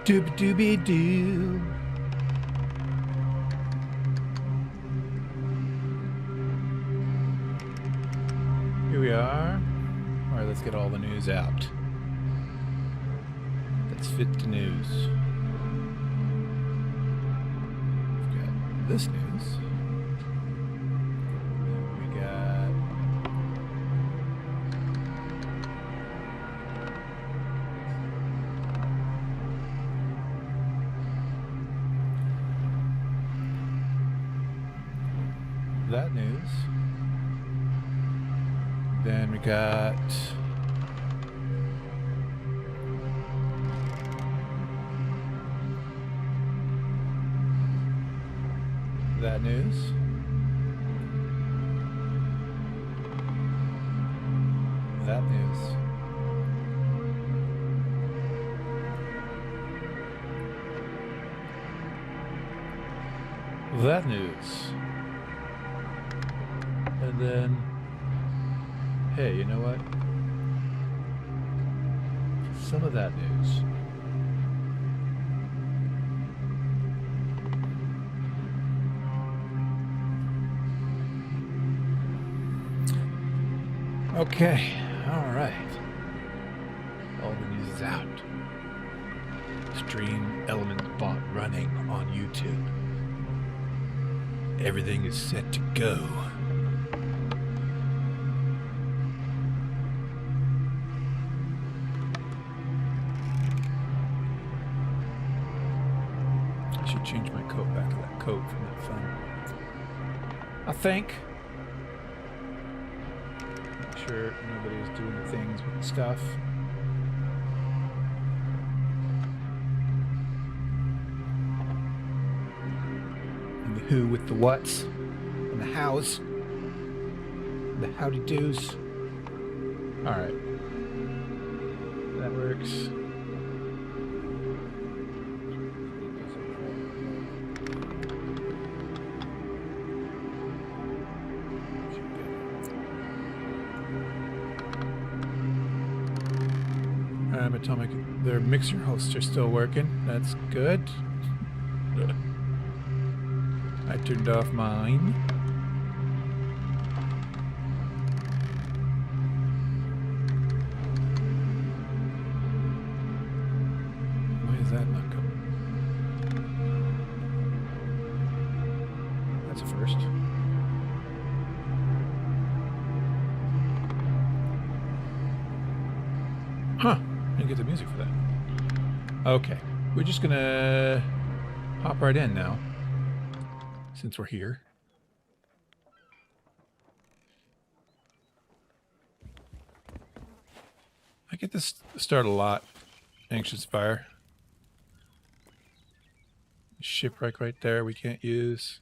Doob dooby doo. Here we are. All right, let's get all the news out. That's fit to news. We've got this news. We got that news. Then we got that news. That news. That news. And then, hey, you know what? Some of that news. Okay, all right. All the news is out. Stream Element bot running on YouTube. Everything is set to go. I should change my coat back to that coat from that phone. I think. Make sure nobody's doing the things with the stuff. And the who with the whats. And the hows. And the howdy do's. Alright. That works. Atomic, their mixer hosts are still working. That's good. I turned off mine. Why is that not coming? That's a first. Huh. Didn't get the music for that. Okay. We're just gonna hop right in now. Since we're here. I get this start a lot. Anxious Fire. Shipwreck right there we can't use.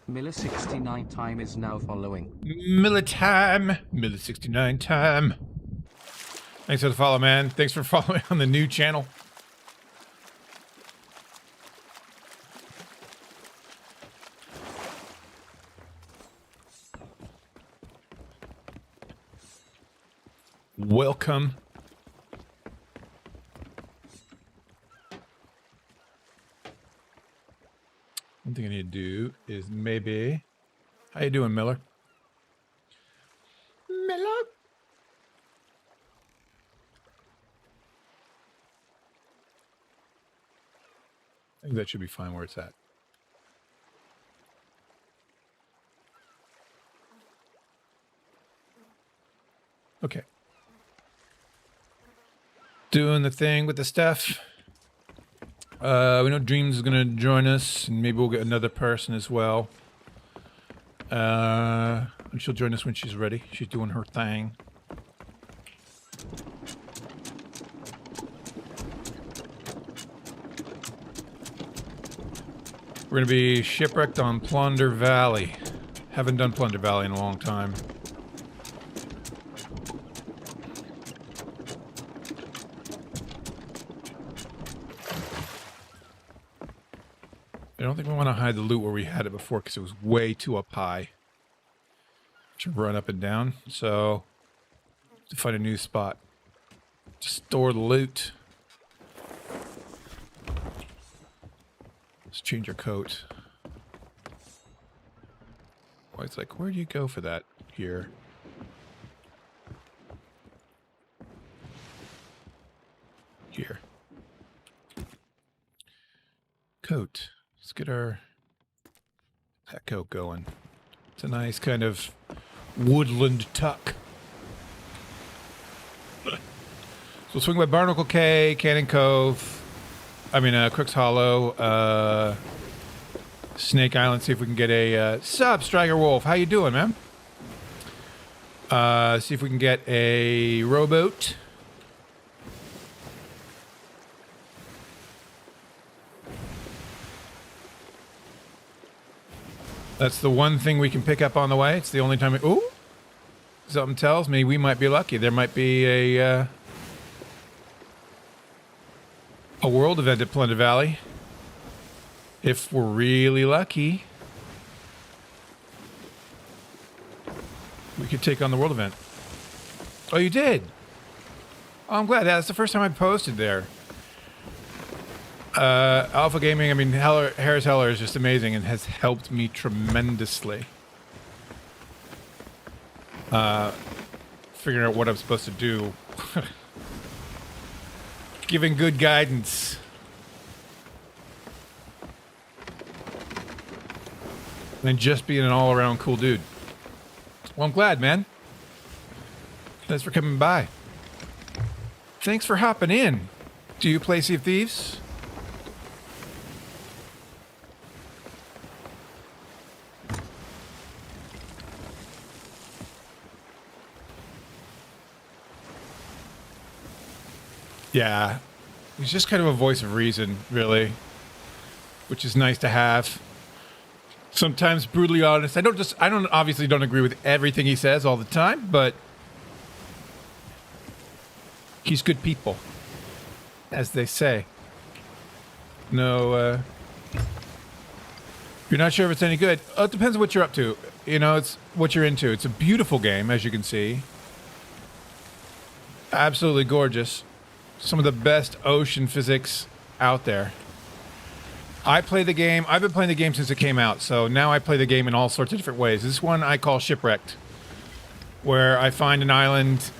Miller 69 time is now following. Miller time. Miller 69 time. Thanks for the follow, man. Thanks for following on the new channel. Welcome. One thing I need to do is maybe... How you doing, Miller? Miller? I think that should be fine where it's at. Okay. Doing the thing with the stuff. We know Dreams is going to join us, and maybe we'll get another person as well. And she'll join us when she's ready. She's doing her thing. We're going to be shipwrecked on Plunder Valley. Haven't done Plunder Valley in a long time. I don't think we want to hide the loot where we had it before because it was way too up high to run up and down. So, to find a new spot to store the loot. Let's change our coat. Oh, it's like, where do you go for that? Here. Here. Coat. Let's get that coat going. It's a nice kind of woodland tuck. So swing by Barnacle Cay, Cannon Cove. I mean, Crook's Hollow, Snake Island. See if we can get a sub Striker Wolf. How you doing, man? See if we can get a rowboat. That's the one thing we can pick up on the way. It's the only time. Ooh, something tells me we might be lucky. There might be a world event at Plunder Valley. If we're really lucky, we could take on the world event. Oh, you did? Oh, I'm glad. That's the first time I posted there. Alpha Gaming, I mean, Harris Heller is just amazing and has helped me tremendously. Figuring out what I'm supposed to do. Giving good guidance. And just being an all-around cool dude. Well, I'm glad, man. Thanks for coming by. Thanks for hopping in. Do you play Sea of Thieves? Yeah, he's just kind of a voice of reason, really, which is nice to have. Sometimes brutally honest. I obviously don't agree with everything he says all the time, but he's good people, as they say. No, you're not sure if it's any good. It depends on what you're up to. You know, it's what you're into. It's a beautiful game, as you can see. Absolutely gorgeous. Some of the best ocean physics out there. I play the game. I've been playing the game since it came out, so now I play the game in all sorts of different ways. This one I call Shipwrecked, where I find an island,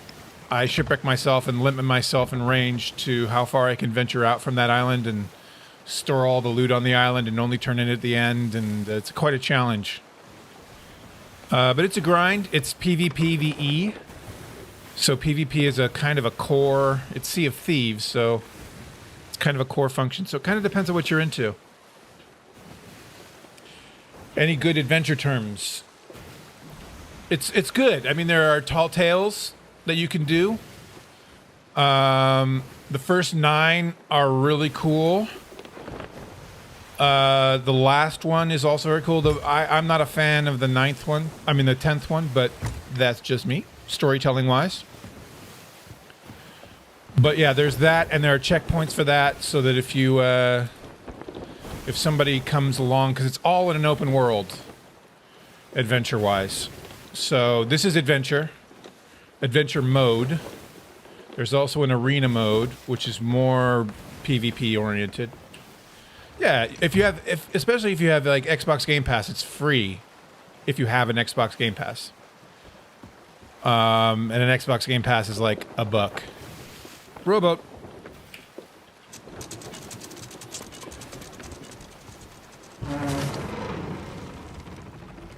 I shipwreck myself and limit myself in range to how far I can venture out from that island and store all the loot on the island and only turn in at the end, and it's quite a challenge. But it's a grind. It's PvPvE. So PvP is a kind of a core. It's Sea of Thieves, so it's kind of a core function. So it kind of depends on what you're into. Any good adventure terms? It's good. I mean, there are tall tales that you can do. The first 9 are really cool. The last one is also very cool. I'm not a fan of the 9th one. I mean the 10th one, but that's just me, storytelling wise. But yeah, there's that, and there are checkpoints for that, so that if you, if somebody comes along, because it's all in an open world, adventure-wise. So this is adventure mode. There's also an arena mode, which is more PvP oriented. Yeah, especially if you have like Xbox Game Pass, it's free. If you have an Xbox Game Pass, and an Xbox Game Pass is like $1. Rowboat.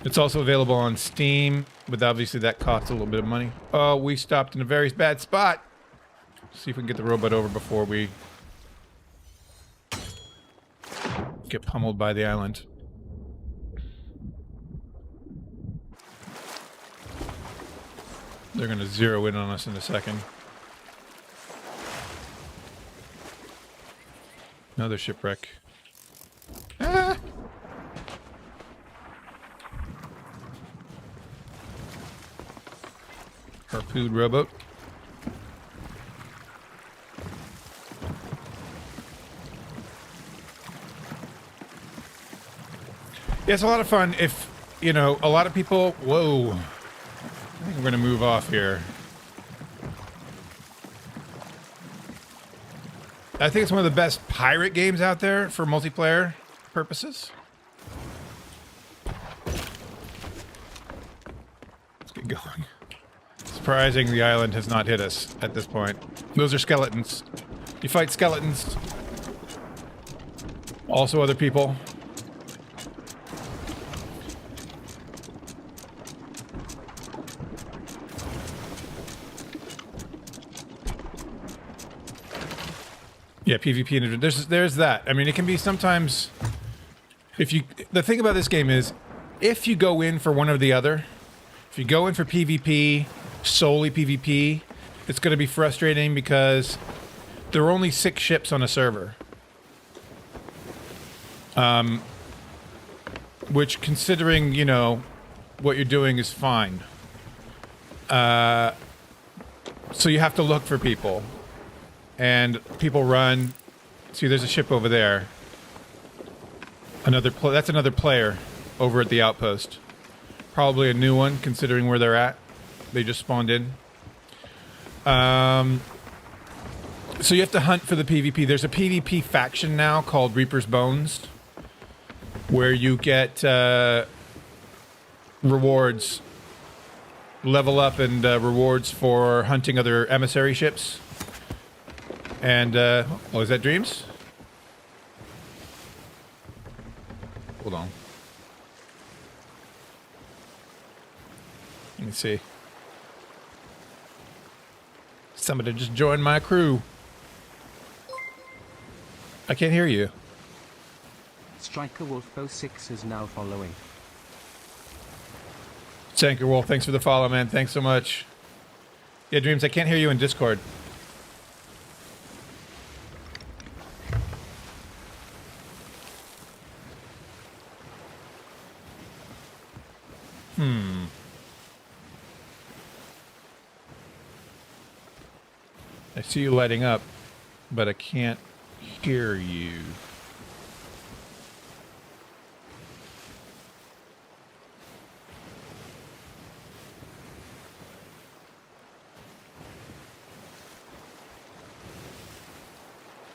It's also available on Steam, but obviously that costs a little bit of money. Oh, we stopped in a very bad spot. See if we can get the rowboat over before we get pummeled by the island. They're going to zero in on us in a second. Another shipwreck. Ah! Harpooned rowboat. Yeah, it's a lot of fun if, you know, a lot of people... Whoa. I think we're going to move off here. I think it's one of the best pirate games out there for multiplayer purposes. Let's get going. Surprising the island has not hit us at this point. Those are skeletons. You fight skeletons. Also other people. Yeah, PvP and there's that. I mean, it can be sometimes if you the thing about this game is if you go in for one or the other, if you go in for PvP, solely PvP, it's going to be frustrating because there are only 6 ships on a server. Which considering, you know, what you're doing is fine. So you have to look for people. And people run. See, there's a ship over there. That's another player over at the outpost. Probably a new one, considering where they're at. They just spawned in. So you have to hunt for the PvP. There's a PvP faction now called Reaper's Bones, where you get rewards, level up, and rewards for hunting other emissary ships. And, oh, is that Dreams? Hold on. Let me see. Somebody just joined my crew. I can't hear you. Striker Wolf 06 is now following. Striker Wolf, thanks for the follow, man. Thanks so much. Yeah, Dreams, I can't hear you in Discord. I see you lighting up, but I can't hear you.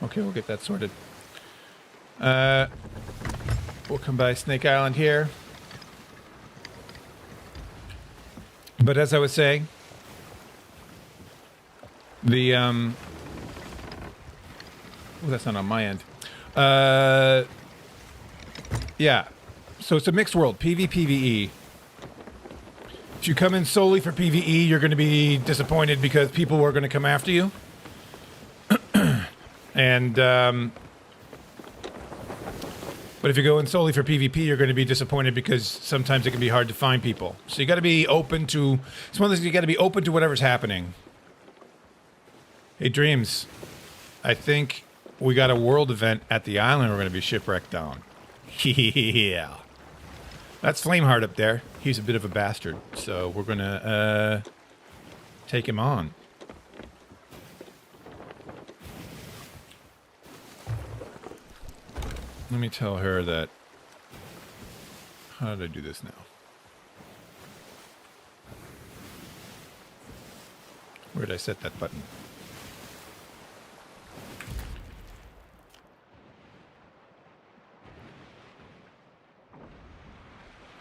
Okay, we'll get that sorted. We'll come by Snake Island here. But as I was saying, the oh, that's not on my end. Yeah. So it's a mixed world, PvPvE. If you come in solely for PvE, you're going to be disappointed because people are going to come after you. And but if you go in solely for PvP, you're going to be disappointed because sometimes it can be hard to find people. So you got to be open to. It's one of those you got to be open to whatever's happening. Hey, Dreams, I think we got a world event at the island we're going to be shipwrecked on. Yeah. That's Flameheart up there. He's a bit of a bastard, so we're going to take him on. Let me tell her that... How did I do this now? Where did I set that button?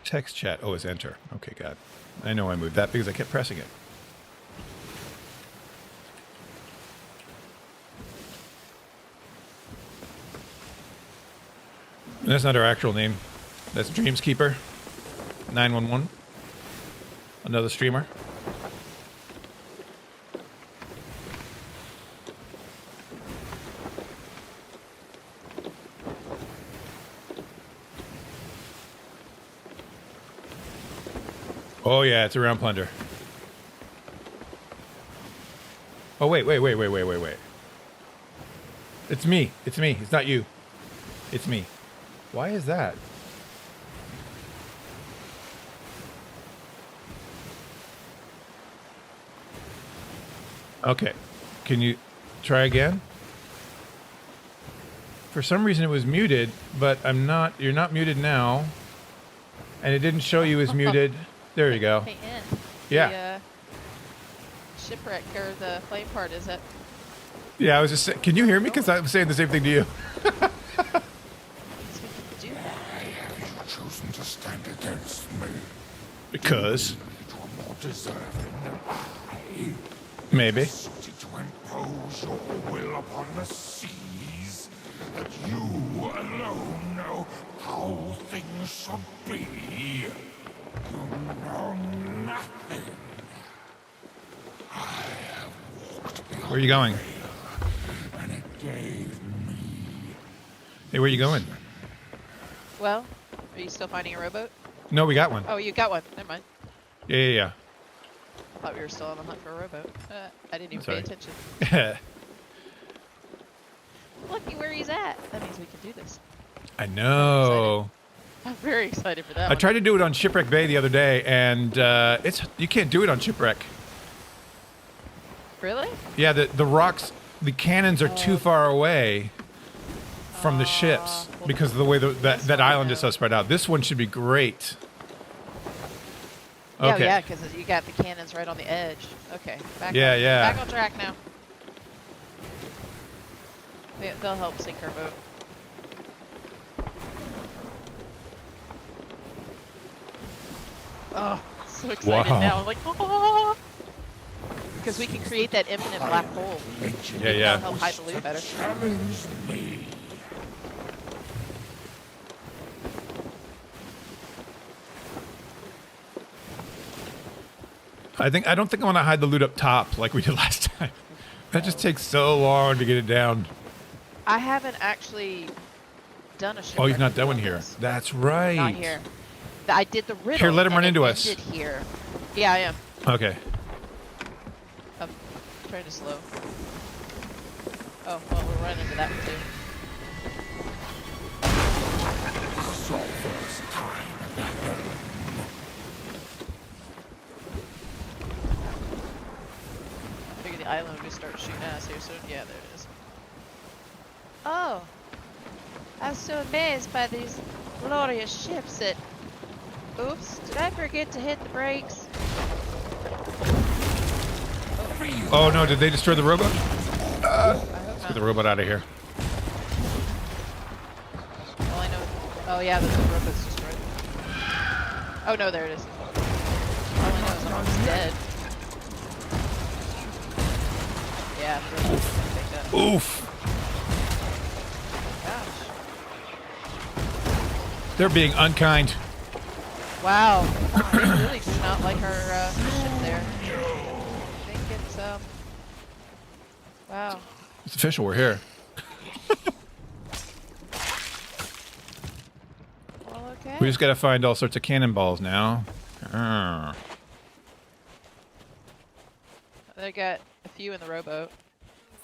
Text chat. Oh, it's enter. Okay, got it. I know I moved that because I kept pressing it. And that's not our actual name. That's Dreamskeeper 911. Another streamer. Oh yeah, it's around Plunder. Oh wait. It's me. It's me. It's not you. It's me. Why is that? Okay. Can you try again? For some reason it was muted, but I'm not. You're not muted now. And it didn't show you as muted. There you go. Hey, N. Yeah. The shipwreck or the flame part is it? Yeah, I was just saying, can you hear me? Because I'm saying the same thing to you. So we can do that. Why have you chosen to stand against me? Because. You are more deserving than I. Maybe. Suited to impose your will upon the seas, that you alone know how things should be. You know nothing. I have walked beyond Where are you going? and it gave me. Hey, where are you going? Well, are you still finding a rowboat? No, we got one. Oh, you got one. Never mind. Yeah. I thought we were still on the hunt for a rowboat. I didn't even Sorry. pay attention. Yeah. Looky where he's at. That means we can do this. I know. I'm very excited for that I one. tried to do it on Shipwreck Bay the other day, and you can't do it on Shipwreck. Really? Yeah, the rocks, the cannons are too far away from the ships well, because of the way that one, island is no. so spread out. This one should be great. Yeah, Okay. yeah, because you got the cannons right on the edge. Okay, back Yeah, on, yeah. back on track now. They'll help sink our boat. Oh, so excited Wow. now. I'm like, oh! Because we can create that infinite black hole. Yeah. That'll help hide the loot better. Challenge me. I don't think I want to hide the loot up top like we did last time. That just takes so long to get it down. I haven't actually done a shipwreck. Oh, you've not done one before here. this. That's right. Not here. I did the riddle. Here, let him and run it into us. ended here. Yeah, I am. Okay. I'm trying to slow. Oh, well, we're running into that one too. This is your first time at the helm. I figure the island would just start shooting at us here soon. Yeah, there it is. Oh, I was so amazed by these glorious ships that... Oops, did I forget to hit the brakes? Oh no, did they destroy the rowboat? I hope Get not. the robot out of here. All I know... Oh yeah, the robot's destroyed. Oh no, there it is. All I know is I'm almost dead. Yeah, the robot's gonna take that. Oof. Gosh. They're being unkind. Wow. They really do not like our ship there. I think it's, wow. It's official, we're here. Well, okay. We just gotta find all sorts of cannonballs now. They got a few in the rowboat.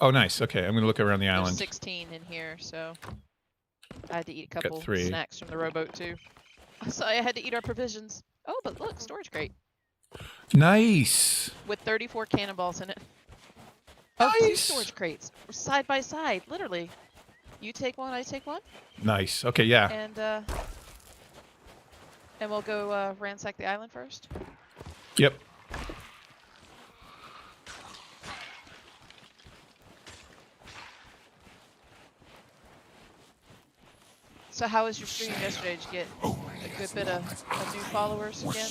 Oh, nice. Okay, I'm gonna look around the There's island. 16 in here, so I had to eat a couple 3. snacks from the rowboat too. So I had to eat our provisions. Oh, but look, storage crate Nice. with 34 cannonballs in it. Oh, 2 Nice. storage crates side by side, literally. You take one, I take one, Nice. Okay, yeah. and we'll go ransack the island first. Yep. So how was your stream yesterday? Did you get a good bit of new followers again?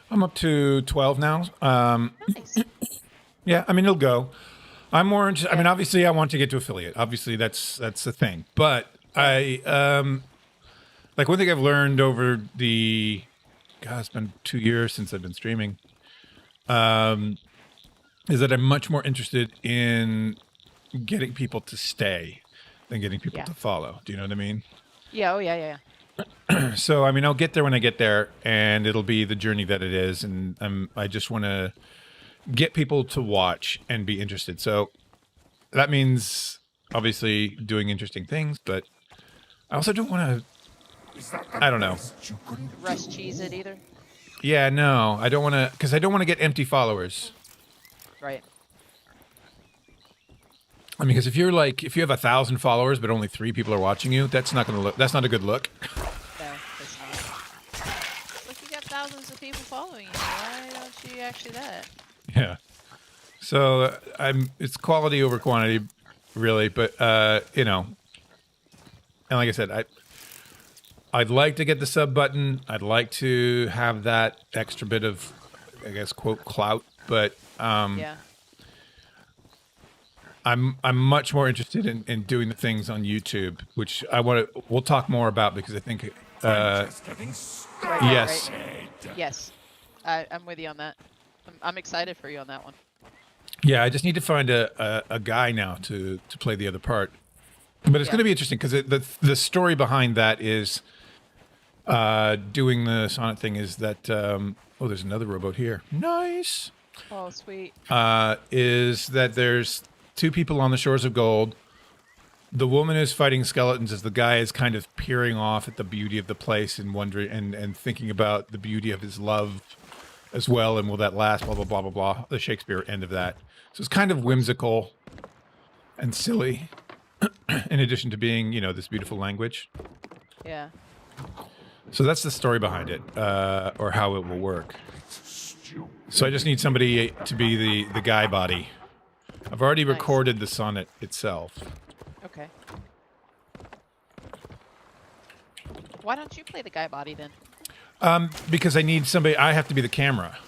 I'm up to 12 now. Nice. Yeah, I mean, it'll go. I'm more interested. I mean, obviously, I want to get to affiliate. Obviously, that's the thing. But I, like, one thing I've learned over the, God, it's been 2 years since I've been streaming, is that I'm much more interested in getting people to stay than getting people Yeah. to follow. Do you know what I mean? Yeah, oh yeah. So, I mean, I'll get there when I get there, and it'll be the journey that it is. And I just want to get people to watch and be interested. So that means obviously doing interesting things, but I also don't want to, I don't know. Rush cheese it either. Yeah, no, I don't want to, because I don't want to get empty followers. Right. I mean, because if you have 1,000 followers, but only 3 people are watching you, that's not going to look, that's not a good look. No, it's not. following you. Why don't you actually that? Yeah. So it's quality over quantity, really. But you know, and like I said, I'd like to get the sub button. I'd like to have that extra bit of, I guess, quote clout. But Yeah. I'm much more interested in doing the things on YouTube, which we'll talk more about because I think Just getting yes. Yes. I'm with you on that. I'm excited for you on that one. Yeah, I just need to find a guy now to play the other part. But it's Yeah. going to be interesting because the story behind that is doing the Sonnet thing is that oh, there's another rowboat here. Nice. Oh, sweet. Is that there's two people on the shores of gold. The woman is fighting skeletons as the guy is kind of peering off at the beauty of the place and wondering and thinking about the beauty of his love as well, and will that last, blah, blah, blah, blah, blah. The Shakespeare end of that. So it's kind of whimsical and silly, in addition to being, you know, this beautiful language. Yeah. So that's the story behind it, or how it will work. So I just need somebody to be the guy body. I've already Nice. recorded the sonnet itself. Okay. Why don't you play the guy body then? Because I need somebody, I have to be the camera.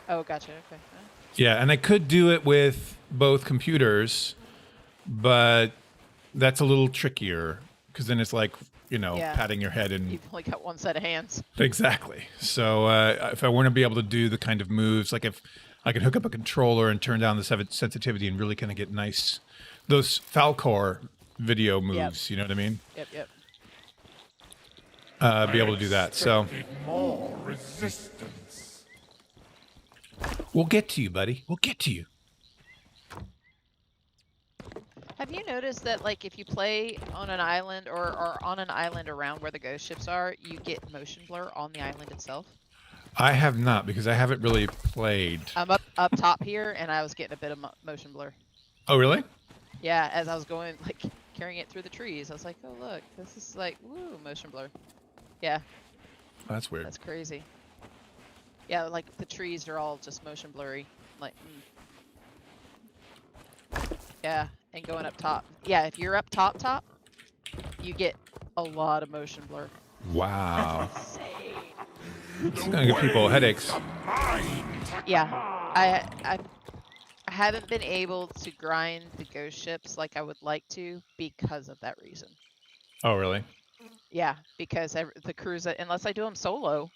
Oh, gotcha. Okay. Yeah, and I could do it with both computers, but that's a little trickier because then it's like, you know, Yeah. patting your head and You've only got one set of hands. exactly. So if I want to be able to do the kind of moves, like if I can hook up a controller and turn down the sensitivity and really kind of get nice, those Falcor video moves, you know what I mean? Yep, yep. Be able to do that. So more resistance. we'll get to you, buddy. We'll get to you. Have you noticed that, like, if you play on an island or on an island around where the ghost ships are, you get motion blur on the island itself? I have not because I haven't really played. I'm up top here, and I was getting a bit of motion blur. Oh, really? Yeah, as I was going, like, carrying it through the trees, I was like, oh, look, this is like, woo, motion blur. Yeah, That's weird. that's crazy. Yeah, like, the trees are all just motion blurry. Like, yeah, and going up top. Yeah, if you're up top, you get a lot of motion blur. Wow. Insane. It's gonna give people headaches. Yeah, I haven't been able to grind the ghost ships like I would like to because of that reason. Oh, really? Yeah, because the crews, unless I do them solo,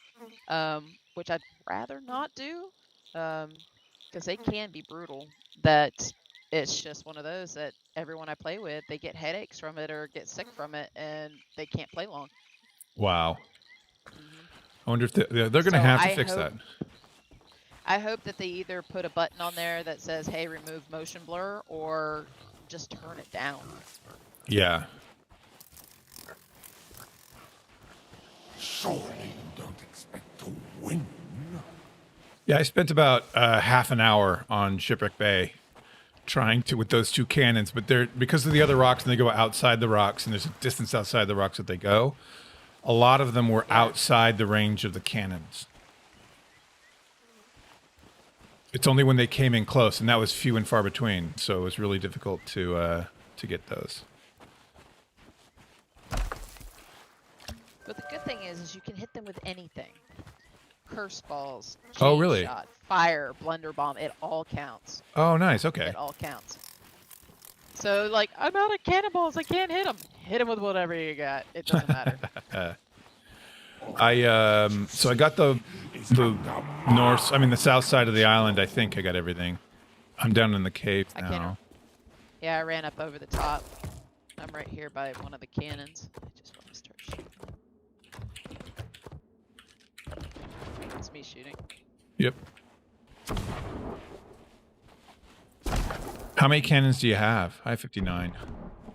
which I'd rather not do, because they can be brutal. That it's just one of those that everyone I play with, they get headaches from it or get sick from it, and they can't play long. Wow. Mhm. I wonder if they're going to So have to I fix hope- that. I hope that they either put a button on there that says, hey, remove motion blur, or just turn it down. Yeah. Surely you don't expect to win. Yeah, I spent about half an hour on Shipwrecked Bay trying to with those two cannons, but they're because of the other rocks and they go outside the rocks and there's a distance outside the rocks that they go. A lot of them were outside the range of the cannons. It's only when they came in close, and that was few and far between. So it was really difficult to get those. But the good thing is you can hit them with anything. Curse balls, Oh, chain really? shot, fire, blunder bomb, it all counts. Oh, nice. Okay. It all counts. So, like, I'm out of cannonballs, I can't hit them. Hit them with whatever you got. It doesn't matter. So I got the north, I mean the south side of the island. I think I got everything. I'm down in the cave I now. can't. Yeah, I ran up over the top. I'm right here by one of the cannons. I just want to start shooting. It's me shooting. Yep. How many cannons do you have? I have 59.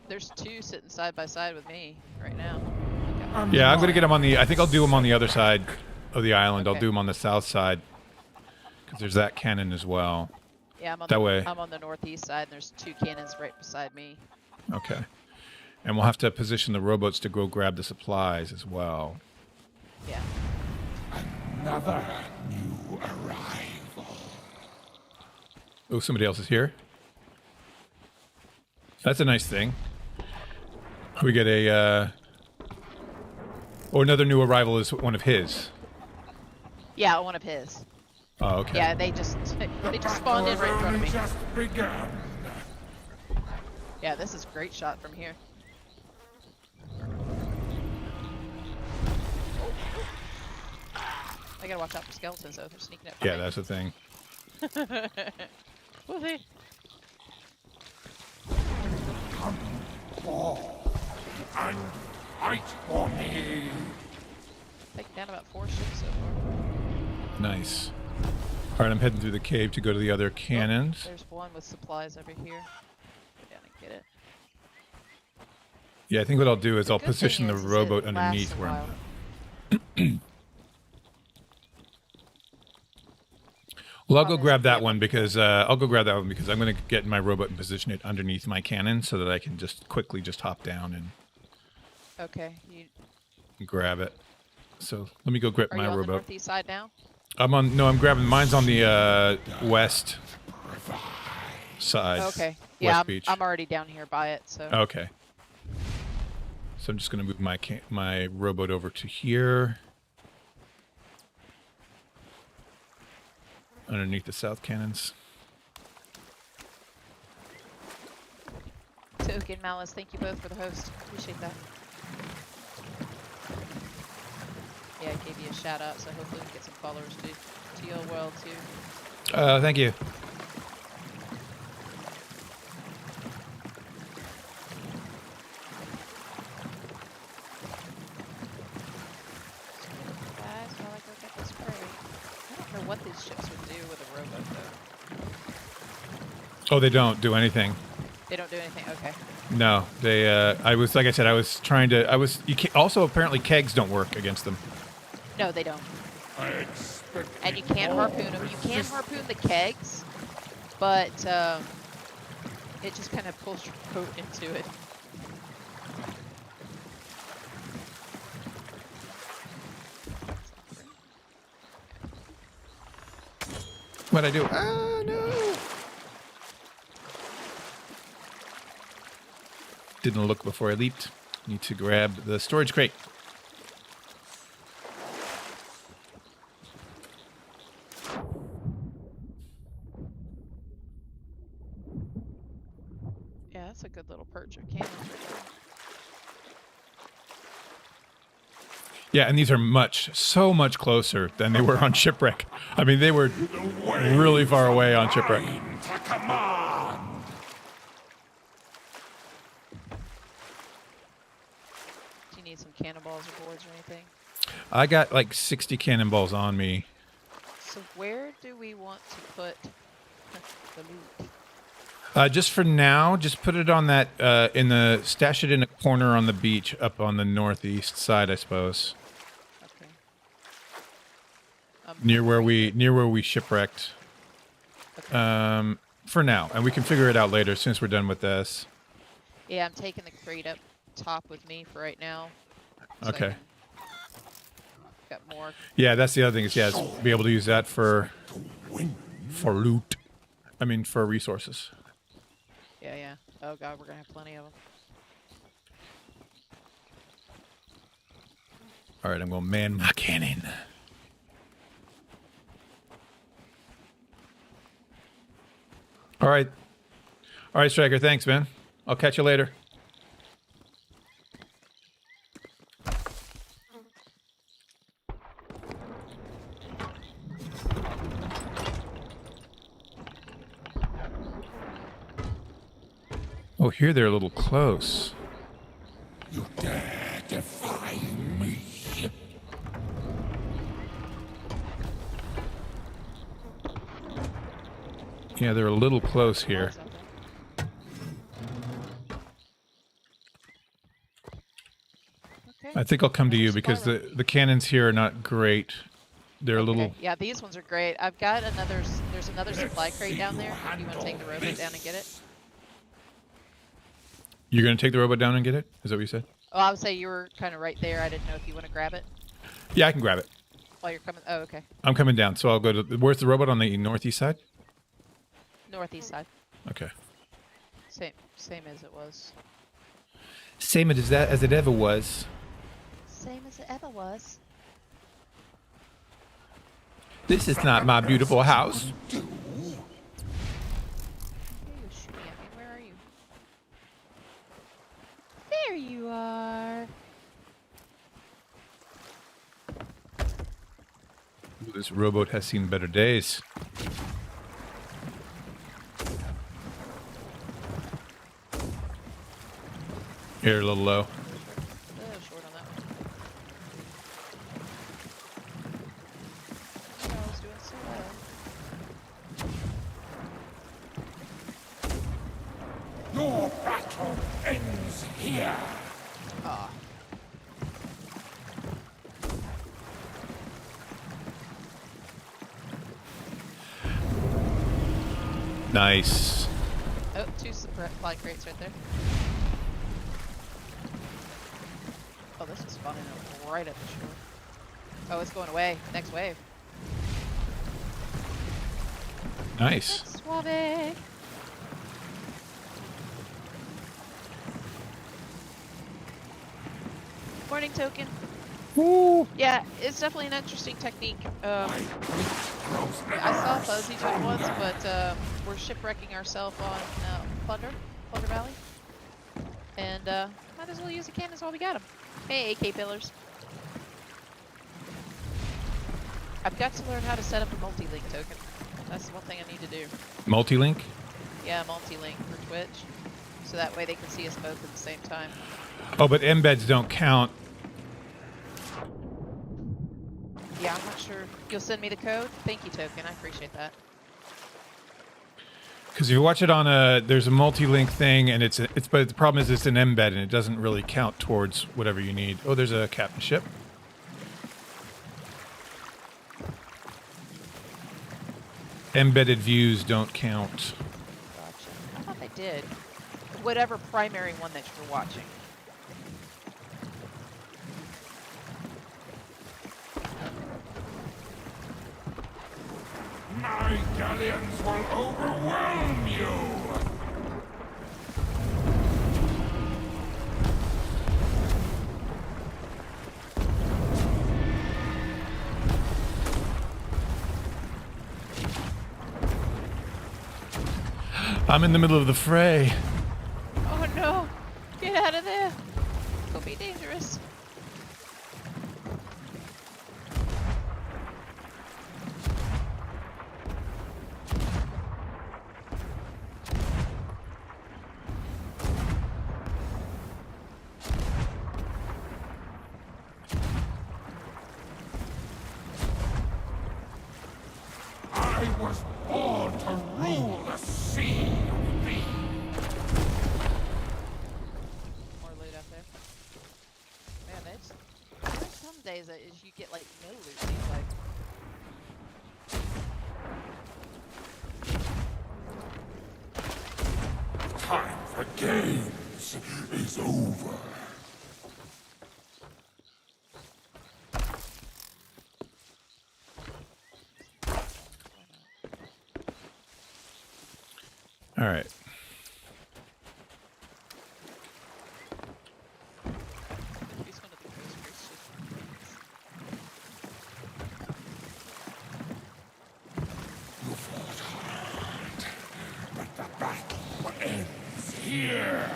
There's two sitting side by side with me right now. Yeah, I'm gonna get them on the. I think I'll do them on the other side of the island. I'll Okay. do them on the south side because there's that cannon as well. Yeah, I'm on That the, way. I'm on the northeast side, and there's two cannons right beside me. Okay. And we'll have to position the rowboats to go grab the supplies as well. Yeah. Another new arrival. Oh, somebody else is here. That's a nice thing. We get a, oh, another new arrival is one of his. Yeah, one of his. Oh, okay. Yeah, they just spawned in right in front of me. Just begun. Yeah, this is a great shot from here. I gotta watch out for skeletons though, they're sneaking up. Yeah, that's the thing. Whoopsie. Come forth and fight for me. Taking down about 4 ships so far. Nice. All right, I'm heading through the cave to go to the other cannons. There's one with supplies over here. Go down and get it. Yeah, I think what I'll do is I'll Good thing position the is it rowboat lasts underneath a where while. I'm. Well, I'll go There's grab a that cave one up because I'm going to get my rowboat and position it underneath my cannon so that I can just quickly just hop down and Okay, grab it. So let me go grab are my you on the rowboat. northeast side now? I'm grabbing. Mine's on the west side. Okay. West Yeah, Beach. I'm already down here by it, so. Okay. So I'm just going to move my rowboat over to here. Underneath the south cannons. Token Malice, thank you both for the host. Appreciate that. Yeah, I gave you a shout out, so hopefully we can get some followers to your world too. Thank you. Guys, while I go get this prey. I don't know what these ships would do with a rowboat though. Oh, they don't do anything. They don't do anything. Okay. No, they. I was like I said. I was trying to. I was. You can't, also, apparently, kegs don't work against them. No, they don't. I expect And you can't harpoon them. You can harpoon the kegs, but it just kind of pulls your boat into it. What'd I do? Ah, no. Didn't look before I leaped. Need to grab the storage crate. Yeah, that's a good little perch of cannons right there. Yeah, and these are so much closer than they were on Shipwreck. I mean, they were really far away on Shipwreck. to command. Do you need some cannonballs or boards or anything? I got like 60 cannonballs on me. So where do we want to put the loot? Just for now, just put it on that, stash it in a corner on the beach up on the northeast side, I suppose. Okay. Near where we shipwrecked. Okay. For now, and we can figure it out later as soon as we're done with this. Yeah, I'm taking the crate up top with me for right now. so I Okay. can- Got more. Yeah, that's the other thing is be able to use that for loot. I mean, for resources. Yeah, yeah. Oh god, we're gonna have plenty of them. All right, I'm going to man my cannon. All right, Striker. Thanks, man. I'll catch you later. Oh, here they're a little close. You dare defy me? Yeah, they're a little close here. What's up there? Okay. I think I'll come to you because Spiral. the cannons here are not great. They're a little. Okay, yeah, these ones are great. I've got another. There's another supply crate down there. If you want to take the rowboat down and get it. You're going to take the robot down and get it? Is that what you said? Oh, I would say you were kind of right there. I didn't know if you want to grab it. Yeah, I can grab it. While you're coming. Oh, okay. I'm coming down, so I'll go to. Where's the robot on the northeast side? Northeast side. Okay. Same as it was. Same as that as it ever was. Same as it ever was. This is not my beautiful house. You're shooting at me. Where are you? There you are. Ooh, this rowboat has seen better days. Here, a little low. Short on that one. I was doing so well. Your battle ends here. Ah. Nice. Oh, two supply crates right there. Oh, this is spawning right at the shore. Oh, it's going away. Next wave. Nice. Suave. Morning token. Woo. Yeah, it's definitely an interesting technique. I saw Fuzzy do it once, but we're shipwrecking ourselves on Plunder Valley. And might as well use the cannons while we got them. Hey, AK pillars. I've got to learn how to set up a multi-link token. That's the one thing I need to do. Multi-link? Yeah, multi-link for Twitch. So that way they can see us both at the same time. Oh, but embeds don't count. Yeah, I'm not sure. You'll send me the code? Thank you, token. I appreciate that. Because if you watch it on there's a multi-link thing, and but the problem is it's an embed, and it doesn't really count towards whatever you need. Oh, there's a captain ship. Embedded views don't count. Gotcha. I thought they did. Whatever primary one that you're watching. My galleons will overwhelm you. I'm in the middle of the fray. Oh no! Get out of there! It'll be dangerous. I was born to rule the sea of thee. More loot out there. Man, there's some days that you get like no loot. Seems like. Time for games is over. All right. He's one of the coasters. You fought hard, but the battle ends here.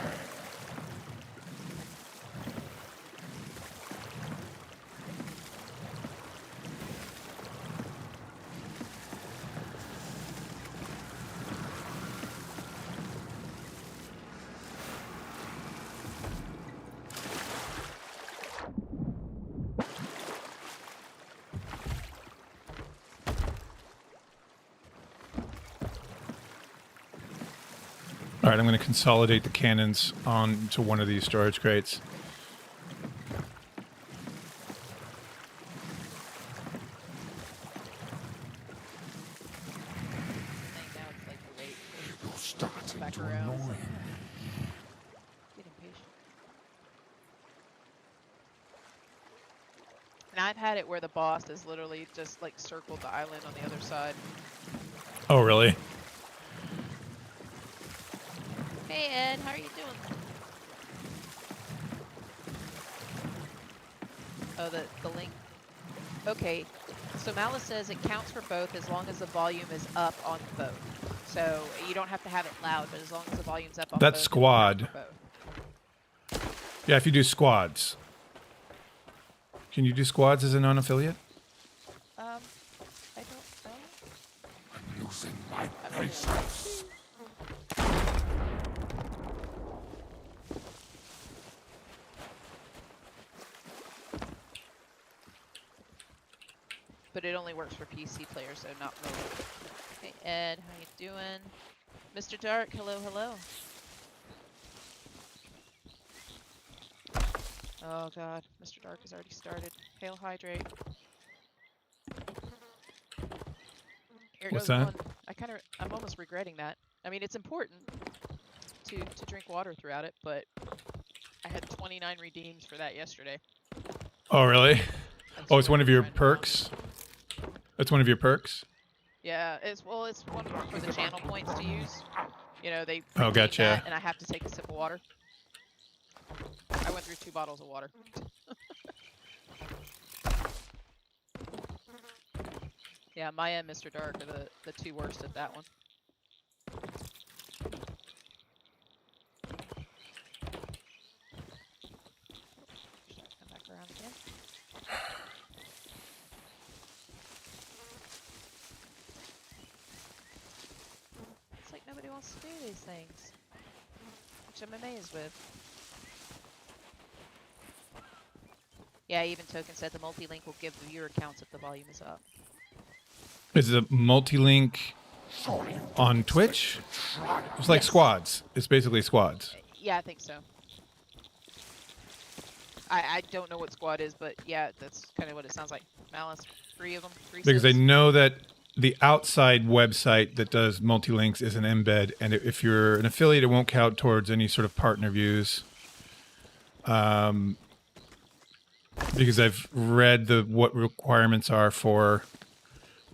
All right, I'm going to consolidate the cannons onto one of these storage crates. I think now it's like the wait. You're starting Back to around. annoy me. Get impatient. And I've had it where the boss has literally just like circled the island on the other side. Oh, really? Hey Ed, how are you doing? Oh, the link. Okay, so Malice says it counts for both as long as the volume is up on both. So you don't have to have it loud, but as long as the volume's up on both. That's squad. it'll count for both. Yeah, if you do squads. Can you do squads as a non-affiliate? I don't know. I'm losing my patience. But it only works for PC players, so not mobile. Hey Ed, how you doing? Mr. Dark, hello, hello. Oh god, Mr. Dark has already started. Hail hydrate. Here What's goes that? one. I'm almost regretting that. I mean, it's important to drink water throughout it, but I had 29 redeems for that yesterday. Oh, really? Oh, it's one of your Trying to run. perks? That's one of your perks? Yeah, it's one for the channel points to use. You know, they Oh, redeem gotcha. that, and I have to take a sip of water. I went through 2 bottles of water. Yeah, Maya and Mr. Dark are the 2 worst at that one. Should I come back around again? It's like nobody wants to do these things, which I'm amazed with. Yeah, even Token said the multi-link will give the viewer counts if the volume is up. Is it a multi-link on Twitch? It's like Yes. squads. It's basically squads. Yeah, I think so. I don't know what squad is, but yeah, that's kind of what it sounds like. Malice, 3 of them, 3 Because I subs. know that the outside website that does multi-links is an embed, and if you're an affiliate, it won't count towards any sort of partner views. Because I've read what requirements are for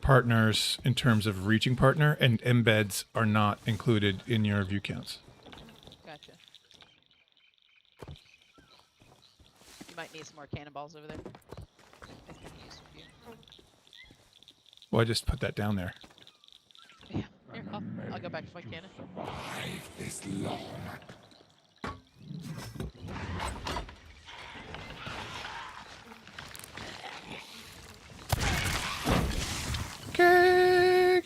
partners in terms of reaching partner, and embeds are not included in your view counts. Gotcha. You might need some more cannonballs over there. I can use a few. Well, I just put that down there. Yeah, here, I'll go back to my cannon. Survive this long. Cake!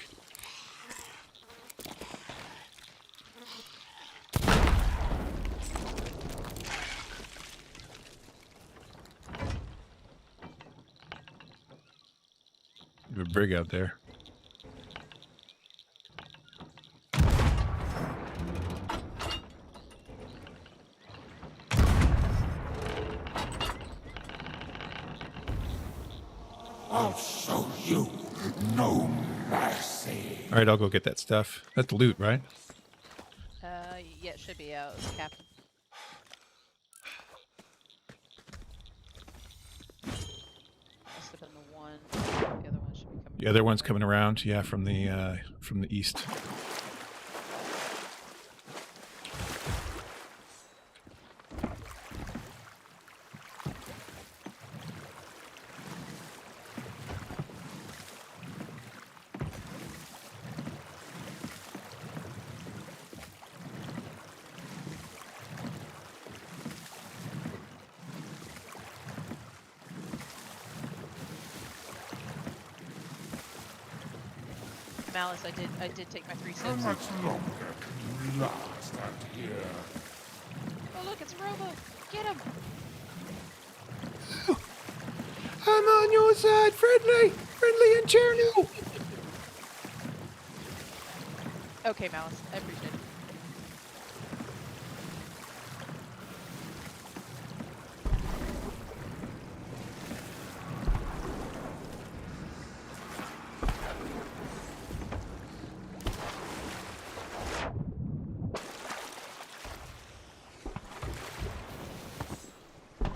You have a brig out there. I'll show you no mercy. All right, I'll go get that stuff. That's loot, right? Yeah, it should be out. It's Captain. Must have been the one. The other one should be coming. The other one's coming around, yeah, from the east. Malice, I did take my 3 How sips. much longer can you last out here? Oh look, it's a robo. Get him. I'm on your side, friendly and cheerlead. Okay, Malice, I appreciate it.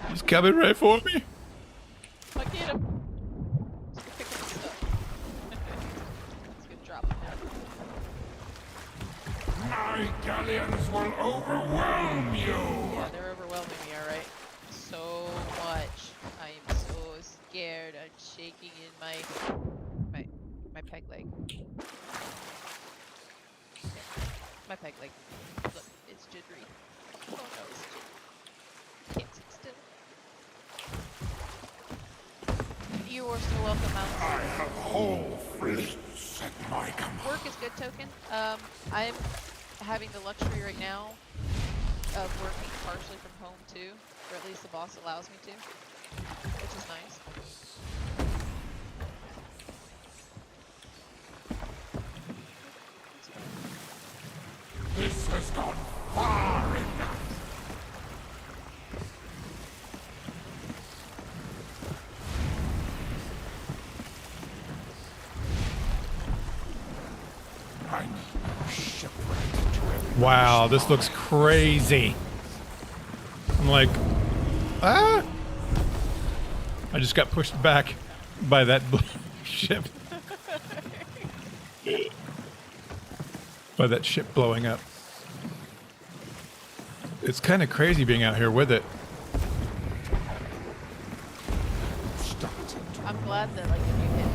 He's coming right for me. I get him. My galleons will overwhelm you! Yeah, they're overwhelming me, alright? So much. I am so scared. I'm shaking in my peg leg. My peg leg. Look, it's jittery. Oh no, it's jittery. Can't sit still. You are so welcome, Mountain. I have whole fleets at my command. Work is good, Token. I'm having the luxury right now of working partially from home too, or at least the boss allows me to, which is nice. This has gone far enough. I need shipwrecked to have Wow, this looks crazy. I'm like, ah! I just got pushed back by that ship. By that ship blowing up. It's kind of crazy being out here with it. I'm glad that like if you hit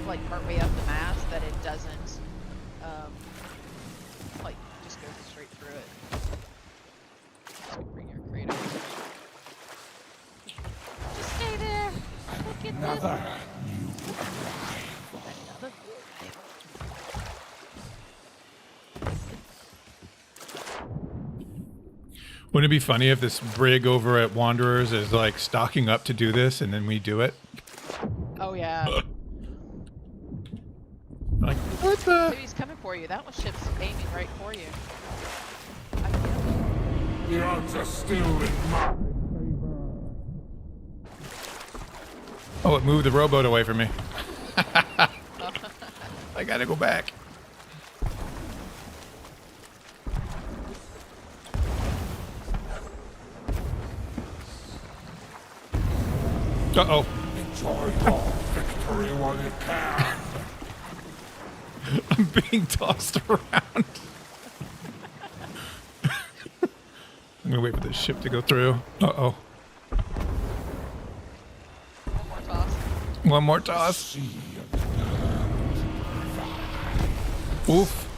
like partway up the mast that it doesn't like just goes straight through it. Just gonna bring your crate over. Just stay there. Look at another this. new arrival. Another new arrival. Wouldn't it be funny if this brig over at Wanderers is like stocking up to do this and then we do it? Oh yeah. Like, what the? Dude, he's coming for you. That one ship's aiming right for you. I can't. The odds are still in my Oh, it moved the rowboat away from me. I gotta go back. Uh-oh. enjoy your victory while you can. I'm being tossed around. I'm gonna wait for this ship to go through. Uh-oh. One more toss. One more toss. Sea of Oof.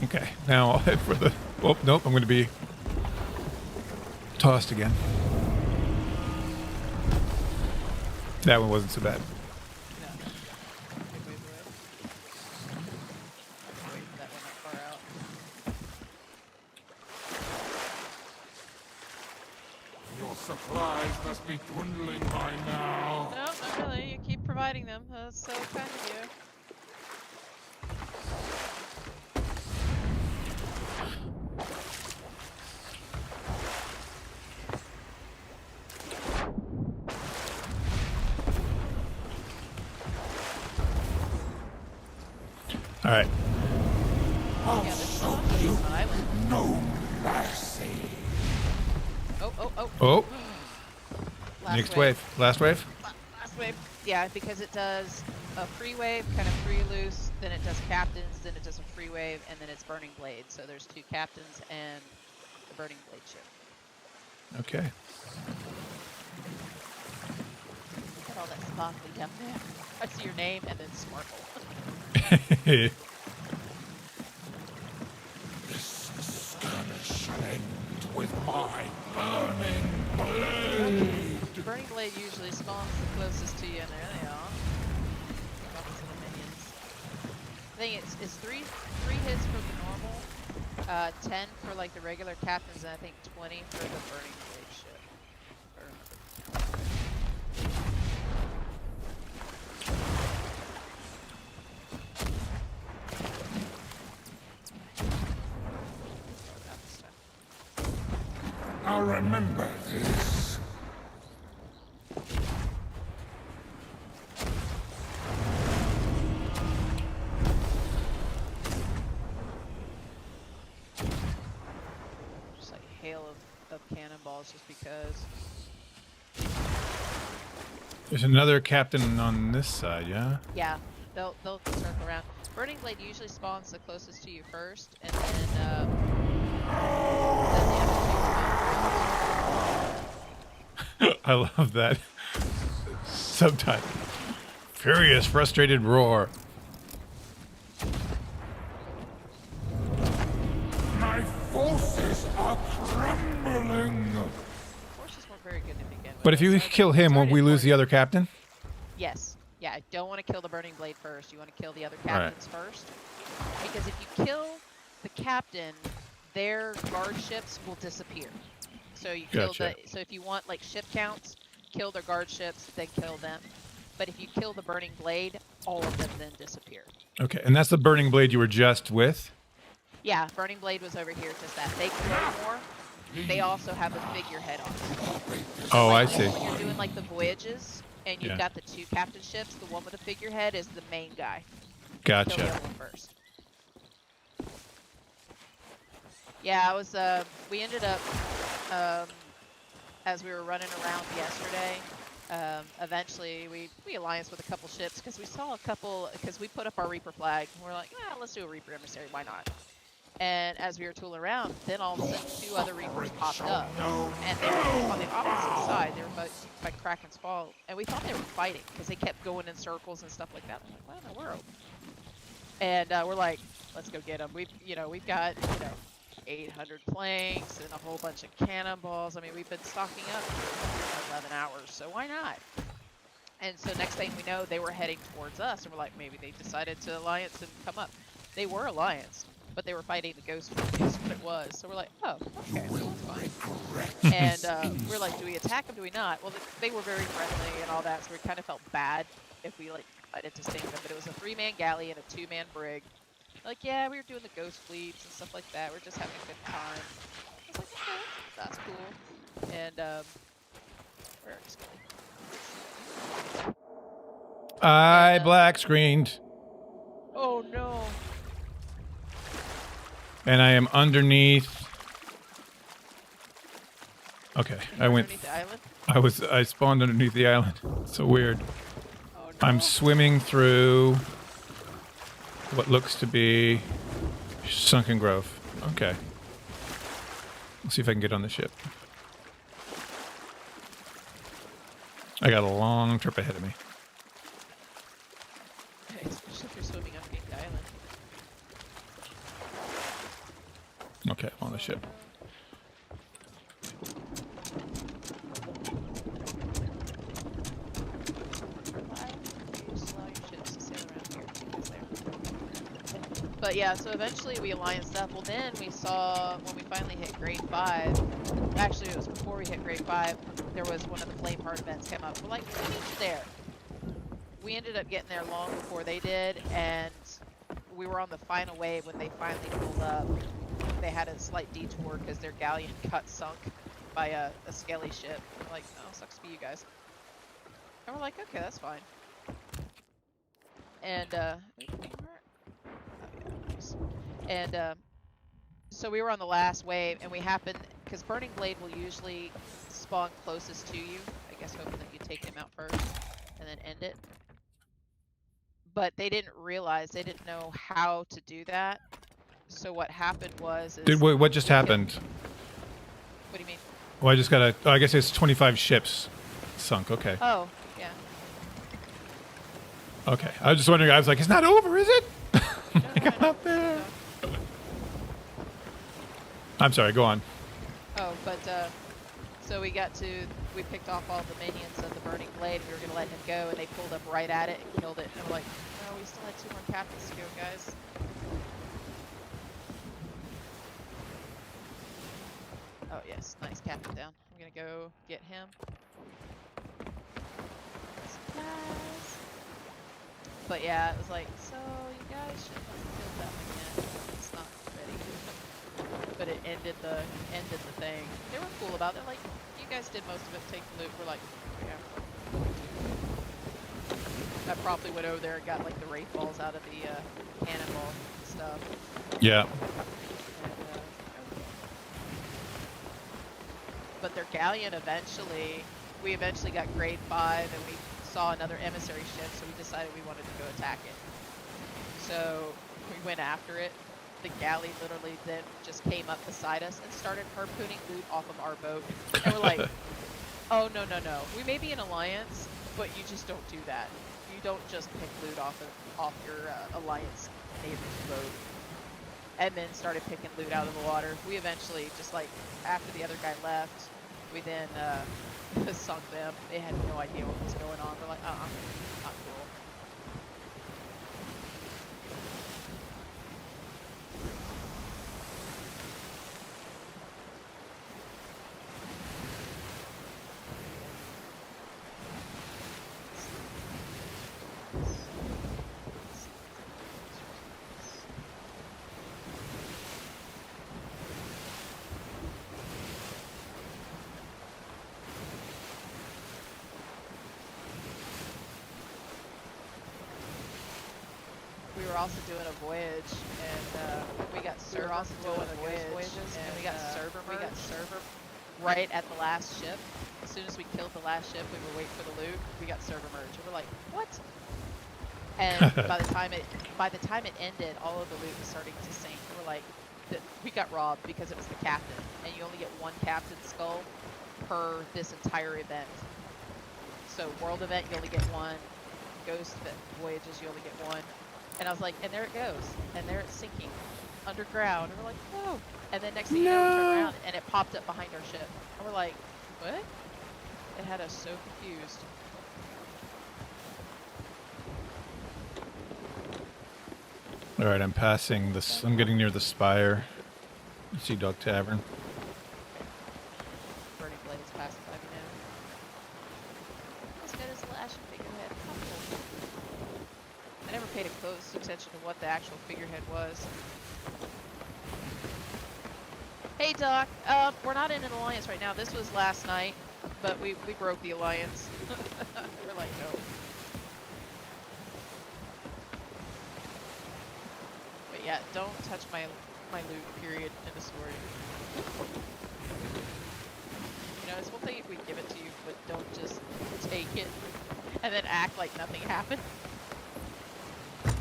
Okay, now I'll head for the... Oh, nope, I'm gonna be tossed again. That one wasn't so bad. No. Wait, wait, wait. Wait, that one not far out. Your supplies must be dwindling by now. No, not really. You keep providing them. That's so kind of you. All right. I'll Yeah, this is show not you an island. no mercy. Oh, oh, oh. Oh, Last next wave. Last wave? Last wave. Yeah, because it does a free wave, kind of free loose, then it does captains, then it does a free wave, and then it's burning blade. So there's two captains and the burning blade ship. Okay. Look at all that sparkly down there. I see your name and then sparkle. This skirmish shall end with my burning blade. Burning blade usually spawns the closest to you, and there they are. Opposite of minions. I think it's three hits for the normal, 10 for like the regular captains, and I think 20 for the burning blade ship. I'll remember this. Just like hail of cannonballs just because. There's another captain on this side, yeah? Yeah, they'll circle around. Burning Blade usually spawns the closest to you first, and then the other two spawn. I love that subtitle. Furious, frustrated roar. My forces are crumbling. Forces weren't very good to begin with. But if you so kill they him, won't started we lose the working- other captain? Yes. Yeah, I don't want to kill the Burning Blade first. You want to kill the other captains first. Because if you kill the captain, their guard ships will disappear. So you kill Gotcha. so if you want like ship counts, kill their guard ships, then kill them. But if you kill the Burning Blade, all of them then disappear. Okay, and that's the burning blade you were just with? Yeah, Burning Blade was over here just that. They glow more. They also have a figurehead on them. Oh, I Like, see. when you're doing like the voyages and you've Yeah. got the two captain ships, the one with the figurehead is the main guy. Kill the Gotcha. other one first. Yeah, I was. We ended up, as we were running around yesterday. Eventually, we allianced with a couple ships because we saw a couple. Because we put up our Reaper flag, and we're like, yeah, let's do a Reaper emissary. Why not? And as we were tooling around, then all of a sudden, two other Reapers popped up, and they were on the opposite side. They were both by Kraken's Fall, and we thought they were fighting because they kept going in circles and stuff like that. I'm like, what in the world? And we're like, let's go get them. We've got 800 planks and a whole bunch of cannonballs. I mean, we've been stocking up for 11 hours, so why not? And so next thing we know, they were heading towards us, and we're like, maybe they decided to alliance and come up. They were alliance, but they were fighting the ghost fleet, is what it was. So we're like, oh, okay, well, that's fine. And we're like, do we attack them, do we not? Well, they were very friendly and all that, so we kind of felt bad if we decided to sting them. But it was a 3-man galley and a 2-man brig. Like, yeah, we were doing the ghost fleets and stuff like that. We're just having a good time. I was like, okay, that's cool. And where is Scully? I black screened, Oh no! and I am underneath. Okay, I went. Underneath the island? I spawned underneath the island. So weird. Oh no! I'm swimming through what looks to be Sunken Grove. Okay. Let's see if I can get on the ship. I got a long trip ahead of me. Especially if you're swimming underneath the island. Okay, I'm on the ship. But yeah, so eventually we allianced up. Well, then we saw when we finally hit grade 5. Actually, it was before we hit grade 5. There was one of the flame heart events came up. We're like, we need you there. We ended up getting there long before they did, and we were on the final wave when they finally pulled up. They had a slight detour because their galleon got sunk by a skelly ship. We're like, oh, sucks for you guys. And we're like, okay, that's fine. And and so we were on the last wave, and we happened because Burning Blade will usually spawn closest to you. I guess hoping that you take him out first and then end it. But they didn't realize, they didn't know how to do that. So what happened was What just happened? What do you mean? Well, I just got I guess it's 25 ships sunk. Okay. Oh, yeah. Okay. I was just wondering. I was like, it's not over, is it? No, I'm up there. I'm sorry. Go on. Oh, but so we picked off all the minions of the Burning Blade. We were gonna let him go, and they pulled up right at it and killed it. And we're like, no, we still had 2 more captains to go, guys. Oh yes, nice captain down. I'm gonna go get him. Supplies. But yeah, it was like, so you guys shouldn't have killed that one yet. It's not ready. But it ended the thing. They were cool about it. Like, you guys did most of it. Take the loot. We're like, yeah. I probably went over there and got like the wraith balls out of the cannonball stuff. Yeah. And, but their galleon we eventually got grade 5, and we saw another emissary ship, so we decided we wanted to go attack it. So we went after it. The galley literally then just came up beside us and started harpooning loot off of our boat. And we're like, oh, no, no, no. We may be an alliance, but you just don't do that. You don't just pick loot off your alliance neighbor's boat. And then started picking loot out of the water. We eventually, just like after the other guy left, we then sunk them. They had no idea what was going on. We're like, not cool. We were also doing a voyage, and we got server. Right at the last ship. As soon as we killed the last ship, we were waiting for the loot. We got server merge, and we're like, what? And by the time it ended, all of the loot was starting to sink. And we're like, we got robbed because it was the captain, and you only get one captain skull per this entire event. So world event, you only get one. Ghost voyages, you only get one. And I was like, and there it goes. And there it's sinking underground. And we're like, no. And then next thing you know, we turn around and it popped up behind our ship. And we're like, what? It had us so confused. All right, I'm passing this. I'm getting near the spire. Sea Dog Tavern. Burning Blades passing by me now. As good as the Ashen figurehead. How cool. I never paid a close attention to what the actual figurehead was. Hey Doc, we're not in an alliance right now. This was last night, but we broke the alliance. We're like, no. But yeah, don't touch my loot, period, in the story. You know, it's one thing if we give it to you, but don't just take it and then act like nothing happened.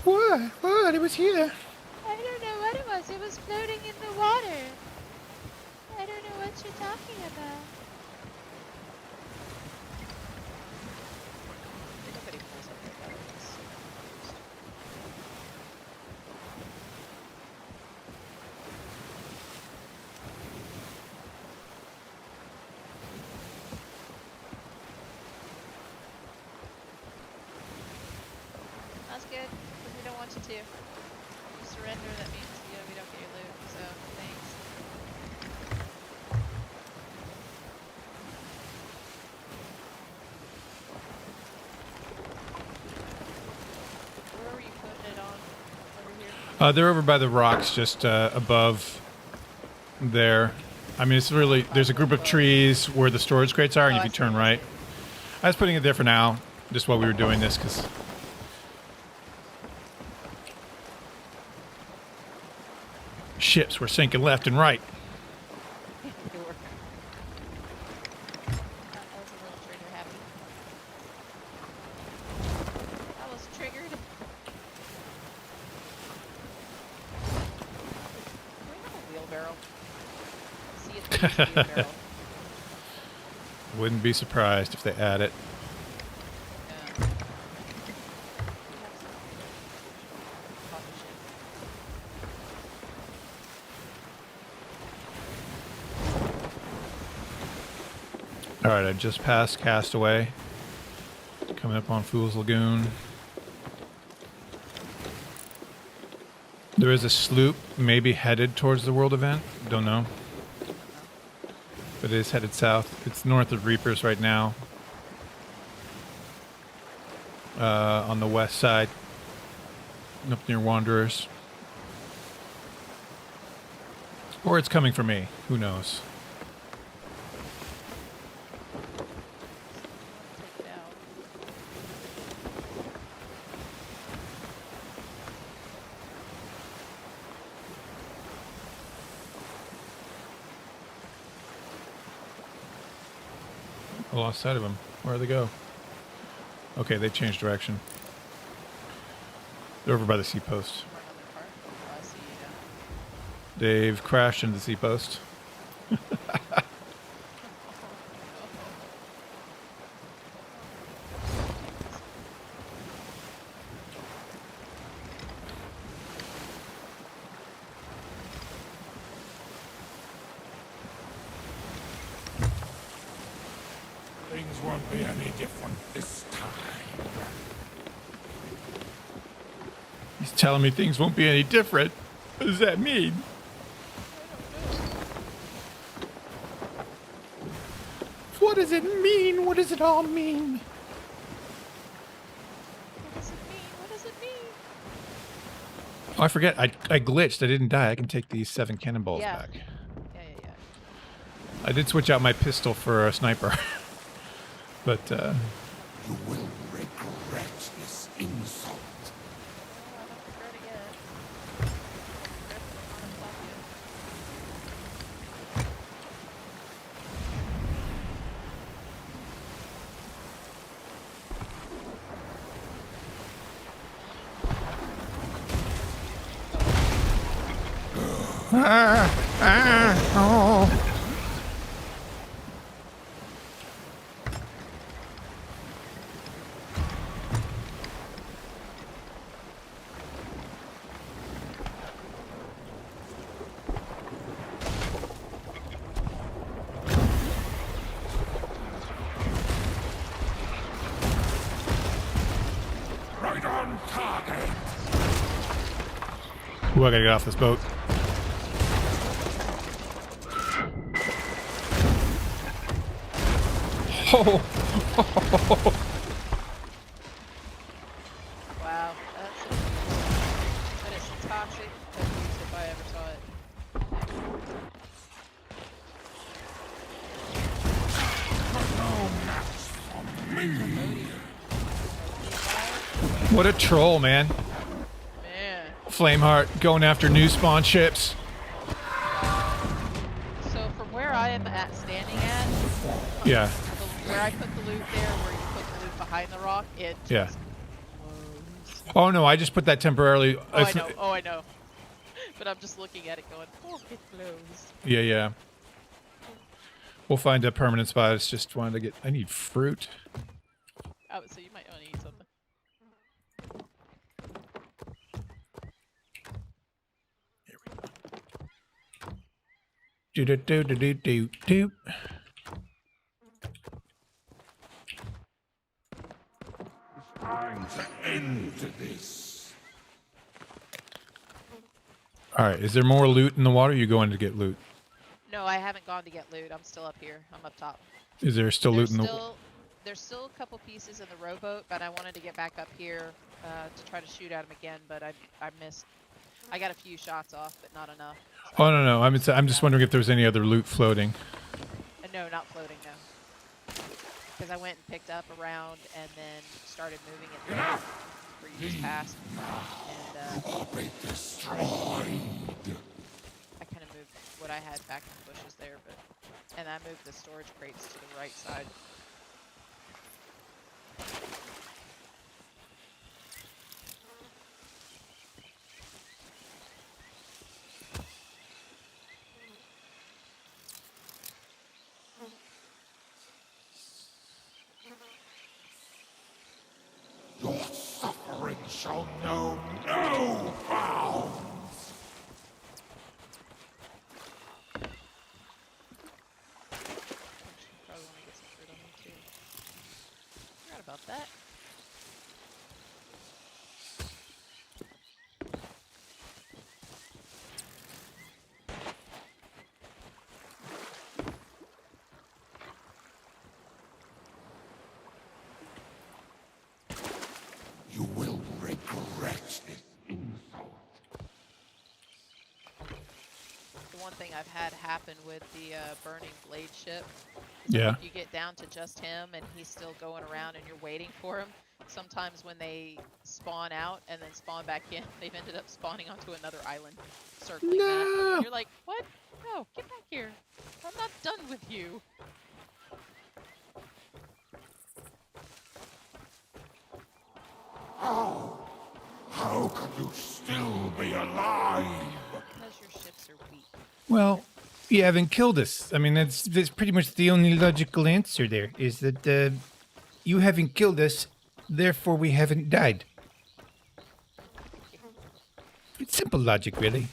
What? What? It was here. I don't know what it was. It was floating in the water. I don't know what you're talking about. Nobody pulls up their guns. That's good, because we don't want you to. You surrender, that means we don't get your loot, so thanks. Where were you putting it on? Over here? They're over by the rocks, just above there. I mean, it's really, there's a group of trees where the storage crates are, and you can turn right. I was putting it there for now, just while we were doing this, because ships were sinking left and right. They were. That was a little trigger happy. I was triggered. Do we have a wheelbarrow? See if there's a wheelbarrow. Wouldn't be surprised if they add it. Yeah. We have some coffee shit. All right, I just passed Castaway. Coming up on Fool's Lagoon. There is a sloop maybe headed towards the world event. Don't know. But it is headed south. It's north of Reapers right now. On the west side. Up near Wanderers. Or it's coming for me. Who knows? Take it out. I lost sight of them. Where'd they go? Okay, they changed direction. They're over by the sea post. Or another car. Oh, I see you now. They've crashed into the sea post. Things won't be any different this time. He's telling me things won't be any different. What does that mean? What does it mean? What does it all mean? What does it mean? What does it mean? Oh, I forget. I glitched. I didn't die. I can take these 7 cannonballs Yeah. back. Yeah. I did switch out my pistol for a sniper. But, You will regret this insult. Oh, I don't regret it yet. Regret that I'm not on top yet. oh. Right on target. Ooh, I gotta get off this boat. Oh. Wow, that's that is toxic abuse if I ever saw it. What a troll, man. Man. Flameheart going after new spawn ships. So from where I am at standing at, Yeah. where I put the loot there, where you put the loot behind the rock, it just Yeah. blows. Oh no, I just put that temporarily. Oh, I know. Oh, I know. But I'm just looking at it going, oh, it blows. Yeah. We'll find a permanent spot. It's just wanted to get. I need fruit. Oh, so you might want to eat something. Do do do do do do do. Time to end this. All right. Is there more loot in the water? You going to get loot? No, I haven't gone to get loot. I'm still up here. I'm up top. Is there still loot in the? There's still a couple pieces in the rowboat, but I wanted to get back up here to try to shoot at him again, but I missed. I got a few shots off, but not enough. So Oh no. I'm just wondering if there's any other loot floating. no, not floating, no. Because I went and picked up around and then started moving it there where you just passed. And Will be destroyed. I kind of moved what I had back in the bushes there, but and I moved the storage crates to the right side. Your suffering shall know no bounds. Probably want to get some fruit on me too. Forgot about that. You will regret this insult. The one thing I've had happen with the burning blade ship is Yeah. that if you get down to just him and he's still going around and you're waiting for him, sometimes when they spawn out and then spawn back in, they've ended up spawning onto another island, circling that. And you're like, what? No, get back here. I'm not done with you. How you still be alive? Because your ships are weak. Well, you haven't killed us. I mean, that's pretty much the only logical answer there, is that you haven't killed us, therefore we haven't died. It's simple logic, really.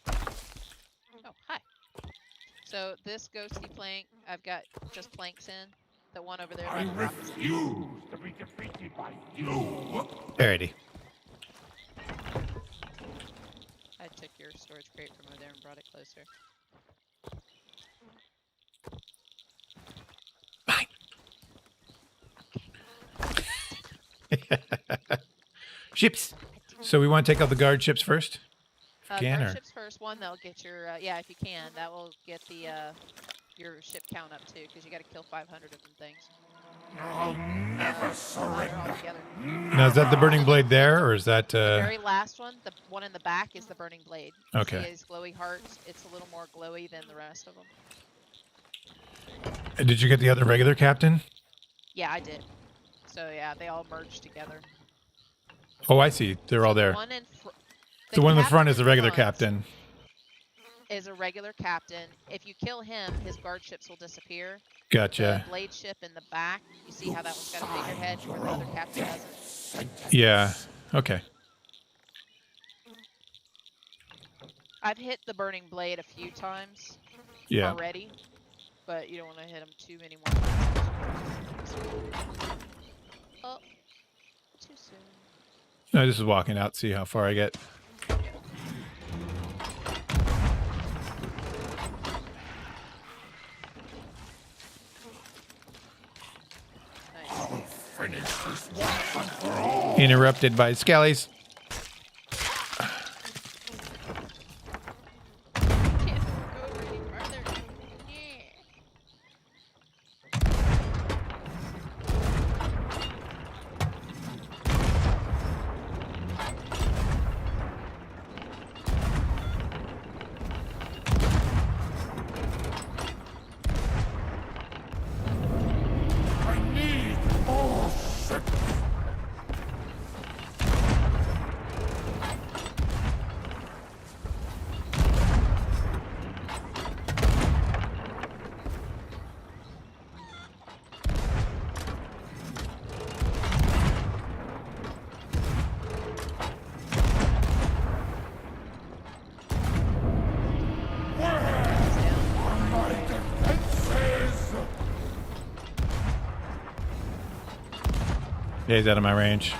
Oh, hi. So this ghosty plank, I've got just planks in. The one over there. I by the rock is- refuse to be defeated by you. Alrighty. I took your storage crate from over there and brought it closer. Fine. Ships. So we want to take out the guard ships first? If we can, Guard or? ships first. One, they'll get your yeah, if you can, that will get the your ship count up too, because you got to kill 500 of them things. I'll never They're all surrender. together. Now, is that the burning blade there, or is that... The very last one, the one in the back, is the burning blade. Okay. See his glowy hearts. It's a little more glowy than the rest of them. Did you get the other regular captain? Yeah, I did. So yeah, they all merged together. Oh, I see. They're all there. The one in The one in the front captain is the regular front captain. Is a regular captain. If you kill him, his guard ships will disappear. Gotcha. The blade ship in the back, you see how that one's got a figurehead where the other captain doesn't? Yeah. Okay. I've hit the burning blade a few times Yeah. already, but you don't want to hit them too many more times. Oh, too soon. I just was walking out, see how far I get. Nice. Finish this once and for all. Interrupted by Skellies. Can't go over any farther. Yeah. I need more ships. My defenses. Yeah, he's out of my range.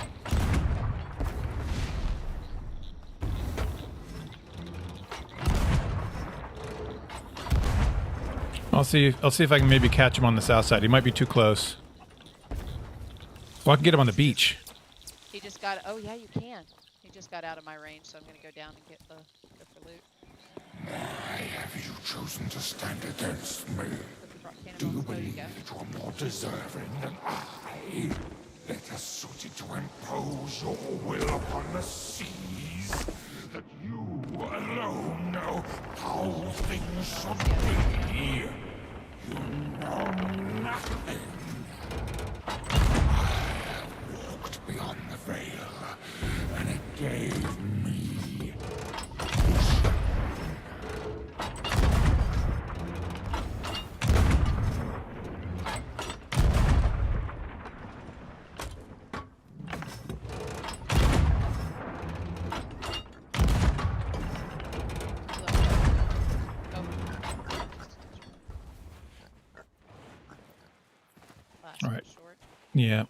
I'll see if I can maybe catch him on the south side. He might be too close. Well, I can get him on the beach. He just got. Oh yeah, you can. He just got out of my range, so I'm gonna go down and get the go for loot. Why have you chosen to stand against me? Rock Do you cannonballs. Oh, you believe go. that you are more deserving than I? Better suited to impose your will upon the seas, that you alone know how things should be. You know nothing. I have walked beyond the veil, and it gave me vision. All right. Yeah.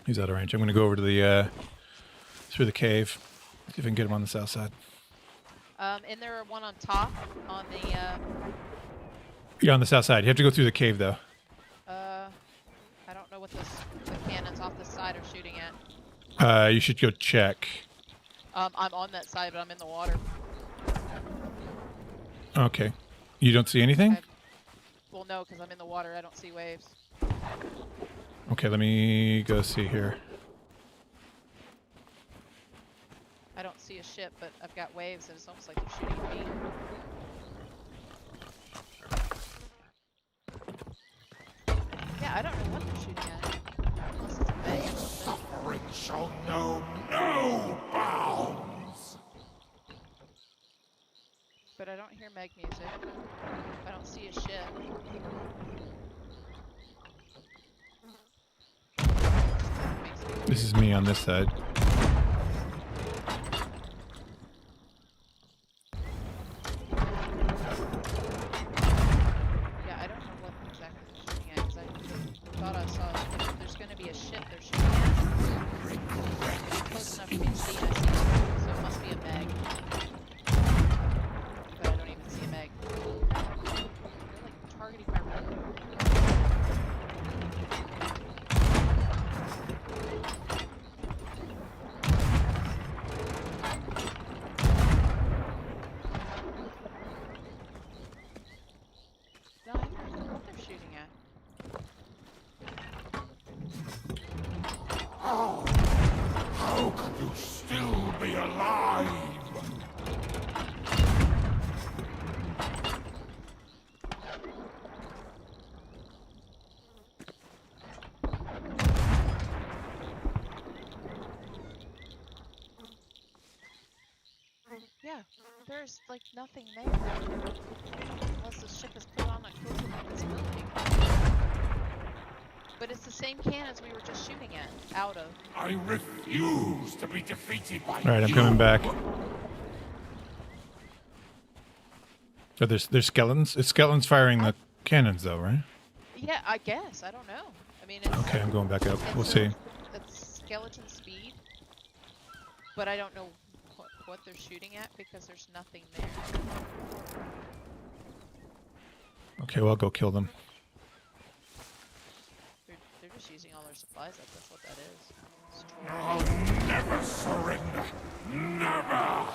He's out of range. I'm going to go over to the through the cave. See if I can get him on the south side. And there are one on top on the Yeah, on the south side. You have to go through the cave, though. I don't know what the cannons off the side are shooting at. You should go check. I'm on that side, but I'm in the water. Okay. You don't see anything? Well, no, because I'm in the water. I don't see waves. Okay, let me go see here. I don't see a ship, but I've got waves, and it's almost like they're shooting at me. Yeah, I don't know what they're shooting at. shall know no bounds. But I don't hear Meg music. I don't see a ship. This is me on this side. Yeah, I don't know what exactly they're shooting at, because I thought I saw if there's going to be a ship they're shooting at. It's close enough for me to see, and I see it, so it must be a Meg. But I don't even see a Meg. They're like targeting my road. No, I don't know what they're shooting at. How could you still be alive? Yeah, there's like nothing there. Unless the ship is put on a cloak like this building. But it's the same cannons we were just shooting at, out of. I refuse to be defeated by All right, I'm you. coming back. Oh, there's skeletons. It's skeletons firing the cannons, though, right? Yeah, I guess. I don't know. I mean, it's, Okay, I'm going back up. We'll it's see. It's skeleton speed, but I don't know what they're shooting at because there's nothing there. Okay, well, I'll go kill them. They're just using all their supplies up. That's what that is. I'll never surrender. Never.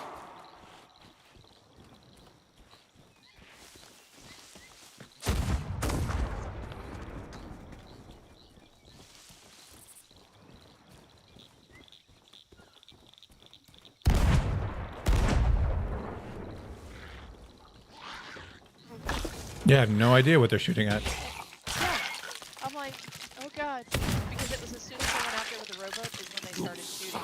Yeah, I have no idea what they're shooting at. I'm like, oh god, because it was as soon as I went out there with the rowboat is when they started shooting. So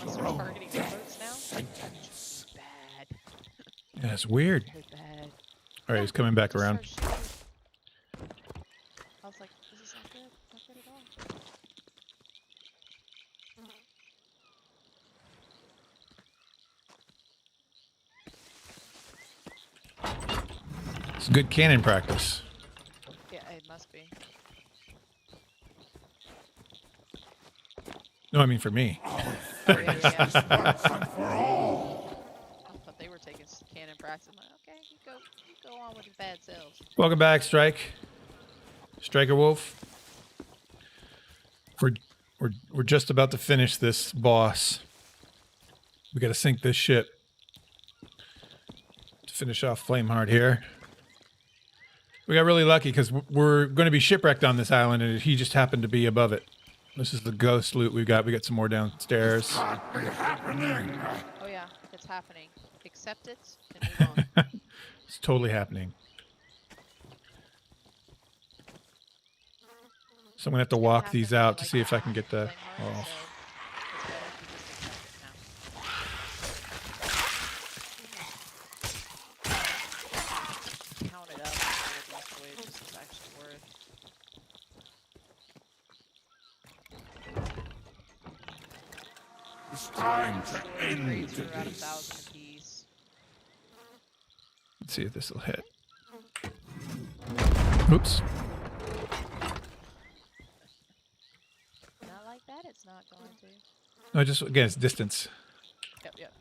unless they're targeting rowboats now, Sentence. bad. Yeah, it's weird. They're bad. All right, he's coming back Just around. start shooting. I was like, this is not good. Not good at all. It's good cannon practice. Yeah, it must be. No, I mean for me. Yeah. I thought they were taking cannon practice. I'm like, okay, you go on with your bad selves. Welcome back, Strike. Striker Wolf. We're just about to finish this boss. We got to sink this ship to finish off Flameheart here. We got really lucky because we're going to be shipwrecked on this island, and he just happened to be above it. This is the ghost loot we've got. We got some more downstairs. Can't be happening. Oh yeah, it's happening. Accept it and move on. It's totally happening. So I'm going to have to walk these out to see if I can get the... Oh. Count it up. That's the way this is actually worth. It's time to end Grades are at this. 1,000 apiece. Let's see if this will hit. Oops. Not like that, it's not going to. No, just, again, it's distance. Yep.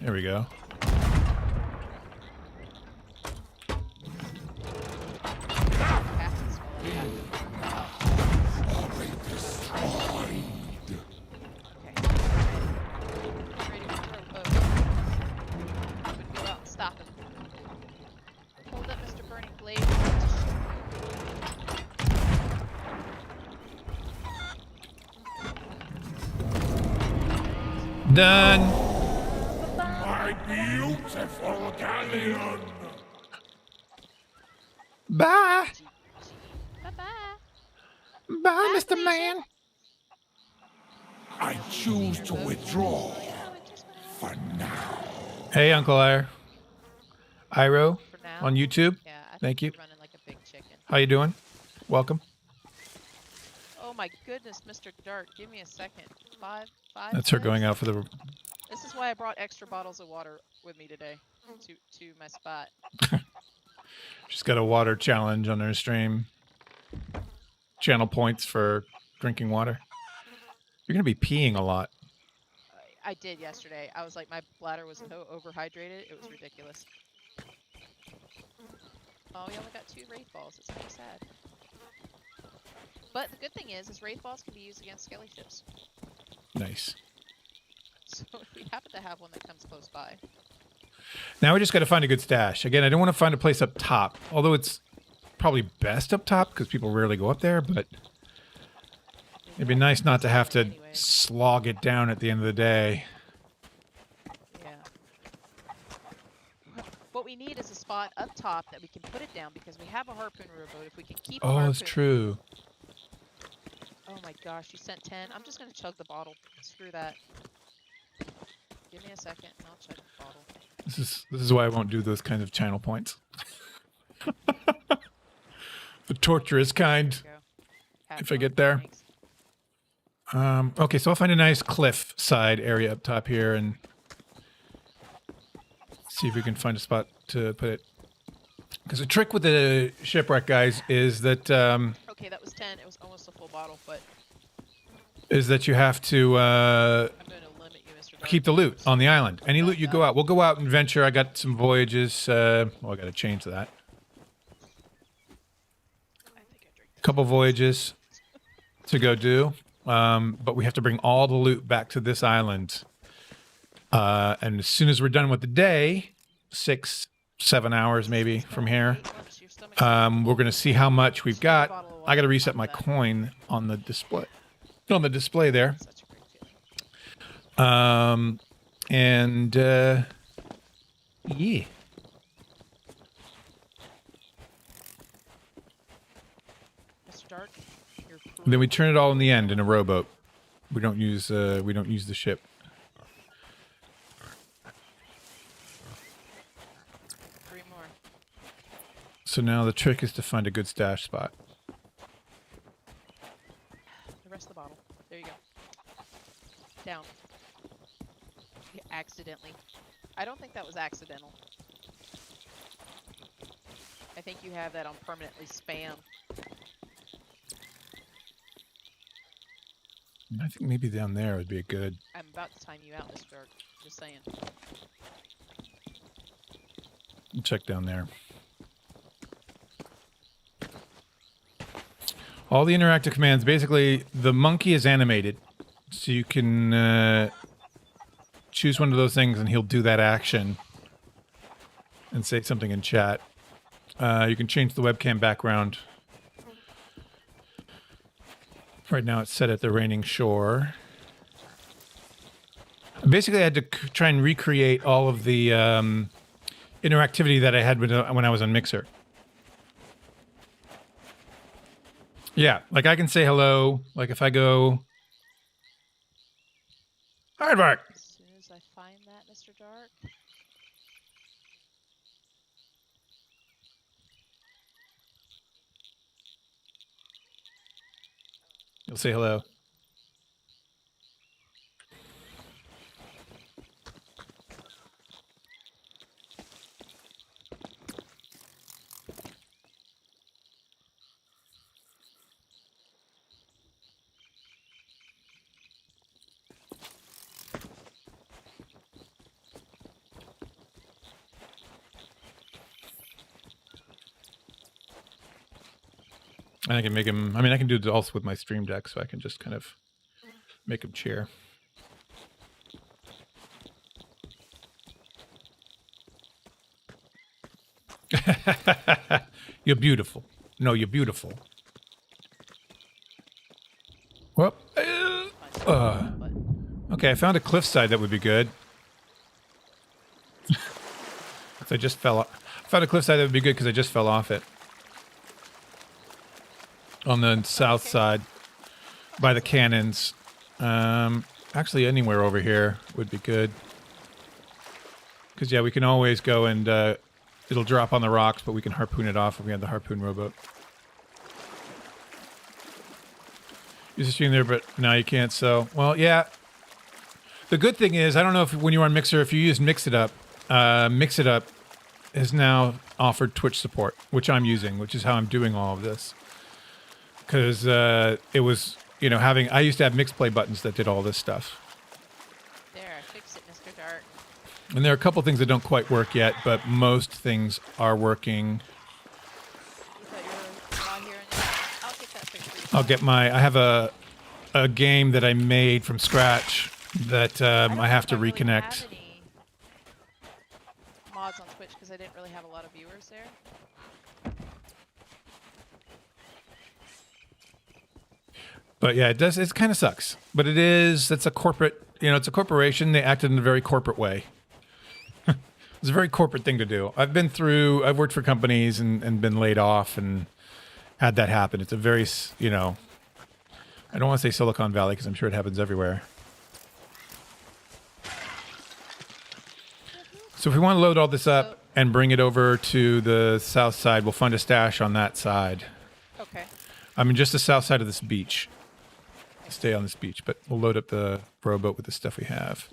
There we go. Done. My beautiful galleon. Bye. Bye-bye. Bye, Mr. Felicia. Man. I choose to withdraw Oh, it just went out. for now. Hey, Uncle Iro For now? on YouTube. Yeah, I Thank think you. you're running like a big chicken. How you doing? Welcome. Oh my goodness, Mr. Dark, give me a second. Five That's her going minutes? out for the... This is why I brought extra bottles of water with me today to my spot. She's got a water challenge on her stream. Channel points for drinking water. You're going to be peeing a lot. I did yesterday. I was like, my bladder was so overhydrated, it was ridiculous. Oh, we only got 2 wraith balls. It's kind of sad. But the good thing is wraith balls can be used against skelly ships. Nice. So if we happen to have one that comes close by. Now we just got to find a good stash. Again, I don't want to find a place up top, although it's probably best up top because people rarely go up there, but it'd be nice not to have to Anyway. slog it down at the end of the day. Yeah. What we need is a spot up top that we can put it down because we have a harpoon rowboat. If we can keep a Oh, harpoon. that's true. Oh my gosh, you sent 10. I'm just gonna chug the bottle. Screw that. Give me a second and I'll chug the bottle. This is why I won't do those kinds of channel points. The torturous kind. There you go. Have If I fun. get there. Thanks. Okay, so I'll find a nice cliff side area up top here and see if we can find a spot to put it. Because the trick with the shipwreck, guys, is that Okay, that was 10. It was almost a full bottle, but you have to I'm gonna limit you, Mr. Dark. keep the loot on the island. Any loot you go out. We'll go out and venture. I got some voyages. Well, I got to change that. I think I drink A couple voyages to go do. But we have to bring all the loot back to this island. And as soon as we're done with the day, 6, 7 hours maybe from here, we're going to see how much we've got. I got to reset my coin on the display. On the display there. Such a great feeling. And yeah. Mr. Dark, you're And then we turn it all in the end in a rowboat. We don't use the ship. 3 more. So now the trick is to find a good stash spot. The rest of the bottle. There you go. Down. You accidentally. I don't think that was accidental. I think you have that on permanently spam. I think maybe down there would be a good. I'm about to time you out, Mr. Dark. Just saying. Check down there. All the interactive commands, basically, the monkey is animated. So you can choose one of those things and he'll do that action and say something in chat. You can change the webcam background. Right now it's set at the raining shore. Basically, I had to try and recreate all of the interactivity that I had when I was on Mixer. Yeah, like I can say hello. Like if I go... Aardvark! As soon as I find that, Mr. Dark. You'll say hello. And I can make him... I mean, I can do it also with my stream deck, so I can just kind of make him cheer. You're beautiful. No, you're beautiful. Well, But okay, I found a cliffside that would be good. I just fell off. I found a cliffside that would be good because I just fell off it. on the south Okay. side by the cannons. Actually, anywhere over here would be good. Because, yeah, we can always go and it'll drop on the rocks, but we can harpoon it off if we have the harpoon rowboat. Use the stream there, but now you can't. So, well, yeah. The good thing is, I don't know if when you're on Mixer, if you use Mix It Up has now offered Twitch support, which I'm using, which is how I'm doing all of this. Because it was, you know, I used to have mixed play buttons that did all this stuff. There, I fixed it, Mr. Dark. And there are a couple things that don't quite work yet, but most things are working. You thought you were not here and I'll get that fixed for you. I'll get I have a game that I made from scratch that I have to reconnect. I don't have any mods on Twitch because I didn't really have a lot of viewers there. But yeah, it kind of sucks. But it's a corporate, you know, it's a corporation. They acted in a very corporate way. It's a very corporate thing to do. I've worked for companies and been laid off and had that happen. It's a very, you know, I don't want to say Silicon Valley because I'm sure it happens everywhere. So if we want to load all this up and bring it over to the south side, we'll find a stash on that side. Okay. I mean, just the south side of this beach. Stay on this beach, but we'll load up the rowboat with the stuff we have.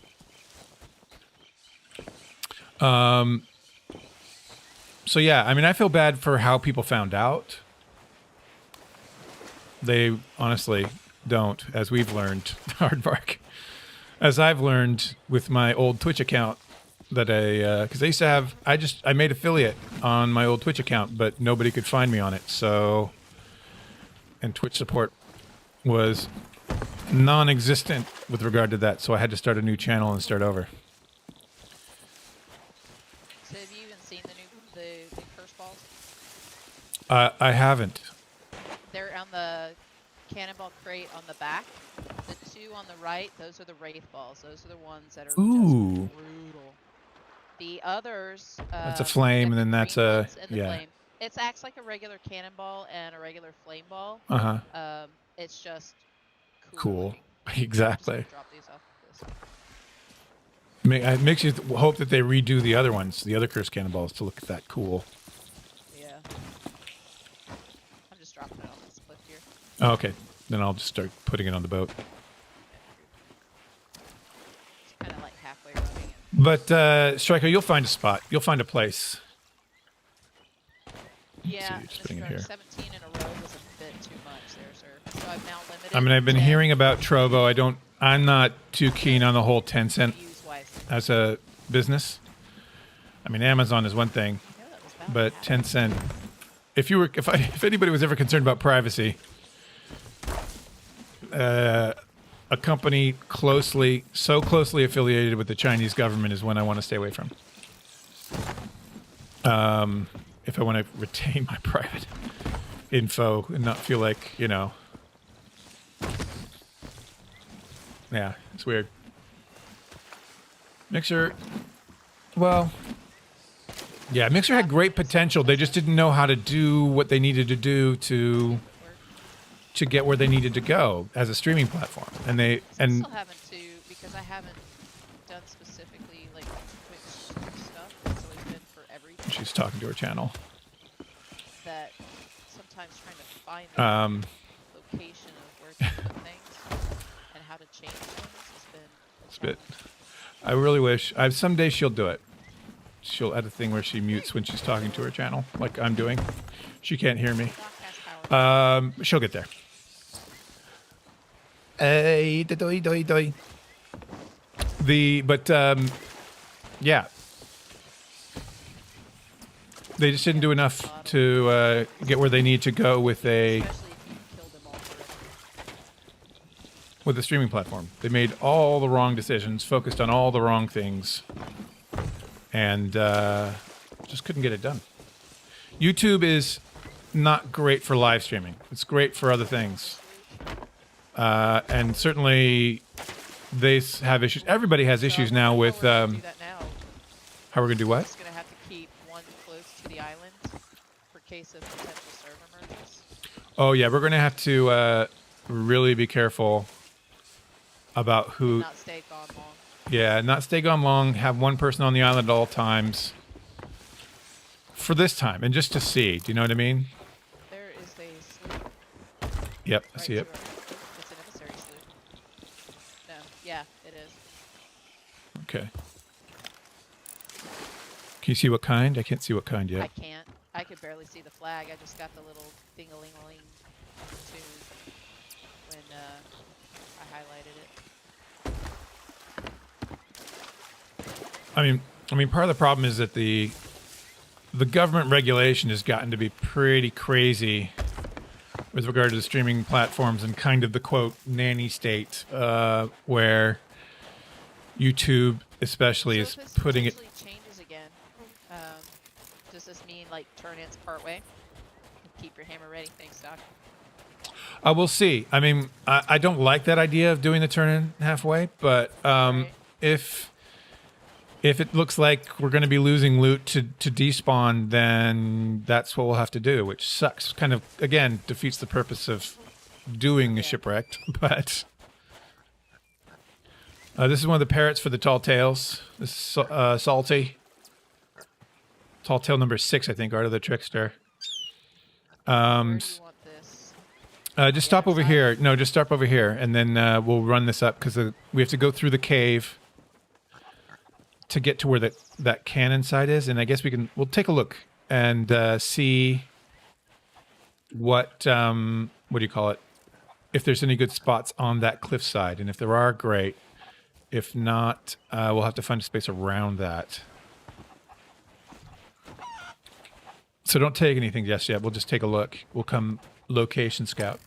So yeah, I mean, I feel bad for how people found out. They honestly don't, as we've learned, Hardbark. As I've learned with my old Twitch account that because I used to have, I made affiliate on my old Twitch account, but nobody could find me on it. So, and Twitch support was non-existent with regard to that. So I had to start a new channel and start over. So have you even seen the curse balls? I haven't. They're on the cannonball crate on the back. The two on the right, those are the wraith balls. Those are the ones that are just Ooh. brutal. The others. That's a flame, and then that's a flame. It acts like a regular cannonball and a regular flame ball. It's just cool. looking. Exactly. Drop these off this. It makes you hope that they redo the other ones, the other curse cannonballs, to look that cool. Yeah. I'm just dropping it on this cliff here. Oh, okay. Then I'll just start putting it on the boat. It's kind of like halfway running. But, Striker, you'll find a spot. You'll find a place. Yeah, just putting it here. 17 in a row was a bit too much there, sir. So I've now limited. I mean, I've been 10 hearing about Trovo. I'm not too keen on the whole 10 cent use wisely. as a business. I mean, Amazon is one thing, Yeah, that was bound to but happen. 10 cent. If anybody was ever concerned about privacy, a company so closely affiliated with the Chinese government is one I want to stay away from. If I want to retain my private info and not feel like, you know. Yeah, it's weird. Mixer, well, yeah, Mixer had great potential. They just didn't know how to do what they needed to do to get where they needed to go as a streaming platform. And I'm still having to, because I haven't done specifically like Twitch stuff. It's always been for everything. she's talking to her channel. That sometimes trying to find the location of where to put things and how to change things has been a Spit. challenge. I really wish. Someday she'll do it. She'll add a thing where she mutes when she's talking to her channel, like I'm doing. She can't hear me. Broadcast power. She'll get there. Yeah. They just didn't do enough to get where they need to go with Especially if you kill them all forever. with the streaming platform. They made all the wrong decisions, focused on all the wrong things, and just couldn't get it done. YouTube is not great for live streaming. It's great for other things. And certainly they have issues. Everybody has issues now with How we're gonna do that now. how we're going to do what? Just gonna have to keep one close to the island for case of potential server merges. Oh yeah, we're gonna have to really be careful about who. Not stay gone long. Yeah, not stay gone long. Have one person on the island at all times. For this time, and just to see. Do you know what I mean? There is a sloop. Yep, I Right see to it. our, it's an emissary sloop. No, yeah, it is. Okay. Can you see what kind? I can't see what kind I yet. can't. I could barely see the flag. I just got the little ding-a-ling-a-ling tune when I highlighted it. I mean, part of the problem is that the government regulation has gotten to be pretty crazy with regard to the streaming platforms and kind of the quote nanny state, where YouTube especially is So if this putting it. potentially changes again, does this mean like turn its part way? Keep your hammer ready. Thanks, Doc. We'll see. I mean, I don't like that idea of doing the turn in halfway, but Right. if it looks like we're going to be losing loot to despawn, then that's what we'll have to do, which sucks. Kind of, again, defeats the purpose of doing a Shipwrecked. But this is one of the parrots for the tall tales. This is Salty. Tall tale number 6, I think, Art of the Trickster. Where do you want this? Just stop over here. No, just stop over here, and then we'll run this up because we have to go through the cave to get to where that cannon side is, and I guess we'll take a look and see what do you call it? If there's any good spots on that cliff side, and if there are, great. If not, we'll have to find a space around that. So don't take anything just yet. We'll just take a look. We'll come location scout.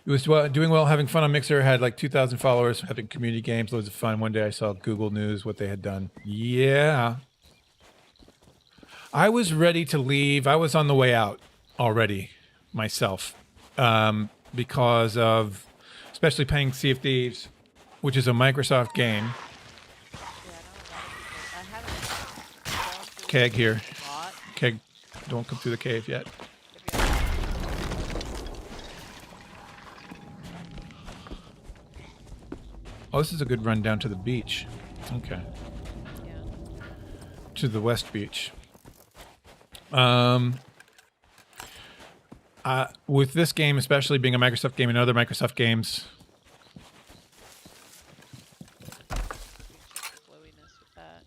It was doing well, having fun on Mixer. Had like 2,000 followers, having community games, loads of fun. One day I saw Google News, what they had done. Yeah. I was ready to leave. I was on the way out already myself because of especially playing Sea of Thieves, which is a Microsoft game. Yeah, I haven't gone through Keg here. a lot. Keg, don't come through the cave yet. Oh, this is a good run down to the beach. Okay. Yeah. To the West Beach. With this game, especially being a Microsoft game and other Microsoft games, Flowiness with that.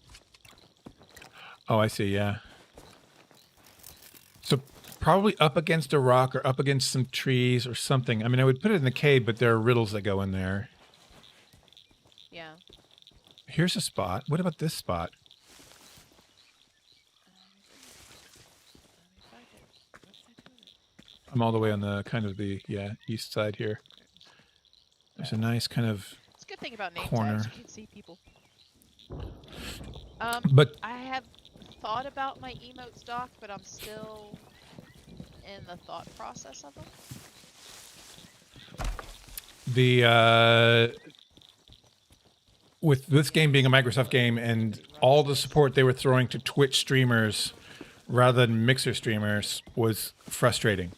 oh, I see, yeah. So probably up against a rock or up against some trees or something. I mean, I would put it in the cave, but there are riddles that go in there. Yeah. Here's a spot. What about this spot? I'm all the way on the kind of the east side here. There's a nice kind of It's a good thing about name corner. tags. You can see people. But I have thought about my emotes, Doc, but I'm still in the thought process of them. with this game being a Microsoft game and all the support they were throwing to Twitch streamers rather than Mixer streamers was frustrating.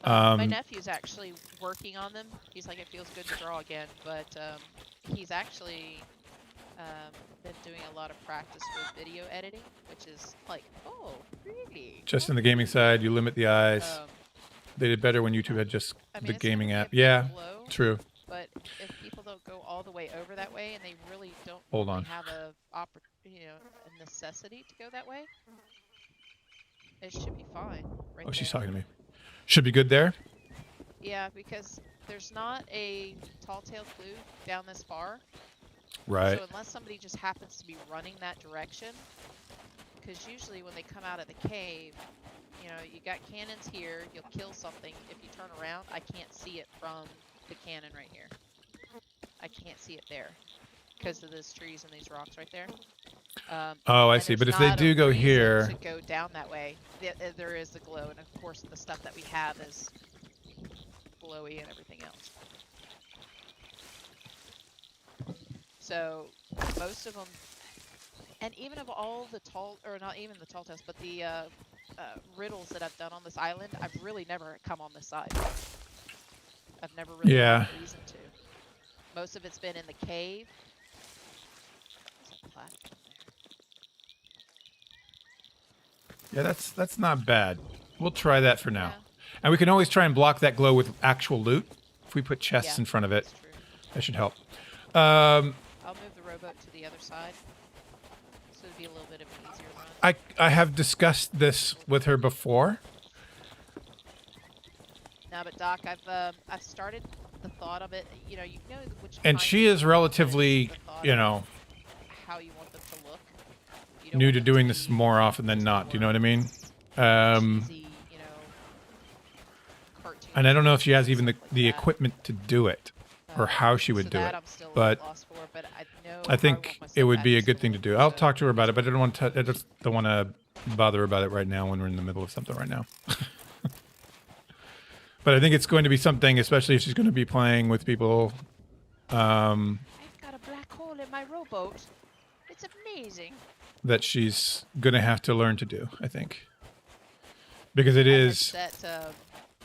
My nephew's actually working on them. He's like, it feels good to draw again, but he's actually been doing a lot of practice with video editing, which is like, oh, really? Just in the gaming side, you limit the eyes. They did better when YouTube had just I mean, the it's gaming gonna app. be a Yeah, bit low, true. but if people don't go all the way over that way and they really don't Hold on. have a necessity to go that way, it should be fine. Right Oh, she's there. talking to me. Should be good there. Yeah, because there's not a tall tail clue down this far. Right. So unless somebody just happens to be running that direction, because usually when they come out of the cave, you know, you got cannons here, you'll kill something. If you turn around, I can't see it from the cannon right here. I can't see it there because of these trees and these rocks right there. Oh, I and see. there's But if they not a do go reason here, to go down that way, there is the glow, and of course the stuff that we have is glowy and everything else. So most of them, and even of all the tall, or not even the tall test, but the riddles that I've done on this island, I've really never come on this side. I've never really Yeah. had a reason to. Most of it's been in the cave. There's a platform there. Yeah, that's not bad. We'll try that for now. Yeah. And we can always try and block that glow with actual loot. If we put chests Yeah, in front of it, that's true. that should help. I'll move the rowboat to the other side, so it'll be a little bit of an easier run. I have discussed this with her before. No, but Doc, I've started the thought of it. You know which. And kind she of is people relatively, the thought you of know, how you want them to look. You don't new want to them doing this be more often than not. Do you know what I mean? cheesy, cartoon And I don't know if she has even stuff like the that. equipment to do it, or how she would So do that it. I'm still But lost for, but I know I think want myself it would back be in a good thing school, to do. I'll so- talk to her about it, but I just don't want to bother her about it right now when we're in the middle of something right now. But I think it's going to be something, especially if she's going to be playing with people. I've got a black hole in my rowboat. It's amazing. That she's going to have to learn to do, I think. Because it I had is... set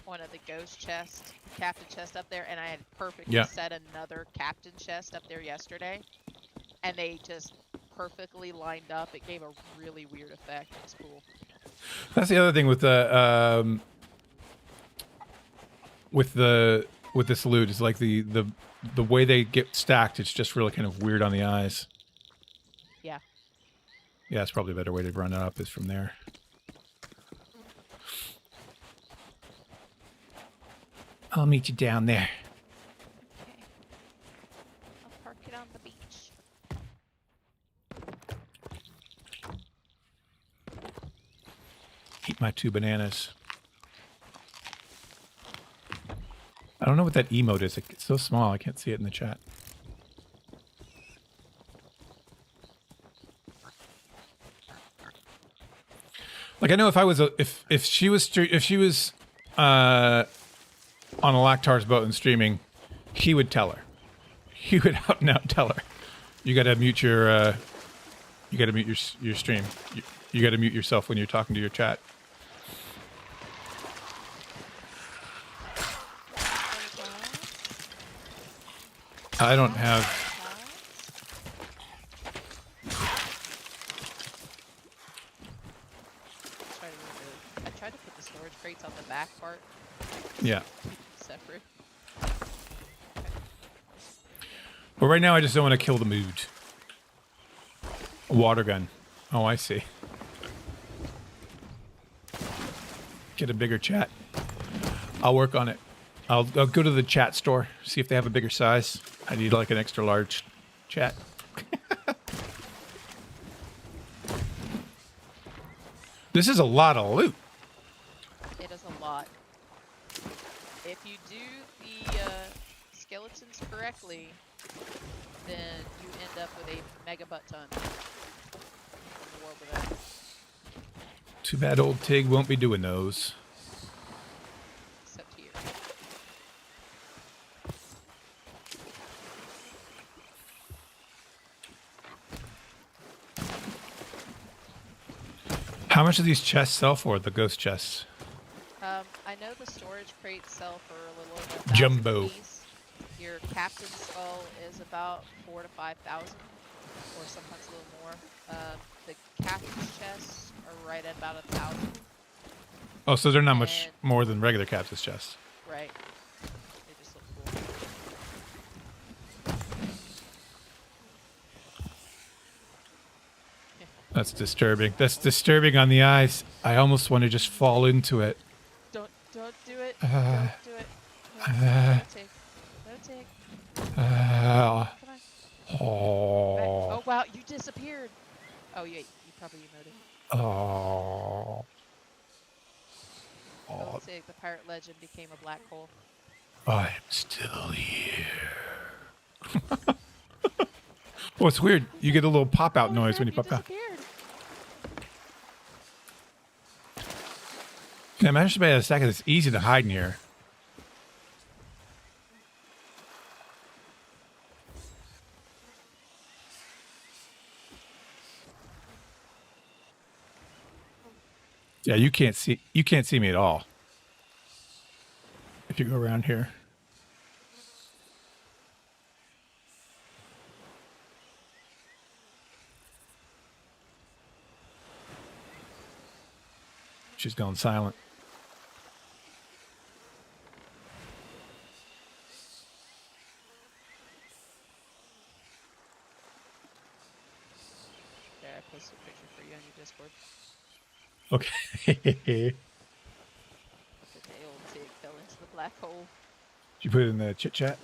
one of the ghost chests, captain chest up there, and I had perfectly Yeah. set another captain chest up there yesterday, and they just perfectly lined up. It gave a really weird effect. It was cool. That's the other thing with the... with this loot is like the way they get stacked. It's just really kind of weird on the eyes. Yeah. Yeah, it's probably a better way to run it up is from there. I'll meet you down there. Okay. I'll park it on the beach. Eat my 2 bananas. I don't know what that emote is. It's so small. I can't see it in the chat. Like I know if I was if she was on a Lactar's boat and streaming, he would tell her. He would out and out tell her. You got to mute your your stream. You got to mute yourself when you're talking to your chat. I don't have. I tried to put the storage crates on the back part Yeah. separate. But right now, I just don't want to kill the mood. A water gun. Oh, I see. Get a bigger chat. I'll work on it. I'll go to the chat store, see if they have a bigger size. I need like an extra large chat. This is a lot of loot. It is a lot. If you do the skeletons correctly, then you end up with a mega butt ton. In the world of that. Too bad old Tig won't be doing those. Except here. How much do these chests sell for, the ghost chests? I know the storage crates sell for a little over 1,000 Jumbo. apiece. Your captain skull is about 4,000 to 5,000, or sometimes a little more. The captain's chests are right at about 1,000. Oh, so they're not much And- more than regular captain's chests. Right. They just look cool. That's disturbing. That's disturbing on the eyes. I almost want to just fall into it. Don't do it. Uh, Don't do it. No, uh, no take. No take. Come on. Right. Oh. Oh wow, you disappeared. Oh yeah, you probably emoted. Oh. Oh, take the pirate legend became a black hole. I'm still here. Well, it's weird. You get a little pop-out Oh, noise crap, when you pop out. disappeared. Yeah, imagine by a second. It's easy to hide in here. Yeah, you can't see me at all. If you go around here. She's gone silent. There, I posted a picture for you on your Discord. Okay. The day old pig fell into the black hole. Did you put it in the chit chat?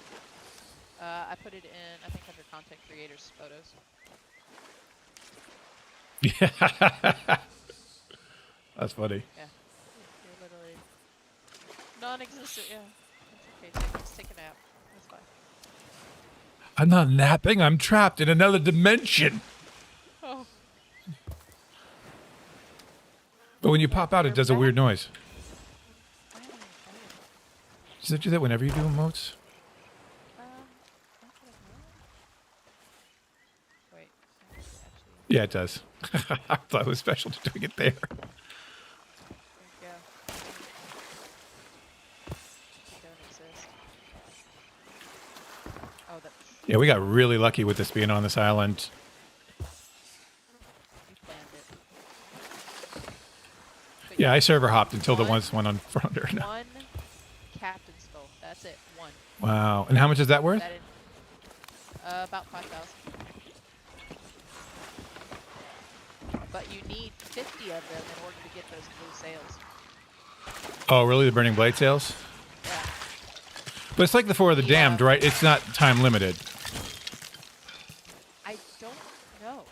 I put it in, I think, under content creators photos. Yeah. That's funny. Yeah. You're literally non-existent. Yeah. That's okay. Just take a nap. That's fine. I'm not napping. I'm trapped in another dimension. Oh. But when you pop out, it does a weird noise. I haven't even tried it. Does it do that whenever you do emotes? Not that I know. Wait. Actually, Yeah, it does. I thought it was special to doing it there. there you go. They don't exist. Oh, that. Yeah, we got really lucky with this being on this island. You planned it. But Yeah, I server hopped until the one on Frontier. one captain skull. That's it. One. Wow. And how much is that worth? That in, about 5,000. But you need 50 of them in order to get those blue sails. Oh, really? The Burning Blade sales? Yeah. But it's like the Four of the Damned, right? It's not time limited. I don't know.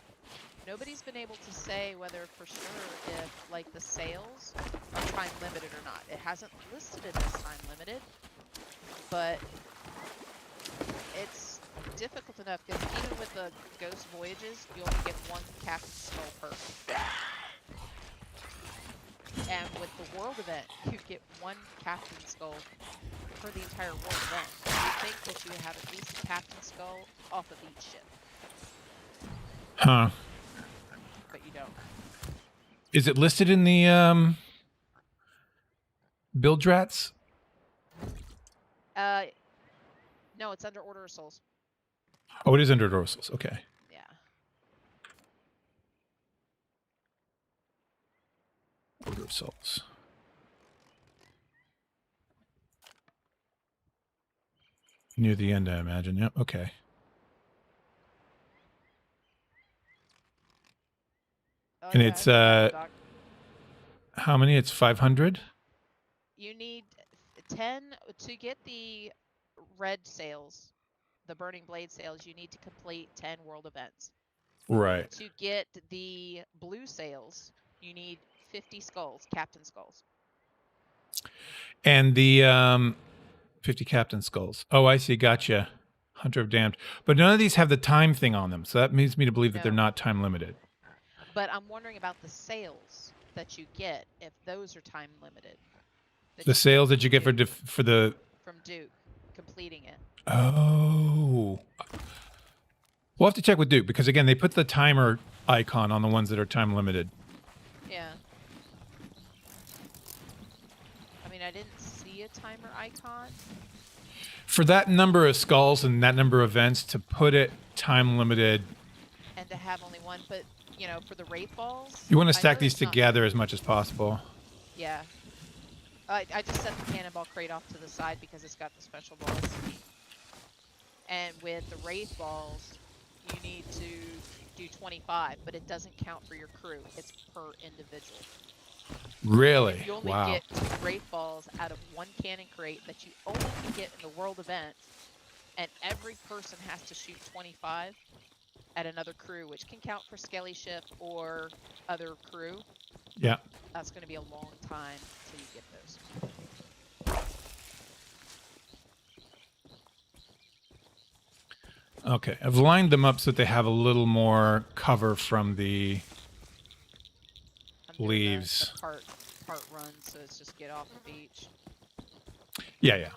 Nobody's been able to say whether for sure if like the sales are time limited or not. It hasn't listed it as time limited, but it's difficult enough because even with the Ghost Voyages, you only get one captain skull per. And with the world event, you get one captain skull for the entire world event. You think that you would have at least a captain skull off of each ship, Huh. but you don't. Is it listed in the build drats? No, it's under Order of Souls. Oh, it is under dorsals. Okay. Yeah. Order of Souls. Near the end, I imagine. Yep. Okay. Oh, And yeah, it's Doc. how many? It's 500. You need 10 to get the red sales, the Burning Blade sales. You need to complete 10 world events. Right. To get the blue sales, you need 50 skulls, captain skulls. And the 50 captain skulls. Oh, I see. Gotcha. Hunter of Damned. But none of these have the time thing on them, so that leads me to believe that they're No. not time limited. But I'm wondering about the sales that you get, if those are time limited. The sales that you get for the. From Duke completing it. Oh. We'll have to check with Duke because again, they put the timer icon on the ones that are time limited. Yeah. I mean, I didn't see a timer icon. For that number of skulls and that number of events, to put it time limited. And to have only one, but you know, for the Wraith Balls, You want to I stack know these it's not- together as much as possible. Yeah. I just set the cannonball crate off to the side because it's got the special balls. And with the Wraith Balls, you need to do 25, but it doesn't count for your crew. It's per individual. Really? You only Wow. get 2 Wraith Balls out of one cannon crate that you only can get in the world event, and every person has to shoot 25 at another crew, which can count for Skelly ship or other crew. Yeah. That's going to be a long time till you get those. Okay. I've lined them up so that they have a little more cover from the I'm doing leaves. The part run, so it's just get off the beach. Yeah, yeah.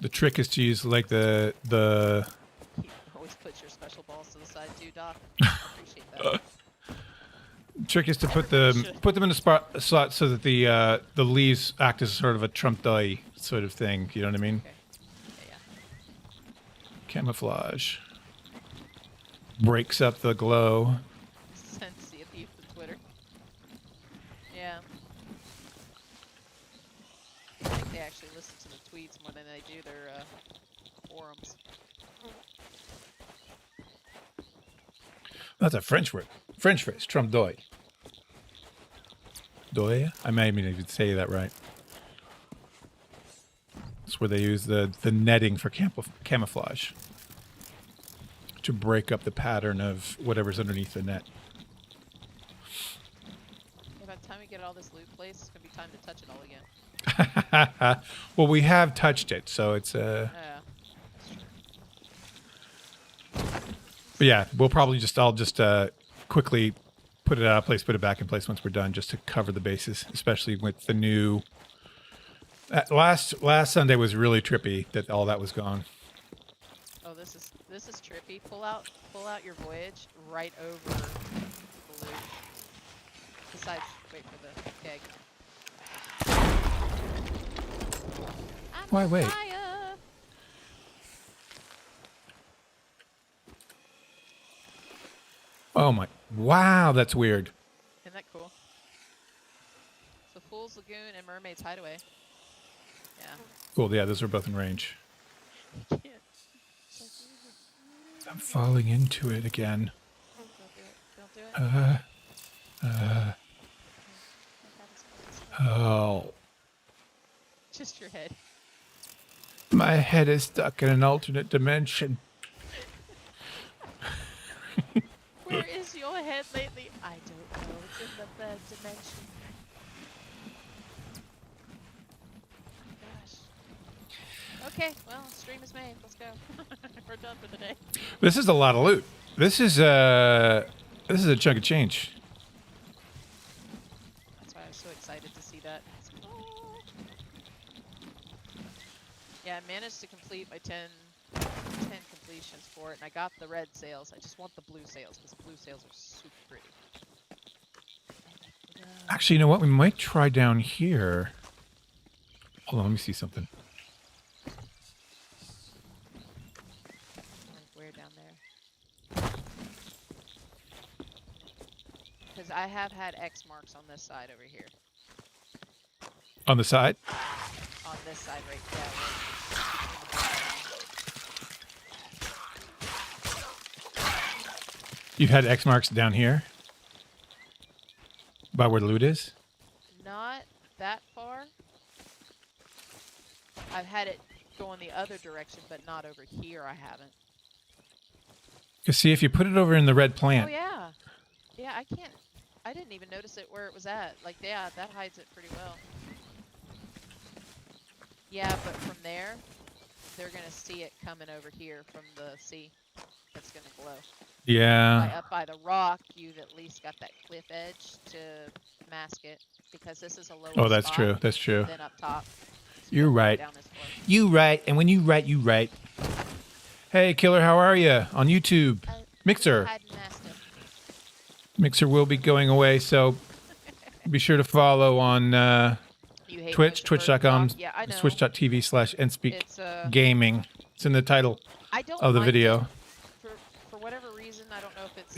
The trick is to use like the You always put your special balls to the side too, Doc. Trick is to put them in a slot so that the leaves act as sort of a trump die sort of thing. You know what I mean? Okay. Yeah. Camouflage breaks up the glow. Send see a thief to Twitter. Yeah. I think they actually listen to the tweets more than they do their forums. That's a French word. French phrase. Trump doy. Doy? I might even say that right. It's where they use the netting for camouflage to break up the pattern of whatever's underneath the net. Yeah, by the time we get all this loot place, it's gonna be time to touch it all again. Well, we have touched it, so it's Yeah. But yeah, we'll probably I'll just quickly put it out of place, put it back in place once we're done, just to cover the bases, especially with the new. Last Sunday was really trippy that all that was gone. Oh, this is trippy. Pull out your voyage right over the loot. Besides, wait for the keg. I'm Why on wait? fire. Oh my! Wow, that's weird. Isn't that cool? So Fool's Lagoon and Mermaid's Hideaway. Yeah. Cool. Yeah, those are both in range. Can't. I'm falling into it again. Don't do it. Oh, Just your head. my head is stuck in an alternate dimension. Where is your head lately? I don't know. It's in the third dimension. Gosh. Okay, well, stream is made. Let's go. We're done for the day. This is a lot of loot. This is a chunk of change. That's why I was so excited to see that. Oh. Yeah, I managed to complete my 10 completions for it, and I got the red sails. I just want the blue sails, because the blue sails are super pretty. Actually, you know what? We might try down here. Hold on, let me see something. Like where down there? Because I have had X marks on this side over here. On the side? On this side right there. You've had X marks down here? By where the loot is? Not that far. I've had it go in the other direction, but not over here. I haven't. Because see, if you put it over in the red Oh plant, yeah, yeah. I didn't even notice it where it was at. Like, yeah, that hides it pretty well. Yeah, but from there, they're gonna see it coming over here from the sea. That's gonna glow. yeah. Up by the rock, you've at least got that cliff edge to mask it, because this is a lower Oh, that's spot true. That's true. than up top. You're right. Down this far. You right. And when you write, you write. Hey, Killer, how are you? On YouTube. Mixer. Hide and mastiff. Mixer will be going away, so be sure to follow on You hate Twitch, motion blur twitch.com, block? Yeah, I know. twitch.tv/entspeak It's gaming. It's in the title I don't of the like video. it. For whatever reason, I don't know if it's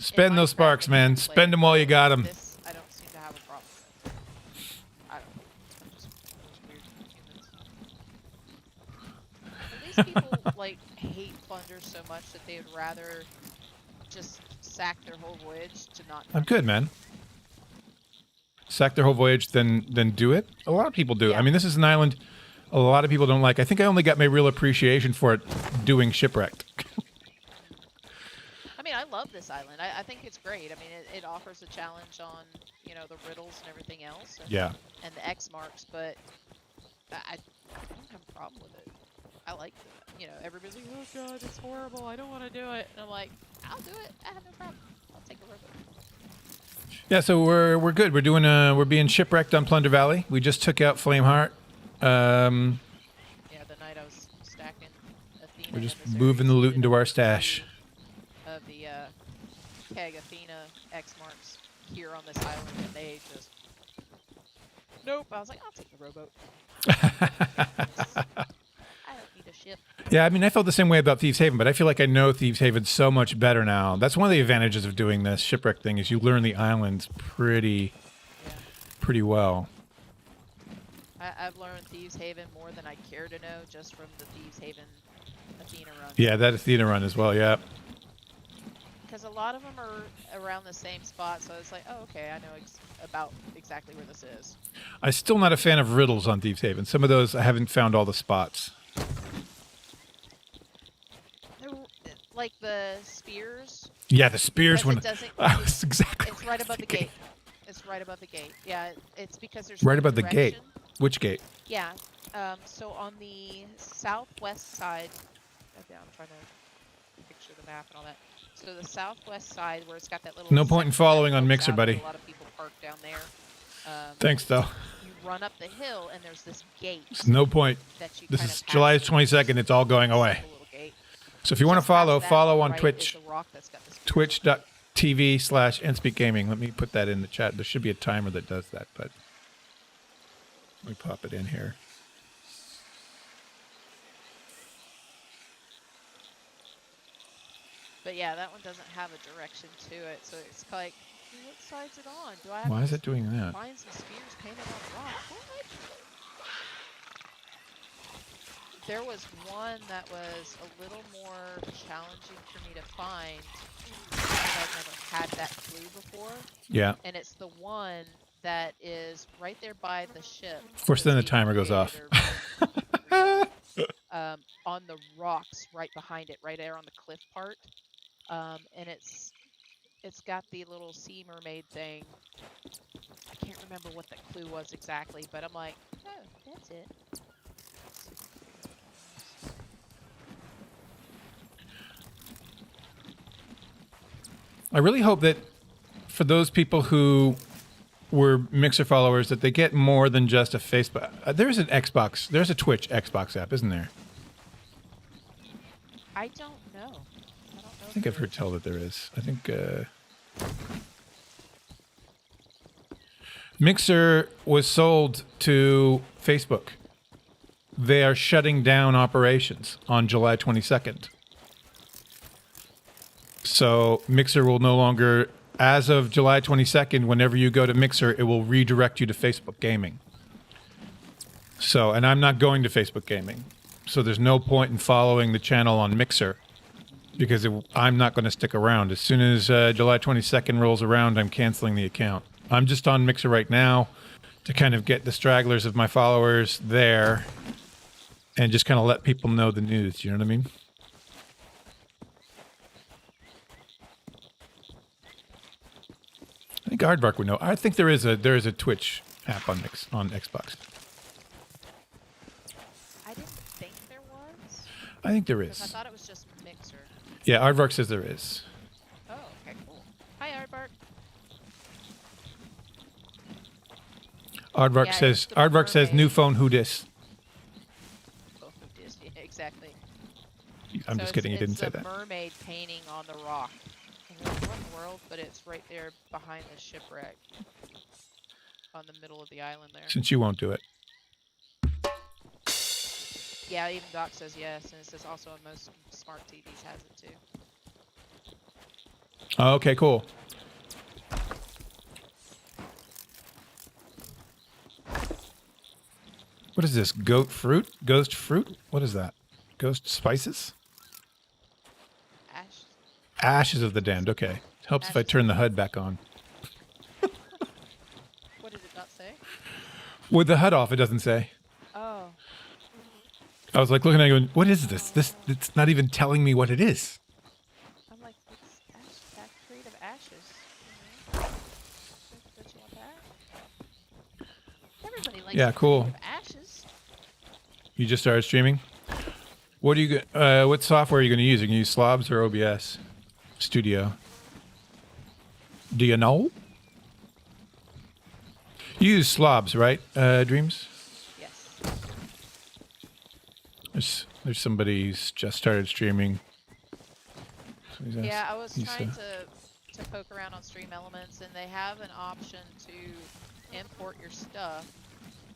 Spend those Minecraft sparks, and man. gameplay, Spend them while you got them. This I don't seem to have a problem with. I don't know. I'm just those weird humans. At least people like hate Plunder so much that they would rather just sack their whole voyage to not. I'm good, man. Sack their whole voyage, then do it. A lot of people do. Yeah. I mean, this is an island a lot of people don't like. I think I only got my real appreciation for it doing Shipwrecked. I mean, I love this island. I think it's great. I mean, it offers a challenge on, you know, the riddles and everything else. And, Yeah. and the X marks, but I don't have a problem with it. I like it. You know, everybody's like, oh god, it's horrible. I don't want to do it. And I'm like, I'll do it. I have no problem. I'll take a river. Yeah, so we're good. We're being shipwrecked on Plunder Valley. We just took out Flameheart. Yeah, the night I was stacking Athena. We're just emissaries moving the loot in into our stash. Of the keg Athena X marks here on this island, and they just nope. I was like, I'll take the rowboat. I don't need a ship. Yeah, I mean, I felt the same way about Thieves Haven, but I feel like I know Thieves Haven so much better now. That's one of the advantages of doing this shipwreck thing is you learn the islands pretty well. I've learned Thieves Haven more than I care to know just from the Thieves Haven Athena run. Yeah, that Athena run as well, yeah. Because a lot of them are around the same spot, so it's like, oh, okay, I know about exactly where this is. I'm still not a fan of riddles on Thieves Haven. Some of those, I haven't found all the spots. Like the spears. Yeah, the spears one. I was It's exactly right above the gate. It's right above the gate. Yeah, it's because there's right no above the gate. direction. Which gate? Yeah. So on the southwest side, I'm trying to picture the map and all that. So the southwest side, where it's got that little. No point in following on Mixer, buddy. A lot of people park down there. Thanks, though. You run up the hill, and there's this gate. There's no point. That you This kind is of July pass 22nd. It's all going away. So if you want to Just past that, follow on right, Twitch. is the rock that's got the spears. Twitch.tv/entspeak gaming. Let me put that in the chat. There should be a timer that does that, but let me pop it in here. But yeah, that one doesn't have a direction to it, so it's like, what side's it on? Do I have Why to is it doing that? find some spears painted on the rock? What? There was one that was a little more challenging for me to find because I've never had that clue before. Yeah. And it's the one that is right there by the ship. Of course, then the timer goes off. On the rocks right behind it, right there on the cliff part. And it's got the little sea mermaid thing. I can't remember what the clue was exactly, but I'm like, oh, that's it. I really hope that for those people who were Mixer followers that they get more than just a Facebook. There's an Xbox. There's a Twitch Xbox app, isn't there? I don't know. I think I've heard tell that there is. I think Mixer was sold to Facebook. They are shutting down operations on July 22nd. So Mixer will no longer, as of July 22nd, whenever you go to Mixer, it will redirect you to Facebook Gaming. So, and I'm not going to Facebook Gaming. So there's no point in following the channel on Mixer because I'm not going to stick around. As soon as July 22nd rolls around, I'm canceling the account. I'm just on Mixer right now to kind of get the stragglers of my followers there and just kind of let people know the news. You know what I mean? I think Aardvark would know. I think there is a Twitch app on Xbox. I didn't think there was. I think there Because I is. thought it was just Mixer. Yeah, Aardvark says there is. Oh, okay, cool. Hi, Aardvark. Aardvark Yeah, says it's the Aardvark says mermaid. new phone. Who dis? Oh, yeah, exactly. I'm So just kidding. He didn't say It's that. a mermaid painting on the rock. And you're like, what in the world? But it's right there behind the shipwreck. On the middle of the island there. Since you won't do it. Yeah, even Doc says yes, and it says also on most smart TVs has it too. Oh, okay, cool. What is this? Goat fruit? Ghost fruit? What is that? Ghost spices? Ash. Ashes of the damned. Okay. Helps if I Ashes. turn the HUD back on. What did it not say? With the HUD off, it doesn't say. Oh. I was like looking at it going, what is this? It's not even telling me what it is. I'm like, it's factory of ashes. Don't you want that? Everybody likes Yeah, cool. Factory of ashes. You just started streaming? What are you what software are you going to use? Are you going to use Slobs or OBS Studio? Do you know? You use Slobs, right, Dreams? Yes. There's somebody who's just started streaming. So Yeah, I was trying to to poke around on Stream Elements, and they have an option to import your stuff,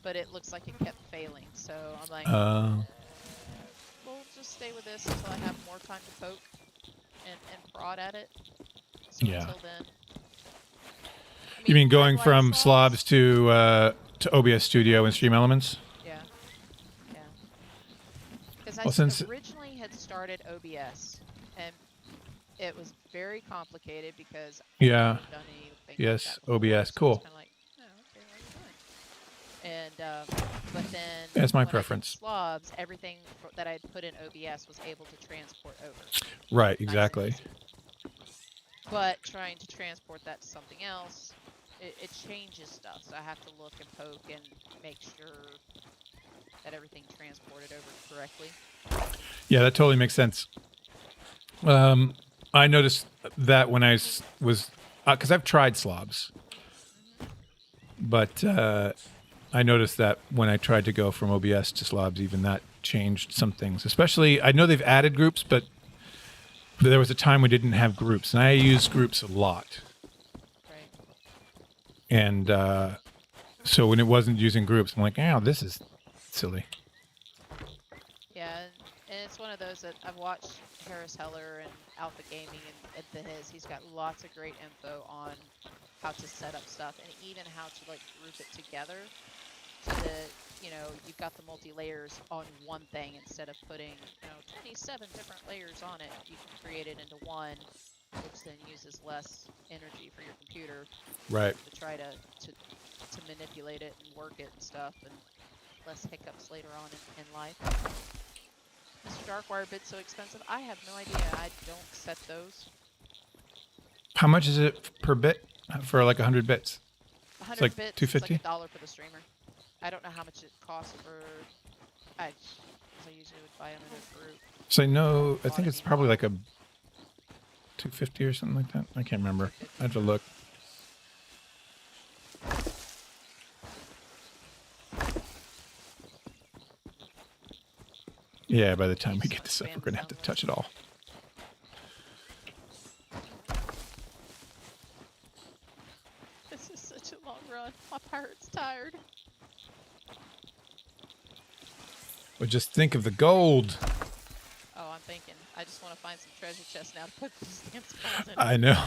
but it looks like it kept failing. So I'm like, we'll just stay with this until I have more time to poke and prod at it. So Yeah. until then. I You mean I going like from slobs to OBS Studio and Stream Elements? Yeah. Yeah. Because Well, since originally had started OBS, and it was very complicated because Yeah. I've never done anything Yes, like that before, OBS, so cool. It's kind of like, oh, okay, what are you doing? And but then That's my when I did preference. slobs, everything that I'd put in OBS was able to transport over. Right, Nice and exactly. easy. But trying to transport that to something else, it changes stuff. So I have to look and poke and make sure that everything transported over correctly. Yeah, that totally makes sense. I noticed that when I was, because I've tried slobs, but I noticed that when I tried to go from OBS to slobs, even that changed some things. Especially, I know they've added groups, but there was a time we didn't have groups, and I used groups a lot. Right. And so when it wasn't using groups, I'm like, oh, this is silly. Yeah, and it's one of those that I've watched Harris Heller and Alpha Gaming and he's got lots of great info on how to set up stuff and even how to like group it together so that, you know, you've got the multi-layers on one thing instead of putting, 27 different layers on it. You can create it into one, which then uses less energy for your computer. Right. To try to manipulate it and work it and stuff, and less hiccups later on in life. Mr. Dark, why are bits so expensive? I have no idea. I don't set those. How much is it per bit for like 100 bits? 100 like bits, $2.50? it's like $1 for the streamer. I don't know how much it costs for. I usually would buy them in a group. So no, I think it's probably like a 250 or something like that. I can't remember. I have to look. Yeah, by the time we get this up, we're going to have to touch it all. This is such a long run. My pirate's tired. But just think of the gold. Oh, I'm thinking. I just want to find some treasure chests now to put these damn skulls in. I know.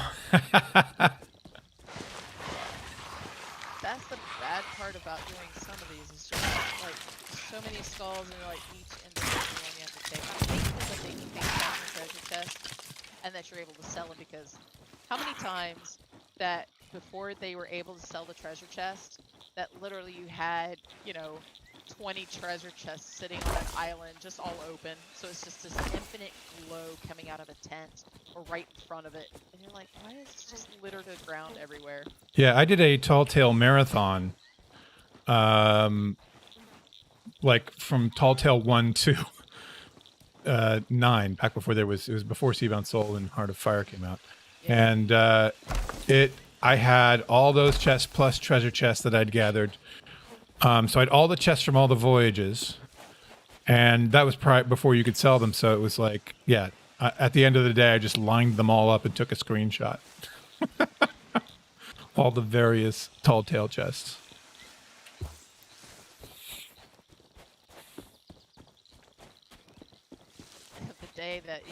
That's the bad part about doing some of these is just like so many skulls and like each individual one you have to take. I'm thankful that they can take back the treasure chest and that you're able to sell them, because how many times that before they were able to sell the treasure chest that literally you had, 20 treasure chests sitting on an island just all open, so it's just this infinite glow coming out of a tent or right in front of it, and you're like, why is it just littered to the ground everywhere? Yeah, I did a Tall Tale marathon, like from Tall Tale 1 to 9, back before it was before Seabound Soul and Heart of Fire came out. Yeah. And I had all those chests plus treasure chests that I'd gathered. So I had all the chests from all the voyages, and that was before you could sell them. So it was like, yeah, at the end of the day, I just lined them all up and took a screenshot. All the various Tall Tale chests. The day that,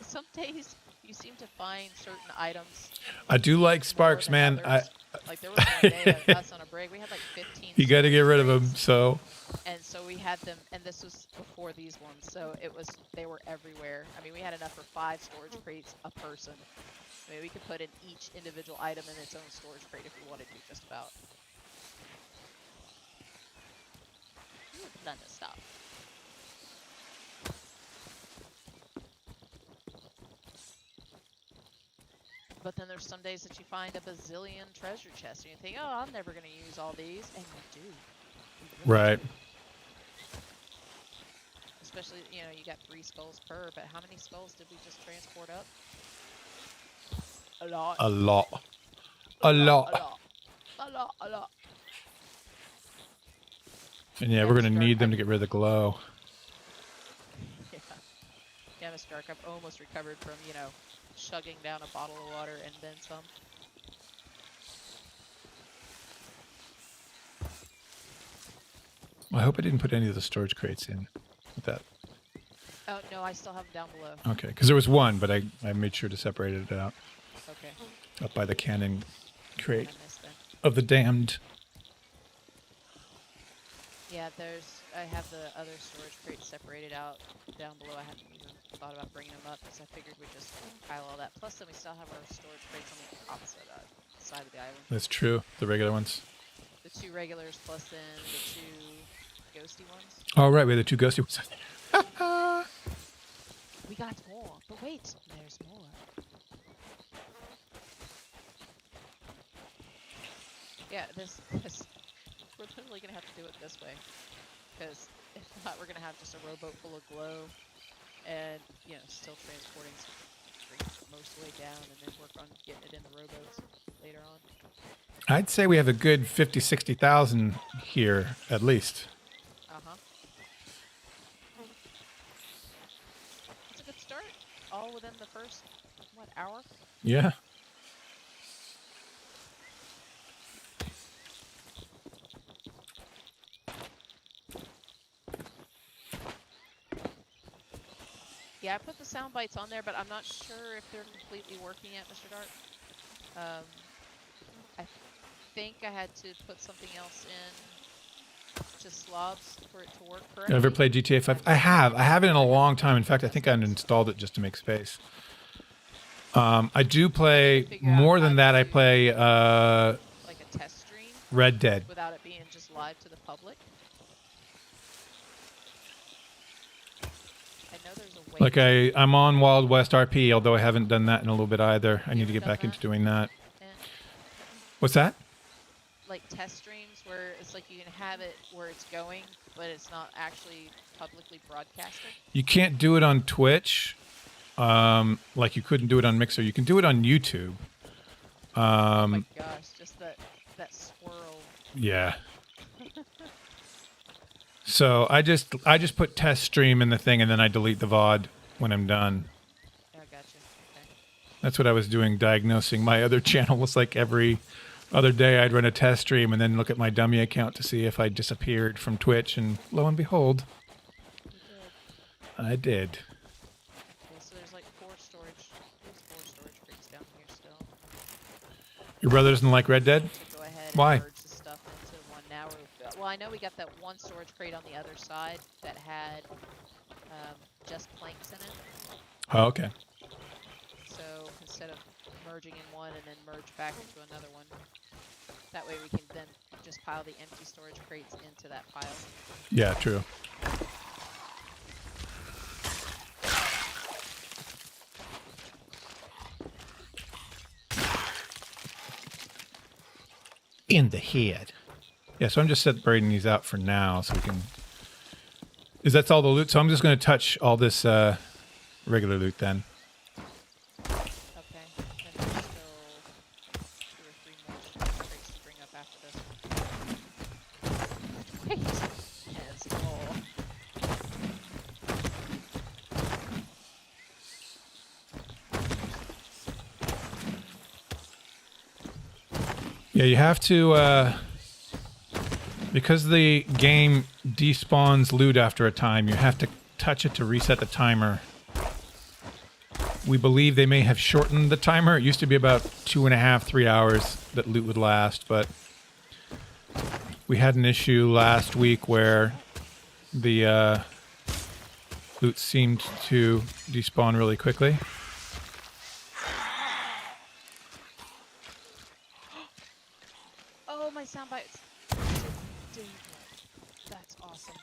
some days you seem to find certain items. I do like sparks, man. Like there was one day of us on a break, we had like 15. You got to get rid of them. So. And so we had them, and this was before these ones, so they were everywhere. I mean, we had enough for 5 storage crates a person. I mean, we could put in each individual item in its own storage crate if we wanted to, just about. None of stuff. But then there's some days that you find a bazillion treasure chests, and you think, oh, I'm never going to use all these, and you do. You really Right. do. Especially, you got 3 skulls per, but how many skulls did we just transport up? A lot. A lot. A lot. A lot. And yeah, we're going to need them to get rid of the glow. Yeah. Yeah, Mr. Dark, I've almost recovered from, chugging down a bottle of water and then some. I hope I didn't put any of the storage crates in with that. Oh, no, I still have them down below. Okay, because there was one, but I made sure to separate it out Okay. up by the cannon crate I missed them. of the damned. Yeah, I have the other storage crates separated out down below. I hadn't even thought about bringing them up because I figured we'd just pile all that. Plus, then we still have our storage crates on the opposite side of the island. That's true. The regular ones. The 2 regulars plus then the 2 ghosty ones. Oh, right. We had the 2 ghosty ones. We got more, but wait, there's more. Yeah, this we're literally gonna have to do it this way, because if not, we're gonna have just a rowboat full of glow, and still transporting some drinks most of the way down, and then work on getting it in the rowboats later on. I'd say we have a good 50, 60,000 here, at least. It's a good start. All within the first, hour? Yeah. Yeah, I put the sound bites on there, but I'm not sure if they're completely working yet, Mr. Dart. I think I had to put something else in, just slobs, for it to work correctly. Ever played GTA 5? I have. I haven't in a long time. In fact, I think I installed it just to make space. I do play more than that. I play like a test stream Red Dead. without it being just live to the public. I know there's a way. Like I'm on Wild West RP, although I haven't done that in a little bit either. I need to get back into doing that. Yeah. What's that? Like test streams where it's like you can have it where it's going, but it's not actually publicly broadcasted. You can't do it on Twitch, like you couldn't do it on Mixer. You can do it on YouTube. Oh my gosh, just that swirl. Yeah. So I just put test stream in the thing, and then I delete the VOD when I'm done. Oh, gotcha. Okay. That's what I was doing, diagnosing my other channel. Was like every other day I'd run a test stream and then look at my dummy account to see if I disappeared from Twitch, and lo and behold, I did. Okay, so there's like 4 storage crates down here still. Your brother doesn't like Red Dead? So go ahead Why? and merge the stuff into one now. Well, I know we got that one storage crate on the other side that had just planks in it. Oh, okay. So instead of merging in one and then merge back into another one, that way we can then just pile the empty storage crates into that pile. Yeah, true. In the head. Yeah, so I'm just separating these out for now so we can... That's all the loot? So I'm just going to touch all this regular loot then. Okay, then there's still 2 or 3 more crates to bring up after this. Wait! Yes, oh. Yeah, you have to... because the game despawns loot after a time, you have to touch it to reset the timer. We believe they may have shortened the timer. It used to be about 2.5, 3 hours that loot would last, but we had an issue last week where the loot seemed to despawn really quickly. Oh, my sound bites. That's awesome.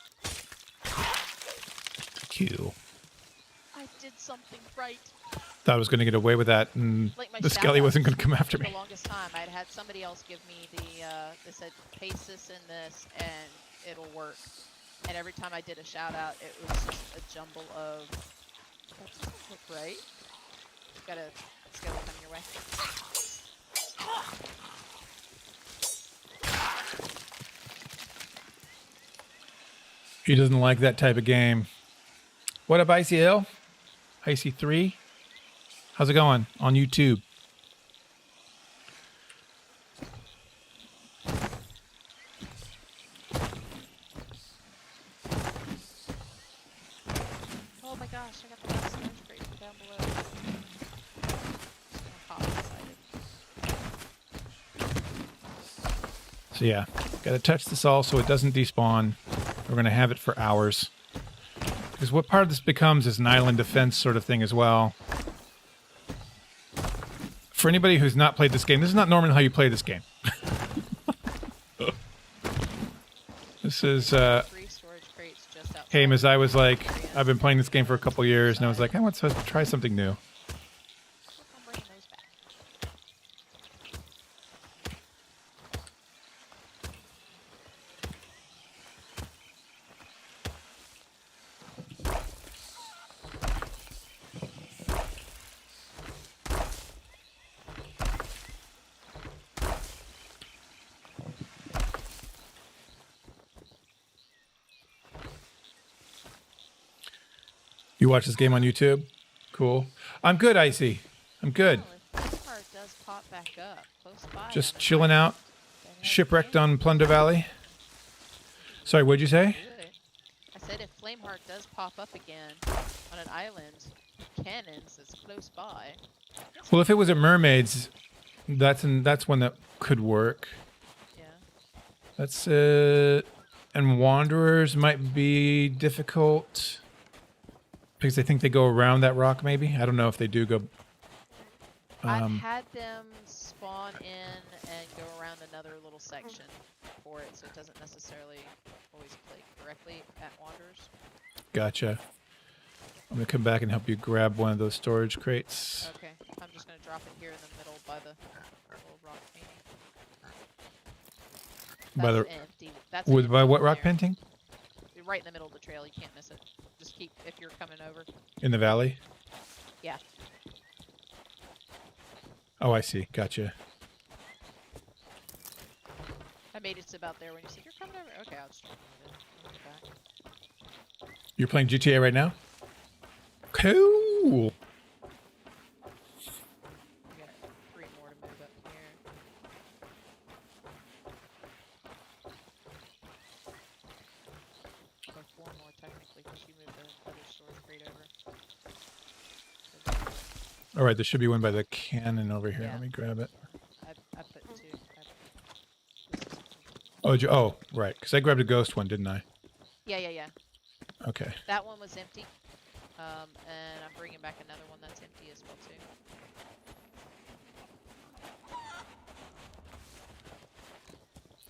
Q. I did something right. Thought I was going to get away with that, and Like my the skelly shout-outs wasn't going to come after for me. the longest time, I'd had somebody else give me the, they said, paste this in this, and it'll work. And every time I did a shout-out, it was just a jumble of, that doesn't look right. Got a skelly coming your way. He doesn't like that type of game. What up, Icy Hill? Icy 3? How's it going on YouTube? Oh my gosh, I got the last storage crate from down below. Just gonna pop inside it. So yeah, gotta touch this all so it doesn't despawn. We're gonna have it for hours. Because what part of this becomes is an island defense sort of thing as well. For anybody who's not played this game, this is not normally how you play this game. This is, 3 storage crates just outside. came as I was like, I've been playing this game for a couple years, and I was like, I want to try something new. I'm bringing those back. You watch this game on YouTube? Cool. I'm good, Icy. I'm good. Oh, if this part does pop back up close by. Just on the chilling map, out. then it Shipwrecked can on Plunder Valley. Sorry, what'd you say? do it. I said if Flameheart does pop up again on an island, cannons that's close by. Well, if it was at Mermaids, that's one that could work. Yeah. That's it. And Wanderers might be difficult because I think they go around that rock. Maybe I don't know if they do go. I've had them spawn in and go around another little section for it, so it doesn't necessarily always click directly at Wanderers. Gotcha. I'm gonna come back and help you grab one of those storage crates. Okay, I'm just gonna drop it here in the middle by the little rock painting. By the empty. That's with empty by what one rock there. painting? Right in the middle of the trail. You can't miss it. Just keep if you're coming over. In the valley? Yeah. Oh, I see. Gotcha. I made it to about there when you said you're coming over. Okay, I'll just remove it. I'll be back. You're playing GTA right now? Cool. We got 3 more to move up here. Or 4 more technically, because you moved the other storage crate over. All right, there should be one by the cannon over here. Yeah. Let me grab it. I put 2. Oh, right. Because I grabbed a ghost one, didn't I? Yeah. Okay. That one was empty. And I'm bringing back another one that's empty as well too.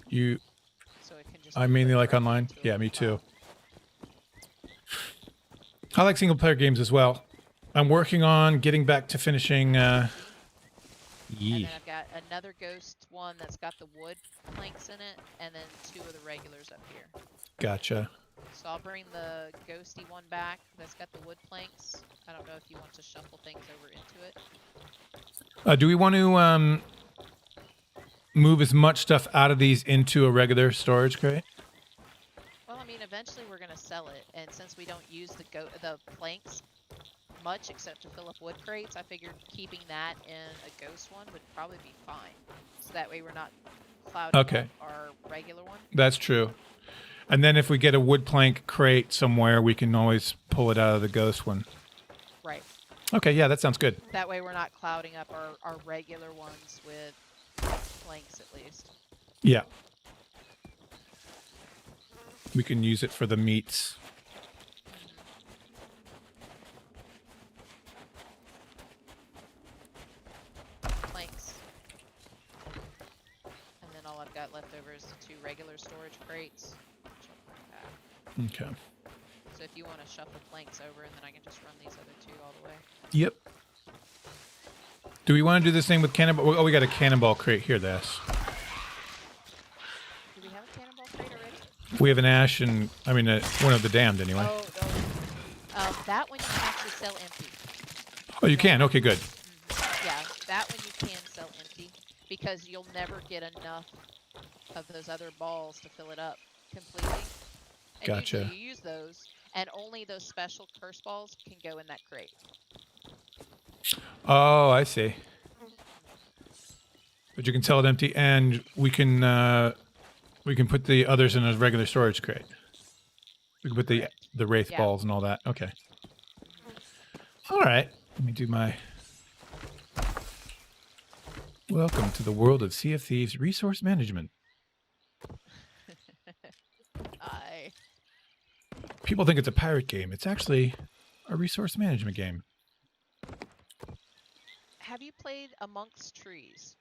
You. So it can just. I be mainly put like directly online. into a Yeah, me file. too. I like single player games as well. I'm working on getting back to finishing. And Yee. then I've got another ghost one that's got the wood planks in it, and then 2 of the regulars up here. Gotcha. So I'll bring the ghosty one back that's got the wood planks. I don't know if you want to shuffle things over into it. Do we want to move as much stuff out of these into a regular storage crate? Well, I mean, eventually we're gonna sell it, and since we don't use the planks much except to fill up wood crates, I figured keeping that in a ghost one would probably be fine. So that way we're not clouding Okay. up our regular one. That's true. And then if we get a wood plank crate somewhere, we can always pull it out of the ghost one. Right. Okay, yeah, that sounds good. That way we're not clouding up our regular ones with planks at least. Yeah. We can use it for the meats. Planks. And then all I've got left over is the 2 regular storage crates. Which I'll bring back. Okay. So if you want to shuffle planks over, and then I can just run these other 2 all the way. Yep. Do we want to do this thing with cannonball? Oh, we got a cannonball crate here. This. Do we have a cannonball crate already? We have an ash and one of the damned anyway. Oh, no. That one you can actually sell empty. Oh, you can. Okay, good. Yeah, that one you can sell empty because you'll never get enough of those other balls to fill it up completely. And Gotcha. usually you use those, and only those special curse balls can go in that crate. Oh, I see. But you can sell it empty, and we can put the others in a regular storage crate. We can put the wraith Yeah. balls and all that. Okay. All right. Let me do my. Welcome to the world of Sea of Thieves resource management. People think it's a pirate game. It's actually a resource management game. Have you played Amongst Trees?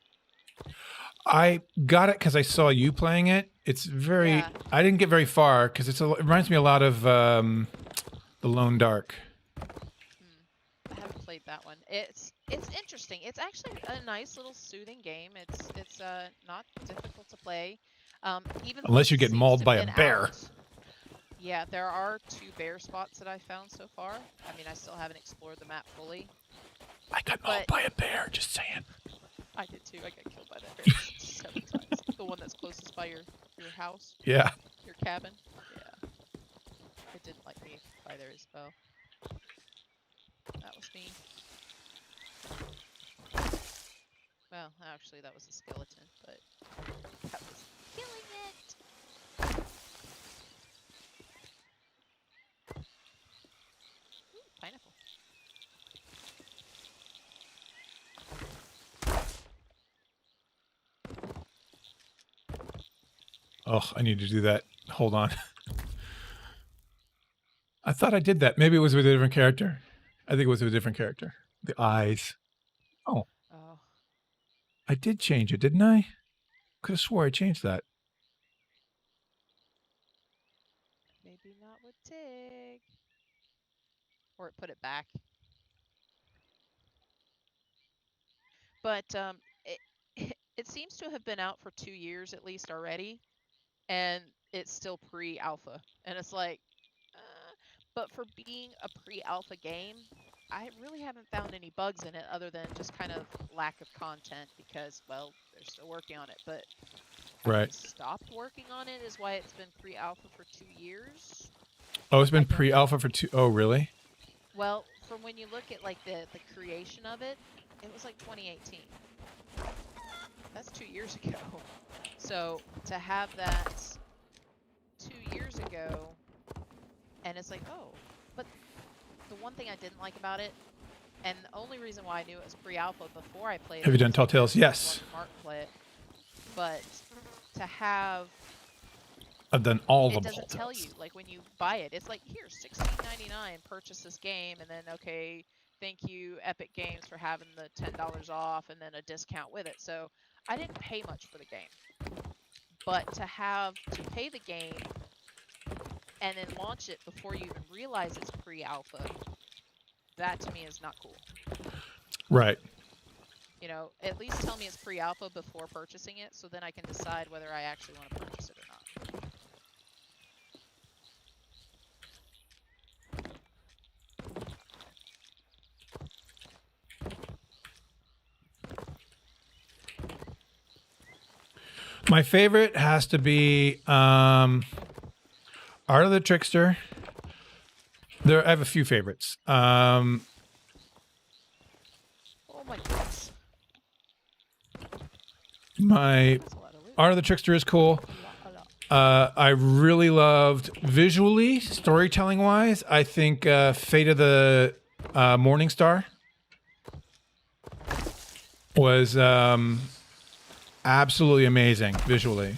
I got it because I saw you playing it. It's very. Yeah. I didn't get very far because it reminds me a lot of The Lone Dark. I haven't played that one. It's interesting. It's actually a nice little soothing game. It's not difficult to play. Even Unless though you it get seems mauled to by have a been bear. out. Yeah, there are 2 bear spots that I found so far. I mean, I still haven't explored the map fully. I got mauled by a bear. Just saying. I did too. I got killed by that bear 7 times. The one that's closest by your house, Yeah. your cabin. Yeah. It didn't like me either as well. That was me. Well, actually, that was a skeleton, but that was killing it. Ooh, pineapple. Oh, I need to do that. Hold on. I thought I did that. Maybe it was with a different character. I think it was with a different character. The eyes. Oh, Oh, I did change it, didn't I? Could have swore I changed that. maybe not with Tig. Or it put it back. But it seems to have been out for 2 years at least already, and it's still pre-alpha. And it's like, but for being a pre-alpha game, I really haven't found any bugs in it other than just kind of lack of content because, well, they're still working on it. But Right. they stopped working on it is why it's been pre-alpha for 2 years. Oh, it's been pre-alpha for 2. Oh, really? Well, from when you look at like the creation of it, it was like 2018. That's 2 years ago. So to have that 2 years ago, and it's like, oh, but the one thing I didn't like about it, and the only reason why I knew it was pre-alpha before I played it. Have you done was Tall Tales? because Yes. Mark play it. But to have I've done all it of them. doesn't tell you like when you buy it, it's like here $16.99, purchase this game, and then okay, thank you Epic Games for having the $10 off and then a discount with it. So I didn't pay much for the game, but to pay the game and then launch it before you even realize it's pre-alpha, that to me is not cool. Right. You know, at least tell me it's pre-alpha before purchasing it, so then I can decide whether I actually want to purchase it or not. My favorite has to be Art of the Trickster. I have a few favorites. Oh my goodness. My That's a lot of loot. Art of the Trickster is cool. A lot. I really loved visually, storytelling wise. I think Fate of the Morning Star was absolutely amazing visually.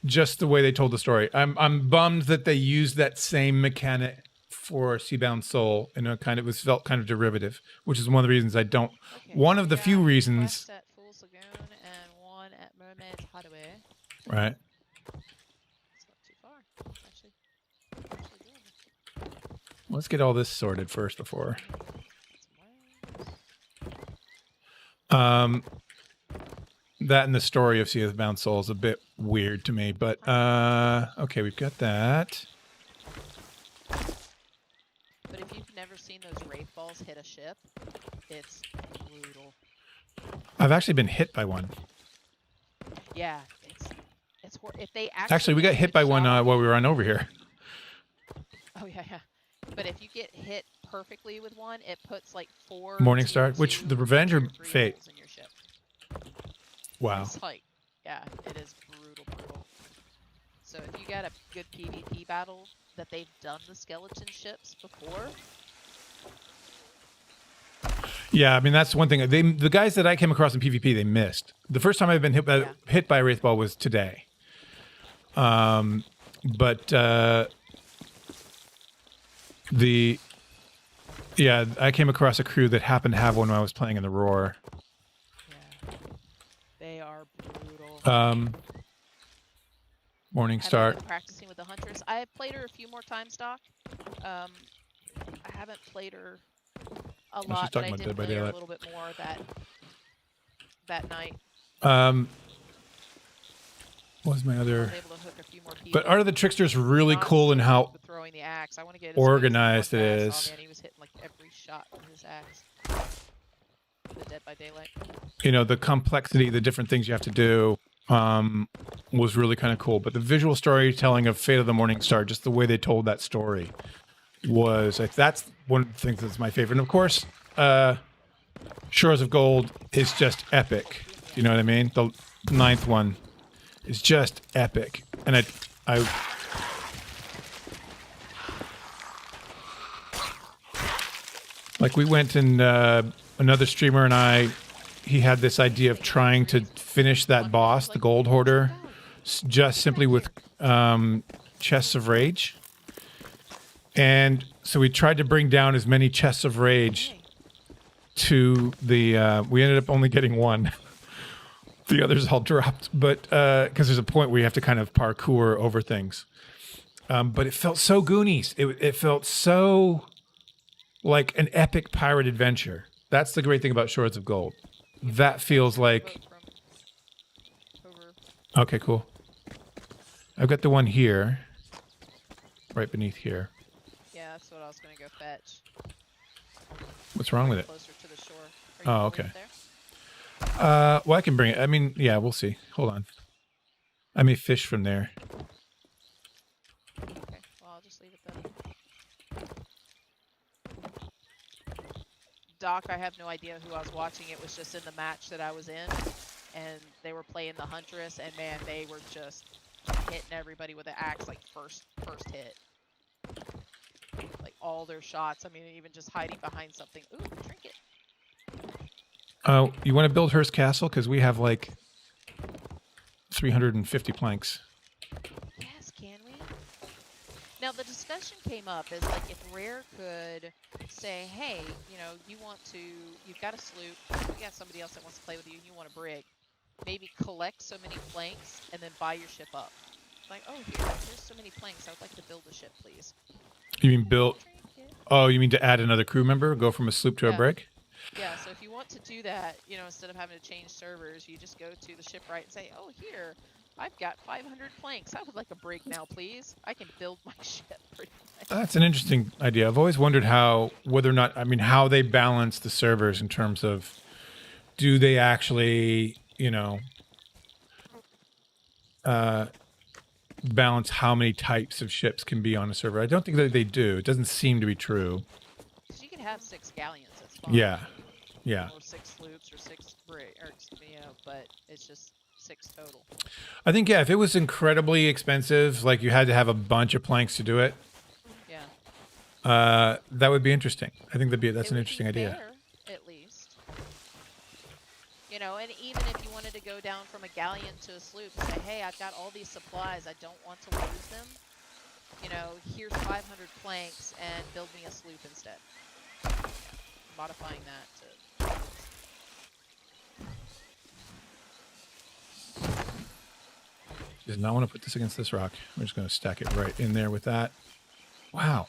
Just the way they told the story. I'm bummed that they used that same mechanic for Seabound Soul, and it felt kind of derivative, which is one of the reasons I don't. Okay, One so of the we few got reasons. quest at Fool's Lagoon and one at Mermaid's Hideaway. Right. It's not too far, actually doable. Let's get all this sorted first before. That and the story of Sea of Bound Soul is a bit weird to me, but okay, we've got that. But if you've never seen those wraith balls hit a ship, it's brutal. I've actually been hit by one. Yeah, it's if they Actually, we got hit by one while we were on over here. Oh yeah. But if you get hit perfectly with one, it puts like 4 Morning tier Star, which 2 the Revenge or tier 3 Fate? holes in your ship. Wow. It's like, yeah, it is brutal. So if you got a good PvP battle that they've done the skeleton ships before, Yeah, I mean that's one thing. The guys that I came across in PvP, they missed. The first time I've been hit by a Wraith Ball was today. But I came across a crew that happened to have one when I was playing in the Roar. yeah, they are brutal. Morning Have you Start. been practicing with the Huntress? I have played her a few more times, Doc. I haven't played her a She's lot, but talking I about did Dead by play her a Daylight. little bit more that night. What was my I other? was able to hook a few more people. But Art of the Trickster's really Not cool in so how good with throwing the axe. I want to get organized it Oh is. man, he was hitting like every shot with his axe. The Dead by Daylight. You know, the complexity, the different things you have to do, was really kind of cool. But the visual storytelling of Fate of the Morning Star, just the way they told that story, was that's one of the things that's my favorite. And of course, Shores of Gold is just epic. You know what I mean? The 9th one is just epic, and I like we went and another streamer and he had this idea of trying to finish that boss, the Gold Hoarder, just simply with chests of rage. And so we tried to bring down as many chests of rage to the we ended up only getting one. The others all dropped, but because there's a point where you have to kind of parkour over things. But it felt so Goonies. It felt so like an epic pirate adventure. That's the great thing about Shores of Gold. That feels like... Okay, cool. I've got the one here. Right beneath here. Yeah, that's what I was going to go fetch. What's wrong with it? Closer to the shore. Oh, okay. Well, I can bring it. I mean, yeah, we'll see. Hold on. I may fish from there. Okay, well, I'll just leave it then. Doc, I have no idea who I was watching. It was just in the match that I was in, and they were playing the Huntress, and man, they were just hitting everybody with an axe like first hit. Like all their shots. I mean, even just hiding behind something. Ooh, trinket. Oh, you want to build Hearst Castle? Because we have like 350 planks. Yes, can we? Now the discussion came up is like if Rare could say, hey, you know, you've got a sloop, you got somebody else that wants to play with you, and you want a brig, maybe collect so many planks and then buy your ship up. Like, oh, here's so many planks. I would like to build a ship, please. You mean build? Oh, you mean to add another crew member? Go from a sloop to a brig? Yeah, so if you want to do that, you know, instead of having to change servers, you just go to the shipwright and say, oh, here, I've got 500 planks. I would like a brig now, please. I can build my ship pretty much. That's an interesting idea. I've always wondered how they balance the servers in terms of, do they actually, you know, balance how many types of ships can be on a server. I don't think that they do. It doesn't seem to be true. Because you can have 6 galleons, that's fine. Yeah. Yeah. Or 6 sloops or 6 brig, or, you know, but it's just 6 total. I think, yeah, if it was incredibly expensive, like you had to have a bunch of planks to do it, that would be interesting. I think that's an interesting idea. Fair, at least. You know, and even if you wanted to go down from a galleon to a sloop and say, hey, I've got all these supplies, I don't want to lose them. You know, here's 500 planks and build me a sloop instead. Modifying that to... Does not want to put this against this rock. We're just going to stack it right in there with that. Wow.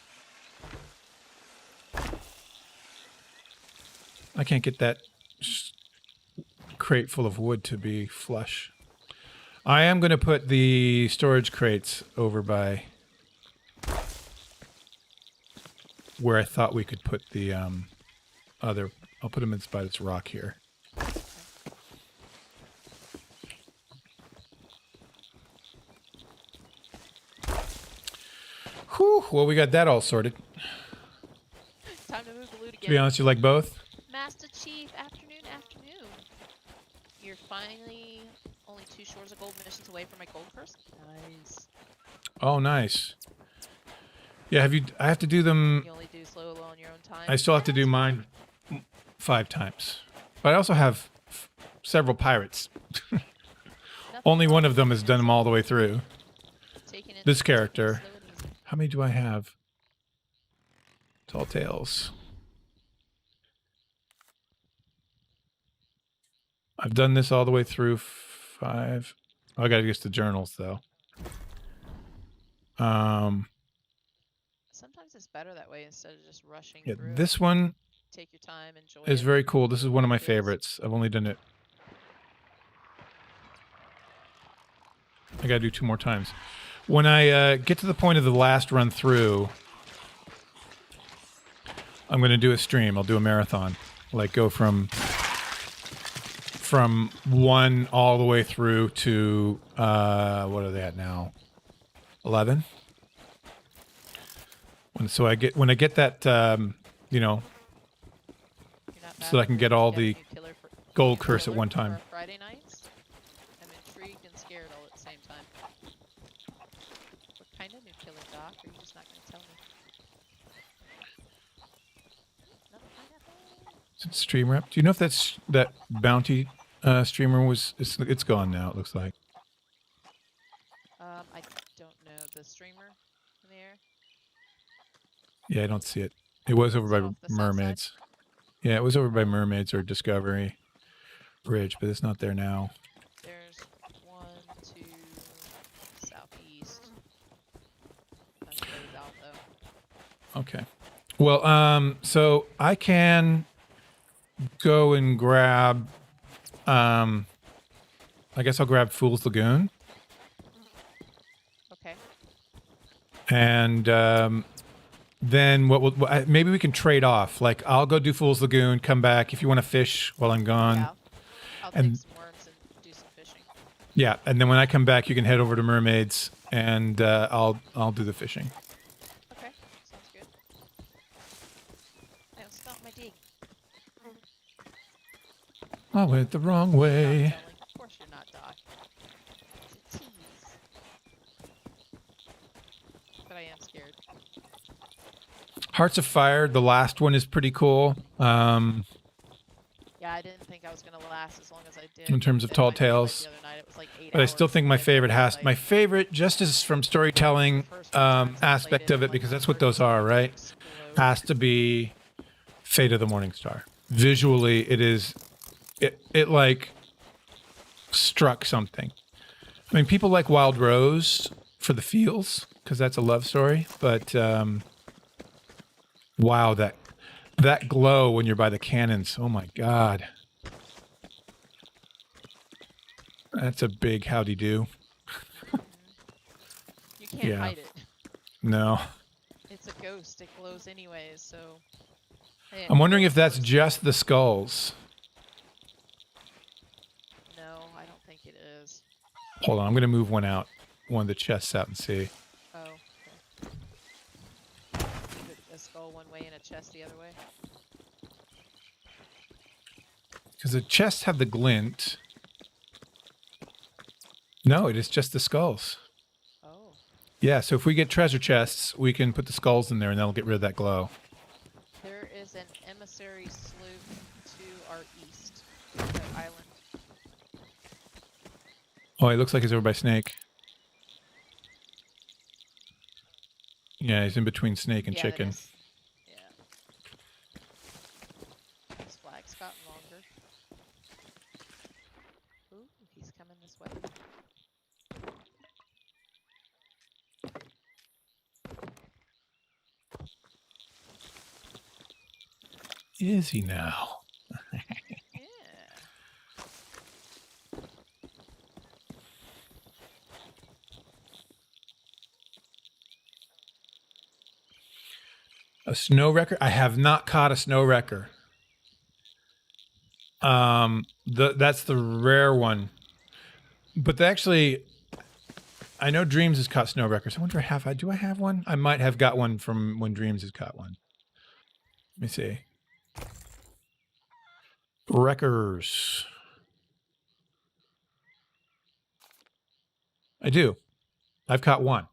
I can't get that crate full of wood to be flush. I am going to put the storage crates over by where I thought we could put the other. I'll put them by this rock here. Whew, well, we got that all sorted. Time To be honest, you like both? Master Chief, afternoon. You're finally only 2 shores of gold missions away from my gold curse. Nice. Oh, nice. Yeah, I have to do them. You only do slow on your own time. I still have to do mine 5 times. But I also have several pirates. Only one of them has done them all the way through. This character. How many do I have? Tall Tales. I've done this all the way through 5. Oh, I gotta get the journals though. Sometimes it's better that way instead of just rushing Yeah, through. this one Take your time, enjoy is it. very cool. This is one of my favorites. I've only done it. I gotta do 2 more times. When I get to the point of the last run through, I'm gonna do a stream. I'll do a marathon. Like go from 1 all the way through to what are they at now? 11. When I get that you know, so I can get all the gold curse at one time. Friday nights? I'm intrigued and scared all at the same time. What kind of new killer, Doc? Are you just not going to tell me? Another pineapple? Is it stream rep? Do you know if that bounty streamer was? It's gone now. It looks like. I don't know. The streamer in the air? Yeah, I don't see it. It was over by off the south Mermaids. Yeah, it was over by Mermaids or Discovery Bridge, but it's not there now. There's 1, 2, southeast. That's ways out though. Okay. Well, so I can go and grab. I guess I'll grab Fool's Lagoon. Okay. And then maybe we can trade off. Like I'll go do Fool's Lagoon, come back if you want to fish while I'm gone. Yeah. I'll and take some worms and do some fishing. Yeah, and then when I come back, you can head over to Mermaids, and I'll do the fishing. Okay, sounds good. I stop my dig. I went the wrong way. Of course you're not, Doc. It's a tease. But I am scared. Hearts of Fire, the last one is pretty cool. Yeah, I didn't think I was gonna last as long as I did. In terms of Tall Tales. But I still think my favorite, just as from storytelling aspect of it, because that's what those are, right? Has to be Fate of the Morning Star. Visually, it like struck something. I mean, people like Wild Rose for the feels, because that's a love story, but wow, that glow when you're by the cannons, oh my god. That's a big howdy do. You can't hide it. No. It's a ghost. It glows anyways, so... I'm wondering if that's just the skulls. No, I don't think it is. Hold on, I'm going to move one of the chests out and see. Oh, okay. Move a skull one way and a chest the other way? Because the chests have the glint. No, it is just the skulls. Oh. Yeah, so if we get treasure chests, we can put the skulls in there and that'll get rid of that glow. There is an emissary sloop to our east. The island. Oh, it looks like he's over by Snake. Yeah, he's in between Snake and Chicken. Yeah. His flag's gotten longer. Ooh, he's coming this way. Is he now? Yeah. A snow wrecker? I have not caught a snow wrecker. That's the rare one. But actually, I know Dreams has caught snow wreckers. I wonder do I have one? I might have got one from when Dreams has caught one. Let me see. Wreckers. I do. I've caught one.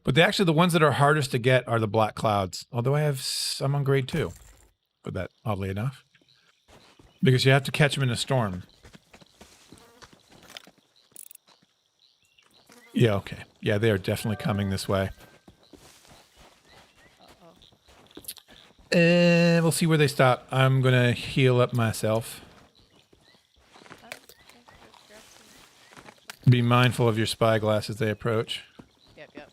But actually, the ones that are hardest to get are the black clouds. Although I have some on grade 2 for that, oddly enough. Because you have to catch them in a storm. Yeah, okay. Yeah, they are definitely coming this way. Uh-oh. We'll see where they stop. I'm going to heal up myself. Be mindful of your spyglass as they approach. Yep, yep.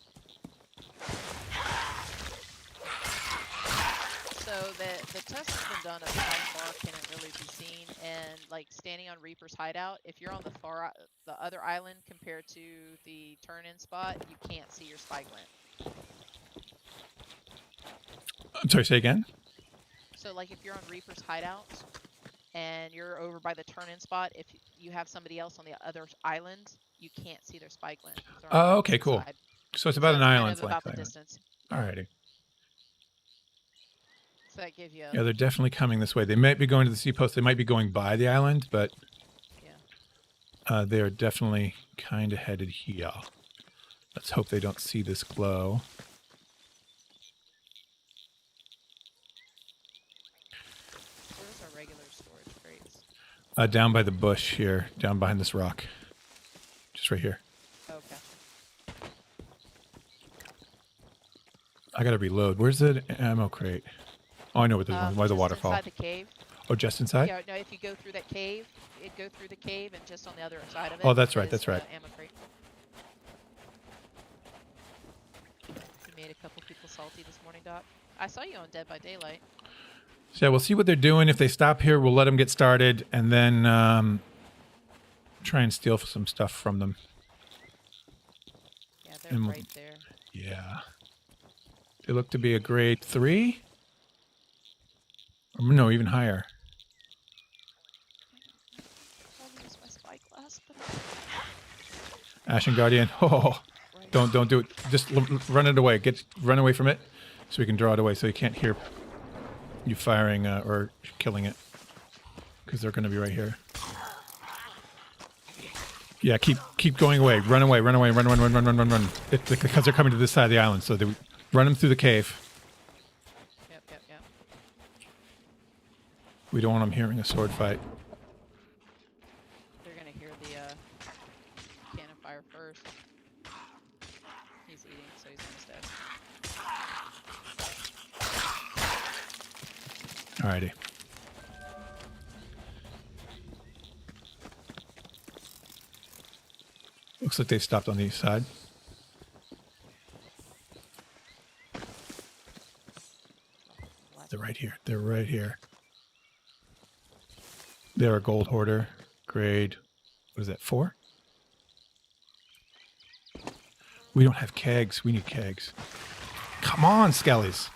So the test has been done of how far can it really be seen, and like standing on Reaper's hideout, if you're on the other island compared to the turn-in spot, you can't see your spy glint. I'm sorry, say again? So like if you're on Reaper's hideout and you're over by the turn-in spot, if you have somebody else on the other island, you can't see their spy glint. They're on Oh, the okay, opposite cool. side. So it's about an island's kind of length. about the distance. Alrighty. So that gives you. Yeah, they're definitely coming this way. They might be going to the sea post. They might be going by the island, but Yeah. they are definitely kind of headed here. Let's hope they don't see this glow. Where's our regular storage crates? Down by the bush here, down behind this rock. Just right here. Okay. I gotta reload. Where's the ammo crate? Oh, I know where there's one. By the Just waterfall. inside the cave. Oh, just inside? Yeah, no, if you go through that cave, it'd go through the cave, and just on the other side of it. Oh, that's right, is, that's right. Ammo crate. You made a couple people salty this morning, Doc. I saw you on Dead by Daylight. So yeah, we'll see what they're doing. If they stop here, we'll let them get started, and then try and steal some stuff from them. Yeah, they're And right there. Yeah. They look to be a grade 3? Or no, even higher. I'll use my spyglass, but Ashen Guardian. Oh, right. don't do it. Just run it away. Run away from it, so we can draw it away, so you can't hear you firing or killing it, because they're going to be right here. Yeah, keep going away. Run away. Run. Because they're coming to this side of the island, so they run them through the cave. Yep. We don't want them hearing a sword fight. They're gonna hear the cannon fire first. He's eating, so he's gonna stay. Alrighty. Looks like they stopped on the east side. They're right here. They're right here. They're a gold hoarder. Grade, what is that, 4? We don't have kegs. We need kegs. Come on, Skellies.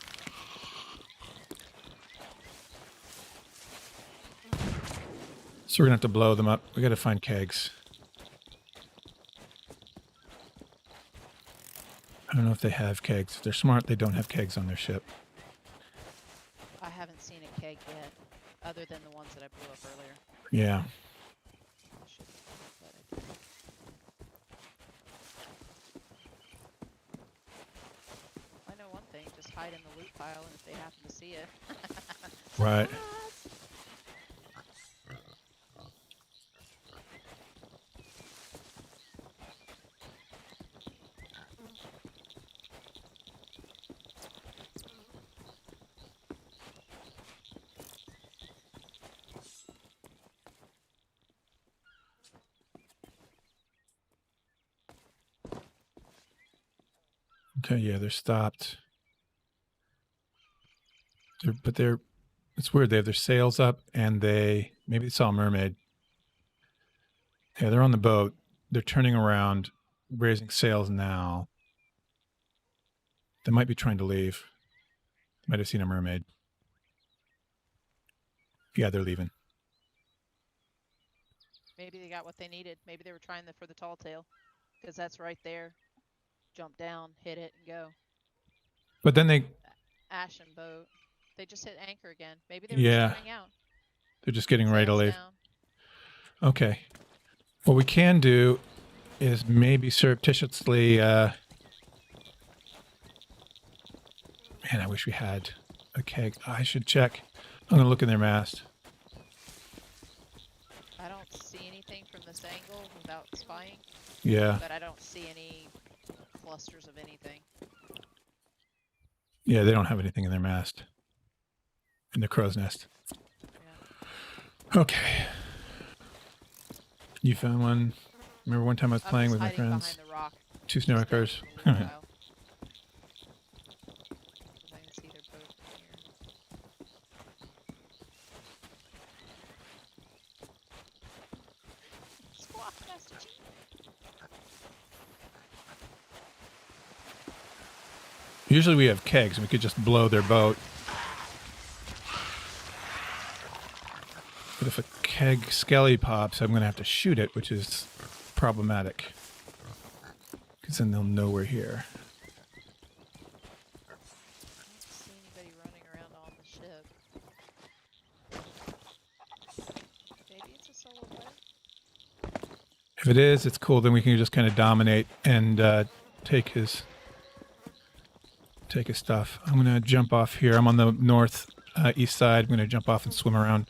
So we're going to have to blow them up. We got to find kegs. I don't know if they have kegs. If they're smart, they don't have kegs on their ship. I haven't seen a keg yet, other than the ones that I blew up earlier. Yeah. I should have done that. I know one thing, just hide in the loot pile, and if they happen to see it. Right. Okay, yeah, they're stopped. It's weird. They have their sails up, and maybe they saw a mermaid. Yeah, they're on the boat. They're turning around, raising sails now. They might be trying to leave. They might have seen a mermaid. Yeah, they're leaving. Maybe they got what they needed. Maybe they were trying for the tall tail, because that's right there. Jump down, hit it, and go. But then they... Ashen boat. They just hit anchor again. Maybe they were Yeah. just running out. They're just getting ready to Sails leave. down. Okay. What we can do is maybe surreptitiously. Man, I wish we had a keg. I should check. I'm gonna look in their mast. I don't see anything from this angle without spying, Yeah. but I don't see any clusters of anything. Yeah, they don't have anything in their mast. In the crow's nest. Yeah. Okay. You found one. Remember one time I was I'm playing just with my hiding friends? behind the rock. 2 just down snorkers. for a little while. 'Cause I can see their boat from here. Squawk, Master Chief. Usually we have kegs and we could just blow their boat. But if a keg skelly pops, I'm going to have to shoot it, which is problematic. Because then they'll know we're here. I don't see anybody running around on the ship. Maybe it's a solo player? If it is, it's cool. Then we can just kind of dominate and take his stuff. I'm going to jump off here. I'm on the north east side. I'm going to jump off and swim around.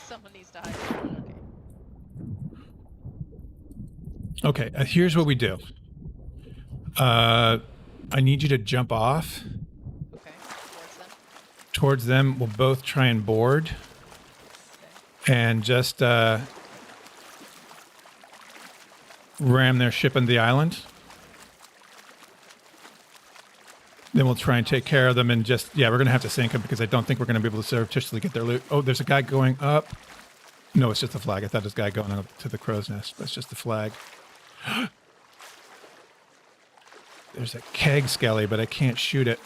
Someone needs to hide. Okay, here's what we do. I need you to jump off. Okay, towards them. Towards them. We'll both try and board. Okay. And just ram their ship into the island. Then we'll try and take care of them and just, yeah, we're going to have to sink them because I don't think we're going to be able to surreptitiously get their loot. Oh, there's a guy going up. No, it's just a flag. I thought this guy going up to the crow's nest. That's just the flag. There's a keg skelly, but I can't shoot it. I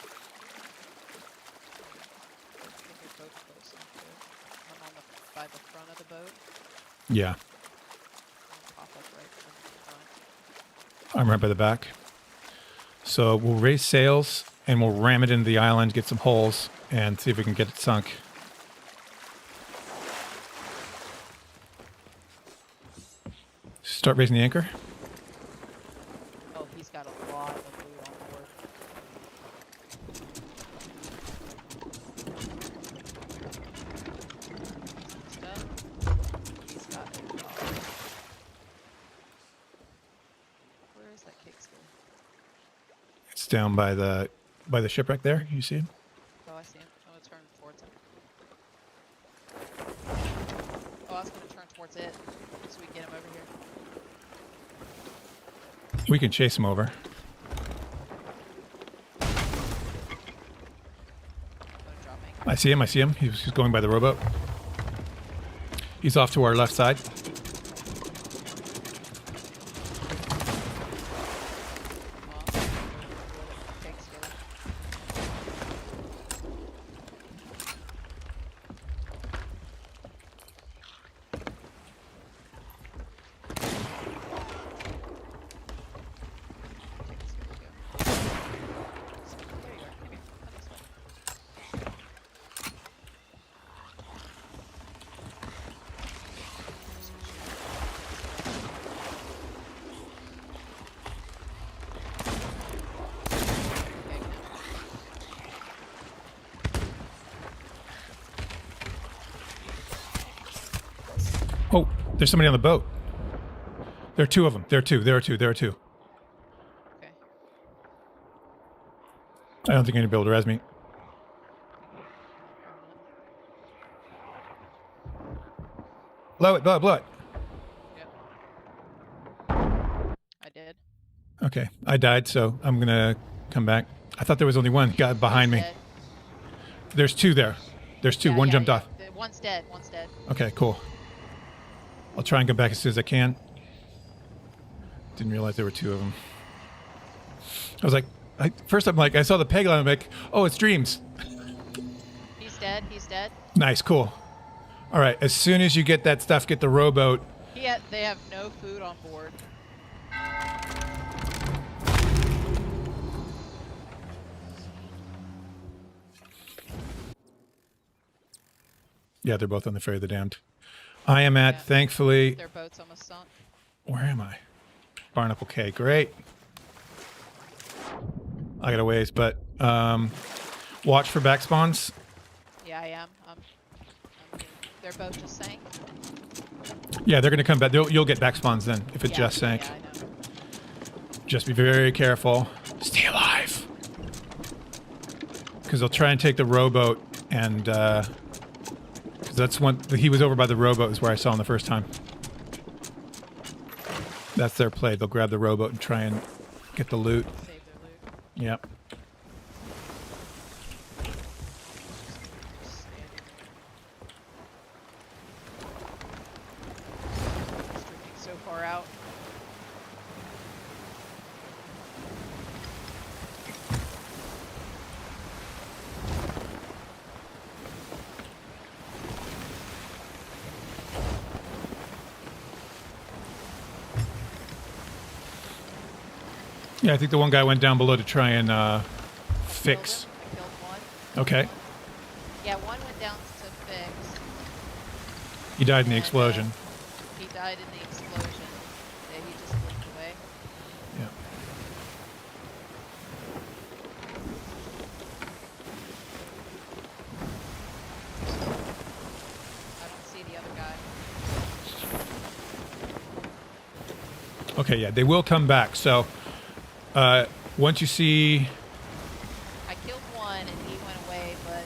think your boat's close enough to it. I'm on by the front of the boat. Yeah, I'll pop up right from the front. I'm right by the back. So we'll raise sails and we'll ram it into the island, get some holes, and see if we can get it sunk. Start raising the anchor. Oh, he's got a lot of loot on board. Stuff. He's got a lot. Where is that kickstand? It's down by the shipwreck there. You see him? Oh, I see him. I'm gonna turn towards him. Oh, I was gonna turn towards it so we can get him over here. We can chase him over. I'm gonna drop anchor. I see him. I see him. He's going by the rowboat. He's off to our left side. Oh, there's somebody on the boat. There are 2 of them. There are two. Okay. I don't think you're going to be able to res me. Blow it. Yep. I did. Okay, I died, so I'm going to come back. I thought there was only one guy behind me. Dead. There's 2 there. There's 2. One jumped off. One's dead. One's dead. Okay, cool. I'll try and come back as soon as I can. Didn't realize there were 2 of them. I was like, first I'm like, I saw the peg line. I'm like, oh, it's Dreams. He's dead. He's dead. Nice, cool. All right, as soon as you get that stuff, get the rowboat. They have no food on board. Yeah, they're both on the Ferry of the Damned. I am at, Yeah. thankfully... Their boat's almost sunk. Where am I? Barnacle Cay. Great. I got a ways, but watch for back spawns. Yeah, I am. Their boat just sank. Yeah, they're going to come back. You'll get back spawns then if it Yeah, just sank. Yeah, I know. Just be very careful. Stay alive. Because they'll try and take the rowboat, and 'cause that's when he was over by the rowboat is where I saw him the first time. That's their play. They'll grab the rowboat and try and get the loot. Save their loot. Yep. Just standing there. Streaking so far out. Yeah, I think the one guy went down below to try and fix. I killed one. Okay. Yeah, one went down to fix. He died in the And, explosion. He died in the explosion. Yeah, he just blinked away. Yeah. I don't see the other guy. Okay, yeah, they will come back. So once you see... I killed one and he went away, but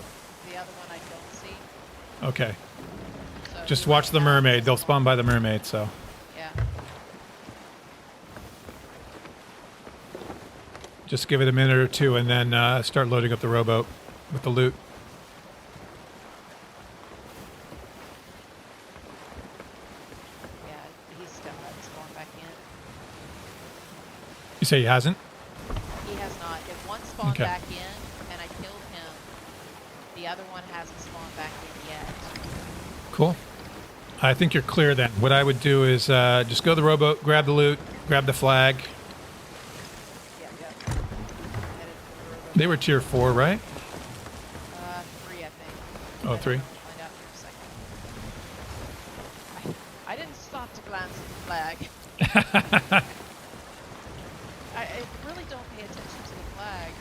the other one I don't see. Okay. So Just he watch went the down mermaid. to They'll spawn by the mermaid, so... Yeah. Just give it a minute or two and then start loading up the rowboat with the loot. Yeah, he's still hasn't spawned back in. You say he hasn't? He has not. If one spawned Okay. back in and I killed him, the other one hasn't spawned back in yet. Cool. I think you're clear then. What I would do is just go to the rowboat, grab the loot, grab the flag. Yeah, yeah. Headed for the rowboat. They were tier 4, right? 3, I think. Oh, I don't 3? know. I'll find out here in a second. I didn't stop to glance at the flag. I really don't pay attention to the flag.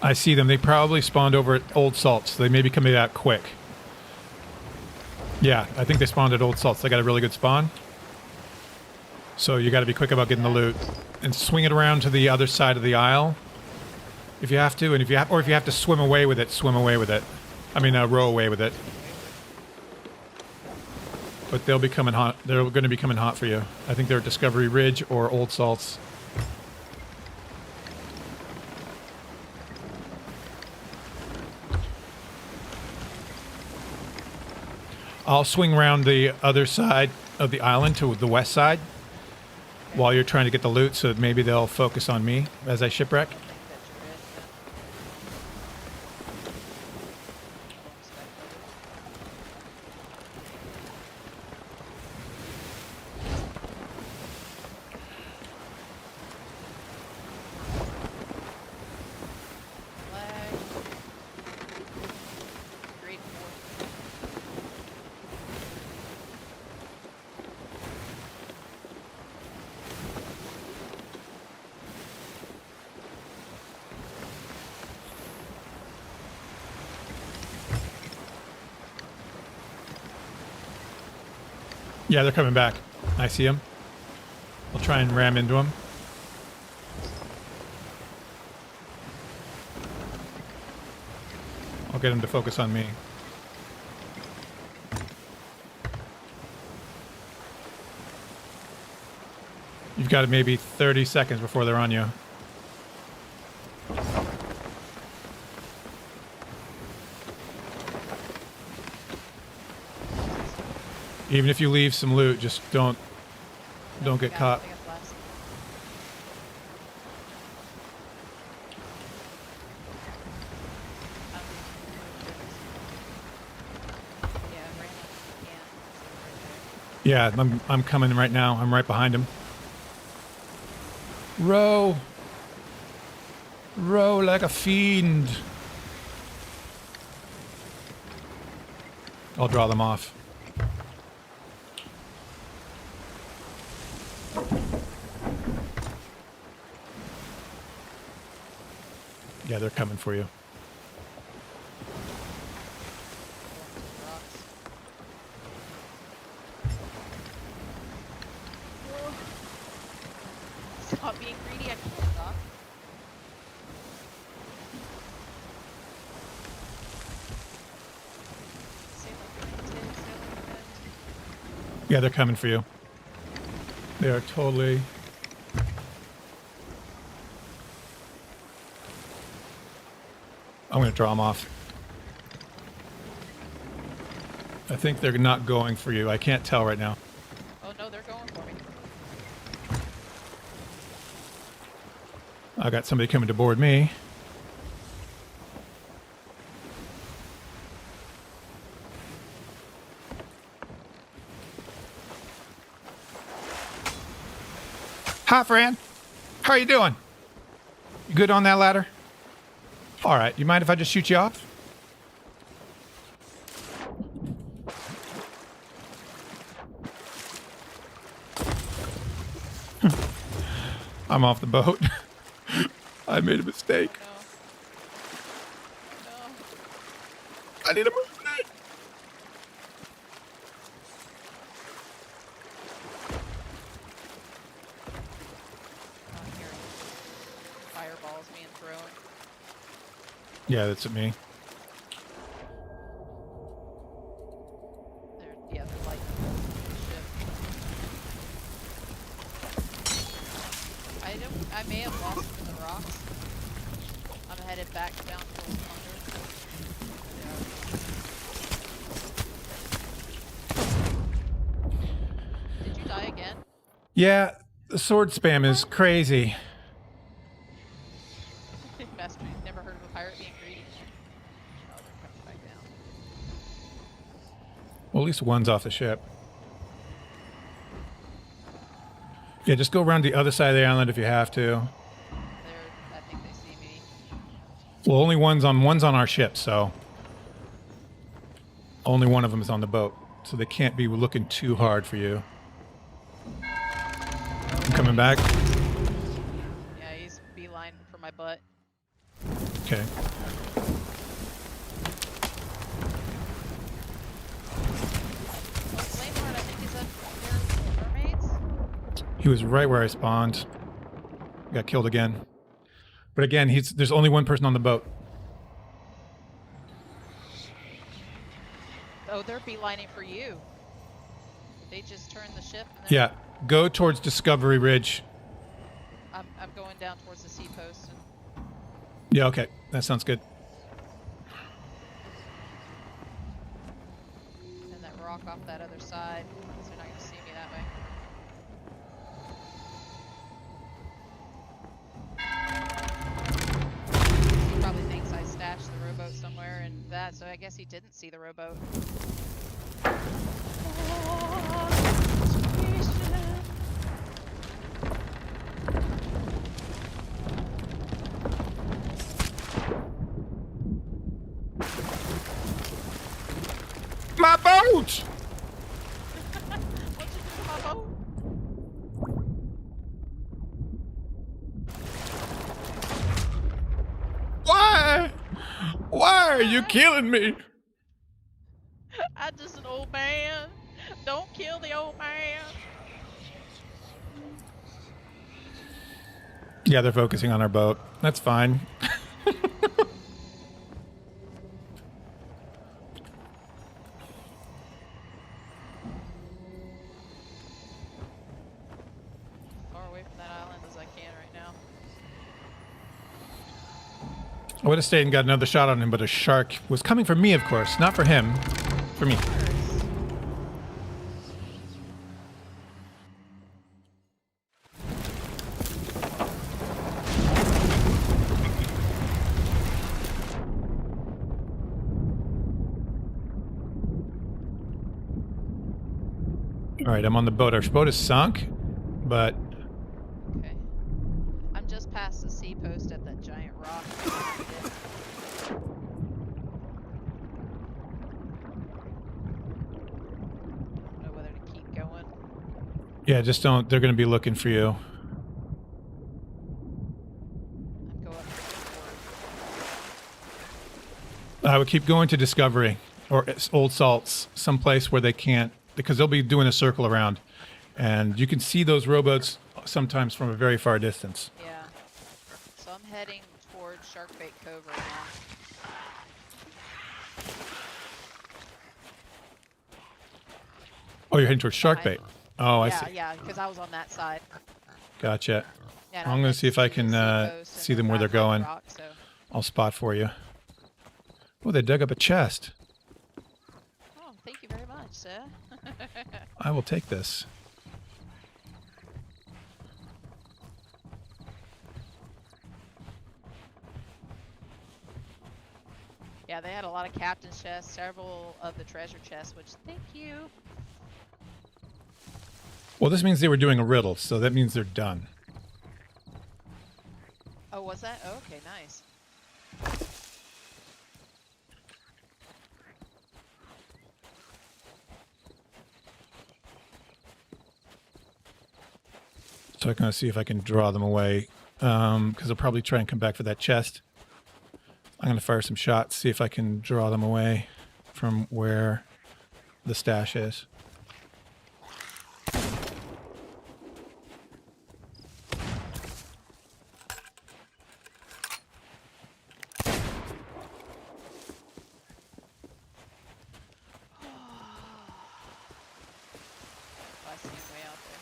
I see them. They probably spawned over at Old Salt, so they may be coming out quick. Yeah, I think they spawned at Old Salts. They got a really good spawn. So you got to be quick about getting the loot and swing it around to the other side of the aisle if you have to, and if you have, or if you have to swim away with it, swim away with it. I mean, row away with it. But they'll be coming hot. They're going to be coming hot for you. I think they're at Discovery Ridge or Old Salts. I'll swing around the other side of the island to the west side while you're trying to get the loot, so that maybe they'll focus on me as I shipwreck. I think that you're it. Flag. Grade 4. Yeah, they're coming back. I see them. I'll try and ram into them. I'll get them to focus on me. You've got maybe 30 seconds before they're on you. Even if you leave some loot, just don't get caught. I got blasted. Yeah, I ran out. Yeah. Yeah, I'm coming right now. I'm right behind him. Row. Row like a fiend. I'll draw them off. Yeah, they're coming for you. Stop being greedy, I can't stop. Yeah, they're coming for you. They are totally... I'm going to draw them off. I think they're not going for you. I can't tell right now. Oh no, they're going for me. I got somebody coming to board me. Hi, friend. How are you doing? You good on that ladder? All right. You mind if I just shoot you off? I'm off the boat. I made a mistake. No. I need a movement. I'm hearing fireballs being thrown. Yeah, that's at me. They're lighting the ship. I may have lost them in the rocks. I'm headed back down towards Plunder. Did you die again? Yeah, the sword spam is crazy. Bastard, you've never heard of a pirate being greedy? Oh, they're coming back down. Well, at least one's off the ship. Yeah, just go around the other side of the island if you have to. I think they see me. Well, only one's on our ship, so only one of them is on the boat, so they can't be looking too hard for you. I'm coming back. Yeah, he's beeline for my butt. Okay. Oh, Flamelord, I think is up there with mermaids. He was right where I spawned. Got killed again. But again, there's only one person on the boat. Oh, they're beelining for you. They just turned the ship. And Yeah, go towards Discovery Ridge. I'm going down towards the sea post. And Yeah, okay. That sounds good. that rock off that other side, so they're not going to see me that way. He probably thinks I stashed the rowboat somewhere and that, so I guess he didn't see the rowboat. My boat! What'd you do to my boat? Why? Why are you killing me? I'm just an old man. Don't kill the old man. Yeah, they're focusing on our boat. That's fine. Far away from that island as I can right now. I would have stayed and got another shot on him, but a shark was coming for me, of course. Not for him. For me. All right, I'm on the boat. Our boat is sunk, but Okay. I'm just past the sea post at that giant rock. Don't know whether to keep going. yeah, just don't. They're going to be looking for you. And go up to the fort. I would keep going to Discovery or Old Salts, someplace where they can't, because they'll be doing a circle around, and you can see those rowboats sometimes from a very far distance. Yeah. So I'm heading towards Sharkbait Cove right now. Oh, you're heading towards Sharkbait. Oh, I yeah, see. yeah, because I was on that side. Gotcha. Yeah, I'm going to see if I can see them where they're going. Rock, so. I'll spot for you. Oh, they dug up a chest. Oh, thank you very much, sir. I will take this. Yeah, they had a lot of captain's chests, several of the treasure chests, which thank you. Well, this means they were doing a riddle, so that means they're done. Oh, was that? Oh, okay, nice. So I'm going to see if I can draw them away, because they'll probably try and come back for that chest. I'm going to fire some shots, see if I can draw them away from where the stash is. I see him way out there.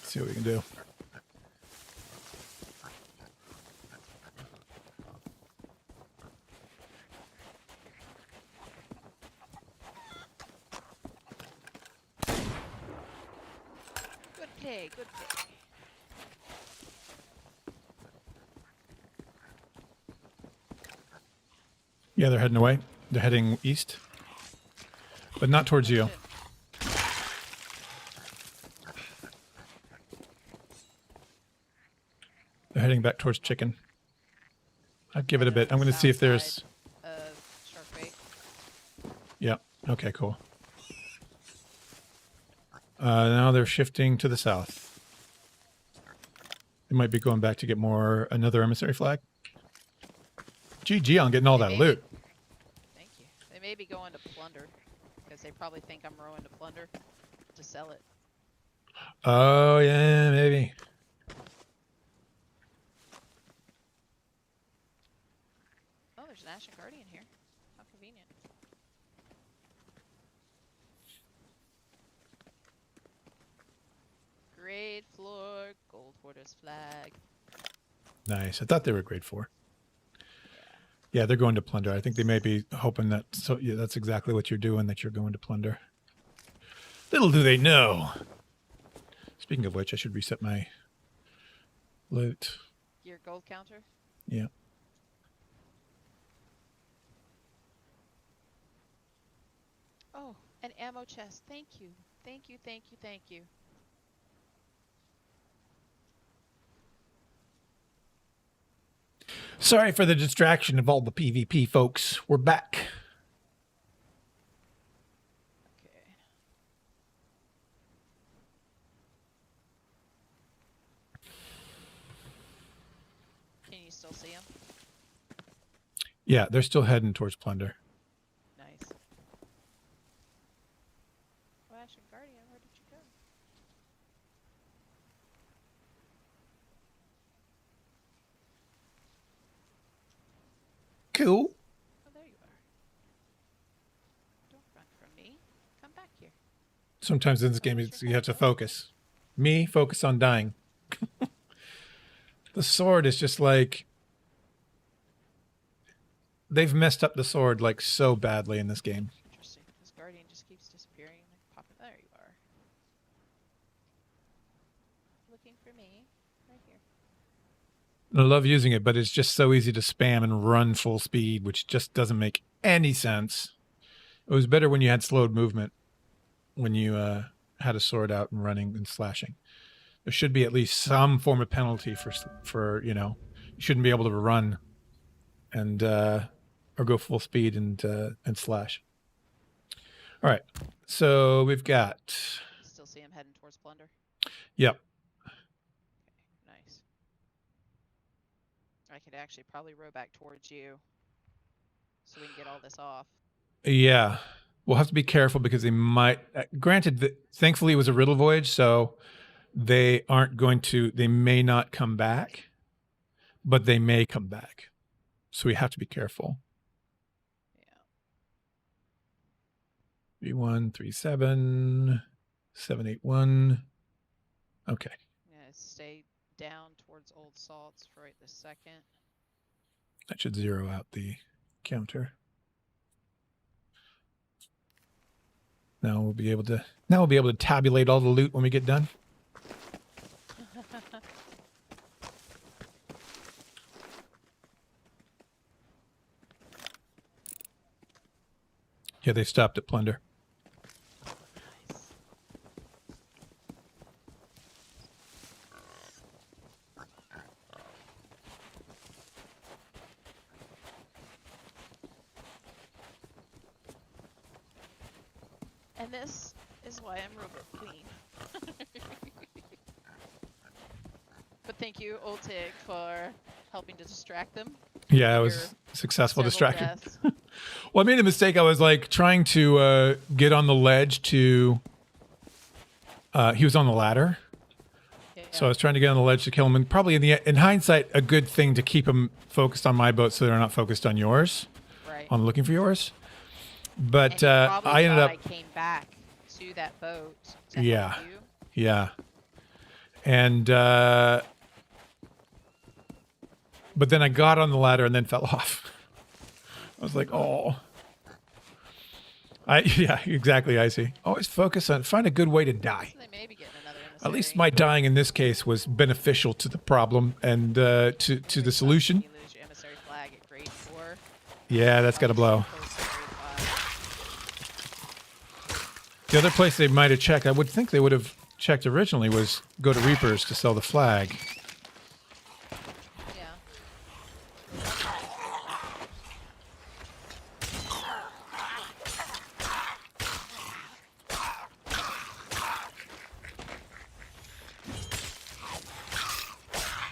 See what we can do. Good play, good play. Yeah, they're heading away. They're heading east, but not towards you. Shit. They're heading back towards Chicken. I'll give it a bit. I'm going to see if there's... Sharkbait. Yeah. Okay, cool. Now they're shifting to the south. They might be going back to get another emissary flag. GG on getting all that loot. Thank you. They may be going to Plunder, because they probably think I'm rowing to Plunder to sell it. Oh, yeah, maybe. Oh, there's an Ashen Guardian here. How convenient. Grade floor, gold hoarder's flag. Nice. I thought they were grade 4. Yeah, they're going to Plunder. I think they may be hoping that... So, yeah, that's exactly what you're doing, that you're going to Plunder. Little do they know. Speaking of which, I should reset my loot. Your gold counter? Yeah. Oh, an ammo chest. Thank you. Thank you, thank you, thank you. Sorry for the distraction of all the PvP folks. We're back. Okay. Can you still see them? Yeah, they're still heading towards Plunder. Nice. Oh, Ashen Guardian, where did you go? Cool. Oh, there you are. Don't run from me. Come back here. Sometimes in this game, you have to focus. Me, focus on dying. The sword is just like... They've messed up the sword like so badly in this game. Interesting. This Guardian just keeps disappearing and popping. There you are. Looking for me. Right here. And I love using it, but it's just so easy to spam and run full speed, which just doesn't make any sense. It was better when you had slowed movement, when you had a sword out and running and slashing. There should be at least some form of penalty for you know, you shouldn't be able to run and or go full speed and slash. All right, so we've got. Still see him heading towards Plunder. Yep. Nice. I could actually probably row back towards you so we can get all this off. Yeah. We'll have to be careful because they might. Granted, thankfully it was a riddle voyage, so they aren't going to. They may not come back, but they may come back. So we have to be careful. Yeah. 3137 781. Okay. Yeah, stay down towards Old Salts for right this second. That should zero out the counter. Now we'll be able to tabulate all the loot when we get done. Yeah, they stopped at Plunder. Nice. And this is why I'm Robot Queen. But thank you, Old Tig, for helping to distract them. Yeah, it was successful Several distraction. deaths. Well, I made a mistake. I was like trying to get on the ledge to. He was on the ladder, Yeah. so I was trying to get on the ledge to kill him. And probably in hindsight, a good thing to keep him focused on my boat so they're not focused on yours, Right. on looking for yours. But And you probably I ended thought up. I came back to that boat to Yeah. help you. Yeah. And but then I got on the ladder and then fell off. I was like, oh. Yeah, exactly, Icy. Always focus on find a good way to die. So they may be getting another At least emissary. my dying in this case was beneficial to the problem and to the solution. You lose your emissary flag at grade 4. Yeah, that's got to blow. Close to grade 5. The other place they might have checked, I would think they would have checked originally, was go to Reapers to sell the flag. Yeah.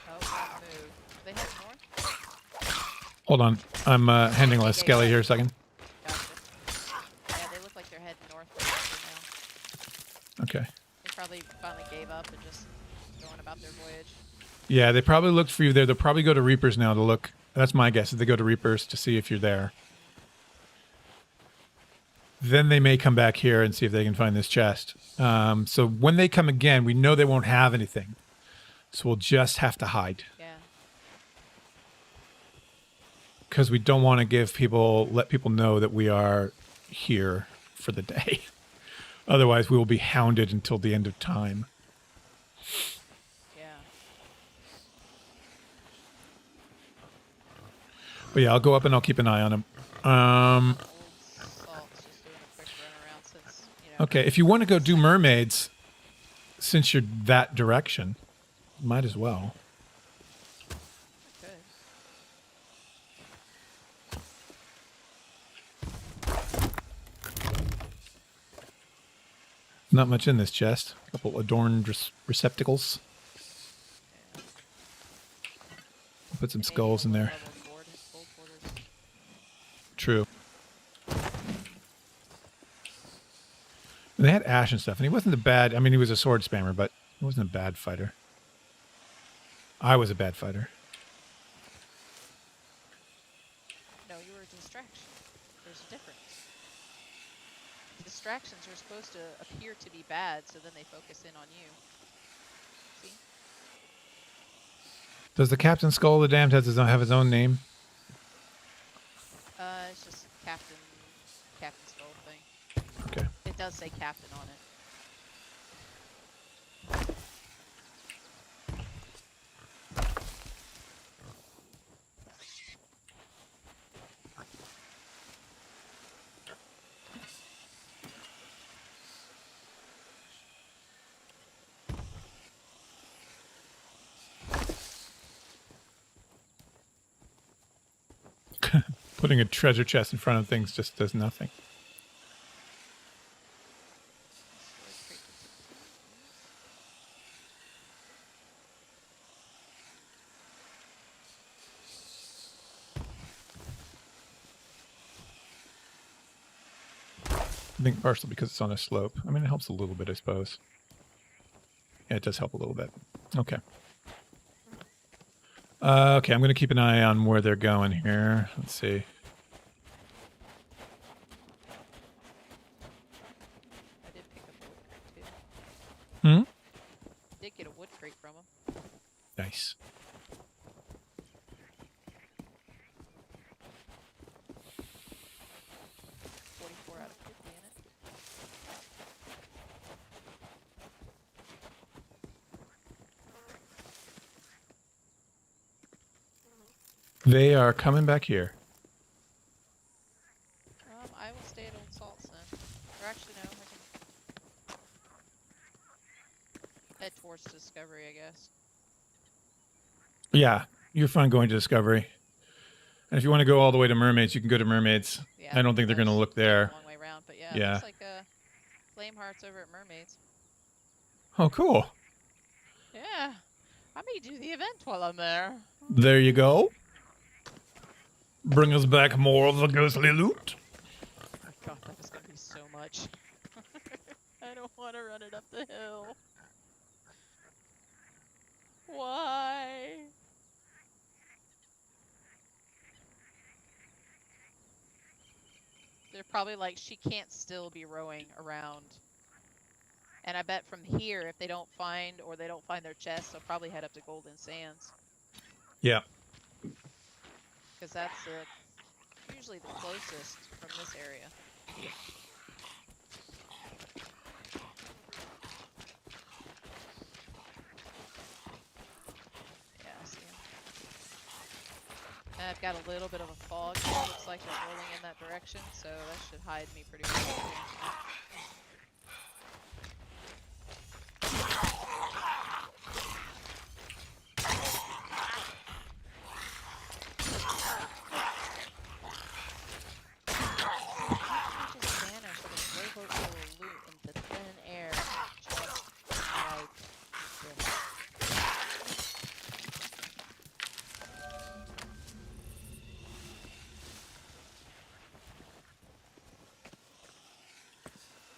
Oh, that move. They head north? Hold on, I'm handing a Skelly here a second. Gotcha. Yeah, they look like they're heading north now. Okay. They probably finally gave up and just going about their voyage. Yeah, they probably looked for you there. They'll probably go to Reapers now to look. That's my guess. Is they go to Reapers to see if you're there. Then they may come back here and see if they can find this chest. So when they come again, we know they won't have anything. So we'll just have to hide. Yeah. Because we don't want to let people know that we are here for the day. Otherwise, we will be hounded until the end of time. Yeah. But yeah, I'll go up and I'll keep an eye on him. Old Salt's just doing a quick run around since, you know. Okay, if you want to go do mermaids, since you're that direction, might as well. Good. Not much in this chest. A couple adorned receptacles. Put some skulls in there. True. And they had Ash and stuff, and he wasn't a bad. I mean, he was a sword spammer, but he wasn't a bad fighter. I was a bad fighter. No, you were a distraction. There's a difference. Distractions are supposed to appear to be bad, so then they focus in on you. See? Does the Captain Skull of the Damned have his own name? It's just Captain Skull thing. Okay. It does say Captain on it. Putting a treasure chest in front of things just does nothing. I think partially because it's on a slope. I mean, it helps a little bit, I suppose. Yeah, it does help a little bit. Okay. Okay, I'm going to keep an eye on where they're going here. Let's see. I did pick up a wood crate too. Hmm? Did get a wood crate from him. Nice. 44 out of 50 in it. They are coming back here. I will stay at Old Salts then. Or actually, no, I can head towards Discovery, I guess. Yeah, you're fine going to Discovery. And if you want to go all the way to Mermaids, you can go to Mermaids. Yeah, I don't think they're going to look there. A long way around, but yeah, Yeah. it looks like Flame Heart's over at Mermaids. Oh, cool. Yeah, I may do the event while I'm there. There you go. Bring us back more of the ghostly loot. Oh God, that is gonna be so much. I don't want to run it up the hill. Why? They're probably like, she can't still be rowing around. And I bet from here, if they don't find, or they don't find their chest, they'll probably head up to Golden Sands. Yeah. Because that's usually the closest from this area. Yeah, I see him. And I've got a little bit of a fog here. Looks like they're rolling in that direction, so that should hide me pretty well.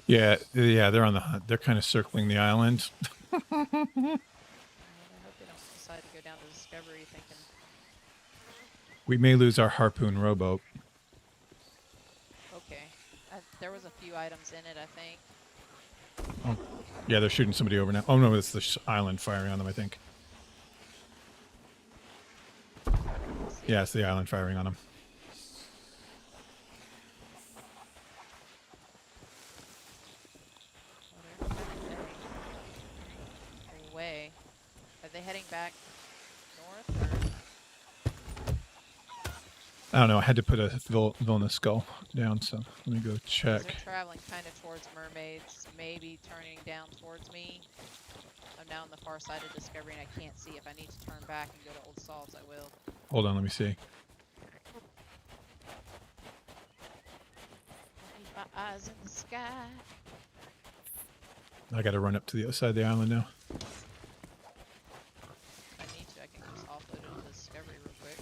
Yeah, they're on the hunt. They're kind of circling the island. I hope they don't decide to go down to Discovery thinking. We may lose our harpoon rowboat. Okay. There was a few items in it, I think. Oh, yeah, they're shooting somebody over now. Oh no, it's the island firing on them, I think. Yeah, it's the island firing on them. Away. Are they heading back north? Or? I don't know. I had to put a villainous skull down, so let me go check. They're traveling kind of towards Mermaids, maybe turning down towards me. I'm now on the far side of Discovery, and I can't see. If I need to turn back and go to Old Salts, I will. Hold on, let me see. Keep my eyes in the sky. I got to run up to the other side of the island now. If I need to, I can just offload it into Discovery real quick.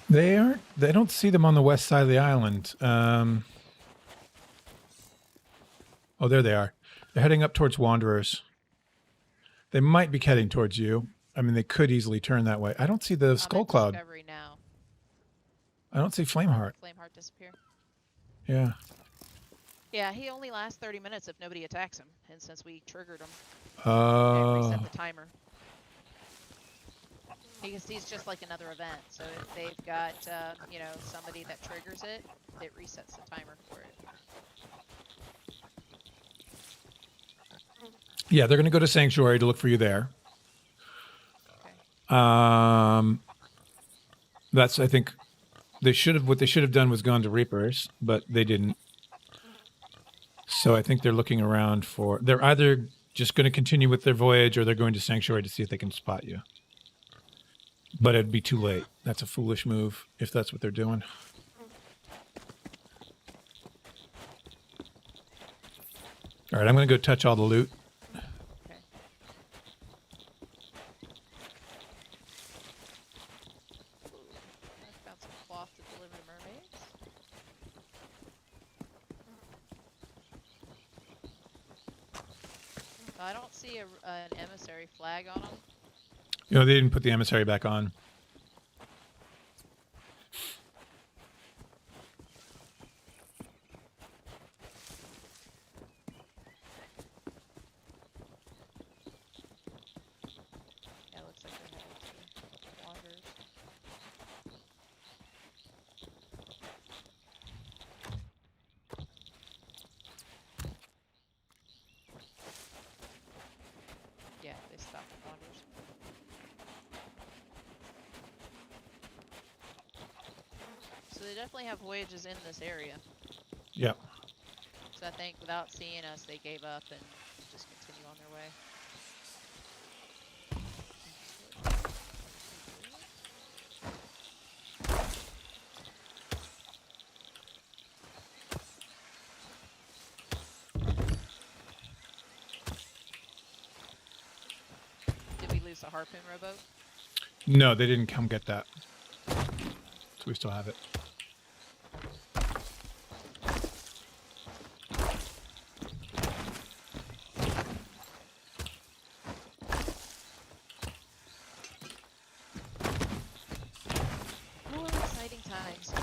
They aren't. They don't see them on the west side of the island. Oh, there they are. They're heading up towards Wanderers. They might be heading towards you. I mean, they could easily turn that way. I don't see the skull cloud. Discovery now. I don't see Flameheart. Flameheart disappear. Yeah. Yeah, he only lasts 30 minutes if nobody attacks him, and since we triggered him, Oh. reset the timer. Because he's just like another event. So if they've got, you know, somebody that triggers it, it resets the timer for it. Yeah, they're going to go to Sanctuary to look for you there. Okay. That's, I think, what they should have done was gone to Reapers, but they didn't. So I think they're looking around for, they're either just going to continue with their voyage, or they're going to Sanctuary to see if they can spot you. But it'd be too late. That's a foolish move if that's what they're doing. All right, I'm going to go touch all the loot. Okay. Ooh, I found some cloth to deliver to mermaids. I don't see an emissary flag on them. You know, they didn't put the emissary back on. Yeah, looks like they're heading to Wanderers. Yeah, they stopped at Wanderers. So they definitely have voyages in this area. Yep. So I think without seeing us, they gave up and just continue on their way. Did we lose the harpoon rowboat? No, they didn't come get that. So we still have it. Oh, exciting times.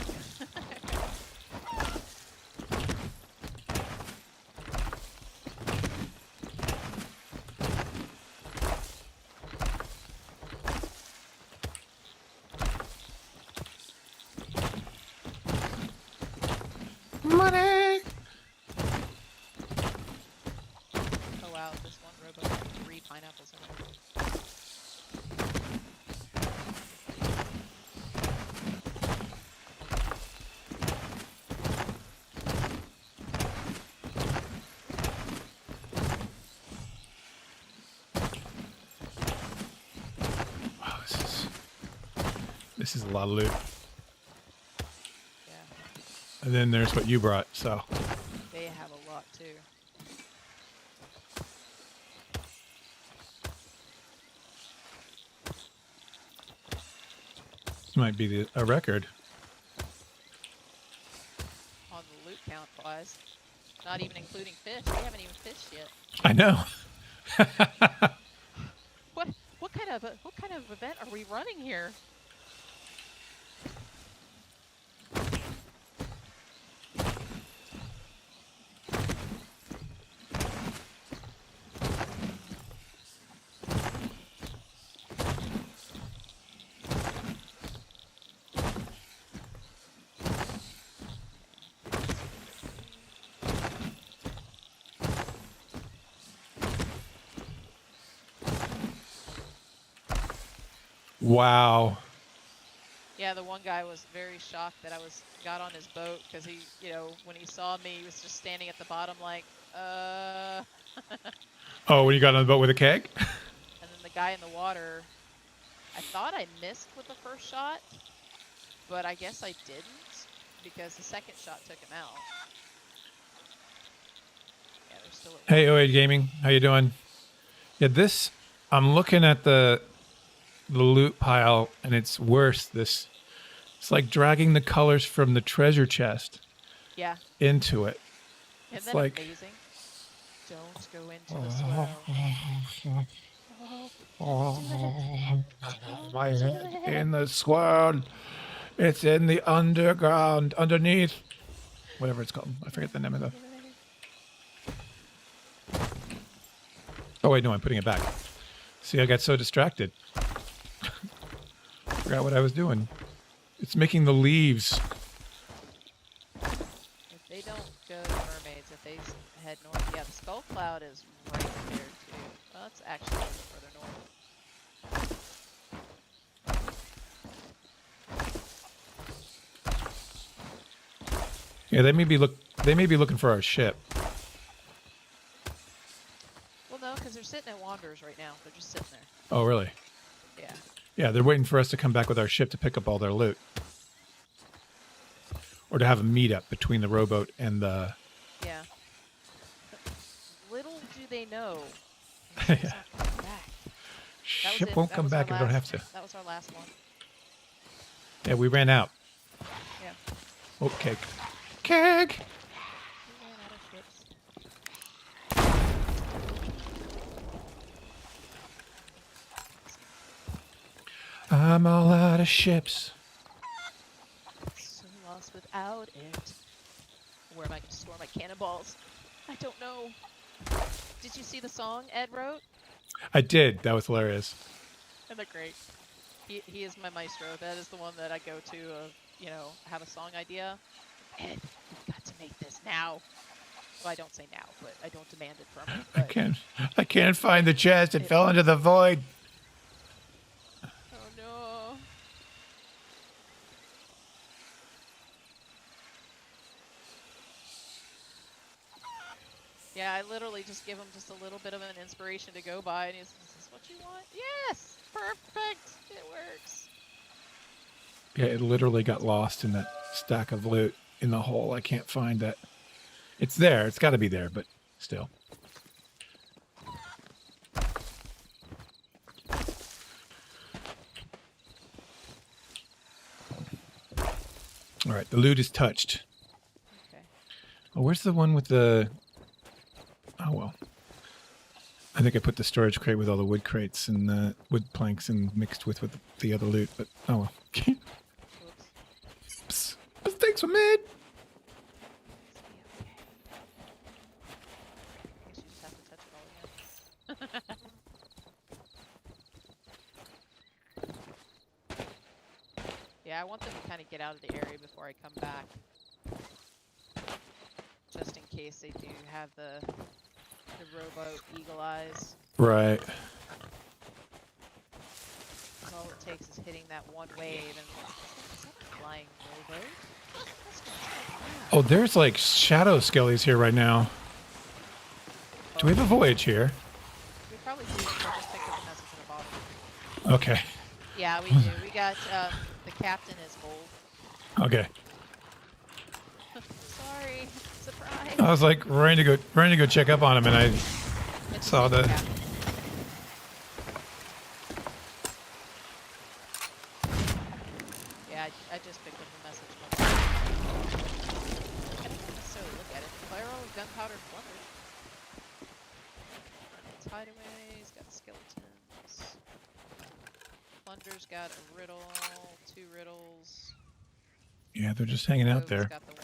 Money! Oh wow, this one rowboat had 3 pineapples in it. Wow, this is a lot of loot. Yeah, And then there's what you brought, so. they have a lot too. This might be a record. On the loot count wise. Not even including fish. We haven't even fished yet. I know. What kind of event are we running here? Wow. Yeah, the one guy was very shocked that I got on his boat because he, when he saw me, he was just standing at the bottom like, Oh, when you got on the boat with a keg? And then the guy in the water, I thought I missed with the first shot, but I guess I didn't because the second shot took him out. Yeah, they're still at Hey, OA Gaming, how you doing? Yeah, I'm looking at the loot pile, and it's worse. It's like dragging the colors from the treasure chest Yeah. into it. Isn't It's that like- amazing? Don't go into the swirl. My head in the swirl. It's in the underground, underneath. Whatever it's called. I forget the name of the... Oh, wait, no, I'm putting it back. See, I got so distracted. Forgot what I was doing. It's making the leaves. If they don't go to mermaids, if they head north, yeah, the skull cloud is right there too. Well, it's actually a little further north. Yeah, they may be looking for our ship. Well, though, because they're sitting at Wanderers right now. They're just sitting there. Oh, really? Yeah. Yeah, they're waiting for us to come back with our ship to pick up all their loot. Or to have a meetup between the rowboat and the... Yeah. Little do they know. Yeah. It's not coming back. That was Ship it. won't That come was our back if we don't have last- to. That was our last one. Yeah, we ran out. Yeah. Oh, keg. Keg! We ran out of ships. I'm all out of ships. So lost without it. Where am I going to store my cannonballs? I don't know. Did you see the song Ed wrote? I did. That was hilarious. Isn't that great? He is my maestro. That is the one that I go to, you know, have a song idea. Ed, you've got to make this now. Well, I don't say now, but I don't demand it from him. I can't find the chest. It fell into the void. Oh no. Yeah, I literally just give him just a little bit of an inspiration to go by, and he's, "Is this what you want?" Yes, perfect. It works. Yeah, it literally got lost in that stack of loot in the hole. I can't find that. It's there. It's got to be there, but still. All right, the loot is touched. Okay. Oh, where's the one with the... Oh, well. I think I put the storage crate with all the wood crates and the wood planks and mixed with the other loot, but oh well. Whoops. Oops. Mistakes were made. I guess you just have to touch it all again. Yeah, I want them to kind of get out of the area before I come back. Just in case they do have the rowboat Eagle Eyes. Right. 'Cause all it takes is hitting that one wave and... Is that a flying rowboat? That's not Oh, there's like shadow skellies here right now. Do we have a voyage here? We probably do. I just picked up a message in a bottle. Okay. Yeah, we do. We got, the captain is gold. Okay. Sorry. Surprise. I was like ready to go check up on him, and I It's saw the... captain. Yeah, I just picked up a message. I didn't necessarily look at it. Firearm, gunpowder, plunder. It's hideaways, got skeletons. Plunder's got a riddle, 2 riddles. Yeah, they're just hanging out Rogue's there, got the 1.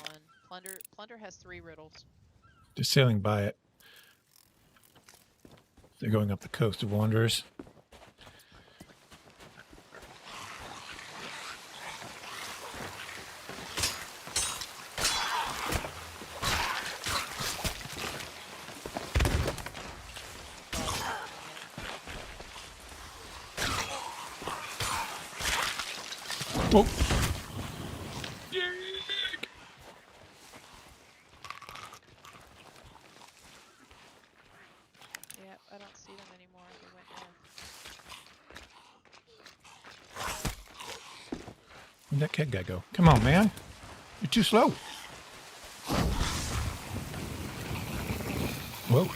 Plunder has 3 riddles. just sailing by it. They're going up the coast of Wanderers. Whoa. Yeah, I don't see them anymore. They went north. Where'd that keg guy go? Come on, man. You're too slow. Whoa.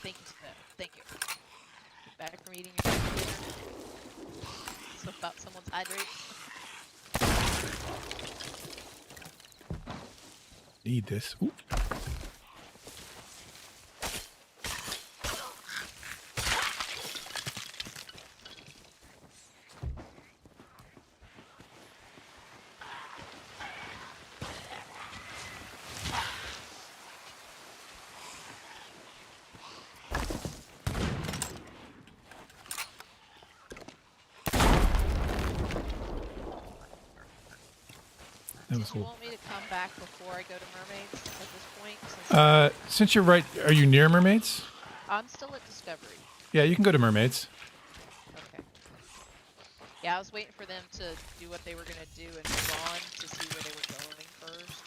Thank you, Smith. Thank you. Back from eating your dinner. So about someone's hydrate. Need this. Ooh. That was Did you cool. want me to come back before I go to mermaids at this point? Since Since you're right, are you near mermaids? I'm still at Discovery. Yeah, you can go to mermaids. Okay. Yeah, I was waiting for them to do what they were gonna do and move on to see where they were going first.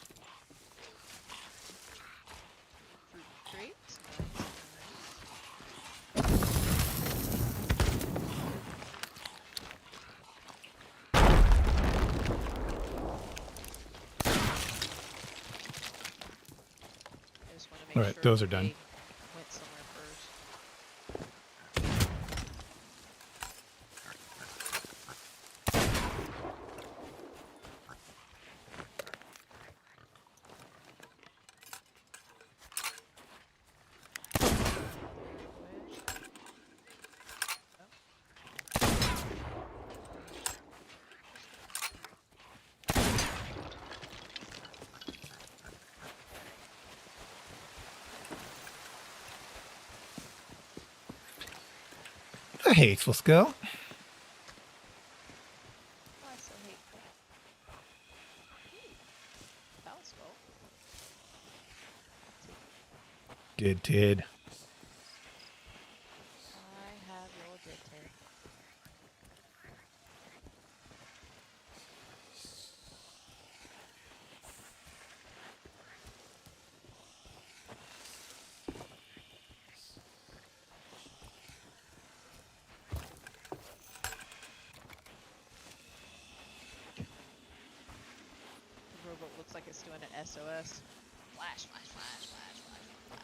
Fruit crate. Nice, nice. I just want to make All right, sure those are they done. went somewhere first. A hateful skull. Why so hateful? Ooh, foul skull. Did Tid. I have your dead Ted. The robot looks like it's doing an SOS. Flash, flash, flash, flash, flash, flash.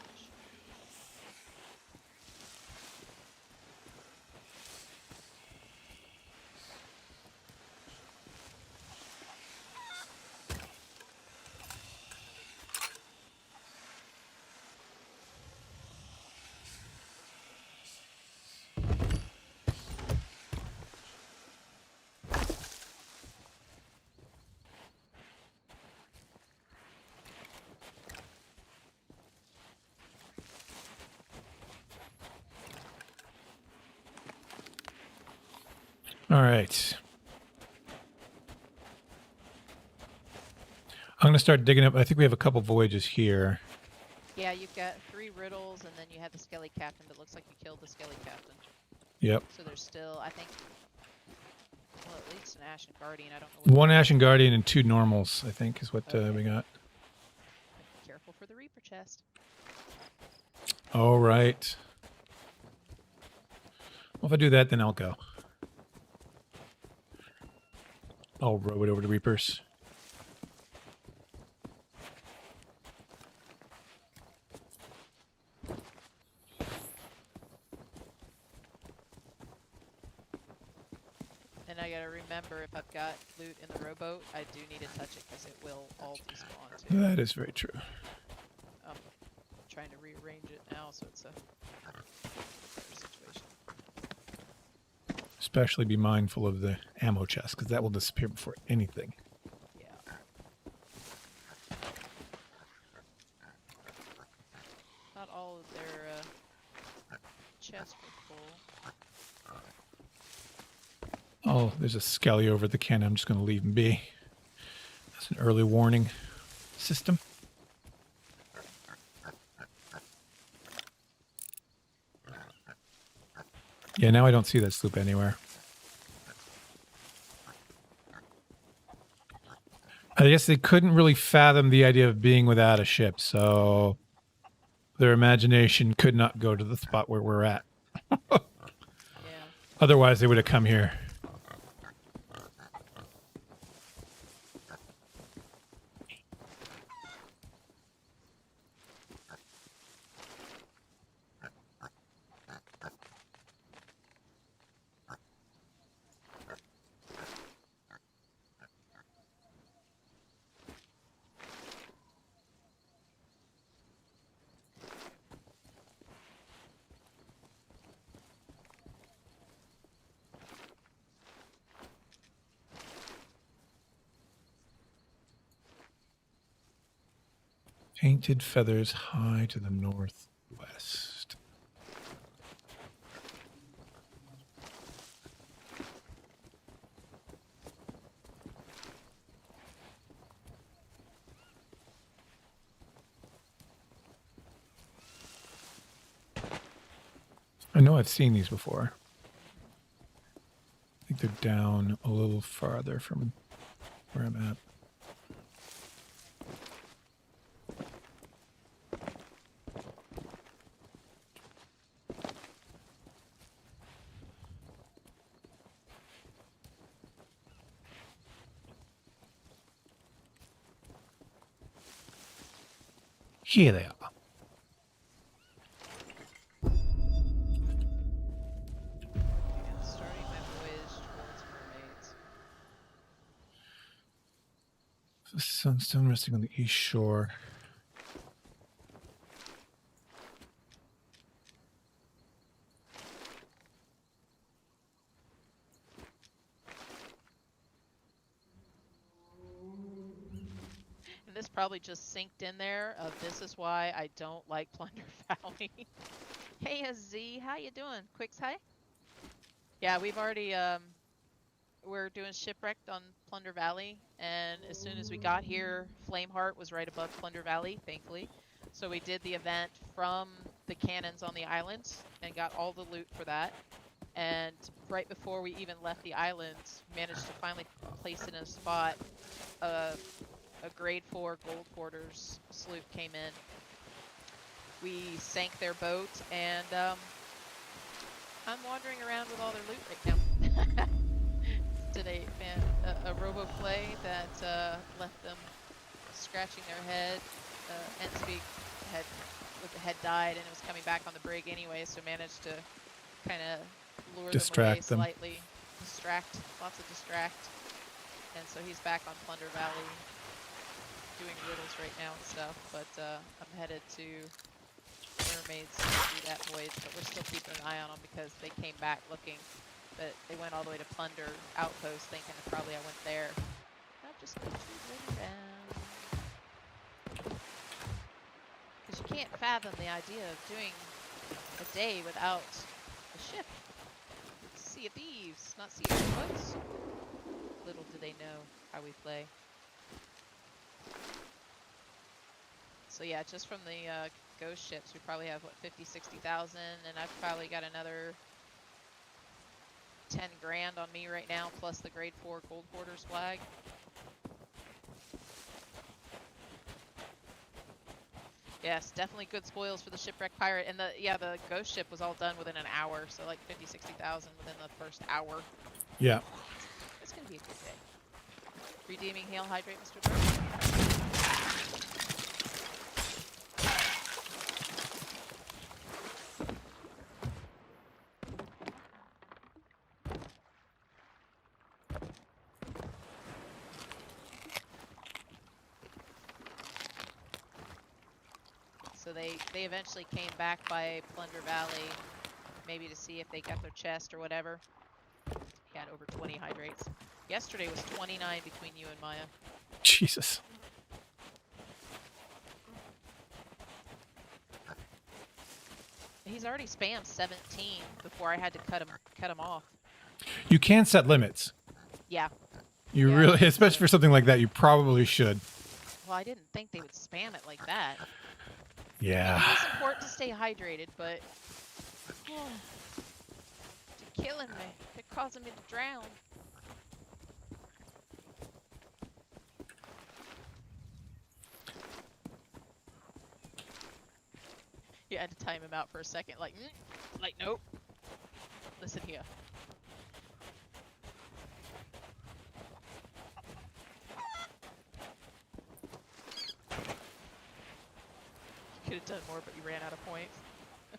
All right. I'm going to start digging up. I think we have a couple voyages here. Yeah, you've got 3 riddles, and then you have the Skelly Captain, but it looks like you killed the Skelly Captain. Yep. So there's still, I think, well, at least an Ashen Guardian. I don't know. One Ashen Guardian and 2 normals, I think, is what we got. Be careful for the Reaper chest. All right. Well, if I do that, then I'll go. I'll row it over to Reapers. And I gotta remember, if I've got loot in the rowboat, I do need to touch it because it will all despawn too. That is very true. I'm trying to rearrange it now so it's a better situation. Especially be mindful of the ammo chest, because that will disappear before anything. Yeah. Not all of their chests were full. Oh, there's a skelly over at the cannon. I'm just going to leave him be. That's an early warning system. Yeah, now I don't see that sloop anywhere. I guess they couldn't really fathom the idea of being without a ship, so their imagination could not go to the spot where we're at. Yeah. Otherwise, they would have come here. Painted feathers high to the northwest. I know I've seen these before. I think they're down a little farther from where I'm at. Here they are. And starting my voyage towards mermaids. The sunstone resting on the east shore. And this probably just synced in there of this is why I don't like Plunder Valley. Hey Z, how you doing? Quicks, hi. Yeah, we've already we're doing Shipwrecked on Plunder Valley, and as soon as we got here, Flameheart was right above Plunder Valley, thankfully. So we did the event from the cannons on the islands and got all the loot for that. And right before we even left the islands, managed to finally place in a spot a grade 4 gold quarters sloop came in. We sank their boat, and I'm wandering around with all their loot right now. Did a robo play that left them scratching their head. Entspeak had died, and it was coming back on the brig anyway, so managed to kind of lure Distract them them. away slightly. Lots of distract. And so he's back on Plunder Valley doing riddles right now and stuff, but I'm headed to mermaids to do that voyage, but we're still keeping an eye on them because they came back looking, but they went all the way to Plunder Outpost thinking that probably I went there. I've just put you really down. Because you can't fathom the idea of doing a day without a ship. Sea of Thieves, not Sea of Boats. Little do they know how we play. So yeah, just from the ghost ships, we probably have, what, 50, 60,000, and I've probably got another 10 grand on me right now, plus the grade 4 gold quarters flag. Yes, definitely good spoils for the Shipwrecked pirate, and the ghost ship was all done within an hour, so like 50, 60,000 within the first hour. Yeah. It's gonna be a good day. Redeeming Hail Hydrate, Mr. Bird. So they eventually came back by Plunder Valley, maybe to see if they got their chest or whatever. He had over 20 hydrates. Yesterday was 29 between you and Maya. Jesus. He's already spammed 17 before I had to cut him off. You can set limits. Yeah. You Yeah, really, especially for something like that, you probably should. Well, I didn't think they would spam it like that. Yeah. It's important to stay hydrated, but oh, you're killing me. You're causing me to drown. You had to time him out for a second, like nope. Listen here. You could have done more, but you ran out of points.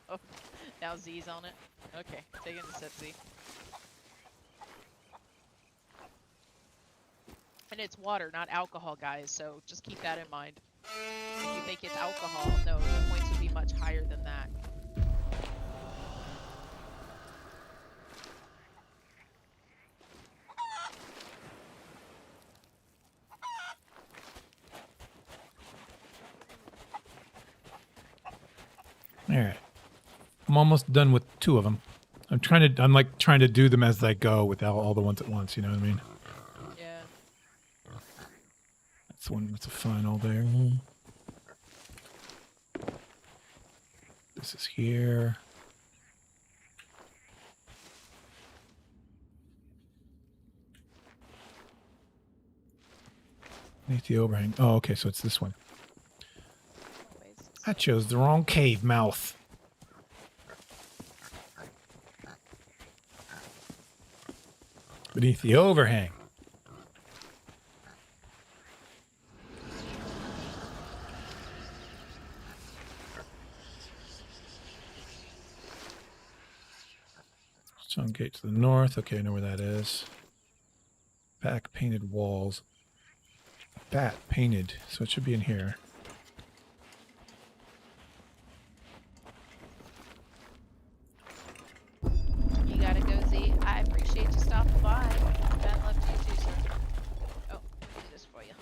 Oh, now Z's on it. Okay, take it to set Z. And it's water, not alcohol, guys, so just keep that in mind. If you think it's alcohol, no, the points would be much higher than that. All right. I'm almost done with 2 of them. I'm like trying to do them as I go without all the ones at once, you know what I mean? Yeah. That's one, that's a final there. This is here. Beneath the overhang. Oh, okay, so it's this one. Always. I chose the wrong cave mouth. Beneath the overhang. Stone gate to the north. Okay, I know where that is. Back painted walls. Bat painted, so it should be in here. You gotta go, Z. I appreciate you stopping by. Bad luck to you too, sir. Oh, let me do this for you.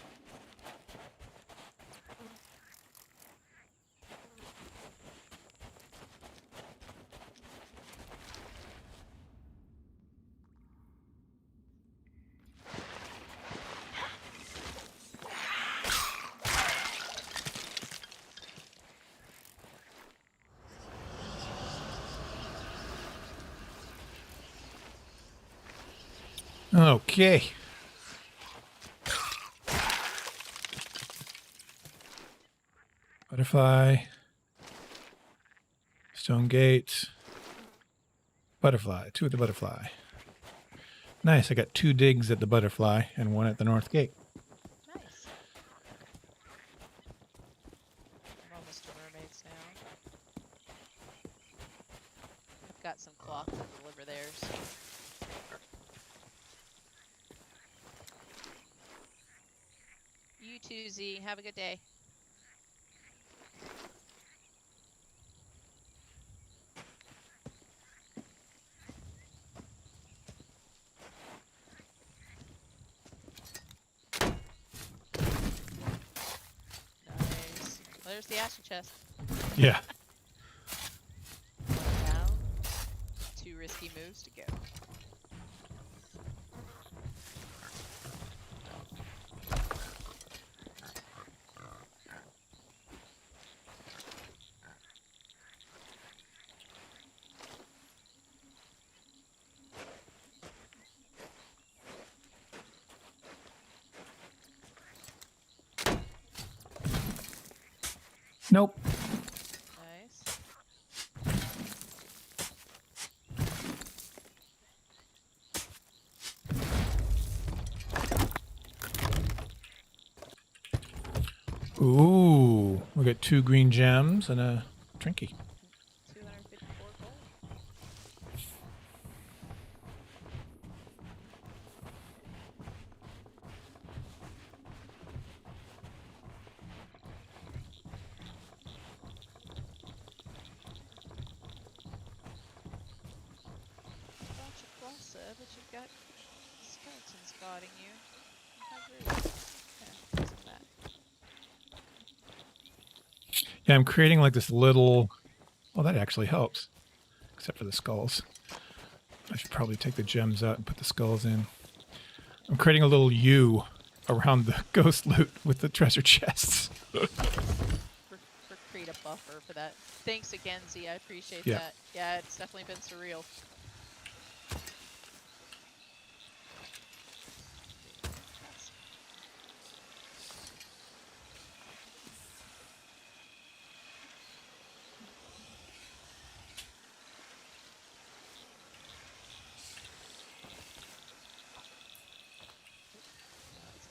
Okay. Butterfly. Stone gate. Butterfly. 2 at the butterfly. Nice. I got 2 digs at the butterfly and 1 at the north gate. Nice. I'm almost to mermaids now. I've got some cloth to deliver there, so. You too, Z. Have a good day. Nice. There's the ashen chest. Yeah. Now, 2 risky moves to go. Nope. Nice. Ooh. We got 2 green gems and a trinky. 254 gold. Thought you closer, but you've got skeletons spotting you. How rude. Yeah, some of that. Yeah, I'm creating like this little... Well, that actually helps. Except for the skulls. I should probably take the gems out and put the skulls in. I'm creating a little U around the ghost loot with the treasure chests. For create a buffer for that. Thanks again, Z. I appreciate Yeah. that. Yeah, it's definitely been surreal. That's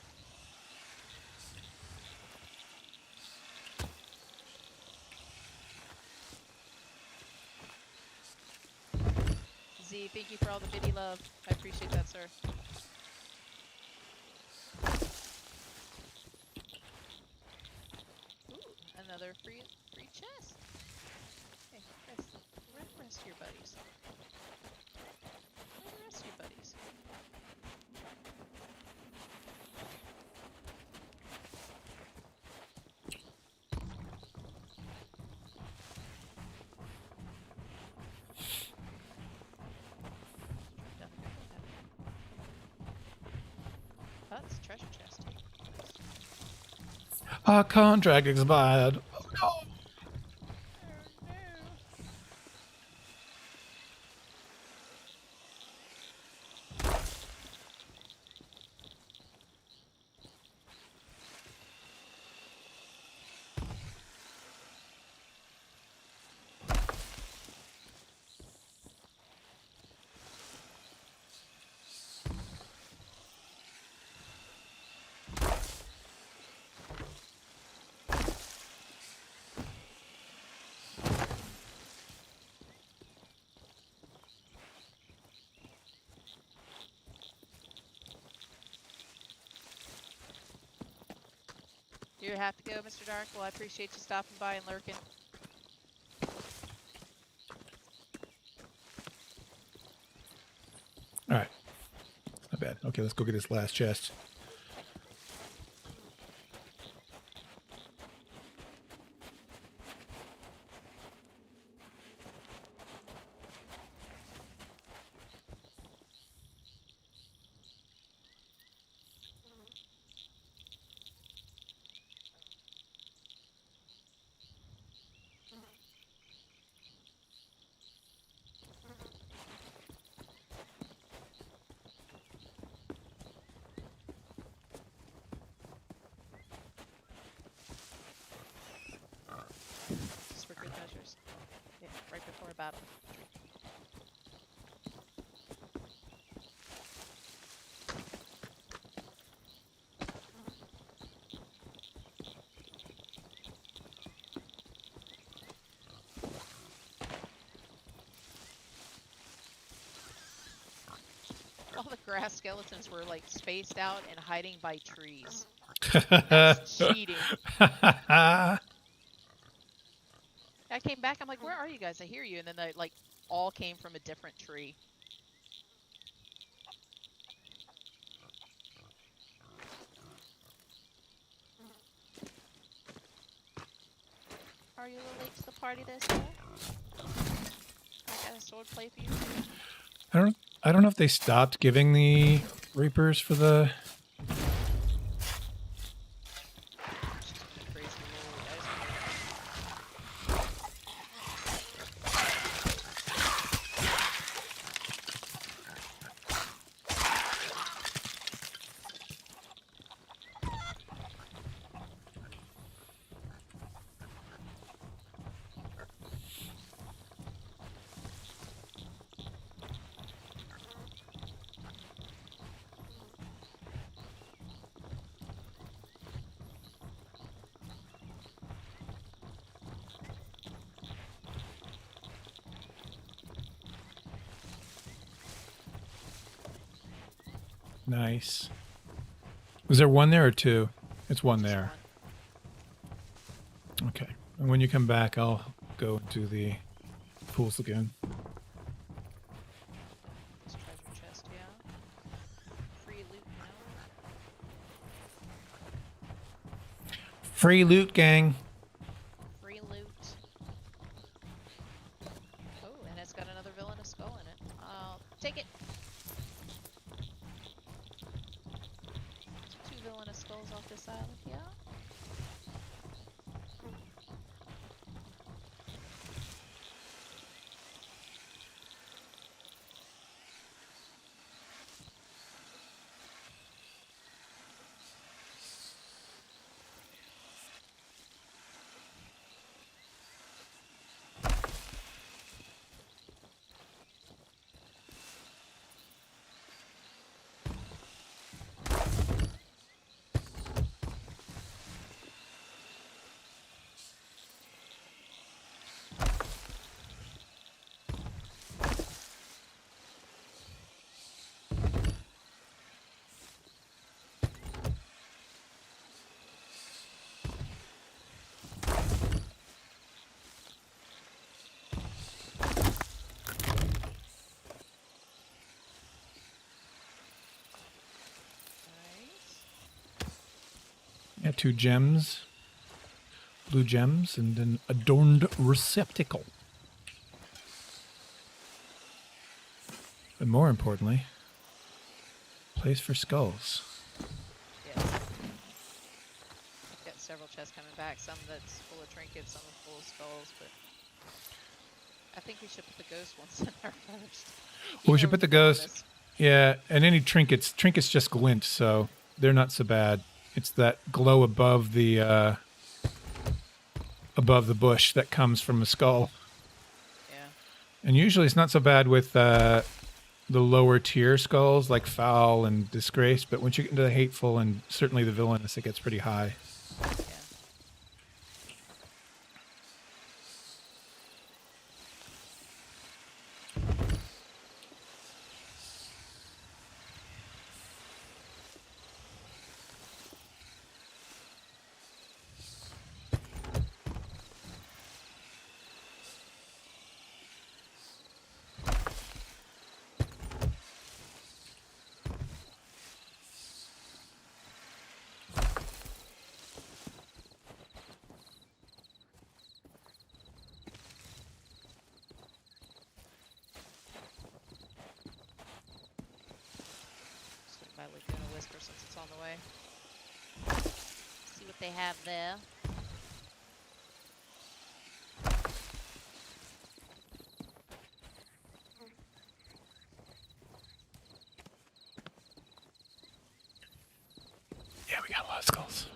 Z, thank you for all the biddy love. I appreciate that, sir. Ooh, another free chest. Hey, guys, where are the rest of your buddies? Where are the rest of your buddies? Oh, it's a treasure chest. Our contract expired. Oh, no. Oh no. You have to go, Mr. Dark? Well, I appreciate you stopping by and lurking. All right. Not bad. Okay, let's go get this last chest. Just for good measures. Yeah, right before a battle. All the grass skeletons were like spaced out and hiding by trees. That's cheating. I came back, I'm like, where are you guys? I hear you. And then they like all came from a different tree. Are you a little late to the party this year? I got a sword play for you. I don't know if they stopped giving the Reapers for the. Crazy roll, guys. Nice. Was there one there or two? It's one there. Okay. And when you come back, I'll go into the Pools Lagoon. This treasure chest, yeah. Free loot, you know? Free loot, gang. Free loot. Oh, and it's got another villainous skull in it. I'll take it. Two villainous skulls off this island, yeah. Yeah, 2 gems. Blue gems and an adorned receptacle. But more importantly, place for skulls. Yes. I've got several chests coming back. Some that's full of trinkets, some are full of skulls, but I think we should put the ghost ones in there first. Well, we should put the ghost. Yeah, and any trinkets. Trinkets just glint, so they're not so bad. It's that glow above the bush that comes from a skull. Yeah. And usually it's not so bad with the lower tier skulls like Foul and Disgrace, but once you get into the Hateful and certainly the Villainous, it gets pretty high. Yeah. whisper since it's on the way. See what they have there. Yeah, we got a lot of skulls.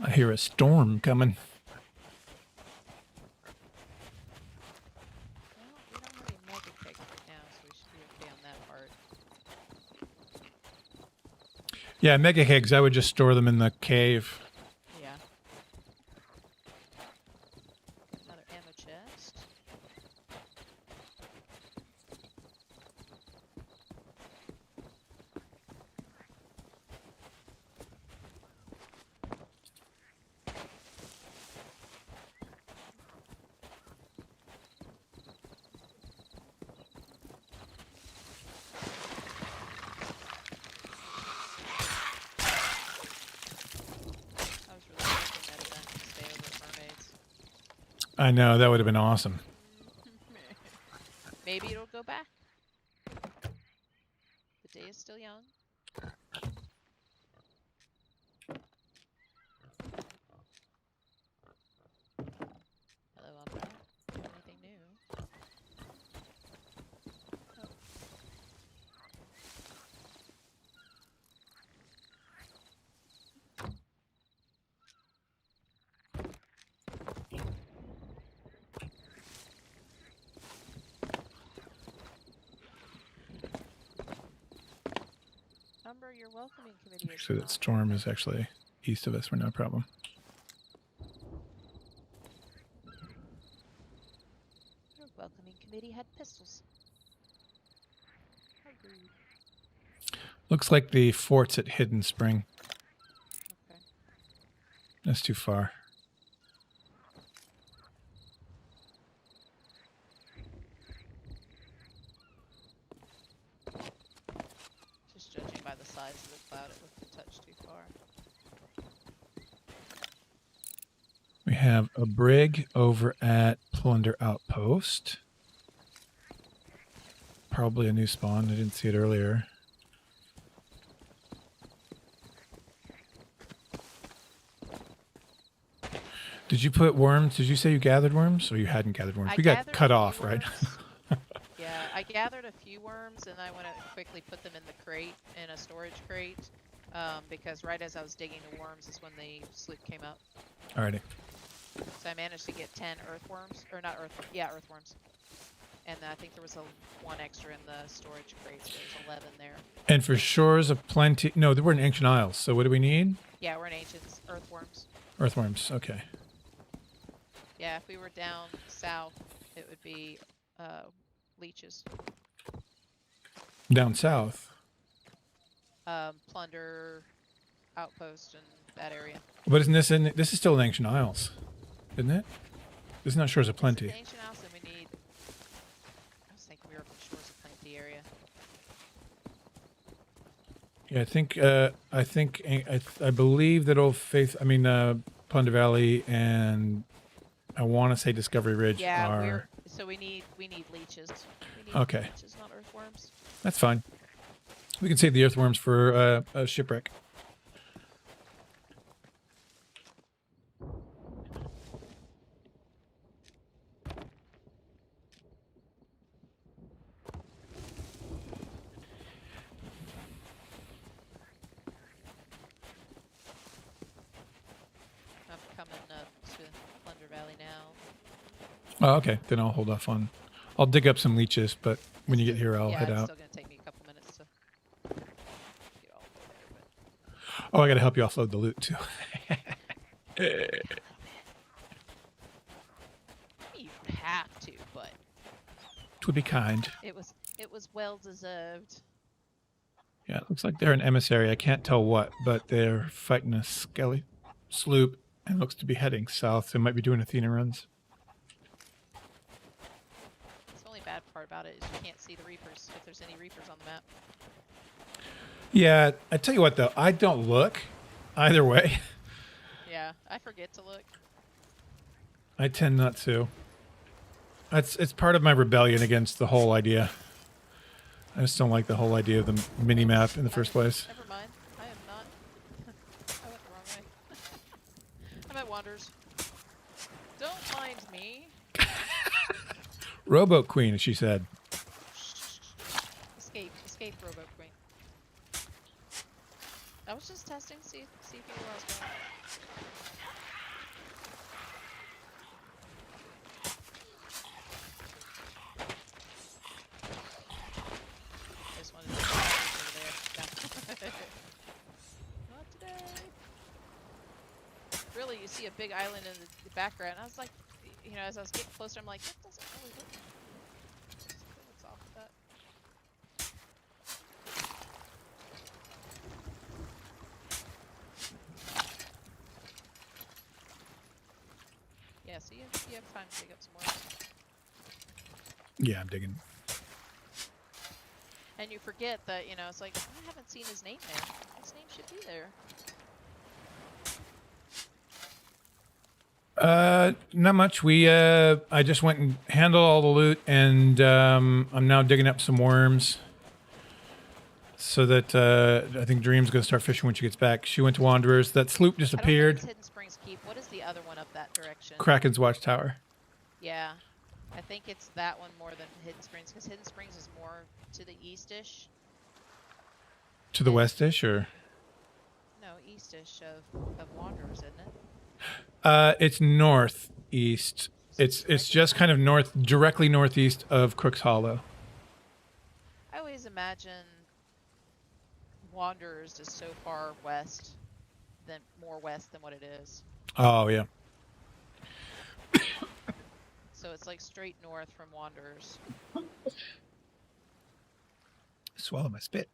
I hear a storm coming. Well, we don't have any mega kegs right now, so we should be okay on that part. Yeah, mega kegs, I would just store them in the cave. Yeah. Another ammo chest. I was really hoping that event would stay over at Mermaids. I know, that would have been awesome. Maybe it'll go back. The day is still young. Hello, Umbra. Anything new? Oh. Umber, your welcoming committee is Actually, that on. storm is actually east of us. We're no problem. Your welcoming committee had pistols. How rude. Looks like the fort's at Hidden Spring. Okay. That's too far. Just judging by the size of the cloud, it looked a touch too far. We have a brig over at Plunder Outpost. Probably a new spawn. I didn't see it earlier. Did you put worms? Did you say you gathered worms, or you hadn't gathered worms? I We got gathered cut a few off, right? worms. Yeah, I gathered a few worms and I went to quickly put them in the crate, in a storage crate, because right as I was digging the worms is when the sloop came up. Alrighty. So I managed to get 10 earthworms, or not earthworms, yeah, earthworms. And I think there was one extra in the storage crate, so there's 11 there. And for shores of plenty. No, we're in Ancient Isles. So what do we need? Yeah, we're in ancients, earthworms. Earthworms. Okay. Yeah, if we were down south, it would be leeches. Down south. Plunder, outpost, and that area. But isn't this in? This is still in Ancient Isles, isn't it? This is not Shores of Plenty. The ancient house, and we need. I was thinking we were from Shores of Plenty area. Yeah, I believe that Old Faith. I mean, Plunder Valley and I want to say Discovery Ridge Yeah, are. so we need leeches. We need Okay. leeches, not earthworms. That's fine. We can save the earthworms for a shipwreck. I'm coming up to Plunder Valley now. Oh, okay. Then I'll hold off on. I'll dig up some leeches, but when you get here, I'll yeah, head it's out. still gonna take me a couple minutes to get all the way there, Oh, I got to help you offload the loot too. but you don't have to, but It would be kind. it was well deserved. Yeah, it looks like they're an emissary. I can't tell what, but they're fighting a skelly sloop and looks to be heading south. They might be doing Athena runs. The only bad part about it is you can't see the reapers if there's any reapers on the map. Yeah, I tell you what though, I don't look either way. Yeah, I forget to look. I tend not to. It's part of my rebellion against the whole idea. I just don't like the whole idea of the mini map in the first place. Never mind. I am not. I went the wrong way. I'm at Wanderers. Don't mind me. Rowboat Queen, she said. Escape, Rowboat Queen. I was just testing, see if you knew where I was going. I just wanted to over there. Not today. Really, you see a big island in the background. I was like, you know, as I was getting closer, I'm like, that doesn't really look. What's off with that? Yeah, so you have time to dig up some more. Yeah, I'm digging. And you forget that, you know, it's like, I haven't seen his name there. His name should be there. Not much. I just went and handled all the loot, and I'm now digging up some worms. So that I think Dream's gonna start fishing when she gets back. She went to Wanderers. That sloop I don't think disappeared. it's Hidden Springs Keep. What is the other one up that direction? Kraken's Watchtower. Yeah. I think it's that one more than Hidden Springs, because Hidden Springs is more to the east-ish. To the west-ish, or? No, east-ish of Wanderers, isn't it? It's northeast. It's just kind of directly northeast of Crook's Hollow. I always imagine Wanderers is so far west, more west than what it is. Oh yeah. So it's like straight north from Wanderers. Swallow my spit.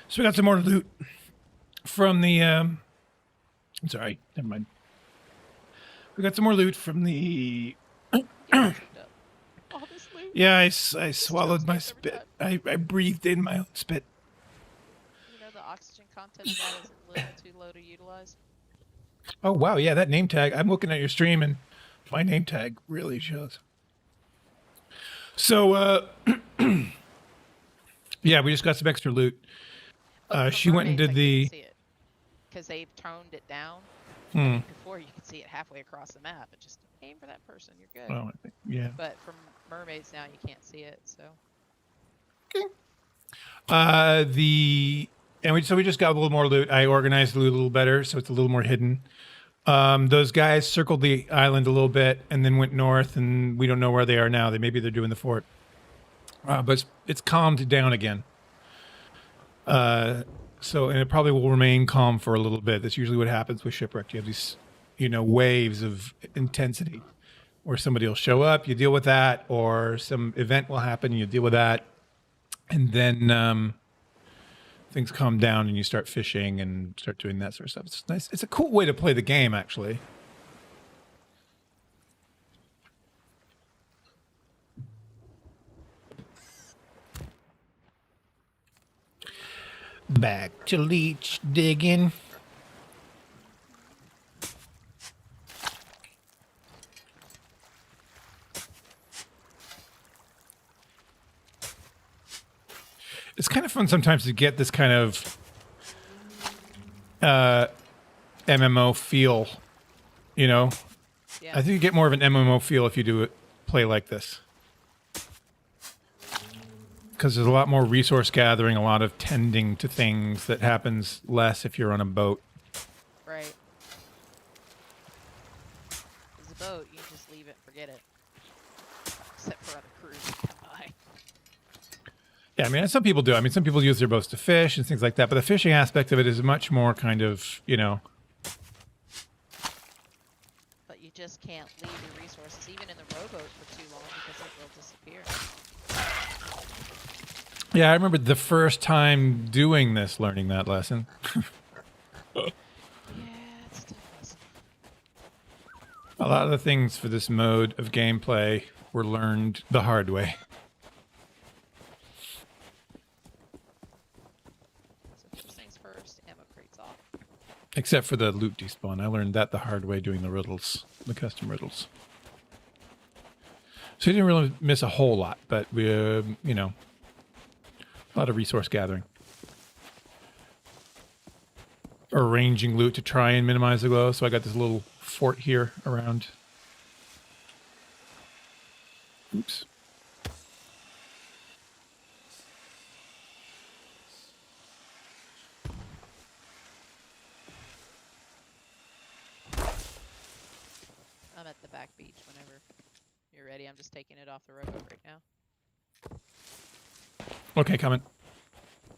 So we got some more loot from the. I'm sorry, never mind. We got some more loot from the. All this loot. Yeah, I swallowed my every spit. time. I breathed in my own spit. You know the oxygen content of that is a little too low to utilize. Oh wow, yeah, that name tag. I'm looking at your stream and my name tag really shows. So yeah, we just got some extra loot. She went and did the. Because they've toned it down. Before you could see it halfway across the map. It just aim for that person. You're good. Oh, I think, yeah. But from mermaids now, you can't see it. So. Okay. So we just got a little more loot. I organized the loot a little better, so it's a little more hidden. Those guys circled the island a little bit and then went north, and we don't know where they are now. Maybe they're doing the fort. But it's calmed down again. And it probably will remain calm for a little bit. That's usually what happens with Shipwrecked. You have these, waves of intensity where somebody will show up, you deal with that, or some event will happen, you deal with that. And then things calm down and you start fishing and start doing that sort of stuff. It's nice. It's a cool way to play the game, actually. Back to leech digging. It's kind of fun sometimes to get this kind of MMO feel, Yeah. I think you get more of an MMO feel if you do play like this. Because there's a lot more resource gathering, a lot of tending to things that happens less if you're on a boat. Right. Because a boat, you just leave it, forget it. Except for other crews that come by. Yeah, I mean, some people do. I mean, some people use their boats to fish and things like that. But the fishing aspect of it is much more kind of, But you just can't leave your resources, even in the rowboat, for too long because it will disappear. Yeah, I remember the first time doing this, learning that lesson. Yeah, it's a tough lesson. A lot of the things for this mode of gameplay were learned the hard way. first ammo crates off. Except for the loot despawn. I learned that the hard way doing the riddles, the custom riddles. So you didn't really miss a whole lot, but we, you know, a lot of resource gathering. Arranging loot to try and minimize the glow. So I got this little fort here around. Oops. I'm at the back beach whenever you're ready. I'm just taking it off the rowboat right now. Okay, coming.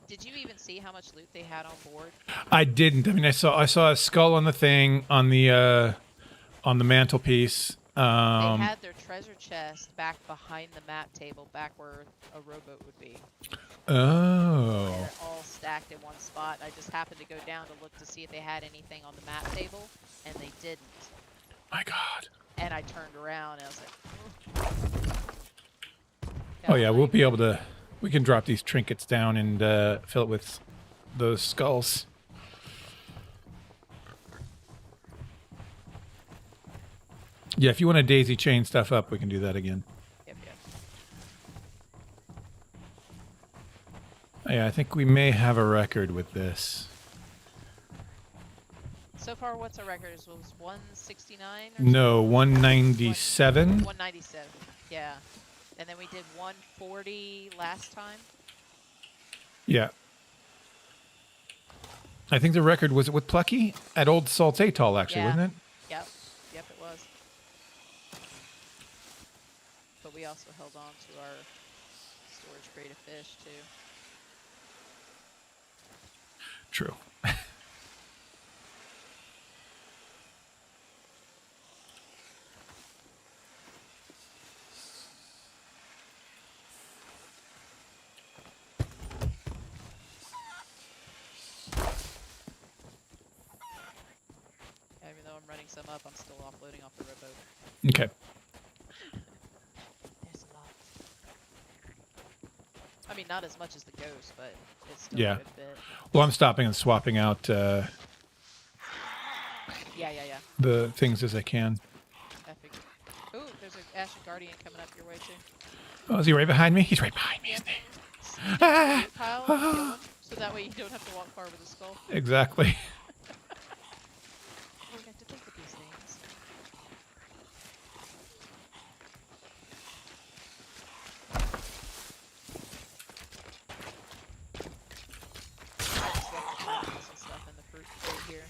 Did you even see how much loot they had on board? I didn't. I mean, I saw a skull on the thing on the mantelpiece. They had their treasure chest back behind the map table, back where a rowboat would be. Oh. They're all stacked in one spot. I just happened to go down to look to see if they had anything on the map table, and they didn't. My God. And I turned around and I was like, Oh yeah, we'll be able to. We can drop these trinkets down and fill it with those skulls. Yeah, if you want to daisy chain stuff up, we can do that again. Yep, yep. Yeah, I think we may have a record with this. So far, what's our record? Was 169? No, 197. 197. Yeah. And then we did 140 last time. Yeah. I think the record was it with Plucky at Old Salt Atoll, actually, Yeah. wasn't it? Yep. Yep, it was. But we also held on to our storage crate of fish, too. True. Even though I'm running some up, I'm still offloading off the rowboat. Okay. There's a lot. I mean, not as much as the ghost, but it's still Yeah. a good bit. Well, I'm stopping and swapping out Yeah. the things as I can. I figured. Ooh, there's an Ashen Guardian coming up your way, too. Oh, is he right behind me? He's right behind me, isn't he? Ah! Loot pile, kill him, so that way you don't have to walk far with a skull. Exactly. We have to think of these things. I just left the pineapples and stuff in the fruit crate here.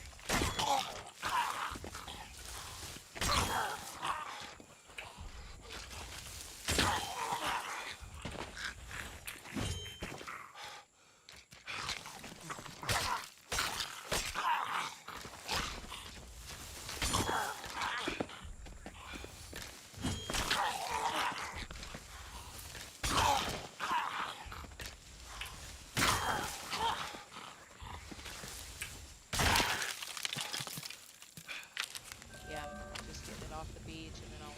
Yeah, I'm just getting it off the beach and then I'll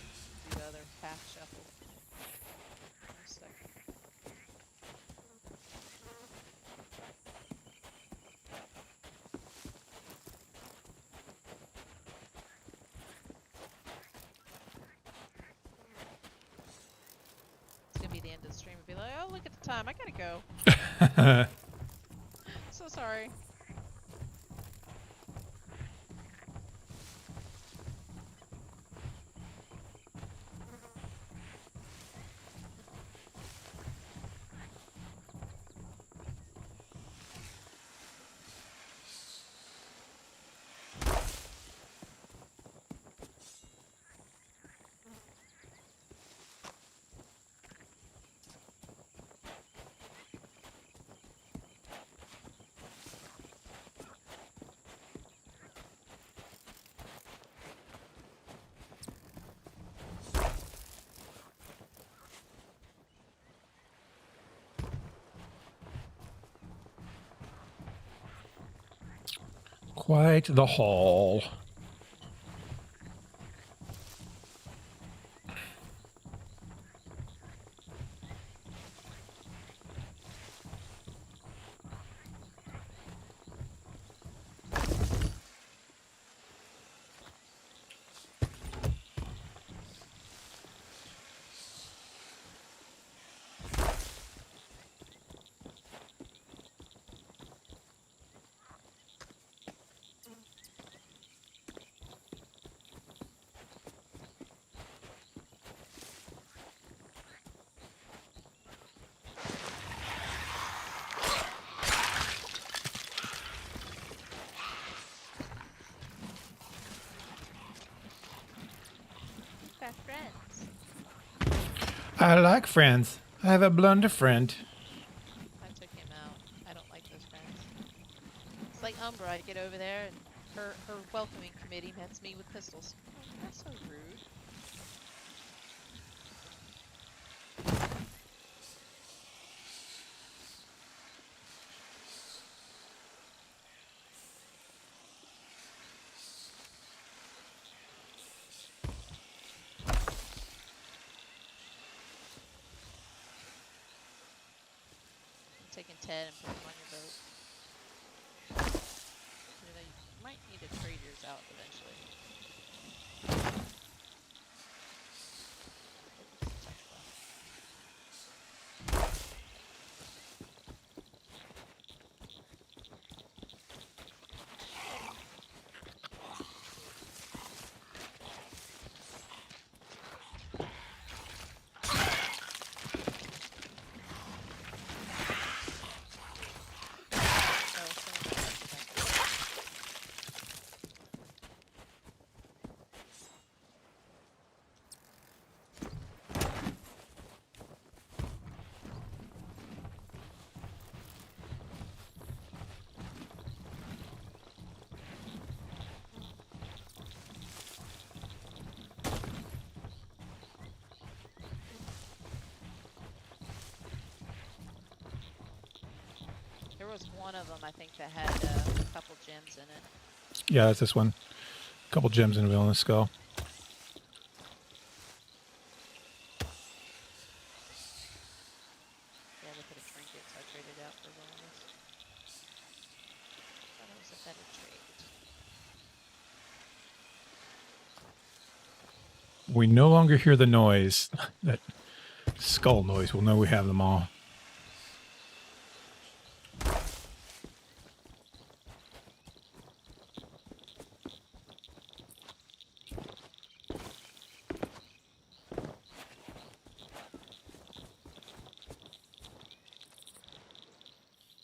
do the other half shuffle. I'm stuck. It's gonna be the end of the stream and be like, oh, look at the time, I gotta go. So sorry. Quite the haul. I like friends. I have a blunder friend. I took him out. I don't like those friends. It's like Umbra. I get over there and her welcoming committee meets me with pistols. Oh, that's so rude. I'm taking Ted and putting him on your boat. You know, you might need to trade yours out eventually. Tesla. Oh, someone got Tesla back there. There was one of them, I think, that had a couple gems in it. Yeah, that's this one. A couple gems in a villainous skull. Yeah, they put a trinket, so I traded it out for villainous. Thought it was a better trade. We no longer hear the noise. That skull noise. We'll know we have them all.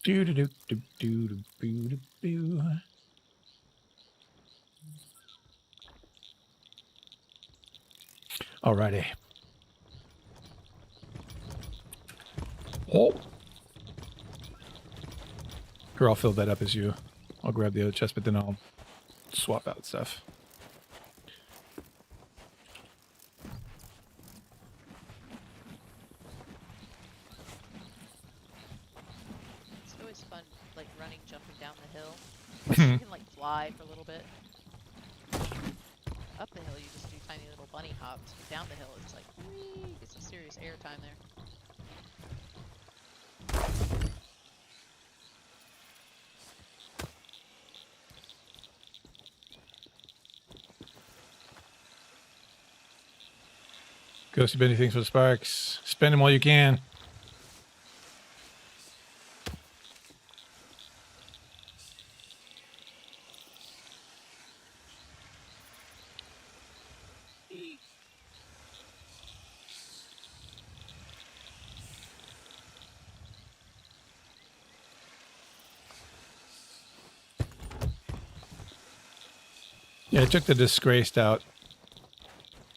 Do do do do do do do do. Alrighty. Oh. Here, I'll fill that up as you. I'll grab the other chest, but then I'll swap out stuff. It's always fun, like running, jumping down the hill. You can like fly for a little bit. Up the hill, you just do tiny little bunny hops. But down the hill, it's like, whee, get some serious air time there. Ghosty Benny, thanks for the sparks. Spend them while you can. Yeah, I took the disgraced out.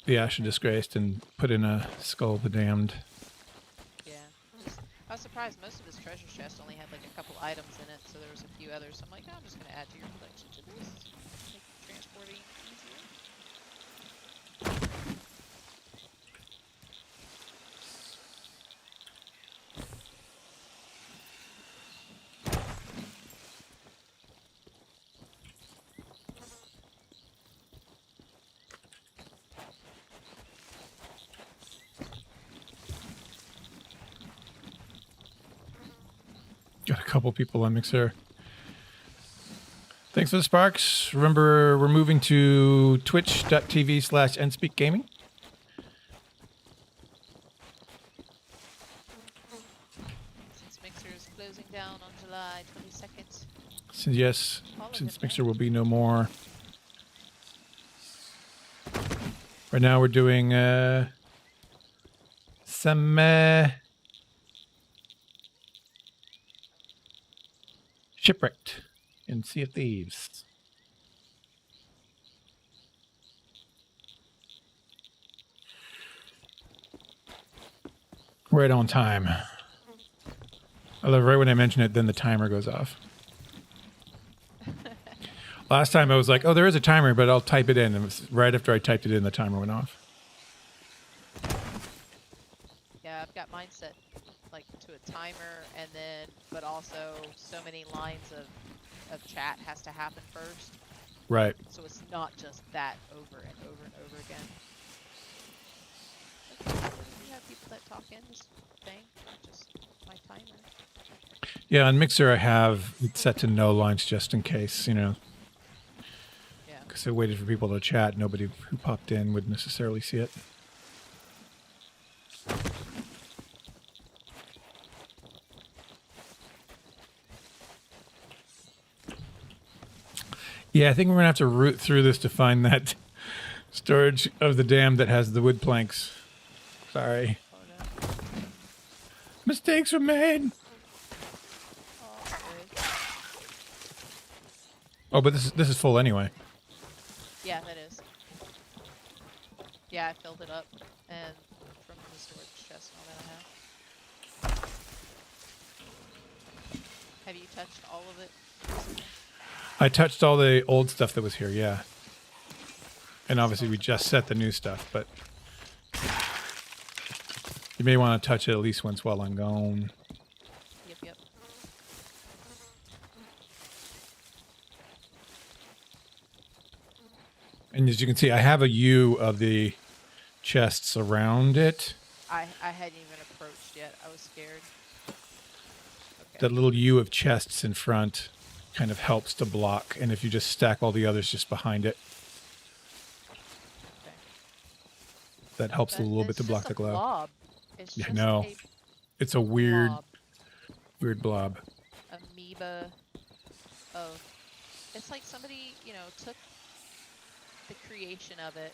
The Asher disgraced and put in a Skull of the Damned. Yeah. I was surprised most of his treasure chest only had like a couple items in it, so there was a few others. So I'm like, oh, I'm just going to add to your collection to this. Make transporting easier. Got a couple people on Mixer. Thanks for the sparks. Remember, we're moving to twitch.tv/entspeak gaming. Since Mixer is closing down on July 22nd. So yes, since Mixer will be no more. Right now we're doing some Shipwrecked in Sea of Thieves. Right on time. I love right when I mention it, then the timer goes off. Last time I was like, oh, there is a timer, but I'll type it in. And it was right after I typed it in, the timer went off. Yeah, I've got mine set like to a timer, and then but also so many lines of chat has to happen first. Right. So it's not just that over and over and over again. You have people that talk in this thing, not just my timer. Yeah, on Mixer I have it set to no lines just in case, you know. Yeah. Because I waited for people to chat. Nobody who popped in would necessarily see it. Yeah, I think we're going to have to root through this to find that storage of the dam that has the wood planks. Sorry. Oh no. Mistakes were made. Oh, good. Oh, but this is full anyway. Yeah, that is. Yeah, I filled it up, and from the storage chest and all that I have. Have you touched all of it? I touched all the old stuff that was here, yeah. And obviously we just set the new stuff, but you may want to touch it at least once while I'm gone. Yep, yep. And as you can see, I have a U of the chests around it. I hadn't even approached yet. I was scared. Okay. That little U of chests in front kind of helps to block, and if you just stack all the others just behind it, Okay. that helps a little bit It's to block just the a glow. blob. It's Yeah, I just know. a It's a weird, blob. weird blob. Amoeba of. It's like somebody, you know, took the creation of it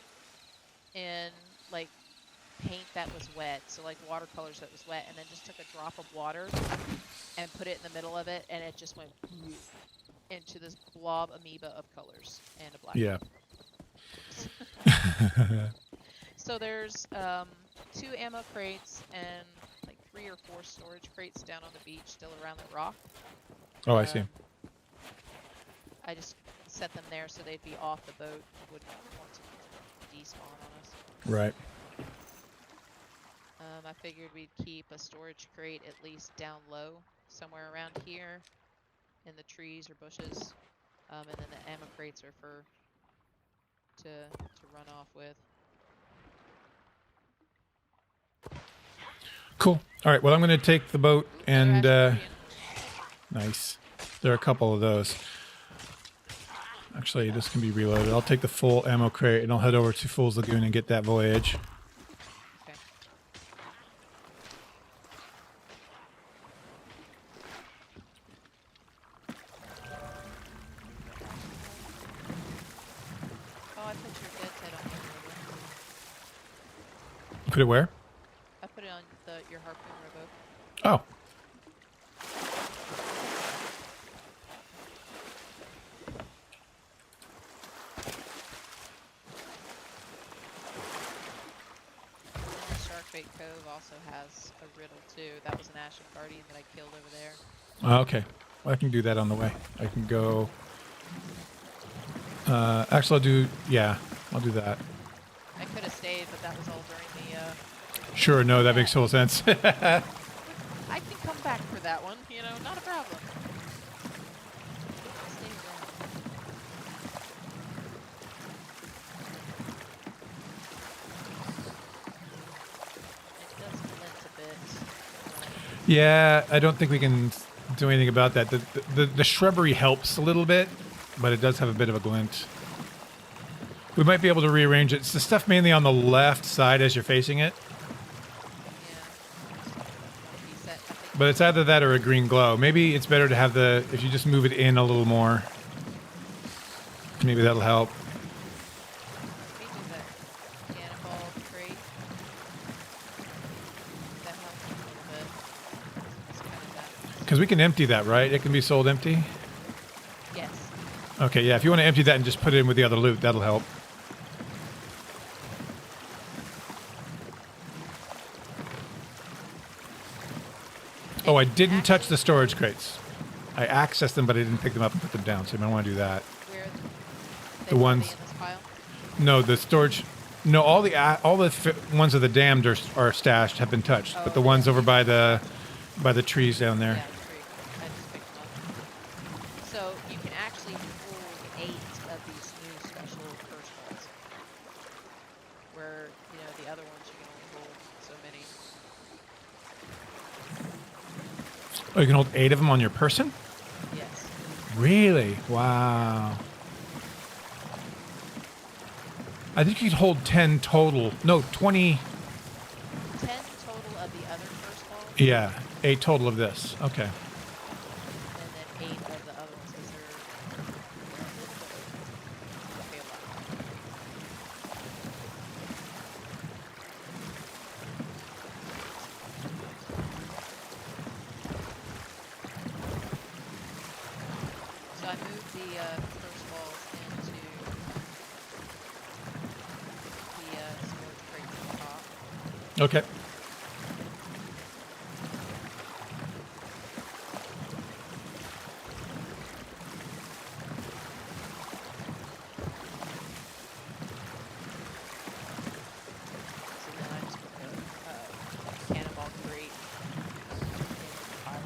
in like paint that was wet, so like watercolors that was wet, and then just took a drop of water and put it in the middle of it, and it just went into this blob amoeba of colors and a black. Yeah. So there's 2 ammo crates and like 3 or 4 storage crates down on the beach, still around the rock. Oh, I see. I just set them there so they'd be off the boat. Wouldn't want to despawn on us. Right. I figured we'd keep a storage crate at least down low, somewhere around here, in the trees or bushes, and then the ammo crates are for to run off with. Cool. All right. Well, I'm going to take the boat and Another nice. There are a couple of those. Actually, this can be reloaded. I'll take the full ammo crate and I'll head over to Fool's Lagoon and get that voyage. Okay. Oh, I put your dead head on the river. Put it where? I put it on your harpoon rowboat. Oh. Sharkbait Cove also has a riddle too. That was an Ashen Guardian that I killed over there. Oh, okay. Well, I can do that on the way. I can go. Actually, I'll do that. I could have stayed, but that was all during the. Sure, no, that makes total sense. I can come back for that one, you know, not a problem. Stay around. It does glint a bit. Yeah, I don't think we can do anything about that. The shrubbery helps a little bit, but it does have a bit of a glint. We might be able to rearrange it. It's the stuff mainly on the left side as you're facing it. But it's either that or a green glow. Maybe it's better to have if you just move it in a little more. Maybe that'll help. Let me do that cannonball crate. That helps a little bit. It's kind of that. Because we can empty that, right? It can be sold empty? Yes. Okay, yeah. If you want to empty that and just put it in with the other loot, that'll help. Oh, I didn't touch actually the storage shows crates. I accessed them, but I didn't pick them up and put them down, so you might want to do that. where The they will ones- be in this pile. No, the storage... No, all the ones of the damned are stashed, have been touched, but the Oh, ones yeah. over by the trees down there. Yeah, tree. I just picked them up. So you can actually hold 8 of these new special curse balls. Where, you know, the other ones you can only hold so many. Oh, you can hold 8 of them on your person? Yes. Really? Wow. I think you could hold 10 total. No, 20. 10 total of the other curse balls. Yeah, 8 total of this. Okay. And then 8 of the other ones because they're a little bit okay, a lot. So I moved the curse balls into the storage crate at the top. Okay. So then I just put the cannonball crate in the pile.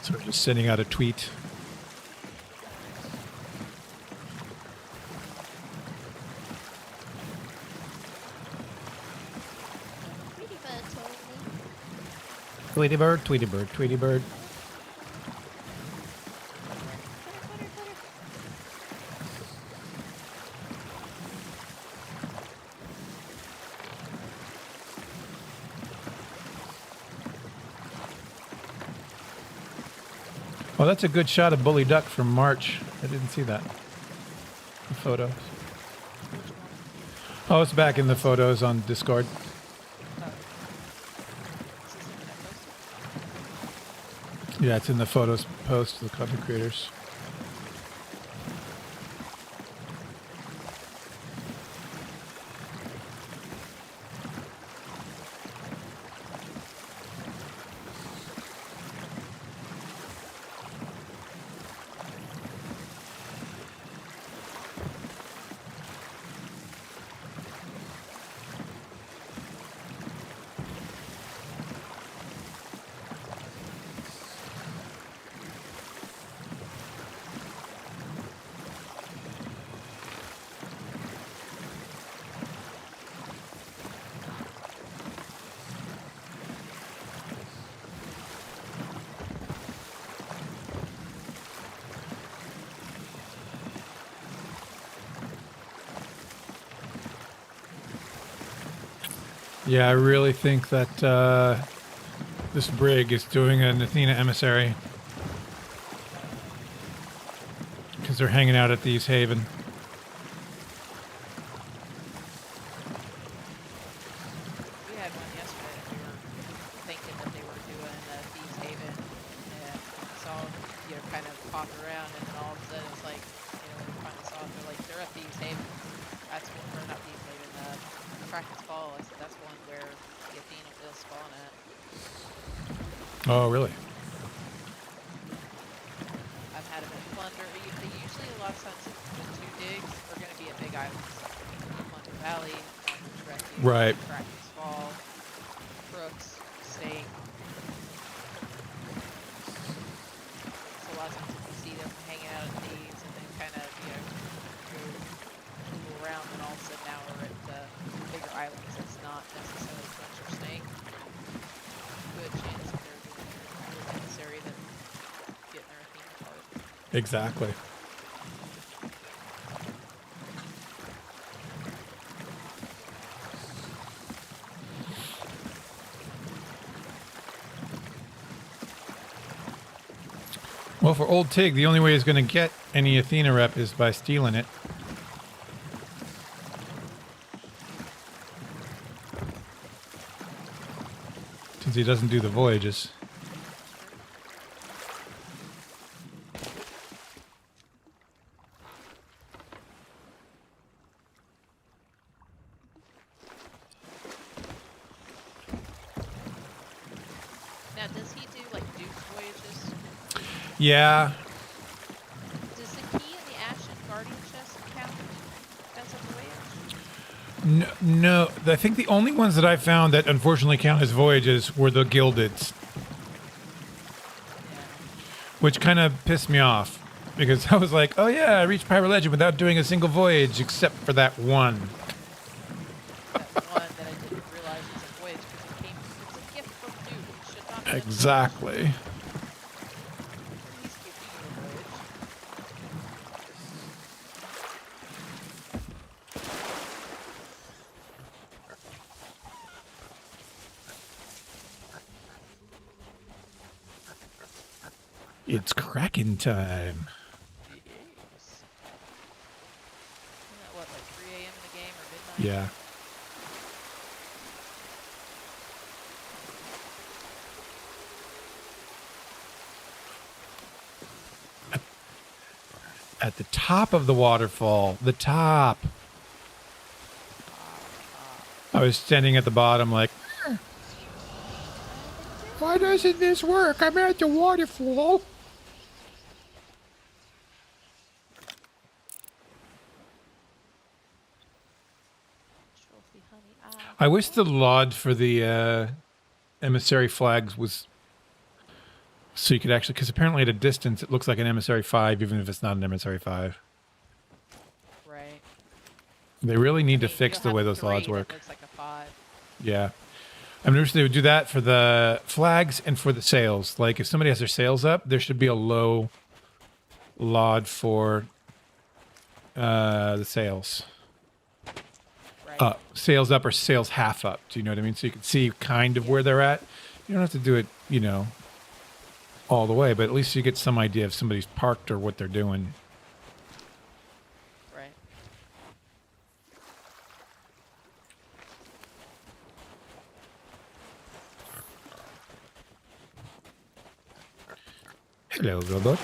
So we're just sending out a tweet. Pretty bad told me. Tweety bird, Tweety bird, Tweety bird. Oh, that's a good shot of Bully Duck from March. I didn't see that. The photos. Oh, it's back in the photos on Discord. Yeah, it's in the photos post to the content creators. Yeah, I really think that this brig is doing an Athena emissary. Because they're hanging out at Thieves Haven. We had one yesterday that we were thinking that they were doing Thieves Haven, and saw, you know, kind of pop around, and then all of a sudden it's like, you know, we finally saw it, they're like, they're at Thieves Haven. That's what, or not Thieves Haven, Oh, really? I've had them at Plunder. They usually, a lot of times, the two digs are going to be at big islands. Plunder Valley, Shipwrecked, Right. Practice Fall, Crooks, Stake. So a lot of times you see them hanging out at Thieves and then kind of, you know, go move around, and all of a sudden now we're at bigger islands. It's not necessarily Crunch or Snake. Good chance that they're doing their necessary than getting their Athena part. Exactly. Well, for old Tig, the only way he's going to get any Athena rep is by stealing it. Since he doesn't do the voyages. Now, does he do like Duke's voyages? Yeah. Does the key in the Ashen Guardian chest count as a voyage? No, I think the only ones that I found that unfortunately count as voyages were the Gildeds. Yeah. Which kind of pissed me off. Because I was like, oh yeah, I reached Pyro Legend without doing a single voyage except for that one. That one that I didn't realize was a voyage because it was a gift from Duke. It should not have been Exactly. He's giving you a voyage. It's Kraken time. Yes. Isn't that what, like 3 a.m. in the game or midnight? Yeah. At the top of the waterfall, the top. I was standing at the bottom like, why doesn't this work? I'm at the waterfall. Trophy honey. I wish the LOD for the emissary flags was so you could actually, because apparently at a distance it looks like an emissary 5, even if it's not an emissary 5. Right. They really need to I mean, fix you'll the have way a those 3 LODs that work. looks like a 5. Yeah. I'm interested they would do that for the flags and for the sails. Like if somebody has their sails up, there should be a low LOD for the sails. Right. Sails up or sails half up. Do you know what I mean? So you can see kind of where they're at. You don't have to do it, you know, all the way, but at least you get some idea if somebody's parked or what they're doing. Right. Hello, robot.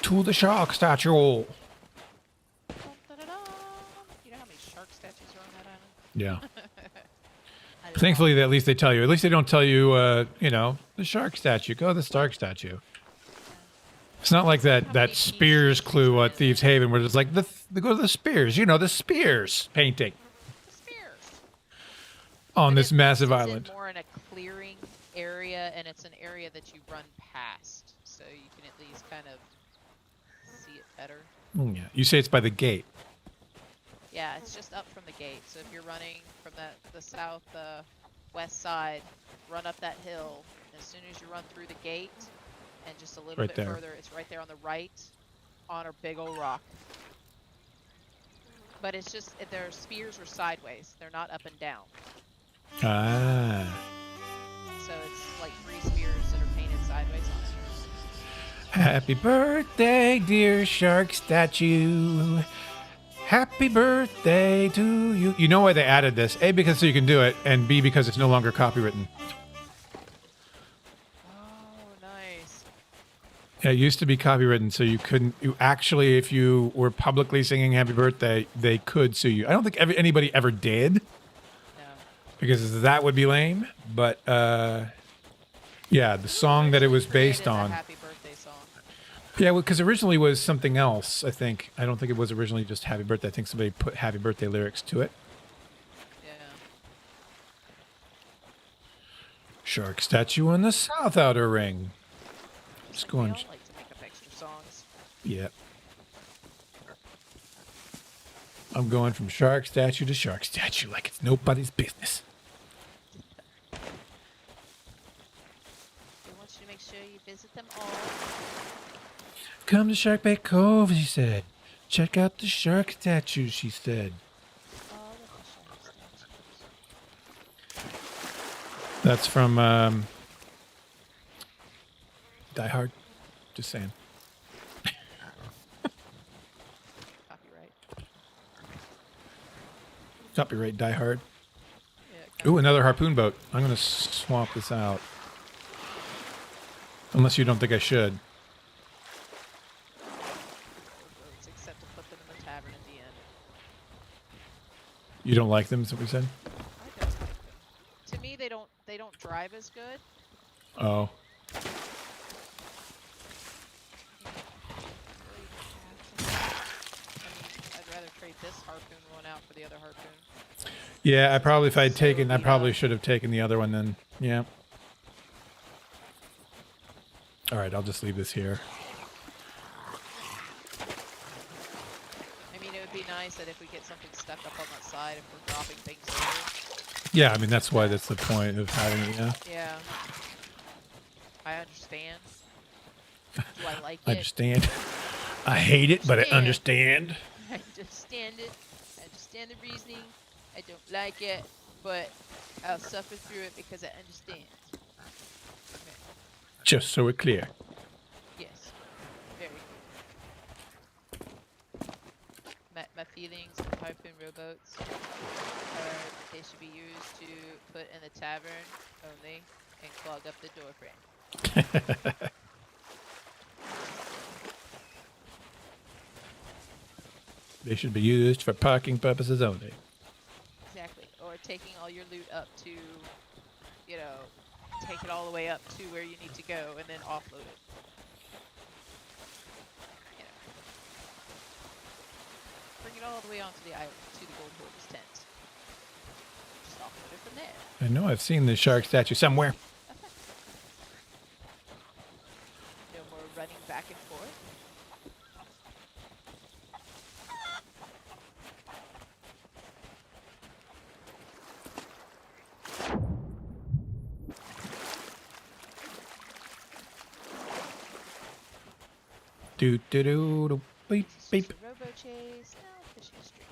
To the shark statue. Dun, dun, dun, dun. You know how many shark statues are on that island? Yeah. I love Thankfully, at least they tell you. At least they don't tell you, you know, the shark statue. Go to the shark statue. It's not like that Spears clue at Thieves Haven where it's like, go to the Spears. You know, the Spears painting Spears. on But this it- massive it's island. more in a clearing area, and it's an area that you run past, so you can at least kind of see it better. Yeah. You say it's by the gate. Yeah, it's just up from the gate. So if you're running from the south west side, run up that hill. As soon as you run through the gate, and just a little Right bit there. further, it's right there on the right, on a big old rock. But it's just their spears are sideways; they're not up and down. Ah. So it's like 3 spears that are painted sideways on it. Happy birthday, dear shark statue. Happy birthday to you. You know why they added this? A, because so you can do it, and B, because it's no longer copywritten. Oh, nice. Yeah, it used to be copywritten, so you couldn't. You actually, if you were publicly singing "Happy Birthday," they could sue you. I don't think anybody ever did, No. because that would be lame. But yeah, the song that it was based Created a on. happy birthday song. Yeah, well, because originally it was something else. I think. I don't think it was originally just "Happy Birthday." I think somebody put "Happy Birthday" lyrics to it. Yeah. Shark statue on the south outer ring. Just They going. all like to make up extra songs. Yeah. I'm going from shark statue to shark statue like it's nobody's business. They want you to make sure you visit them all. Come to Shark Bay Cove, she said. Check out the shark statue, she said. All of the shark statues. That's from Die Hard. Just saying. Copyright. Copyright Die Hard. Yeah, Ooh, another harpoon boat. I'm going to swap this out. Unless you don't think I should. boats, except to put them in the tavern at the end. You don't like them, is what we said? I don't like them. To me, they don't drive as good. Oh. I'd rather trade this harpoon one out for the other harpoon. Yeah, if I'd taken, I probably should have taken the other one then. Yeah. All right, I'll just leave this here. I mean, it would be nice that if we get something stuck up on that side, if we're dropping things over. Yeah, I mean, that's the point of having it, yeah. Yeah. I understand. Do I like I it? understand. I hate it, but I understand. I understand it. I understand the reasoning. I don't like it, but I'll suffer through it because I understand. Okay. Just so we're clear. Yes. Very good. My feelings on harpoon rowboats are that they should be used to put in the tavern only and clog up the door frame. They should be used for parking purposes only. Exactly. Or taking all your loot up to, you know, take it all the way up to where you need to go and then offload it. You know. Bring it all the way onto the island to the Gold Hoarder's tent. Just offload it from there. I know I've seen the shark statue somewhere. No more running back and forth. Do do do do beep beep. Just a robo chase. No, fishing stream.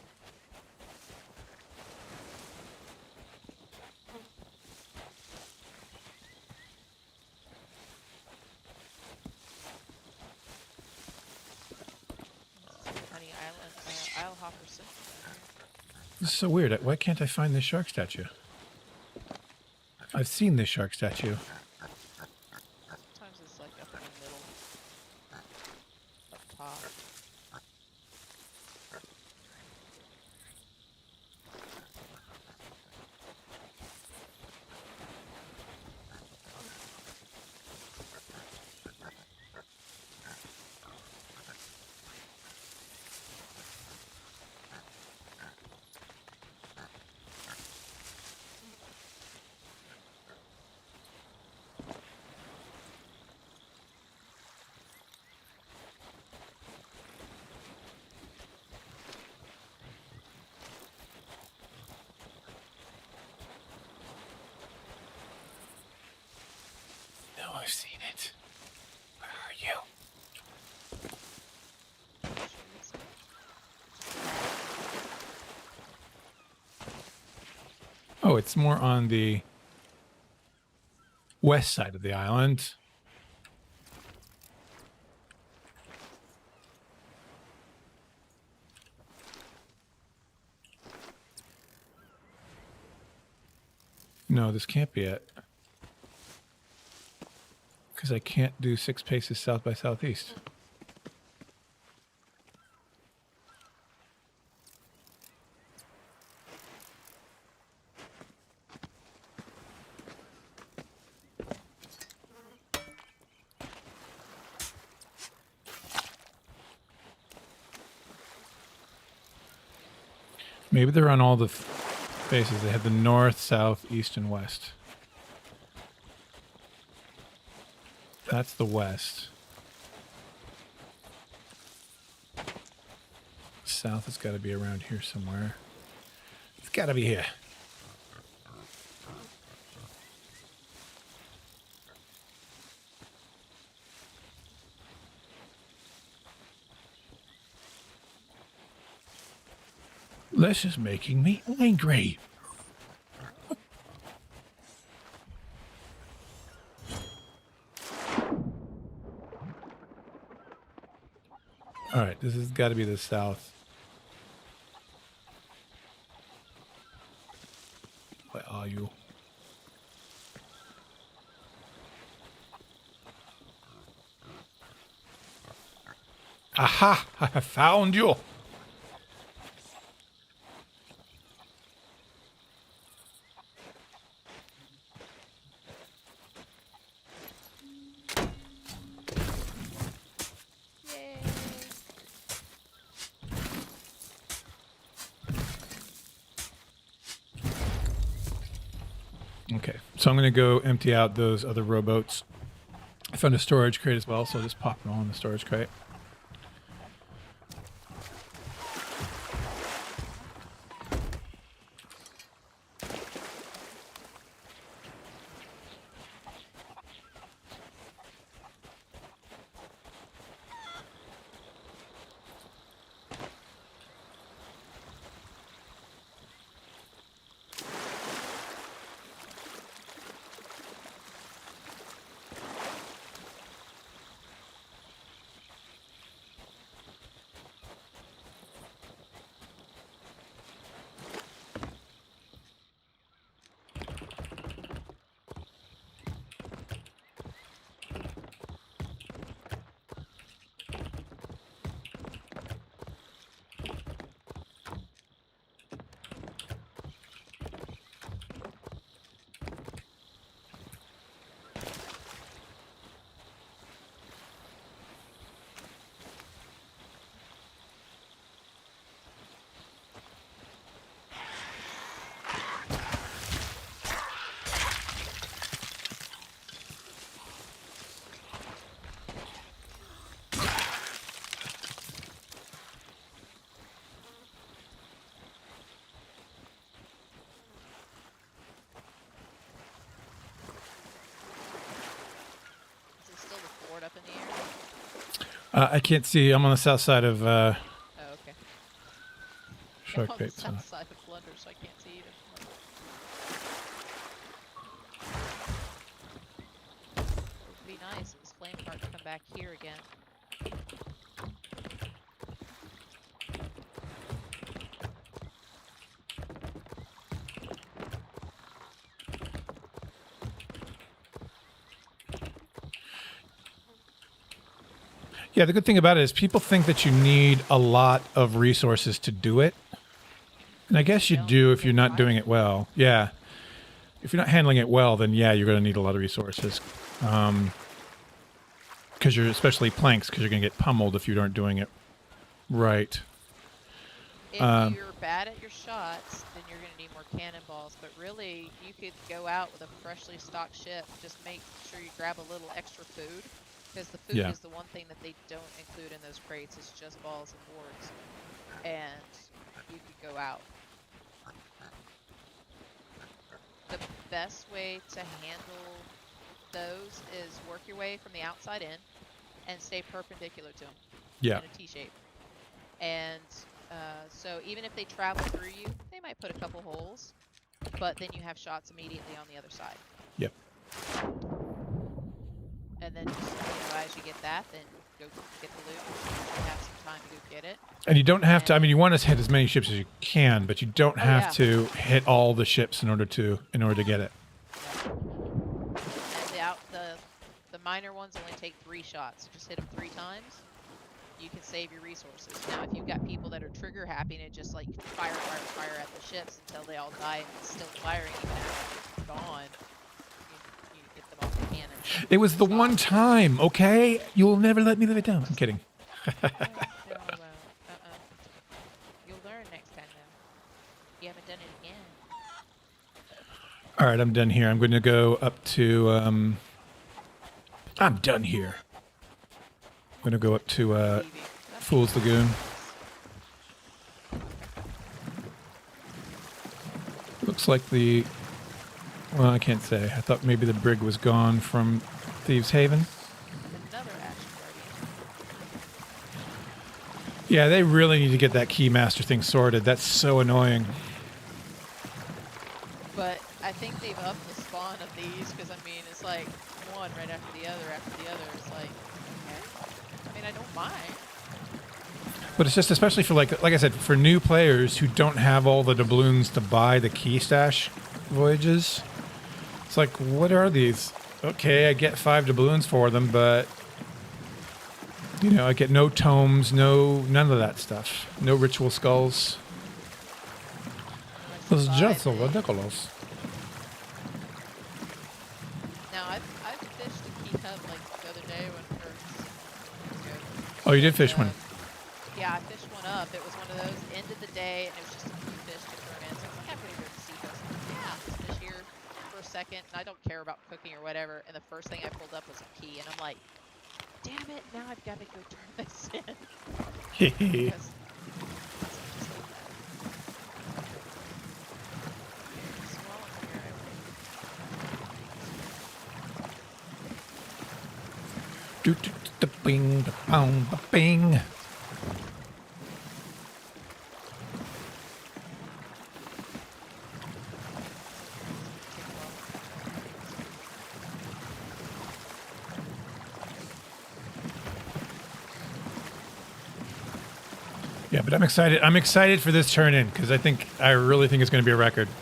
Honey Island, Isle Hopper Central. This is so weird. Why can't I find this shark statue? I've seen this shark statue. Sometimes it's like up in the middle. Up top. No, I've seen it. Where are you? Oh, it's more on the west side of the island. No, this can't be it. Because I can't do 6 paces south by southeast. Maybe they're on all the faces. They have the north, south, east, and west. That's the west. South has got to be around here somewhere. It's got to be here. This is making me angry. All right, this has got to be the south. Where are you? Aha! I have found you. Okay, so I'm going to go empty out those other rowboats. I found a storage crate as well, so I'll just pop them all in the storage crate. Up in the air? I can't see. I'm on the south side of Oh, okay. Shark I'm on the Bait. So. south side of Plunder, so I can't see either. It would be nice if this flame cart to come back here again. Yeah, the good thing about it is people think that you need a lot of resources to do it. And I guess you do if you're not doing it well. Yeah. If you're not handling it well, then yeah, you're going to need a lot of resources. Because you're, especially planks, because you're going to get pummeled if you aren't doing it right. If you're bad at your shots, then you're going to need more cannonballs. But really, you could go out with a freshly stocked ship. Just make sure you grab a little extra food. Because the food is the one thing that they don't include in those crates. It's just balls and boards. And you could go out. The best way to handle those is work your way from the outside in and stay perpendicular to them. Yeah. In a T-shape. And so even if they travel through you, they might put a couple holes. But then you have shots immediately on the other side. Yep. And then just, as you get that, then go get the loot. You have some time to go get it. And you don't have to, I mean, you want to hit as many ships as you can, but you don't have to hit all the ships in order to get it. And the minor ones only take 3 shots. Just hit them 3 times. You can save your resources. Now, if you've got people that are trigger happy and it just like fire at the ships until they all die and it's still firing even after they're gone, you get them off the cannon. It was the one time, okay? You'll never let me live it down. I'm kidding. You'll learn next time, though. You haven't done it again. All right, I'm done here. I'm going to go up to... I'm done here. I'm going to go up to Fool's Lagoon. Looks like the... Well, I can't say. I thought maybe the brig was gone from Thieves Haven. Another action guardian. Yeah, they really need to get that Keymaster thing sorted. That's so annoying. But I think they've upped the spawn of these because, I mean, it's like one right after the other after the other. It's like, okay. I mean, I don't mind. But it's just especially for, like I said, for new players who don't have all the doubloons to buy the key stash voyages. It's like, what are these? Okay, I get 5 doubloons for them, but you know, I get no tomes, none of that stuff. No ritual skulls. It's just so ridiculous. Now, I've fished a key hub like the other day when first. Oh, you did fish one. Yeah, I fished one up. It was one of those end of the day, and it was just a few fish to turn in. So I was like, I'm gonna go to sea coast. Yeah, just fish here for a second, and I don't care about cooking or whatever. And the first thing I pulled up was a key, and I'm like, damn it! Now I've got to go turn this in. Because- Do do do bing da bong ba bing. Yeah, but I'm excited. I'm excited for this turn in because I really think it's going to be a record. That's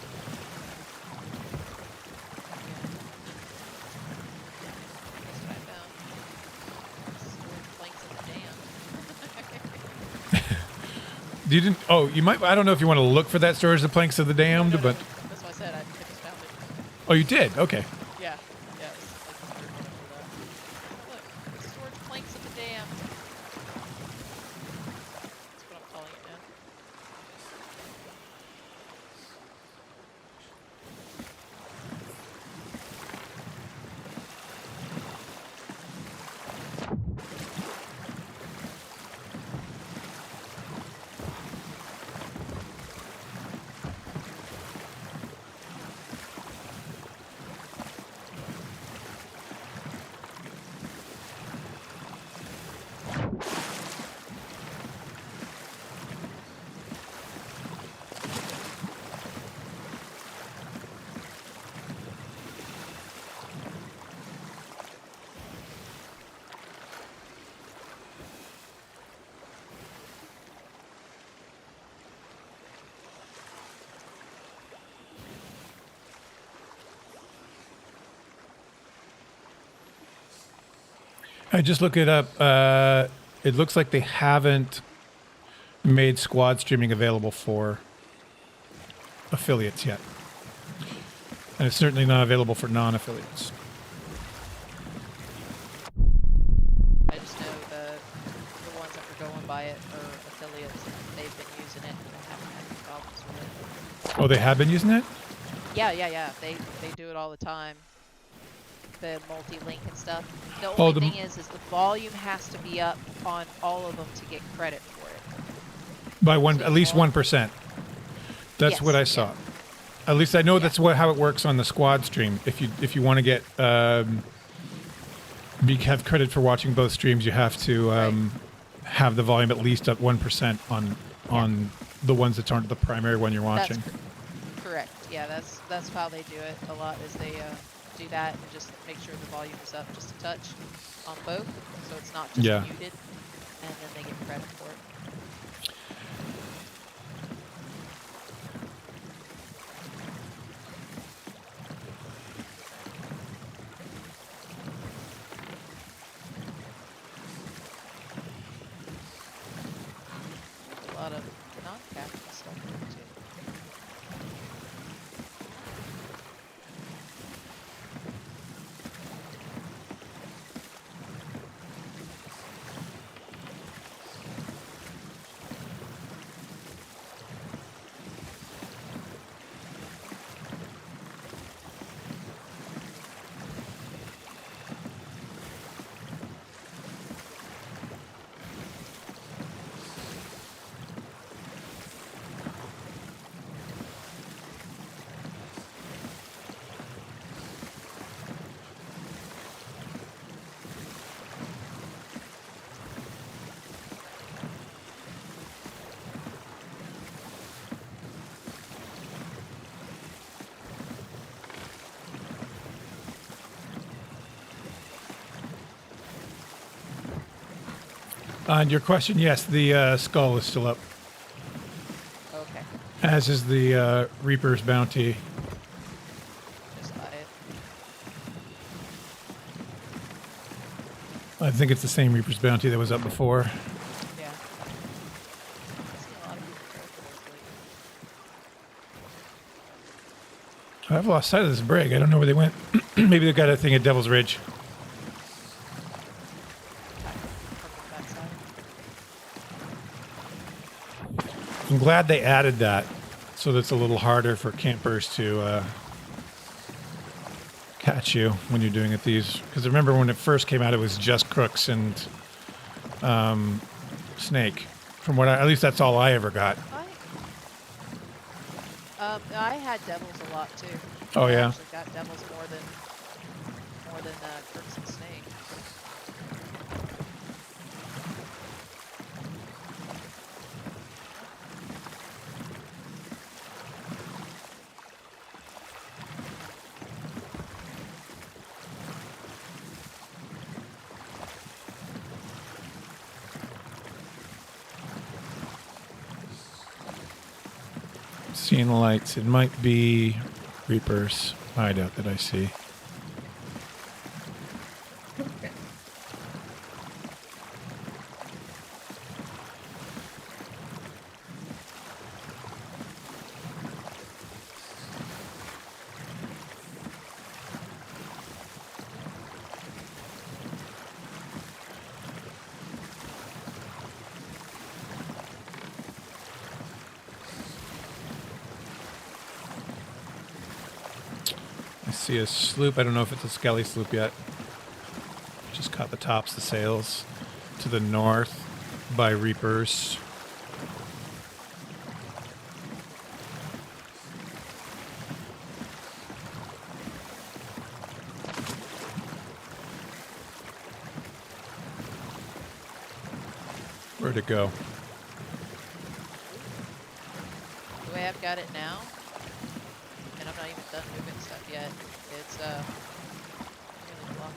what I found. Stored planks in the dam. You didn't? Oh, you might. I don't know if you want to look for that storage, the planks of the damned, No, but that's what I said. I just found it. oh, you did. Okay. Yeah, yeah. It was like the third one after that. Look, it's storage planks of the dam. That's what I'm calling it now. I just looked it up. It looks like they haven't made squad streaming available for affiliates yet. And it's certainly not available for non-affiliates. I just know the ones that were going by it are affiliates, and they've been using it, and they haven't had any problems with it. Oh, they have been using it? Yeah. They do it all the time. The multi-link and stuff. The Oh, only thing is the volume has to be up on all of them to get credit for it. By one, So at least all- 1%. That's Yes, what I yeah. saw. At least I know that's how it works on the squad stream. If you want to get have credit for watching both streams, you have to have the volume at least at 1% on the ones that aren't the primary one you're watching. That's correct. Yeah, that's how they do it a lot. Is they do that and just make sure the volume is up just a touch on both, so it's not just muted, and then they get credit for it. On your question, yes, the skull is still up, Okay. as is the Reaper's bounty. Just buy it. I think it's the same Reaper's bounty that was up before. Yeah. I've seen a lot of people go for those lately. I've lost sight of this brig. I don't know where they went. Maybe they got a thing at Devil's Ridge. From the backside. I'm glad they added that, so that it's a little harder for campers to catch you when you're doing it. These, because remember when it first came out, it was just crooks and snake. From what at least that's all I ever got. I had devils a lot too. Oh, I yeah? actually got devils more than crooks and snake. Seeing the lights. It might be Reaper's hideout that I see. Okay. I see a sloop. I don't know if it's a skelly sloop yet. Just caught the tops, the sails to the north by Reapers. Where'd it go? The way I've got it now, and I'm not even done moving stuff yet, it's really blocked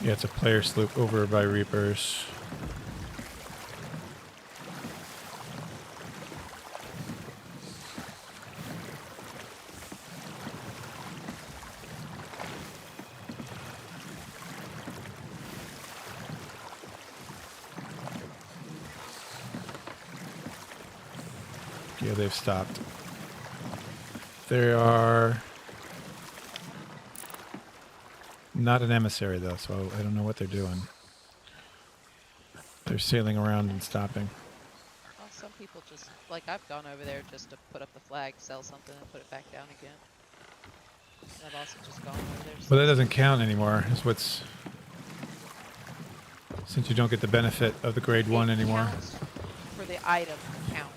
it. Yeah, it's a player sloop over by Reapers. Yeah, they've stopped. They are not an emissary, though, so I don't know what they're doing. They're sailing around and stopping. Well, some people just, like I've gone over there just to put up the flag, sell something, and put it back down again. And I've also just gone over there. But that doesn't count anymore. Is what's since you don't get the benefit of the grade 1 anymore. Counts for the item count.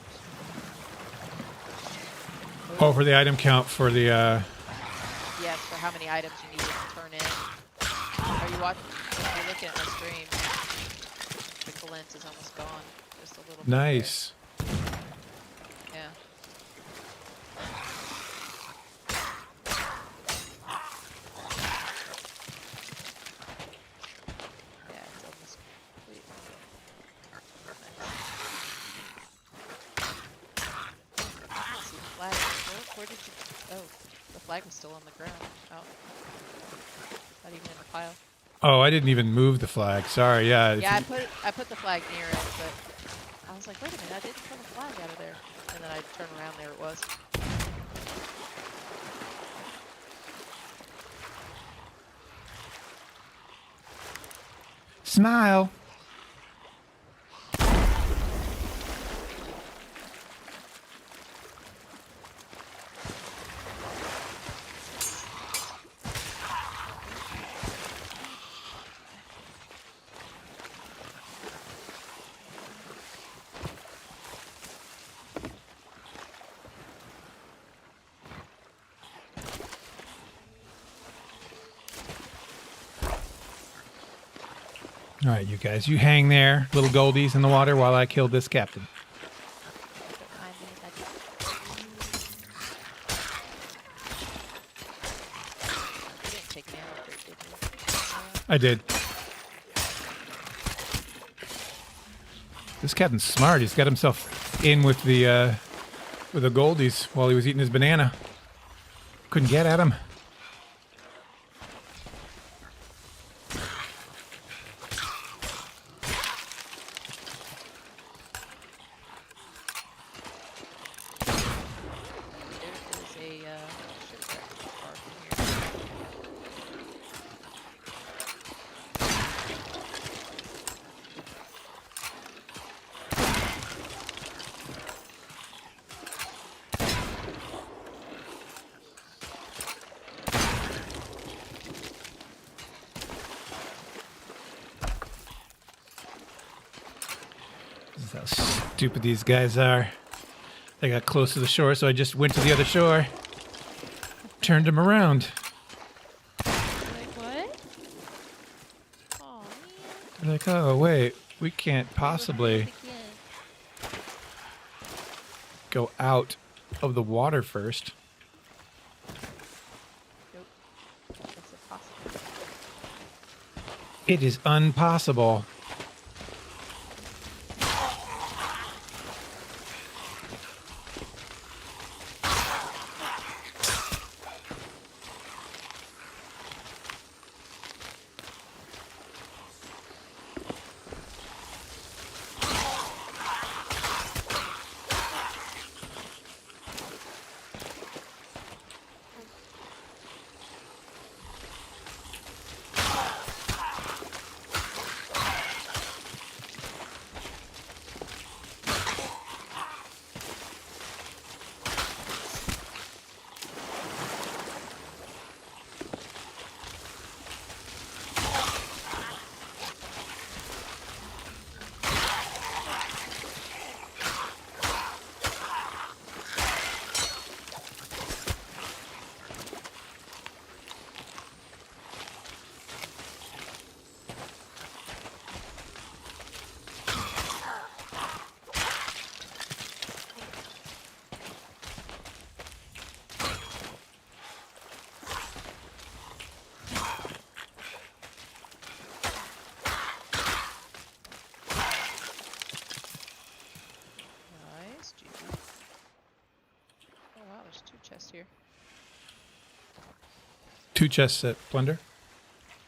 Oh, for the item count for the. Yes, for how many items you need to turn in. Are you watching? If you're looking at my stream, the glint is almost gone. Just a little bit there. Nice. Yeah. Yeah, it's almost complete. Nice. See the flag. Where did you? Oh, the flag was still on the ground. Out. Not even in a pile. Oh, I didn't even move the flag. Sorry. Yeah. Yeah, I put the flag near it, but I was like, wait a minute, I didn't pull the flag out of there. And then I turned around, there it was. Smile. All right, you guys, you hang there, little goldies in the water, while I kill this captain. Don't mind me, take an ammo crate, did you? I did. This captain's smart. He's got himself in with the goldies while he was eating his banana. Couldn't get at him. This is how stupid these guys are. They got close to the shore, so I just went to the other shore. Turned them around. Like what? Oh man. They're like, oh wait, we can't possibly go out of the water first. Nope. That's impossible. It is impossible. Here. 2 chests at Plunder.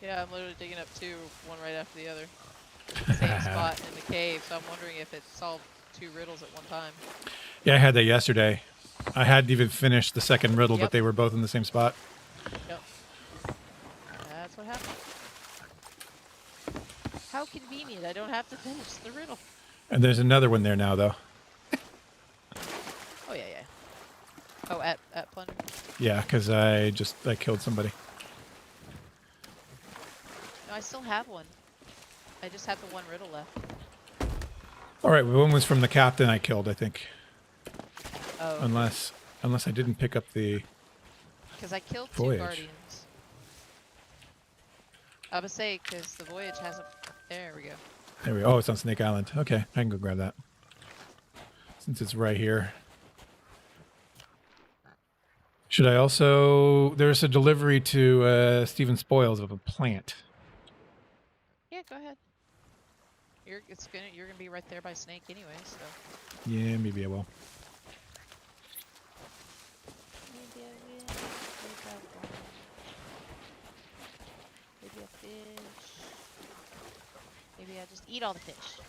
Yeah, I'm literally digging up 2, one right after the other. Same spot in the cave, so I'm wondering if it solved 2 riddles at one time. Yeah, I had that yesterday. I hadn't even finished the second riddle, but they were both in the same spot. Yep. That's what happened. How convenient. I don't have to finish the riddle. And there's another one there now, though. Oh, yeah, yeah. Oh, at Plunder? Yeah, because I killed somebody. No, I still have one. I just have the 1 riddle left. All right, one was from the captain I killed, I think. Oh. Unless I didn't pick up the... Because I killed voyage. 2 guardians. I would say, because the voyage hasn't... There we go. There we go. Oh, it's on Snake Island. Okay, I can go grab that. Since it's right here. Should I also... There's a delivery to Stephen Spoils of a plant. Yeah, go ahead. You're gonna be right there by Snake anyway, so... Yeah, maybe I will. Maybe I will. Maybe a fish. Maybe I just eat all the fish.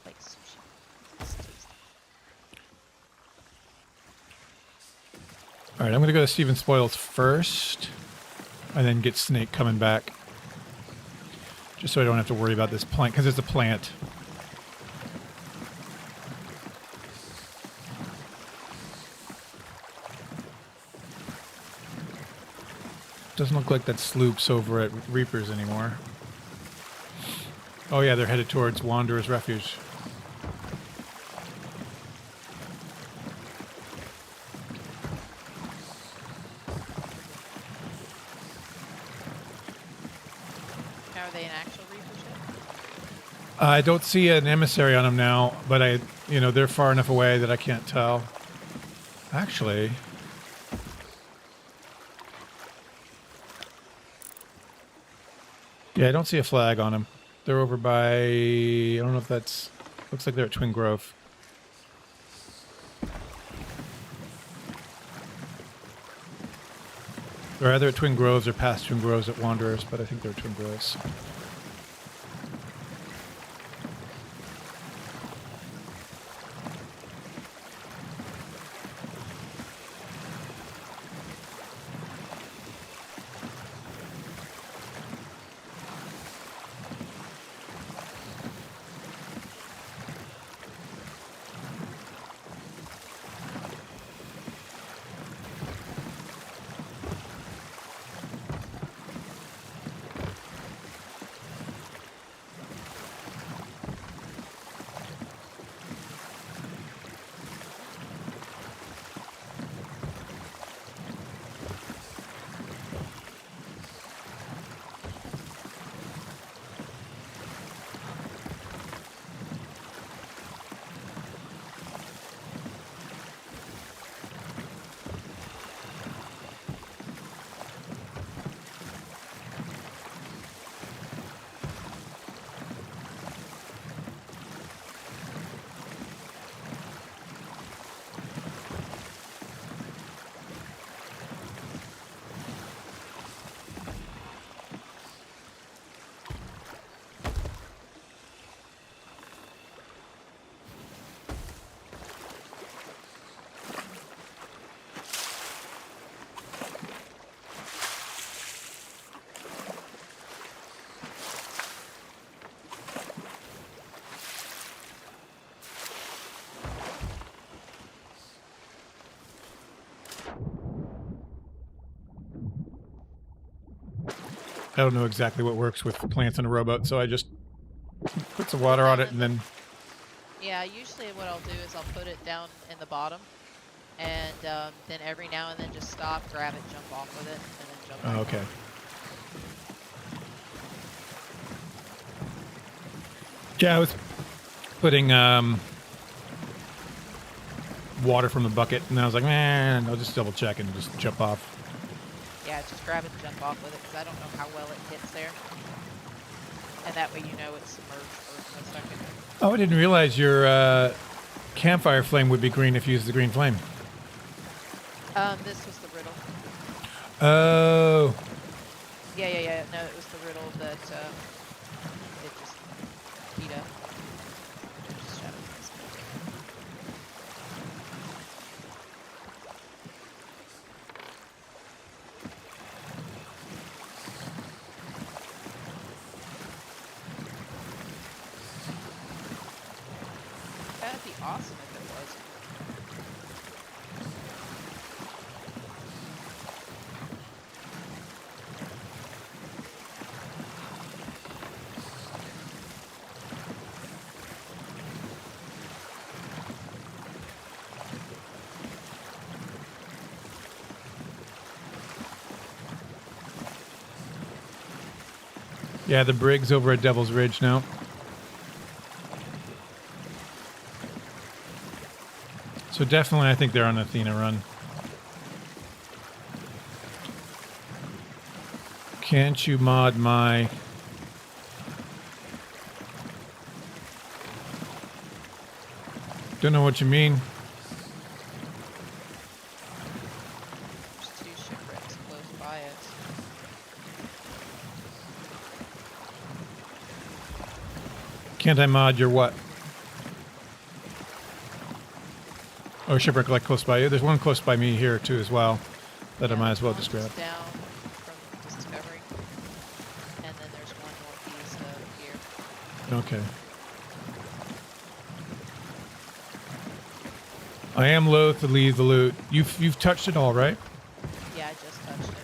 Like sushi. It's tasty. All right, I'm going to go to Stephen Spoils first. And then get Snake coming back. Just so I don't have to worry about this plant, because it's a plant. Doesn't look like that sloop's over at Reaper's anymore. Oh yeah, they're headed towards Wanderer's Refuge. Now, are they an actual Reaper ship? I don't see an emissary on them now, but they're far enough away that I can't tell. Actually, Yeah, I don't see a flag on them. They're over by... I don't know if that's... Looks like they're at Twin Grove. They're either at Twin Groves or past Twin Groves at Wanderers, but I think they're at Twin Groves. I don't know exactly what works with plants in a rowboat, so I just put some water on it and then... Yeah, usually what I'll do is I'll put it down in the bottom, and then every now and then just stop, grab it, jump off with it, and then jump back okay. on. Yeah, I was putting water from the bucket, and I was like, man, I'll just double check and just jump off. Yeah, just grab it and jump off with it, because I don't know how well it hits there. And that way you know it's submerged for a second. Oh, I didn't realize your campfire flame would be green if you used the green flame. This was the riddle. Oh. Yeah. No, it was the riddle that it just beat up. Just shut it. That'd be awesome if it was. Yeah, the brig's over at Devil's Ridge now. So definitely I think they're on Athena run. Can't you mod my... Don't know what you mean. There's 2 shipwrecks close by us. Can't I mod your what? Oh, shipwreck like close by you. There's one close by me here too as well that I might as well just grab. Down from Discovery, and then there's one northeast of here. Okay. I am loath to leave the loot. You've touched it all, right? Yeah, I just touched it.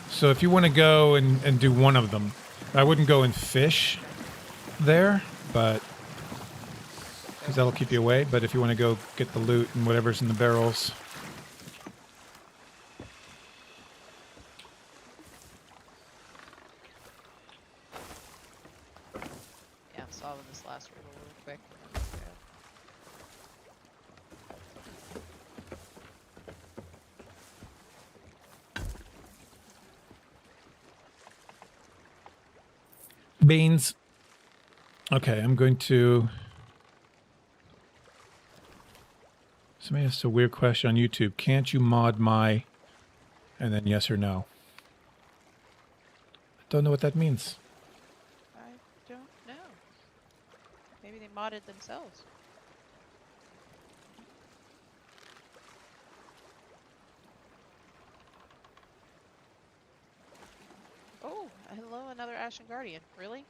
So if you want to go and do one of them, I wouldn't go and fish there, but because that'll keep you away. But if you want to go get the loot and whatever's in the barrels. Yeah, I'm solving this last riddle real quick. Beans. Okay, I'm going to... Somebody asked a weird question on YouTube. Can't you mod my... And then yes or no. I don't know what that means. I don't know. Maybe they modded themselves. Oh, hello, another Ashen Guardian. Really?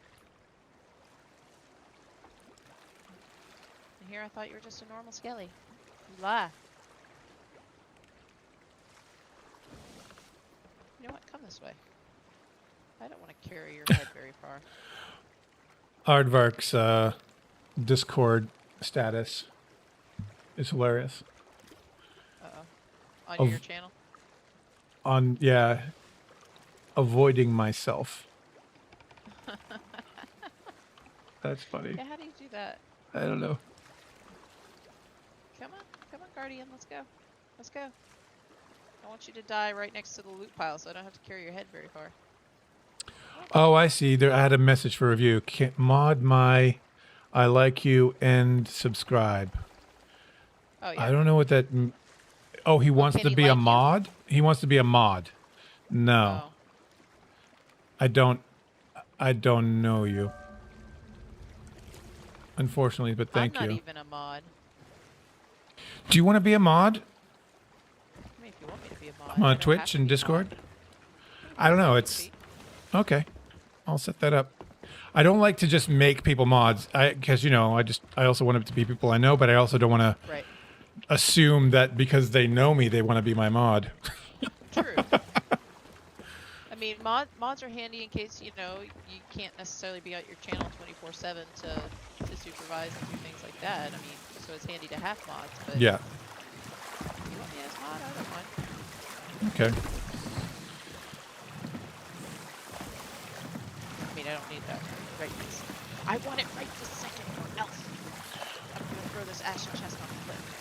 And here I thought you were just a normal skelly. You lie. You know what? Come this way. I don't want to carry your head very far. Aardvark's Discord status is hilarious. Uh-oh. On your channel? On, yeah, avoiding myself. That's funny. Yeah, how do you do that? I don't know. Come on, Guardian, let's go. Let's go. I want you to die right next to the loot pile so I don't have to carry your head very far. Oh, I see. There, I had a message for review. Can't mod my I like you and subscribe. Oh, yeah. I don't know what that... Oh, he wants can to he be a like you? mod? He wants to be a mod. No. Oh. I don't know you. Unfortunately, but thank I'm you. not even a mod. Do you want to be a mod? I mean, if you want me to be a mod. On I don't Twitch have to and be a Discord? mod. I don't know. It's... Okay. I'll set that up. I don't like to just make people mods. Because, you know, I also want it to be people I know, but I also don't want to Right. assume that because they know me, they want to be my mod. True. I mean, mods are handy in case, you know, you can't necessarily be at your channel 24/7 to supervise and do things like that. I mean, so it's handy to have mods, but Yeah. if you want me as mod, I don't mind. Okay. I mean, I don't need that right this. I want it right this second, or else I'm gonna throw this ashen chest on the cliff.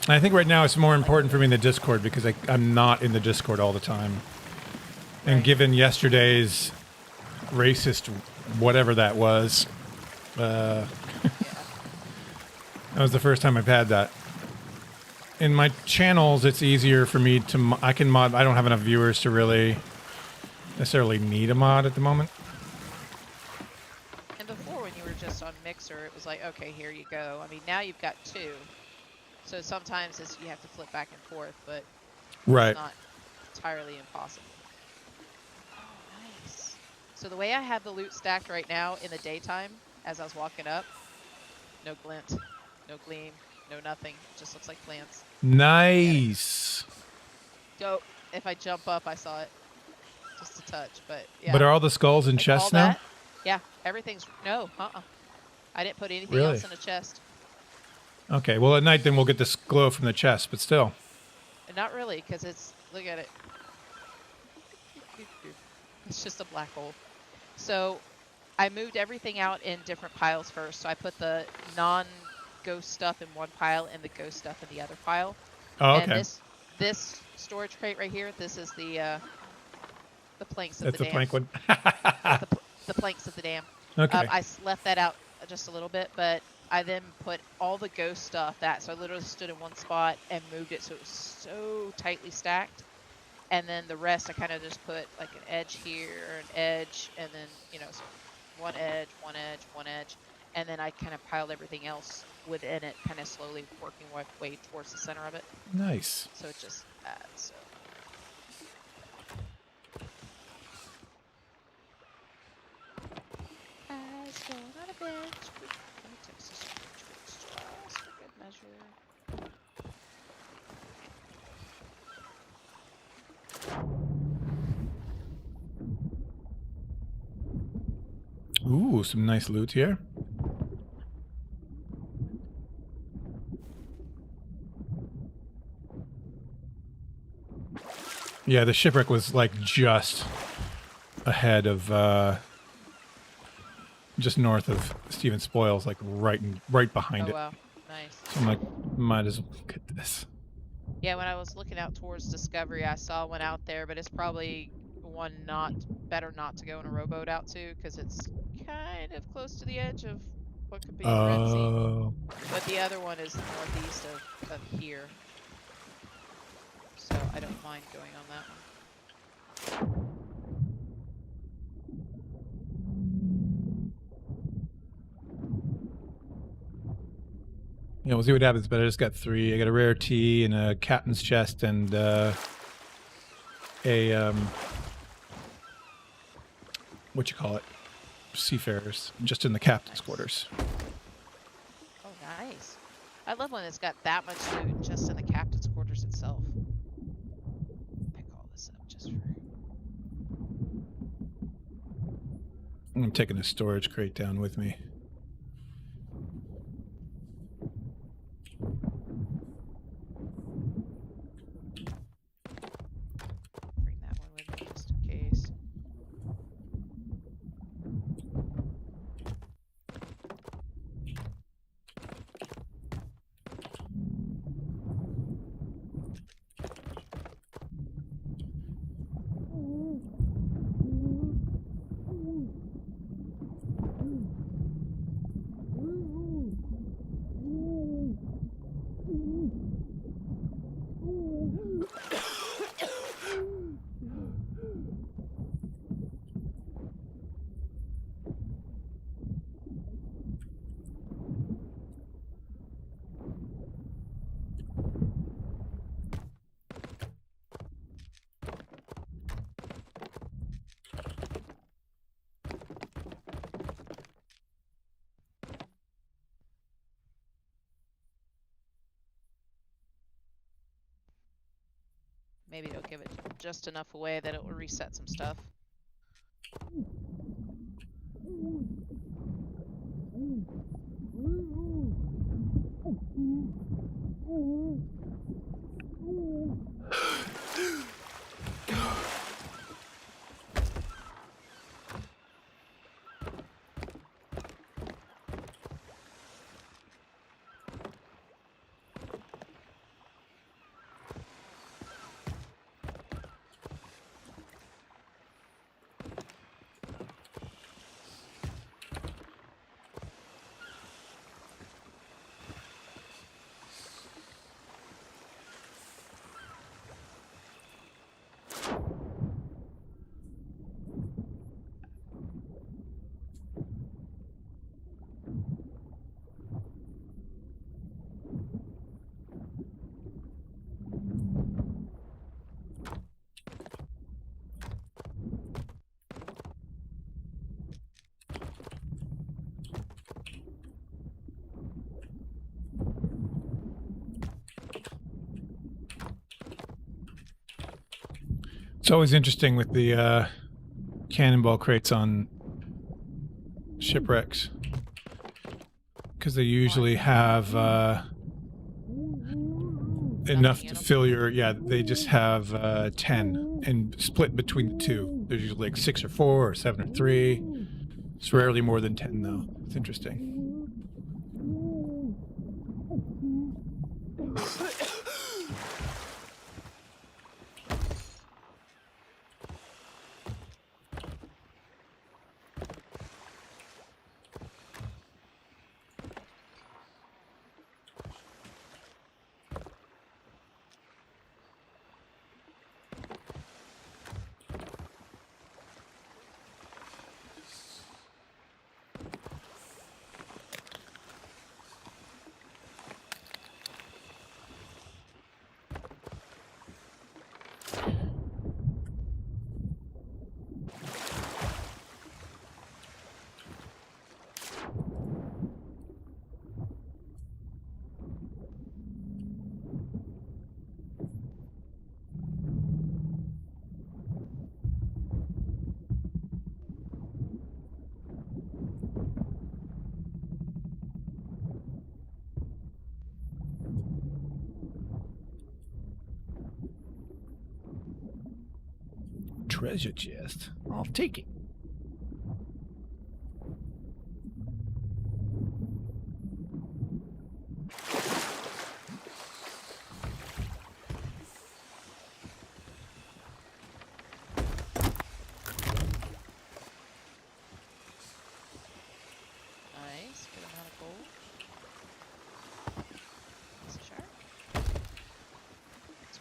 I think right now it's more important for me in the Discord because I'm not in the Discord all the time. And Right. given yesterday's racist whatever that was, Yeah. that was the first time I've had that. In my channels, it's easier for me to... I can mod... I don't have enough viewers to really necessarily need a mod at the moment. And before, when you were just on Mixer, it was like, okay, here you go. I mean, now you've got two. So sometimes you have to flip back and forth, but Right. it's not entirely impossible. Oh, nice. So the way I have the loot stacked right now in the daytime, as I was walking up, no glint, no gleam, no nothing. It just looks like plants. Nice. Go. If I jump up, I saw it. Just a touch, but yeah. But are all the skulls in Like, chests all now? that- Yeah, everything's... No, I didn't put anything Really? else in a chest. Okay, well at night then we'll get this glow from the chest, but still. Not really, because it's... Look at it. It's just a black hole. So I moved everything out in different piles first. So I put the non-ghost stuff in one pile and the ghost stuff in the other pile. Oh, And okay. this storage crate right here, this is the planks of That's the the dam. plank one. The planks of the dam. Okay. I left that out just a little bit, but I then put all the ghost stuff so I literally stood in one spot and moved it so it was so tightly stacked. And then the rest I kind of just put like an edge here, an edge, and then, you know, so one edge, one edge, one edge. And then I kind of piled everything else within it, kind of slowly working my way towards the center of it. Nice. So it just adds. So. Eyes going on a bench. Let me text this just for good measure. Ooh, some nice loot here. Yeah, the shipwreck was like just ahead of, just north of Stephen Spoils, like right behind Oh it. wow, nice. So I'm like, might as well look at this. Yeah, when I was looking out towards Discovery, I saw one out there, but it's probably one better not to go in a rowboat out to, because it's kind of close to the edge of what could be the Red Sea. Oh. But the other one is northeast of here. So I don't mind going on that one. Yeah, we'll see what happens, but I just got 3. I got a rare tea and a captain's chest and what you call it? Seafarers, just in the captain's quarters. Oh, nice. I love when it's got that much loot just in the captain's quarters itself. Pick all this up just for... I'm taking a storage crate down with me. Bring that one with me just in case. Maybe it'll give it just enough away that it will reset some stuff. It's always interesting with the cannonball crates on shipwrecks, because they usually have enough to fill your... Yeah, they just have 10 and split between the two. There's usually like 6 or 4 or 7 or 3. It's rarely more than 10 though. It's interesting. Treasure chest. I'll take it.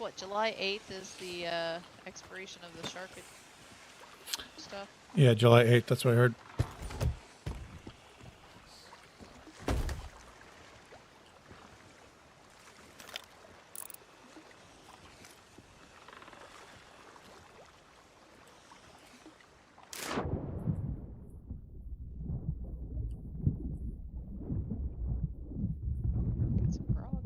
what, July 8th is the expiration of the shark stuff? Yeah, July 8th. That's what I heard. Get some grog.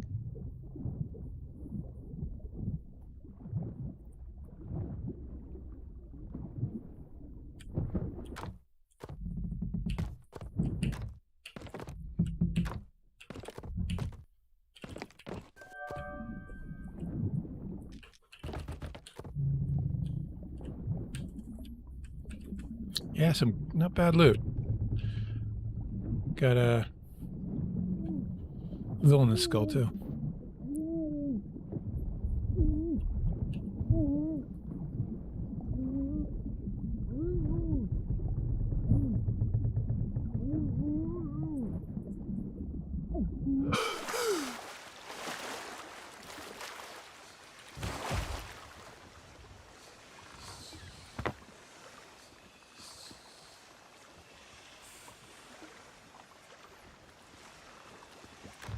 Yeah, some not bad loot. Got a villainous skull too.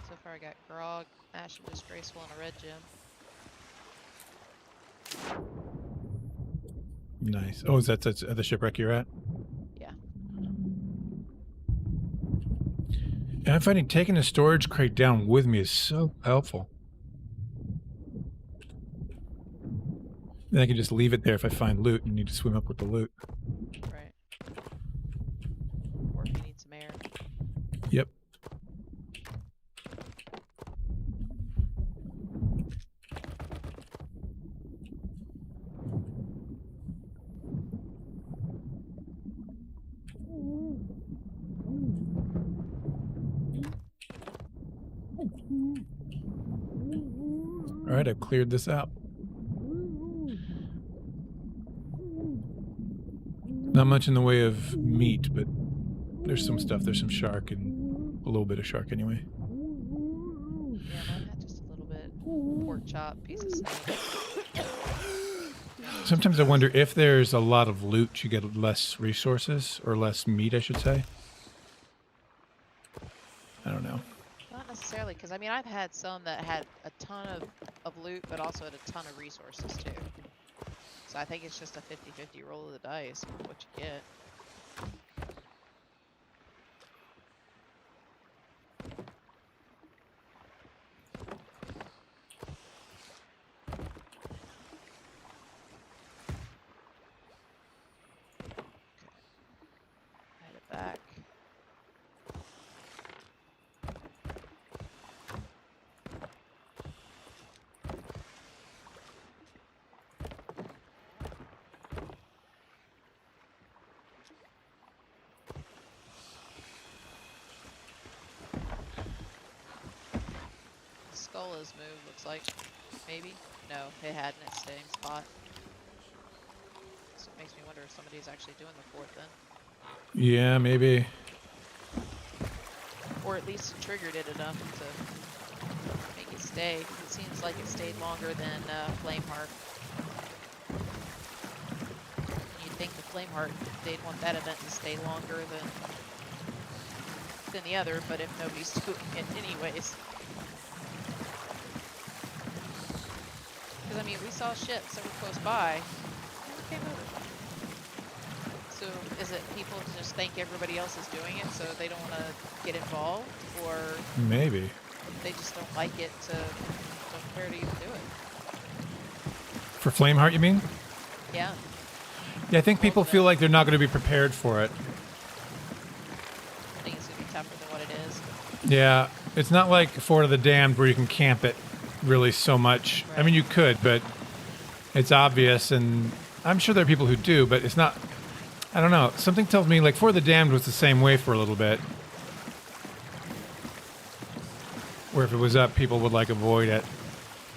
So far I got grog, ash and disgraceful, and a red gem. Nice. Oh, is that at the shipwreck you're at? Yeah. Yeah, I'm finding taking a storage crate down with me is so helpful. Then I can just leave it there if I find loot and need to swim up with the loot. Right. Or if you need some air. Yep. All right, I've cleared this out. Not much in the way of meat, but there's some stuff. There's some shark and a little bit of shark anyway. Yeah, mine had just a little bit. Pork chop, piece of snake. Sometimes I wonder if there's a lot of loot, you get less resources, or less meat, I should say. I don't know. Not necessarily, because I mean, I've had some that had a ton of loot, but also had a ton of resources too. So I think it's just a 50-50 roll of the dice for what you get. Head it back. Skull has moved, looks like. Maybe? No, it had in its same spot. So it makes me wonder if somebody's actually doing the fourth then. Yeah, maybe. Or at least triggered it enough to make it stay. It seems like it stayed longer than Flameheart. You'd think the Flameheart, they'd want that event to stay longer than the other, but if nobody's doing it anyways. Because, I mean, we saw ships that were close by. Never came over. So, is it people just think everybody else is doing it, so they don't want to get involved? Or Maybe. they just don't like it to don't care to even do it? For Flameheart, you mean? Yeah. Yeah, I think people feel like they're not going to be prepared for it. I think it's going to be tougher than what it is. Yeah, it's not like Fort of the Damned where you can camp it really so much. I mean, you could, but it's obvious, and I'm sure there are people who do, but it's not... I don't know. Something tells me, like, Fort of the Damned was the same way for a little bit. Where if it was up, people would, like, avoid it.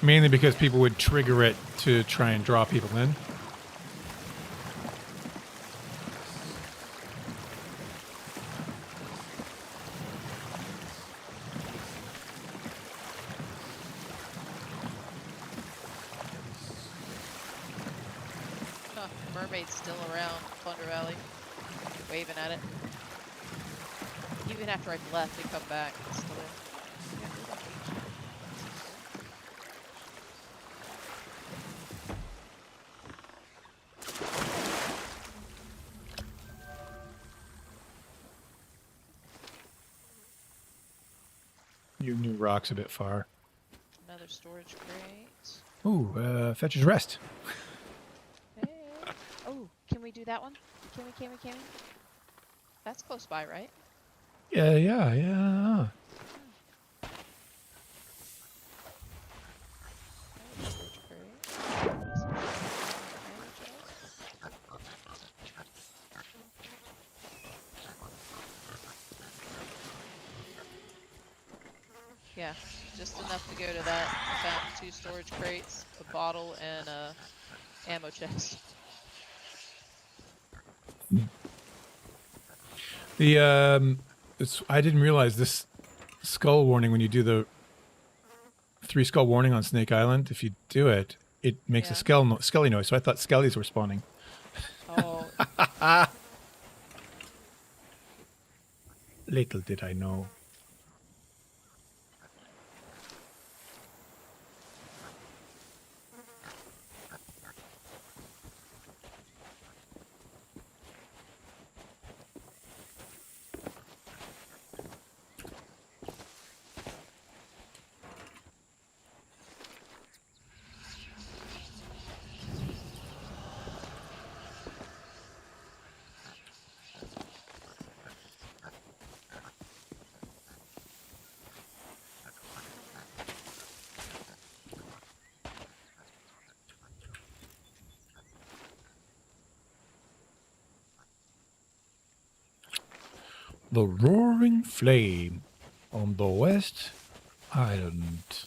Mainly because people would trigger it to try and draw people in. Huh, mermaid's still around Plunder Valley, waving at it. Even after I've left and come back, it's still there. You new rocks a bit far. Another storage crate. Ooh, Fetcher's Rest. Hey. Oh, can we do that one? Can we? That's close by, right? Yeah. Storage crate. Yeah, just enough to go to that. I found 2 storage crates, a bottle, and a ammo chest. I didn't realize this skull warning when you do the 3 skull warning on Snake Island. If you do it, it makes a skelly noise. So I thought skellies were spawning. Oh, Little did I know. The roaring flame on the West Island.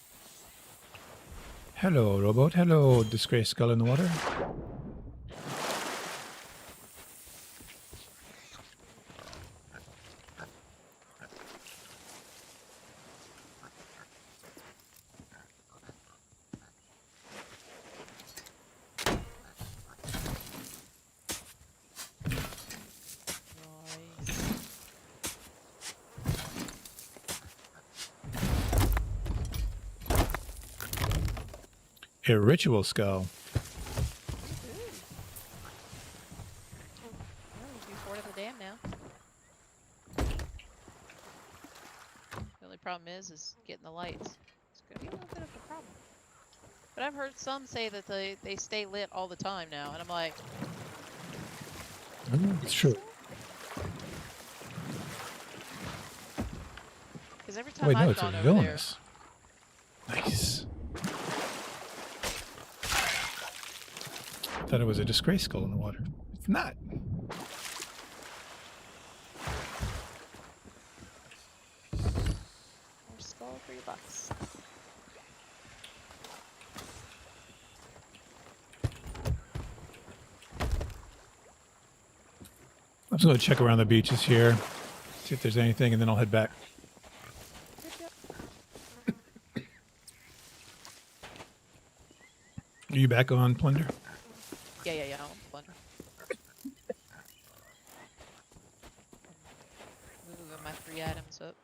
Hello, robot. Hello, disgraced skull in the water. nice. A ritual skull. Well, we do Fort of the Dam now. The only problem is getting the lights. It's gonna be a little bit of a problem. But I've heard some say that they stay lit all the time now, and I'm like, It's true. because every time Wait, no, I've it's a gone over villainous. Nice. I thought it was a disgraced skull in the water. It's not. there, more skull for your bucks. I'm just going to check around the beaches here, see if there's anything, and then I'll head back. Are you back on Plunder? Yeah, I'm Plunder. Moving my 3 items up.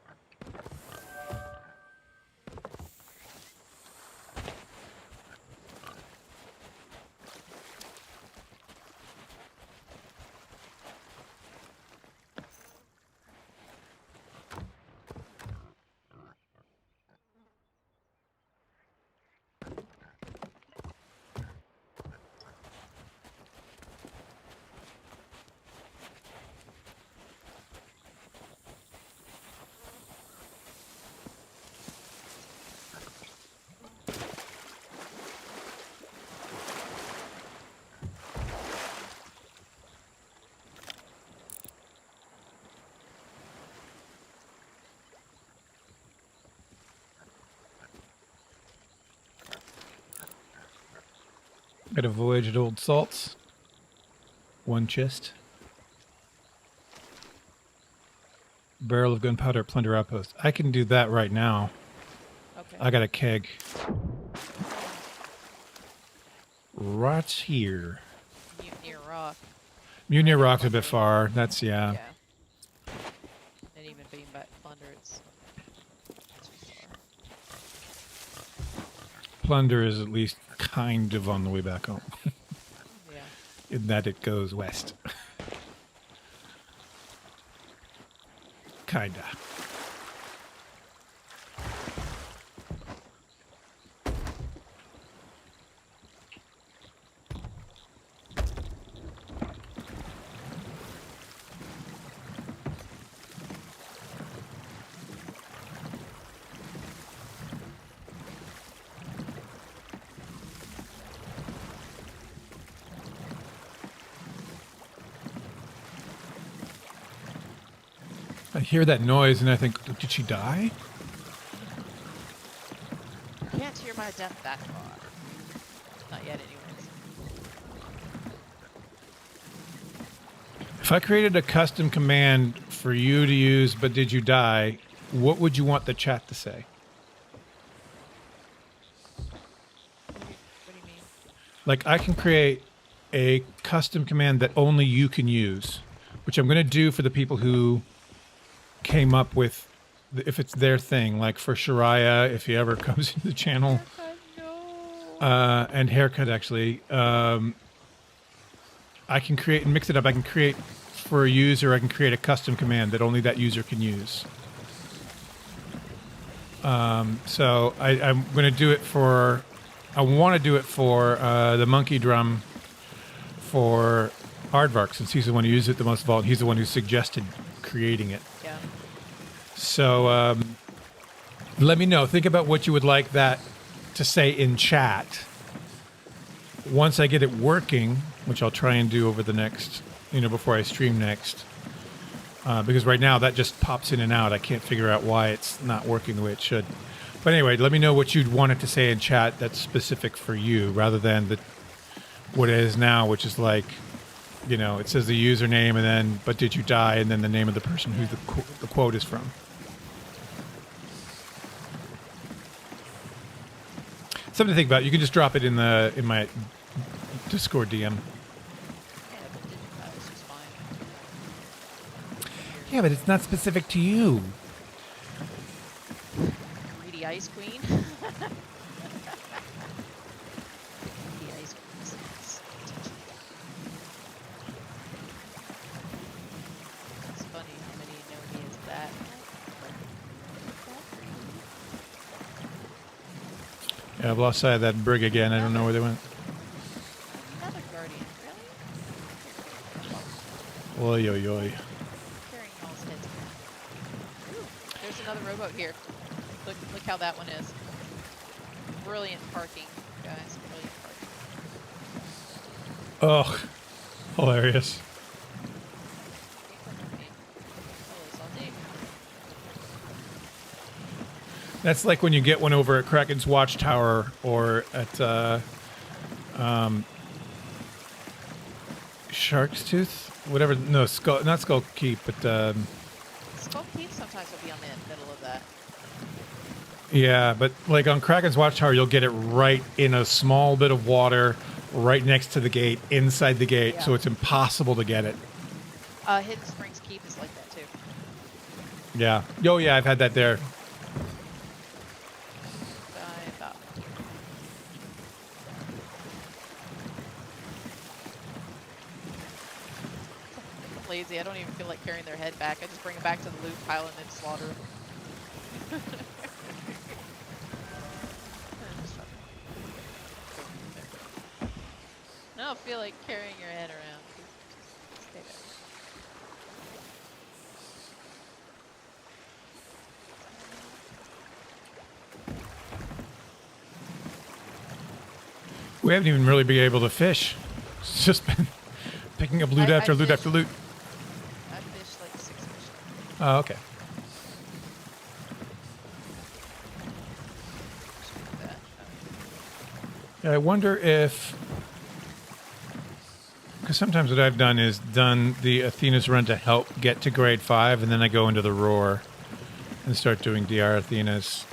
Got a voyage at Old Salts. 1 chest. Barrel of gunpowder at Plunder Outpost. I can do that right now. Okay. I got a keg. Right here. You Mutineer Rock. Mutineer Rock's a bit far. That's, yeah. Yeah. And even being back Plunder, it's too far. Plunder is at least kind of on the way back home. Yeah. In that it goes west. Kinda. I hear that noise and I think, did she die? You can't hear my death that far. Not yet, anyways. If I created a custom command for you to use, but did you die, what would you want the chat to say? What do you mean? Like, I can create a custom command that only you can use, which I'm going to do for the people who came up with, if it's their thing, like for Shariah, if he ever comes into the channel, and Haircut, actually. I can create and mix it up. I can create for a user, I can create a custom command that only that user can use. So I'm going to do it for, I want to do it for the monkey drum for Aardvark, since he's the one who used it the most of all. He's the one who suggested creating it. Yeah. So let me know. Think about what you would like that to say in chat. Once I get it working, which I'll try and do over the next, before I stream next. Because right now that just pops in and out. I can't figure out why it's not working the way it should. But anyway, let me know what you'd want it to say in chat that's specific for you, rather than what it is now, which is like, it says the username and then, but did you die? And then the name of the person who the quote is from. Something to think about. You can just drop it in my Discord DM. Yeah, but that was just fine. Yeah, but it's not specific to you. Greedy Ice Queen. Greedy Ice Queen. It's funny how many know me as that. Yeah, I've lost sight of that brig again. I don't know where they went. Another Guardian, really? Oy, oy, oy. Carrying y'all's heads. Ooh, there's another rowboat here. Look how that one is. Brilliant parking, guys. Brilliant parking. Oh, hilarious. That's like when you get one over at Kraken's Watchtower or at Shark's Tooth, whatever. No, not Skull Keep, but Skull Keep sometimes will be on the middle of that. yeah. But like on Kraken's Watchtower, you'll get it right in a small bit of water, right next to the gate, inside the gate, Yeah. so it's impossible to get it. Hidden Springs Keep is like that too. Yeah. Oh yeah, I've had that there. Lazy. I don't even feel like carrying their head back. I just bring it back to the loot pile and then slaughter them. I don't feel like carrying your head around. Just stay there. We haven't even really been able to fish. It's just been picking up loot after loot after loot. I fished like 6 fish. Oh, okay. Yeah, I wonder if... Because sometimes what I've done is done the Athena's run to help get to grade 5, and then I go into the Roar and start doing DR Athena's.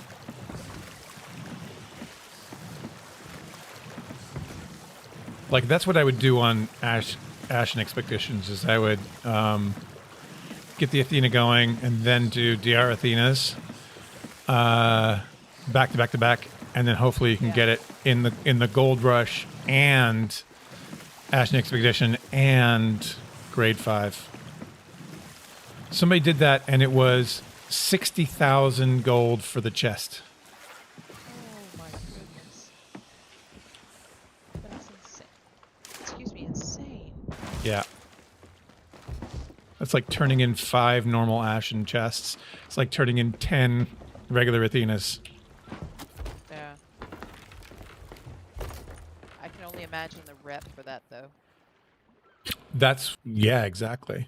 Like that's what I would do on Ashen Expeditions. Is I would get the Athena going and then do DR Athenas back to back to back, and then hopefully you can get it in the Gold Rush and Ashen Expedition and Grade 5. Somebody did that, and it was 60,000 gold for the chest. Oh my goodness. That's insane. Excuse me, insane. Yeah. That's like turning in 5 normal Ashen chests. It's like turning in 10 regular Athenas. Yeah. I can only imagine the rep for that, though. That's, yeah, exactly.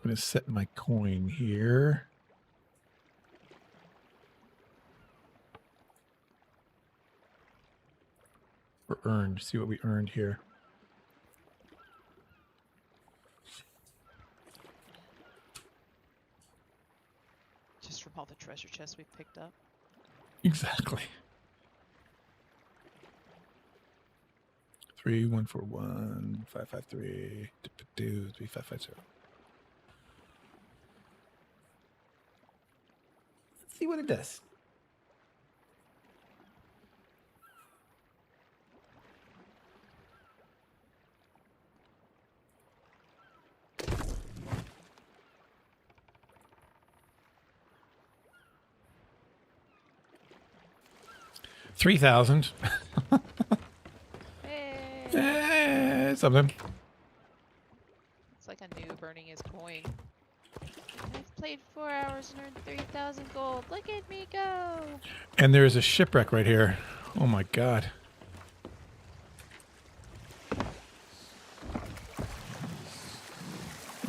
I'm going to set my coin here. Or earned. See what we earned here. Just from all the treasure chests we picked up. Exactly. 3141 553 3550. Let's see what it does. $3,000. Hey! Something. It's like a noob burning his coin. I've played 4 hours and earned 3,000 gold. Look at me go! And there is a shipwreck right here. Oh my god.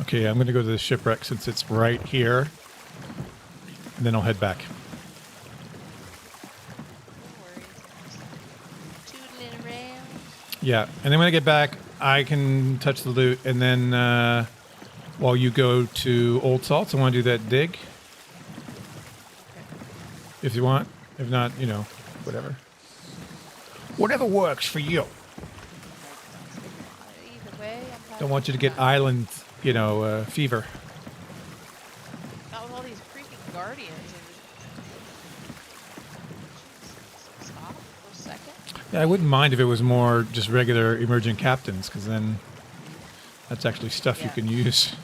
Okay, I'm going to go to the shipwreck since it's right here. And then I'll head back. No worries. I'm just tootling around. Yeah, and then when I get back, I can touch the loot, and then while you go to Old Salts, I want to do that dig. If you want. If not, you know, whatever. Whatever works for you. Either way, I'm Don't want you to get island, you know, fever. Not with all these freaking guardians. Stop for a second. Yeah, I wouldn't mind if it was more just regular emergent captains, because then that's actually stuff you Yeah. can use.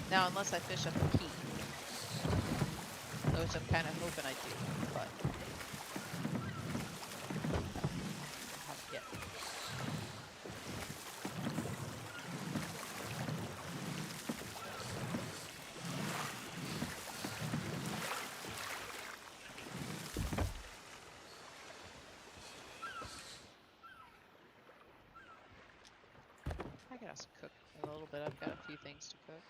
Now, unless I fish up the key. Which I'm kind of hoping I do, but... haven't yet. I can also cook a little bit. I've got a few things to cook.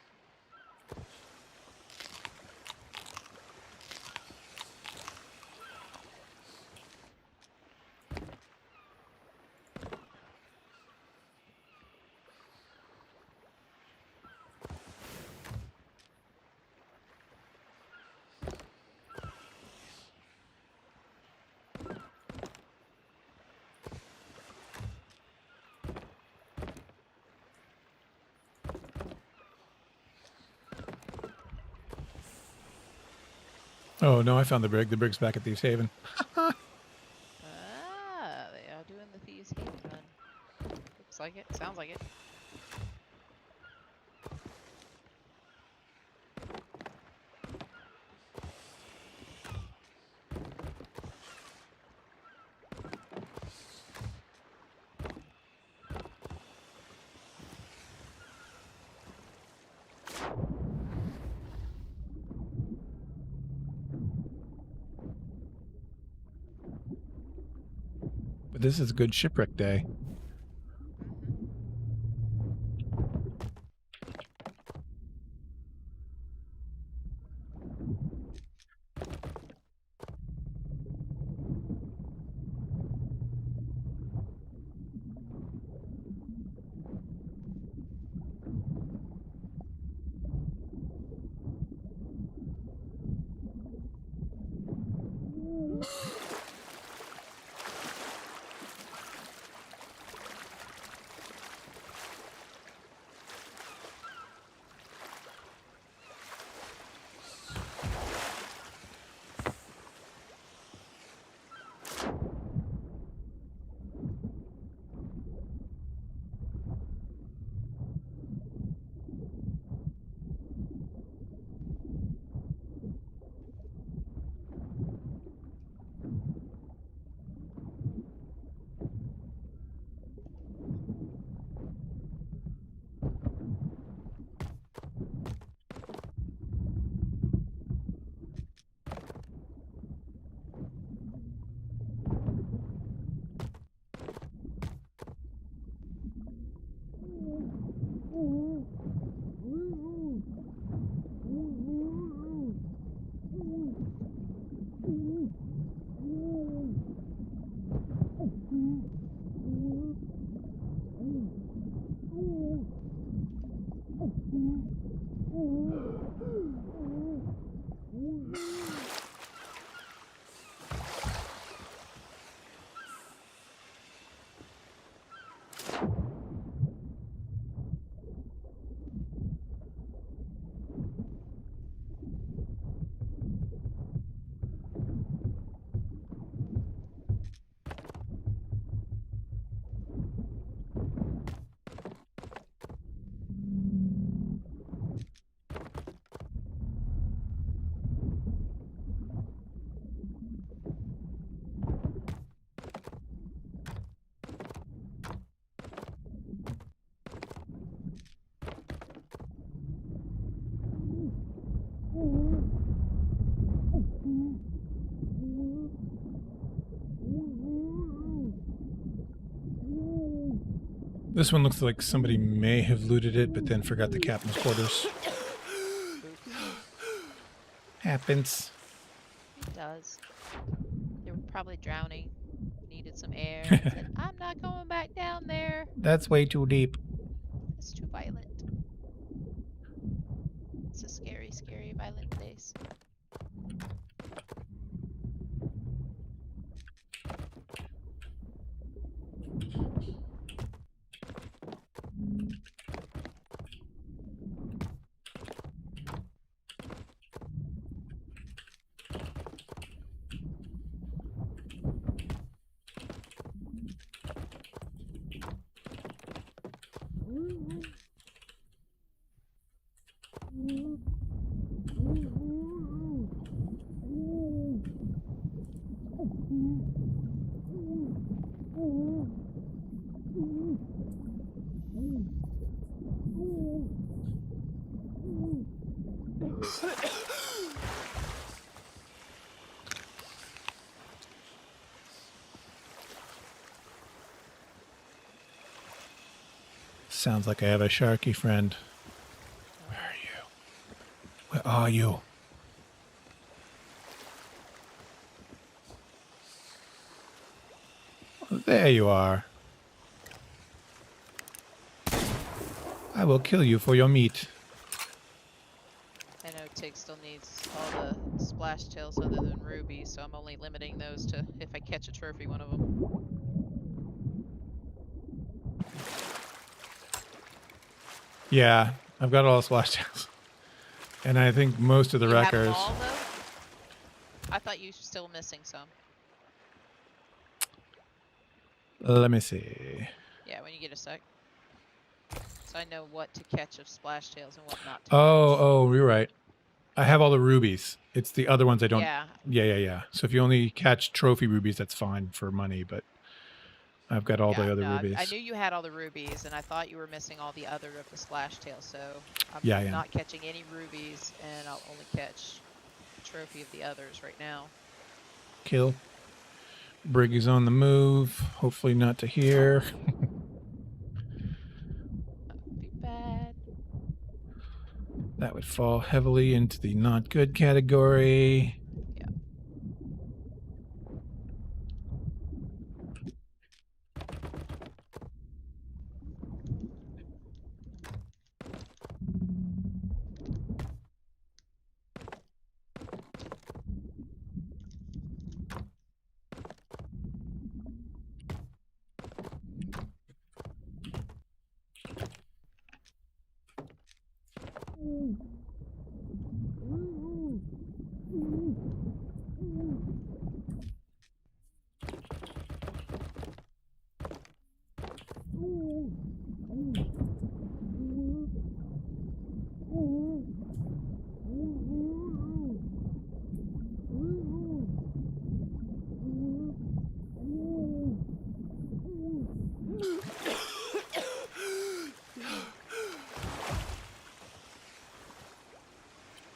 Oh, no, I found the brig. The brig's back at Thieves Haven. Ah, they are doing the Thieves Haven run. Looks like it. Sounds like it. But this is a good shipwreck day. This one looks like somebody may have looted it, but then forgot the captain's quarters. Happens. It does. They were probably drowning, needed some air. And said, I'm not going back down there. That's way too deep. It's too violent. It's a scary, scary, violent place. Sounds like I have a sharky friend. Where are you? Where are you? There you are. I will kill you for your meat. I know Tig still needs all the splash tails other than rubies, so I'm only limiting those to if I catch a trophy, one of them. Yeah, I've got all the splash tails. And I think most of the You have wreckers. them all, though? I thought you were still missing some. Let me see. Yeah, when you get a sec. So I know what to catch of splash tails and what not to Oh, you're right. I have all the rubies. It's the other ones I don't. Yeah. Yeah. So if you only catch trophy rubies, that's fine for money, but I've got all the other no, rubies. I knew you had all the rubies, and I thought you were missing all the other of the splash tails, so I'm Yeah, I am. not catching any rubies, and I'll only catch a trophy of the others right now. Kill. Brig is on the move. Hopefully not to here. That would be bad. That would fall heavily into the not good category. Yeah.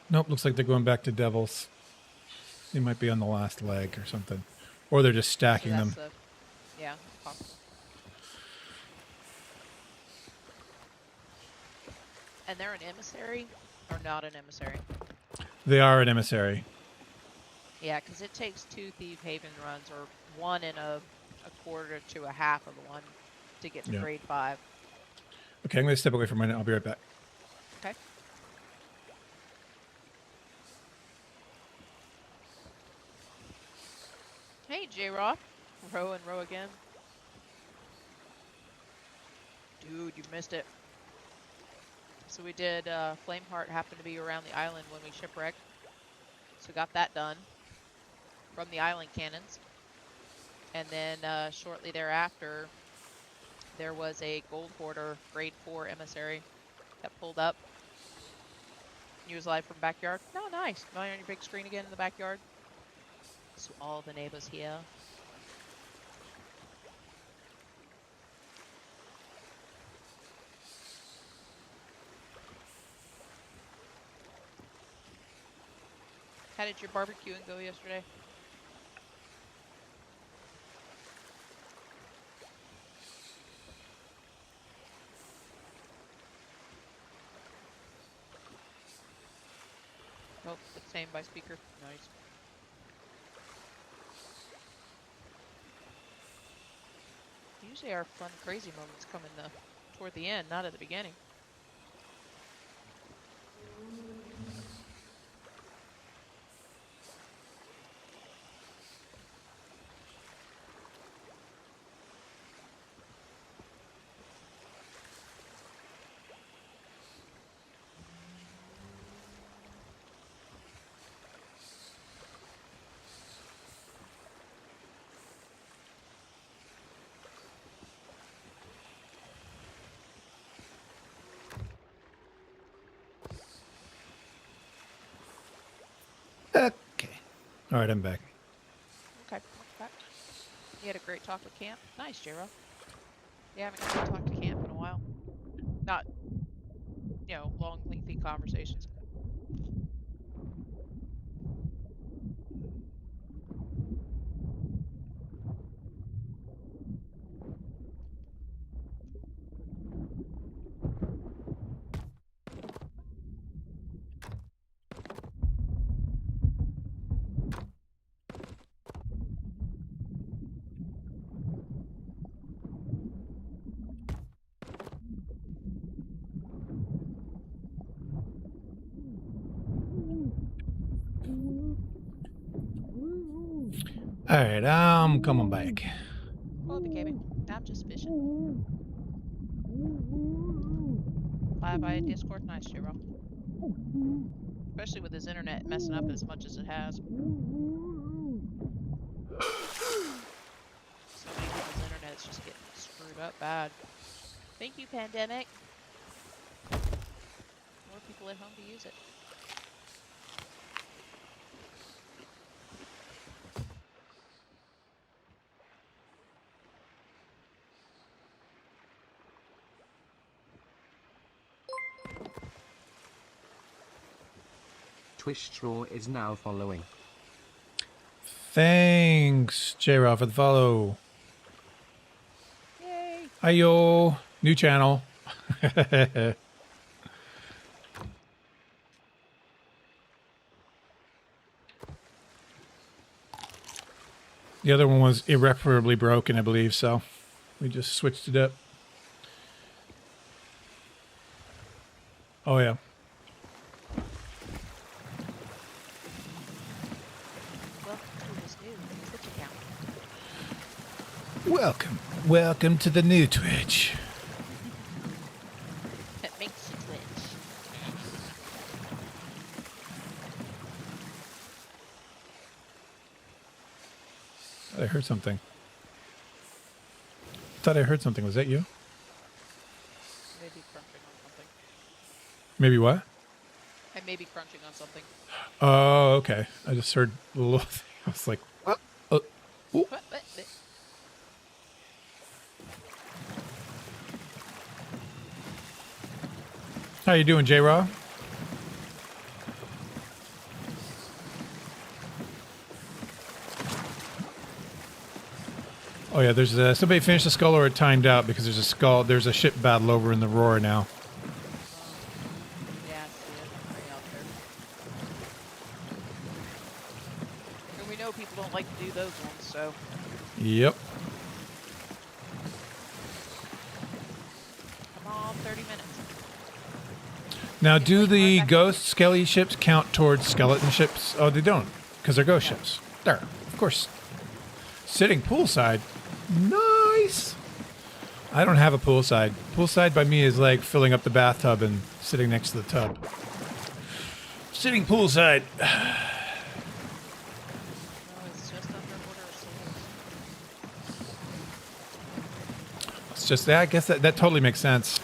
Nope, looks like they're going back to devils. They might be on the last leg or something. Or they're just stacking So them. that's yeah, possible. And they're an emissary, or not an emissary? They are an emissary. Yeah, because it takes 2 Thief Haven runs, or 1 and a quarter to a half of one to get to Yeah. grade 5. Okay, I'm going to step away for a minute. I'll be right back. Okay. Hey, J-Rock. Row and row again. Dude, you missed it. So we did, Flameheart happened to be around the island when we shipwrecked. So got that done from the island cannons. And then shortly thereafter, there was a Gold Hoarder grade 4 emissary that pulled up. Use live from backyard. No, nice. Am I on your big screen again in the backyard? So all the neighbors here. How did your barbecuing go yesterday? Oh, it's same by speaker. Nice. Usually our fun, crazy moments come in toward the end, not at the beginning. Okay. All right, I'm back. Okay, okay. You had a great talk with Camp. Nice, J-Rock. Yeah, I haven't got to talk to Camp in a while. Not, long, lengthy conversations. All right, I'm coming back. Oh, BKB. I'm just fishing. Live via Discord. Nice, J-Rock. Especially with his internet messing up as much as it has. So many people's internet's just getting screwed up bad. Thank you, Pandemic. More people at home to use it. Twish Straw is now following. Thanks, J-Rob, for the follow. Yay! Hiyo. New channel. The other one was irreparably broken, I believe, so we just switched it up. Oh, yeah. Welcome to this new Twitch account. Welcome. Welcome to the new Twitch. That makes you twitch. I heard something. Thought I heard something. Was that you? Maybe crunching on something. Maybe what? I may be crunching on something. Oh, okay. I just heard a little thing. I was like, what? Ooh. What? How you doing, J-Raw? Oh yeah, there's somebody finished the skull or it timed out because there's a ship battle over in the Roar now. know people don't like to do those ones, so. Yep. Come on, 30 minutes. Now, do the ghost skelly ships count towards skeleton ships? Oh, they don't, because they're ghost ships. There, of course. Sitting poolside. Nice. I don't have a poolside. Poolside by me is like filling up the bathtub and sitting next to the tub. Sitting poolside. No, it's just underwater souls. It's just that. I guess that totally makes sense.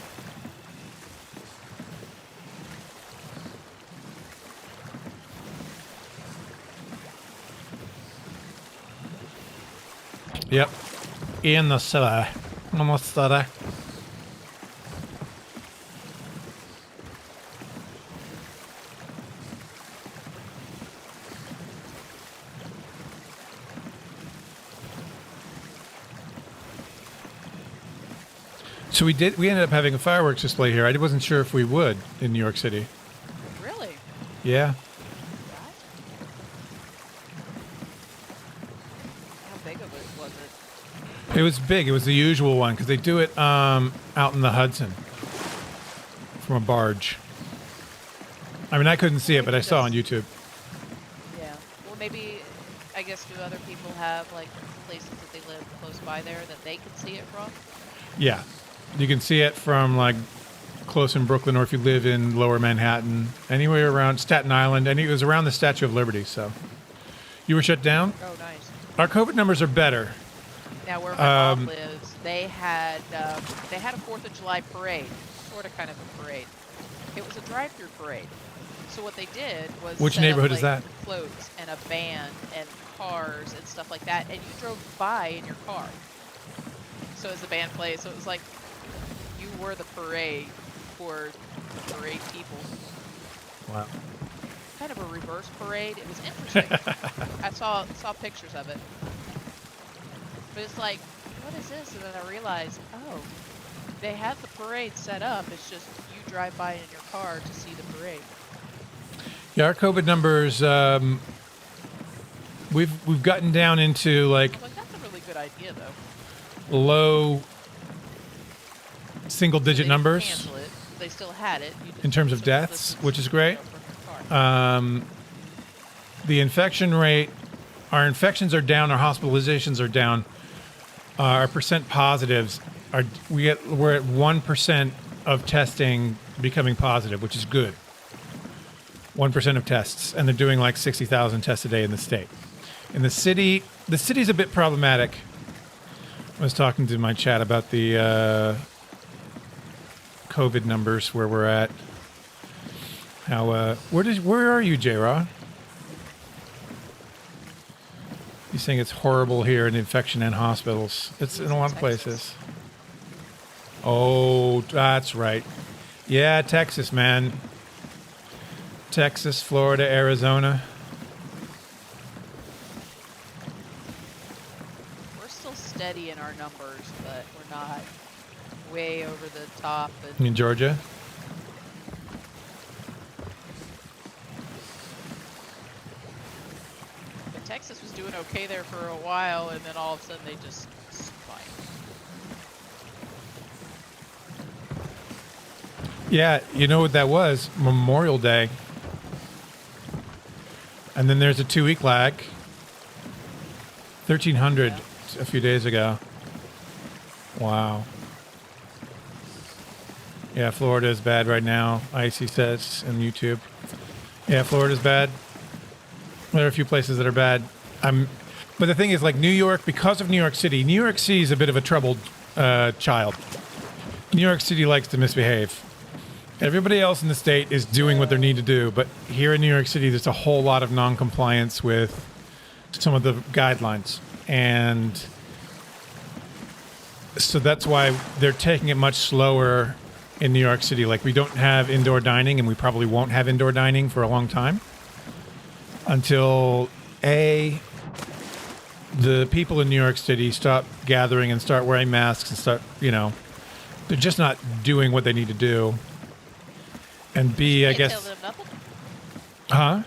Yep. In the city. In the city. So we ended up having a fireworks display here. I wasn't sure if we would in New York City. Really? Yeah. What? How big of it was it? It was big. It was the usual one because they do it out in the Hudson from a barge. I mean, I couldn't see it, but I saw on YouTube. Yeah. Well, maybe, I guess, do other people have, like, places that they live close by there that they can see it from? Yeah. You can see it from, like, close in Brooklyn, or if you live in lower Manhattan, anywhere around Staten Island. And it was around the Statue of Liberty, so. You were shut down? Oh, nice. Our COVID numbers are better. Now, where my mom lives, they had a 4th of July parade, sort of kind of a parade. It was a drive-through parade. So what they did was Which set neighborhood up, is like, that? floats and a band and cars and stuff like that, and you drove by in your car. So as the band played, so it was like you were the parade for the parade people. Wow. Kind of a reverse parade. It was interesting. I saw pictures of it. But it's like, what is this? And then I realized, oh, they have the parade set up. It's just you drive by in your car to see the parade. Yeah, our COVID numbers, we've gotten down into like I'm like, that's a really good idea, though. low single-digit They didn't numbers cancel it. They still had it. You just in terms of social deaths, distance, which is great. from your car. The infection rate, our infections are down, our hospitalizations are down. Our percent positives we're at 1% of testing becoming positive, which is good. 1% of tests, and they're doing like 60,000 tests a day in the state. In the city's a bit problematic. I was talking to my chat about the COVID numbers, where we're at. How where are you, J-Rod? He's saying it's horrible here in infection and hospitals. It's in a lot of places. Oh, that's right. Yeah, Texas, man. Texas, Florida, Arizona. We're still steady in our numbers, but we're not way over the top. In Georgia? And Texas was doing okay there for a while, and then all of a sudden they just spiked. Yeah, you know what that was? Memorial Day. And then there's a 2-week lag. 1,300 a few days ago. Wow. Yeah, Florida is bad right now, Icy says on YouTube. Yeah, Florida's bad. There are a few places that are bad. But the thing is, like New York, because of New York City is a bit of a troubled child. New York City likes to misbehave. Everybody else in the state is doing what they need to do, but here in New York City, there's a whole lot of non-compliance with some of the guidelines. And so that's why they're taking it much slower in New York City. Like, we don't have indoor dining, and we probably won't have indoor dining for a long time until, the people in New York City stop gathering and start wearing masks and start, they're just not doing what they need to do. And B, I You can't guess... tell them nothing. Huh?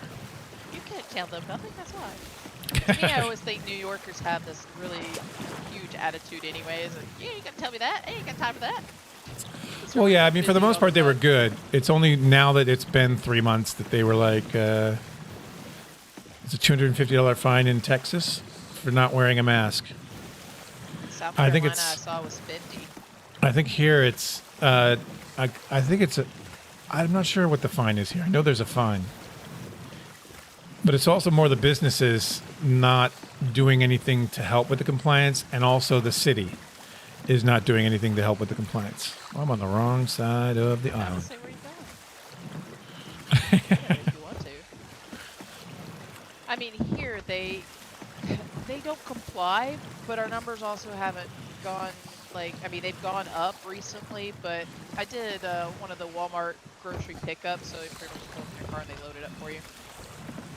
You can't tell them nothing, that's why. To me, I always think New Yorkers have this really huge attitude anyways. Like, yeah, you gonna tell me that? I ain't got time for that. Well, yeah, I mean, for the Busy most all part, they were time. good. It's only now that it's been 3 months that they were like, it's a $250 fine in Texas for not wearing a mask. South I think Carolina, I it's, saw was 50. I think here it's, I think it's a, I'm not sure what the fine is here. I know there's a fine. But it's also more the businesses not doing anything to help with the compliance, and also the city is not doing anything to help with the compliance. Well, I'm on the wrong side of the I would island. say where you going? Yeah, if you want to. I mean, here they don't comply, but our numbers also haven't gone like. I mean, they've gone up recently, but I did one of the Walmart grocery pickups, so you pretty much pull up in your car and they load it up for you.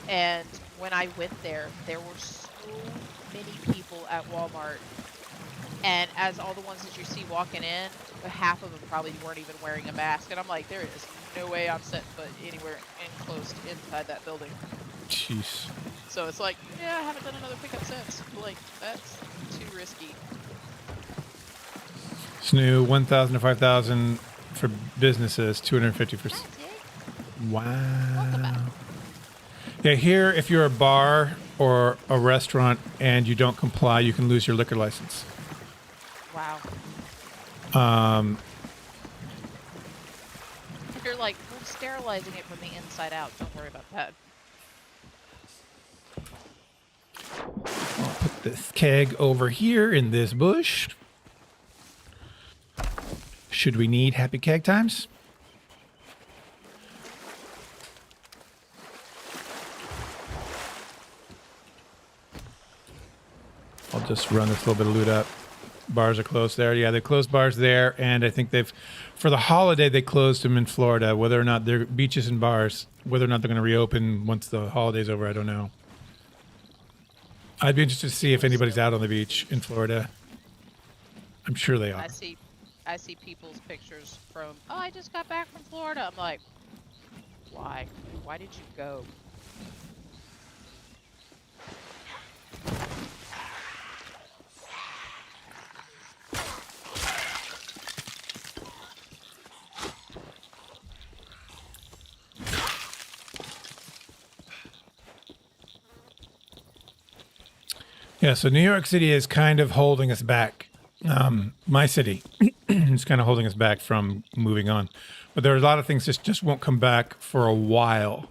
And when I went there, there were so many people at Walmart. And as all the ones that you see walking in, half of them probably weren't even wearing a mask. And I'm like, there is no way I'm setting foot anywhere enclosed inside that building. Jeez. So it's like, yeah, I haven't done another pickup since. Like, that's too risky. Snoo, 1,000 to 5,000 for businesses, 250 for. Hi, Jake. Wow. Welcome back. Yeah, here, if you're a bar or a restaurant and you don't comply, you can lose your liquor license. Wow. They're like, we're sterilizing it from the inside out. Don't worry about that. I'll put this keg over here in this bush. Should we need happy keg times? I'll just run this little bit of loot up. Bars are closed there. Yeah, they closed bars there, and I think they've, for the holiday, they closed them in Florida. Whether or not they're beaches and bars, whether or not they're going to reopen once the holiday's over, I don't know. I'd be interested to see if anybody's out on the beach in Florida. I'm sure they are. I see people's pictures from, oh, I just got back from Florida. I'm like, why? Why did you go? Yeah, so New York City is kind of holding us back. My city is kind of holding us back from moving on. But there are a lot of things that just won't come back for a while.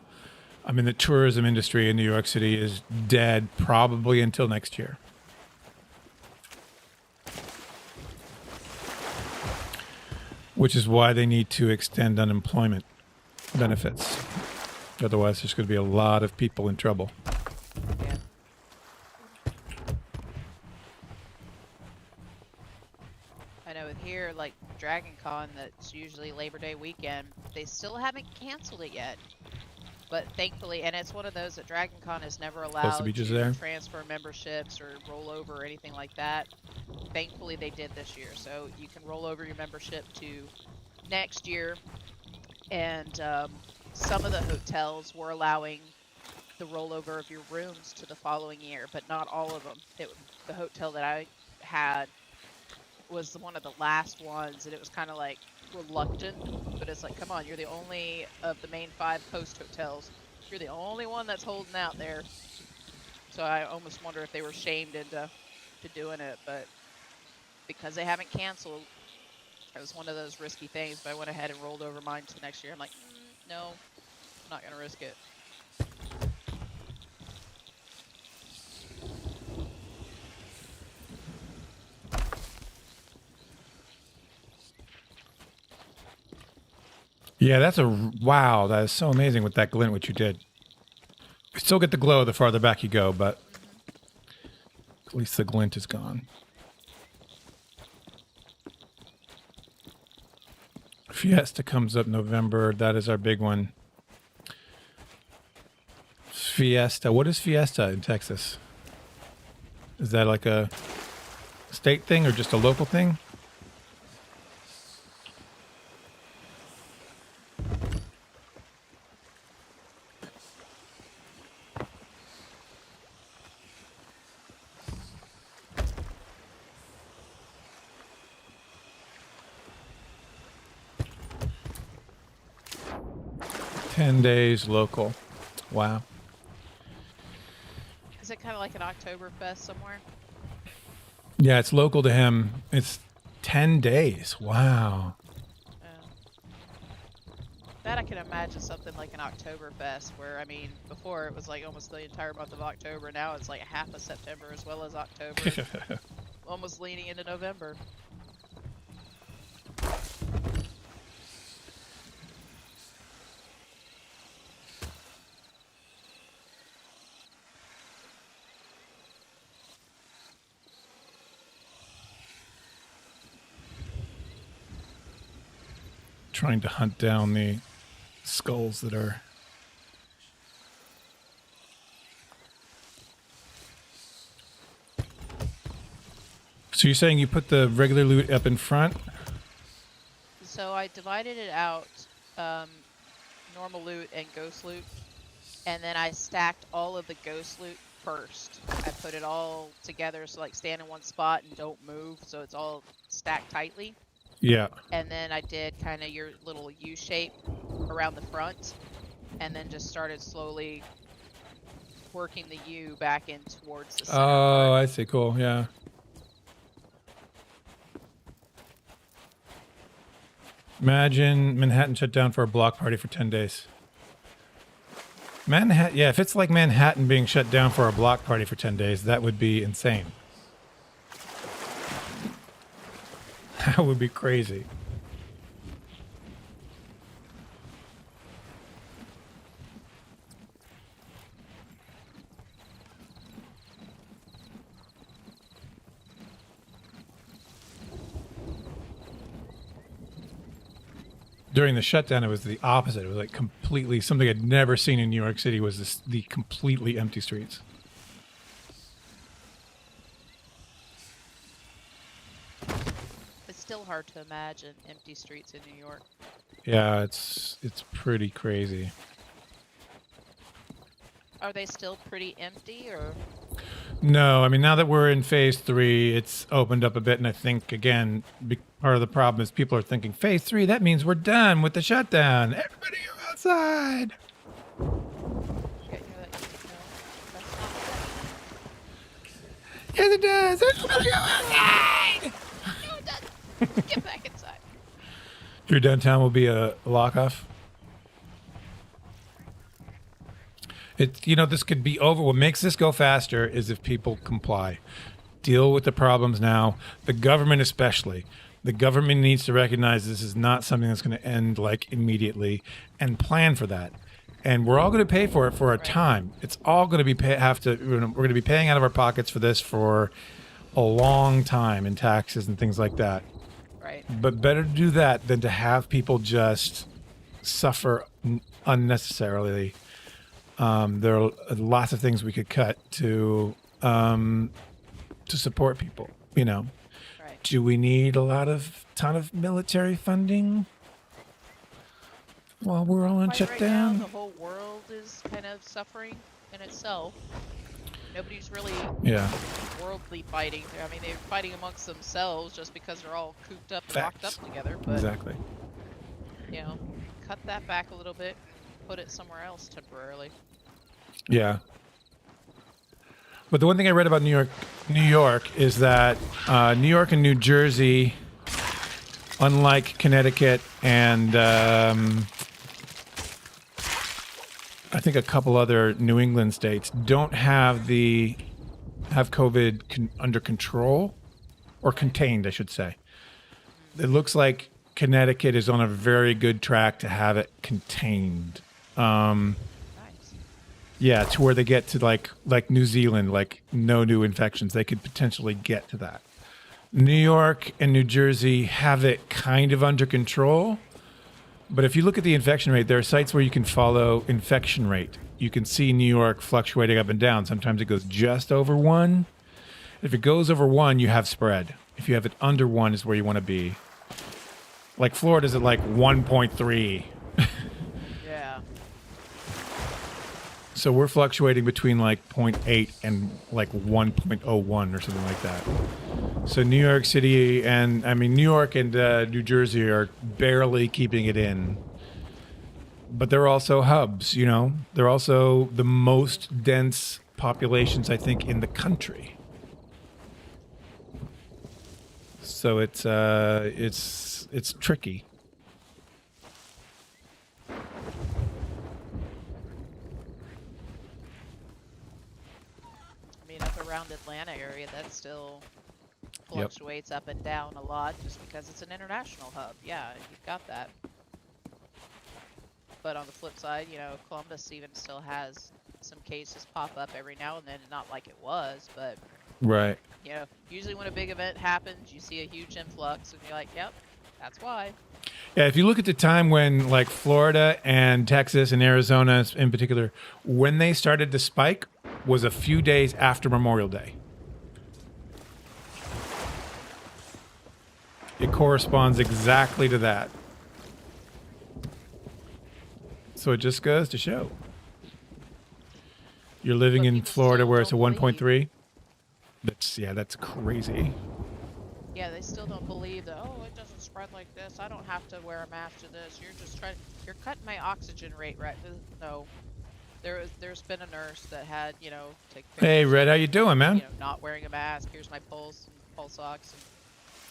I mean, the tourism industry in New York City is dead probably until next year. Which is why they need to extend unemployment benefits. Otherwise, there's going to be a lot of people in trouble. Yeah. I know with here, like Dragon Con, that's usually Labor Day weekend, they still haven't canceled it yet. But thankfully, and it's one of those that Dragon Con has never allowed beaches to there. transfer memberships or roll over or anything like that. Thankfully, they did this year. So you can roll over your membership to next year. And some of the hotels were allowing the rollover of your rooms to the following year, but not all of them. The hotel that I had was one of the last ones, and it was kind of like reluctant, but it's like, come on, you're the only of the main 5 coast hotels. You're the only one that's holding out there. So I almost wonder if they were shamed into doing it, but because they haven't canceled, it was one of those risky things. But I went ahead and rolled over mine to next year. I'm like, no, I'm not gonna risk it. Yeah, that's a wow. That is so amazing with that glint, what you did. You still get the glow the farther back you go, but at least the glint is gone. Fiesta comes up November. That is our big one. Fiesta. What is Fiesta in Texas? Is that like a state thing or just a local thing? 10 days local. Wow. Is it kind of like an Oktoberfest somewhere? Yeah, it's local to him. It's 10 days. Wow. That I can imagine something like an Oktoberfest where, I mean, before it was like almost the entire month of October. Now it's like half of September as well as October. Almost leaning into November. Trying to hunt down the skulls that are... So you're saying you put the regular loot up in front? So I divided it out, normal loot and ghost loot, and then I stacked all of the ghost loot first. I put it all together so like stand in one spot and don't move, so it's all stacked tightly. Yeah. And then I did kind of your little U shape around the front, and then just started slowly working the U back in towards the center. Oh, part. I see. Cool. Yeah. Imagine Manhattan shut down for a block party for 10 days. Manhattan, yeah, if it's like Manhattan being shut down for a block party for 10 days, that would be insane. That would be crazy. During the shutdown, it was the opposite. It was like completely something I'd never seen in New York City was the completely empty streets. It's still hard to imagine empty streets in New York. Yeah, it's pretty crazy. Are they still pretty empty, or? No, I mean, now that we're in phase 3, it's opened up a bit, and I think, again, part of the problem is people are thinking, phase 3, that means we're done with the shutdown. Everybody go outside. Okay, that's not Yes, it does. Everybody go outside. No, it doesn't. Get back inside. Your downtown will be a lock-off. This could be over. What makes this go faster is if people comply. Deal with the problems now. The government especially. The government needs to recognize this is not something that's going to end like immediately and plan for that. And we're all going to pay for it for a time. It's all going to be we're going to be paying out of our pockets for this for a long time in taxes and things like that. Right. But better to do that than to have people just suffer unnecessarily. There are lots of things we could cut to support people. Right. Do we need ton of military funding while we're all on Right now, shutdown? the whole world is kind of suffering in itself. Nobody's really worldly fighting. I mean, they're fighting amongst themselves just because they're all cooped up and locked up together. But, Exactly. Cut that back a little bit, put it somewhere else temporarily. Yeah. But the one thing I read about New York is that New York and New Jersey, unlike Connecticut and I think a couple other New England states, don't have COVID under control or contained, I should say. It looks like Connecticut is on a very good track to have it contained. Nice. Yeah, to where they get to like New Zealand, like no new infections. They could potentially get to that. New York and New Jersey have it kind of under control. But if you look at the infection rate, there are sites where you can follow infection rate. You can see New York fluctuating up and down. Sometimes it goes just over 1. If it goes over 1, you have spread. If you have it under 1 is where you want to be. Like Florida's at like 1.3. Yeah. So we're fluctuating between like 0.8 and like 1.01 or something like that. So New York City New York and New Jersey are barely keeping it in. but they're also hubs, you know. They're also the most dense populations, I think, in the country. So it's tricky. I mean, up around Atlanta area, that still fluctuates up and down a lot just because it's an international hub. Yeah, you've got that. But on the flip side, you know, Columbus even still has some cases pop up every now and then, not like it was, but Right. you know, usually when a big event happens, you see a huge influx, and you're like, yep, that's why. Yeah, if you look at the time when like Florida and Texas and Arizona in particular, when they started to spike was a few days after Memorial Day. It corresponds exactly to that. So it just goes to show. You're living But in people Florida still where it's a don't believe. 1.3. That's crazy. Yeah, they still don't believe that, oh, it doesn't spread like this. I don't have to wear a mask to this. You're just you're cutting my oxygen rate, right? No. There's been a nurse that had, you know, take pictures. Hey, Red, how you doing, man? You know, not wearing a mask. Here's my pulse and pulse ox.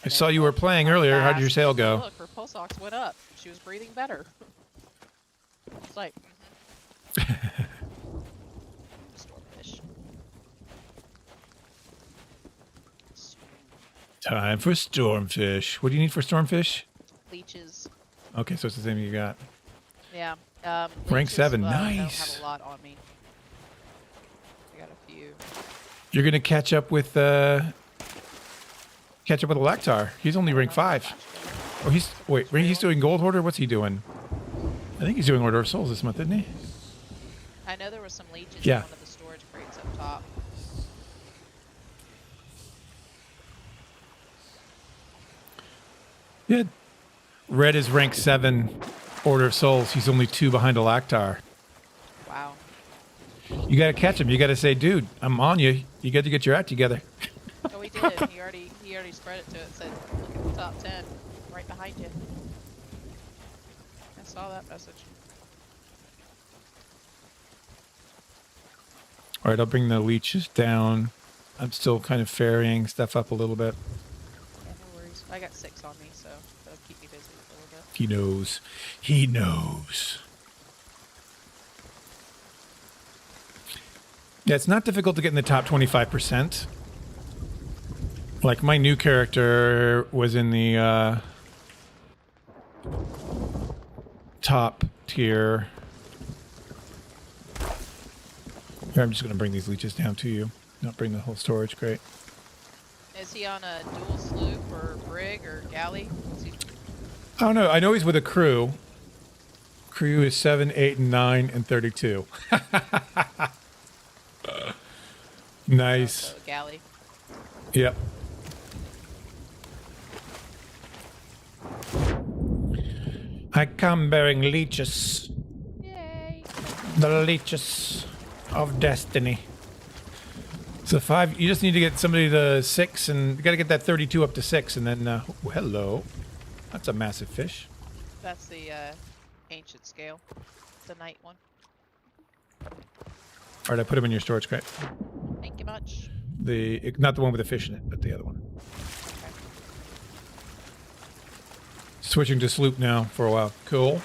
I saw you were playing earlier. How did your sale go? Look, her pulse ox went up. She was breathing better. It's like, Stormfish. Time for stormfish. What do you need for stormfish? Leeches. Okay, so it's the same you got. Yeah. Rank leeches, 7, I don't nice. have a lot on me. I got a few. You're gonna catch up with a Lactar. He's only rank 5. Oh, he's doing Gold Hoarder. What's he doing? I think he's doing Order of Souls this month, isn't he? I know there were some leeches Yeah. in one of the storage crates up top. Yeah. Red is rank 7, Order of Souls. He's only 2 behind a Lactar. Wow. You gotta catch him. You gotta say, dude, I'm on you. You got to get your act together. Oh, he did. He already spread it to it. It said, look at the top 10, right behind you. I saw that message. All right, I'll bring the leeches down. I'm still kind of ferrying stuff up a little bit. Yeah, no worries. I got 6 on me, so that'll keep me busy for a little bit. He knows. He knows. Yeah, it's not difficult to get in the top 25%. Like, my new character was in the top tier. Here, I'm just going to bring these leeches down to you. Not bring the whole storage crate. Is he on a dual sloop or brig or galley? What's he... I don't know. I know he's with a crew. Crew is 7, 8, and 9, and 32. Nice. So a galley. Yep. I come bearing leeches. Yay! The leeches of destiny. So 5, you just need to get somebody to 6, and you got to get that 32 up to 6, and then, oh, hello. That's a massive fish. That's the ancient scale. The night one. All right, I put him in your storage crate. Thank you much. Not the one with the fish in it, but the other one. Okay. Switching to sloop now for a while. Cool.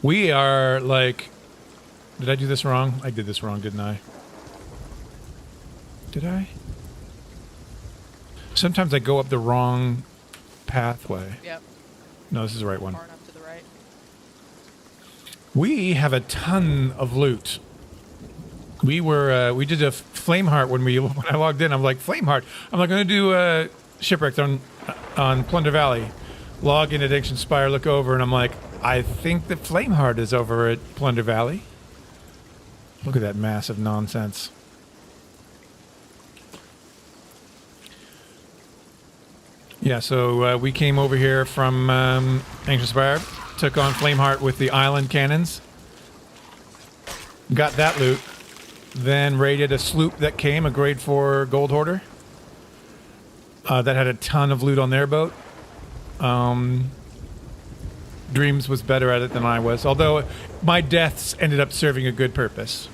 We are like... Did I do this wrong? I did this wrong, didn't I? Did I? Sometimes I go up the wrong pathway. Yep. No, this is the right one. Far enough to the right. We have a ton of loot. We did a Flameheart when I logged in. I'm like, Flameheart. I'm like, going to do Shipwrecked on Plunder Valley. Log in at Ancient Spire, look over, and I'm like, I think that Flameheart is over at Plunder Valley. Look at that massive nonsense. Yeah, so we came over here from Anxious Barb, took on Flameheart with the island cannons, got that loot, then raided a sloop that came, a grade 4 gold hoarder, that had a ton of loot on their boat. Dreams was better at it than I was, although my deaths ended up serving a good purpose.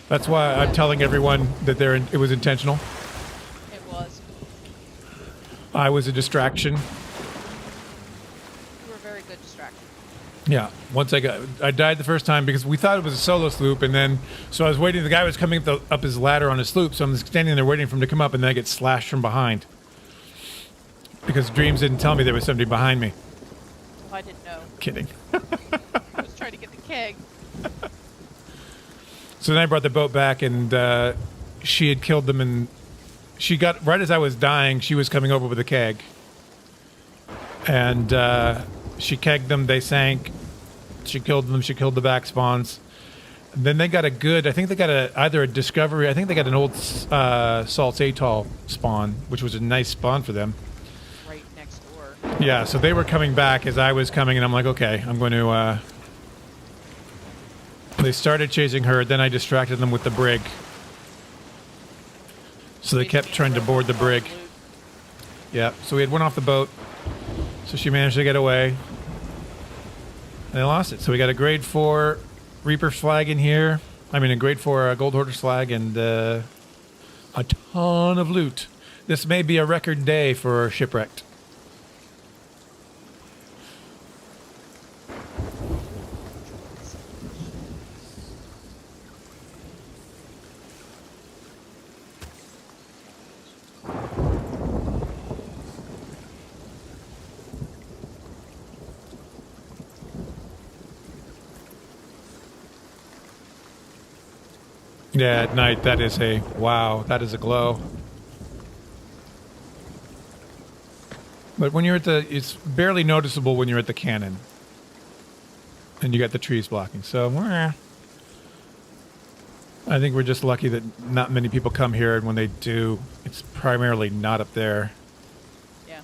That's why I'm telling everyone that it was intentional. It was. I was a distraction. You were a very good distraction. Yeah. Once I died the first time because we thought it was a solo sloop, and then so I was waiting. The guy was coming up his ladder on his sloop, so I'm standing there waiting for him to come up, and then I get slashed from behind because Dreams didn't tell me there was somebody behind me. Well, I didn't know. Kidding. I was trying to get the keg. So then I brought the boat back, and she had killed them, and she got right as I was dying. She was coming over with a keg, and she kegged them. They sank. She killed them. She killed the back spawns. And then they got a good. I think they got either a discovery. I think they got an old Salt's Atoll spawn, which was a nice spawn for them. Right next door. Yeah. So they were coming back as I was coming, and I'm like, okay, I'm going to. They started chasing her. Then I distracted them with the brig. So they kept trying to board the brig. Yeah, so we had one off the boat. So she managed to get away. And they lost it. So we got a grade 4 Reaper flag in here. I mean, a grade 4 Gold Hoarder's flag and a ton of loot. This may be a record day for Shipwrecked. Yeah, at night, that is a... Wow, that is a glow. But when you're at the... It's barely noticeable when you're at the cannon. And you got the trees blocking, so... I think we're just lucky that not many people come here, and when they do, it's primarily not up there. Yeah.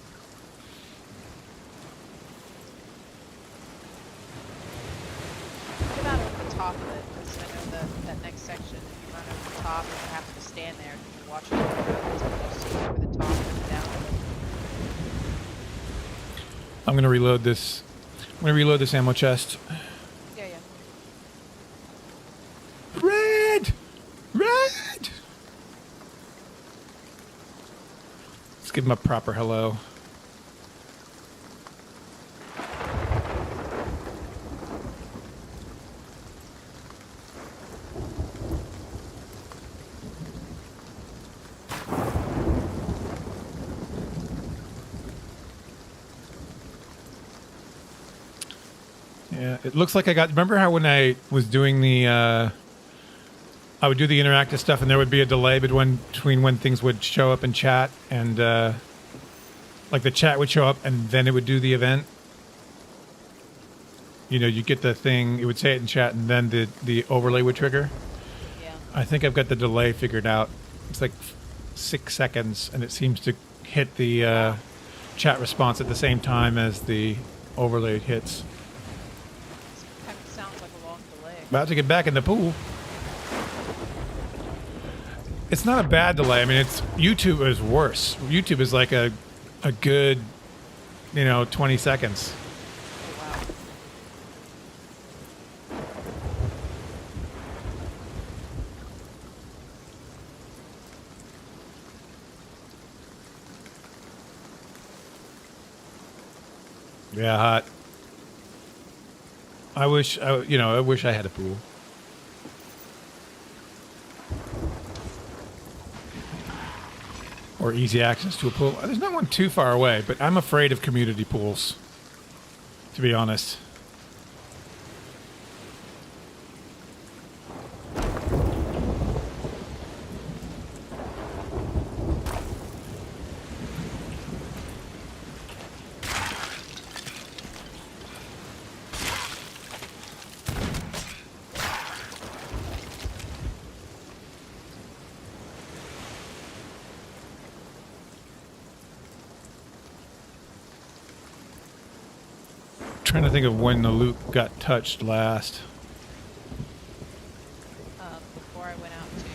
What about over the top of it? Because I know that next section, if you run over the top, you have to stand there and watch it see over the top and down. I'm gonna reload this. I'm gonna reload this ammo chest. Yeah, yeah. Red! Red! Let's give him a proper hello. Yeah, it looks like I got... Remember how when I was doing the... I would do the interactive stuff and there would be a delay between when things would show up in chat and... like the chat would show up and then it would do the event? You know, you get the thing, it would say it in chat and then the overlay would trigger. Yeah. I think I've got the delay figured out. It's like 6 seconds and it seems to hit the chat response at the same time as the overlay hits. Kind of sounds like a long delay. About to get back in the pool. It's not a bad delay. I mean, it's YouTube is worse. YouTube is like a good, 20 seconds. Wow. Yeah, hot. I wish I had a pool. Or easy access to a pool. There's not one too far away, but I'm afraid of community pools, to be honest. Trying to think of when the loot got touched last. Before I went out to the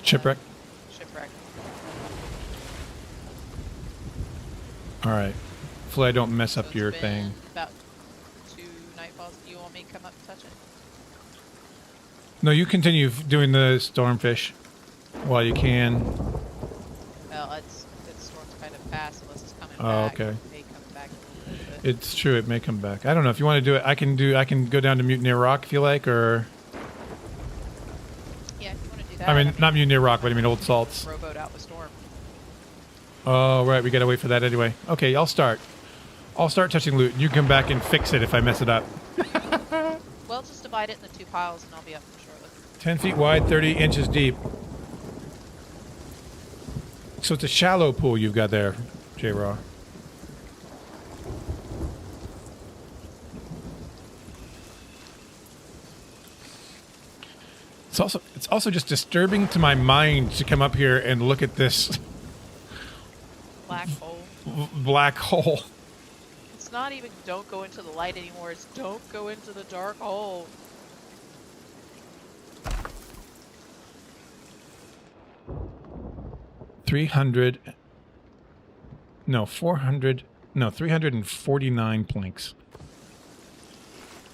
Shipwreck. shipwreck. All right. Hopefully I don't mess So up it's your been thing. About 2 nightfalls. Do you want me to come up and touch it? No, you continue doing the stormfish while you can. Well, it's storm's kind of fast unless it's coming Oh, back. okay. It may come back a little bit. It's true. It may come back. I don't know if you want to do it. I can go down to Mutineer Rock if you like, or Yeah, if you want to do that. I mean not Mutineer Rock, but I mean Old Salts. Rowboat out with storm. Oh, right. We gotta wait for that anyway. Okay, I'll start. I'll start touching loot. You come back and fix it if I mess it up. Well, just divide it into 2 piles and I'll be up shortly. 10 feet wide, 30 inches deep. So it's a shallow pool you've got there, J-Raw. It's also just disturbing to my mind to come up here and look at this Black hole. black hole. It's not even don't go into the light anymore. It's don't go into the dark hole. No, 349 planks.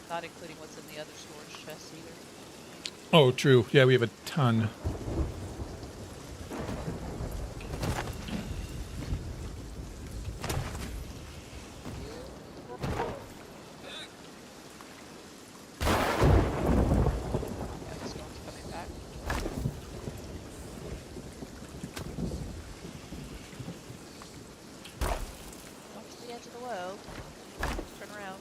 Not including what's in the other storage chests either. Oh, true. Yeah, we have a ton. Yeah, the storm's coming back. Up to the edge of the world. Turn around.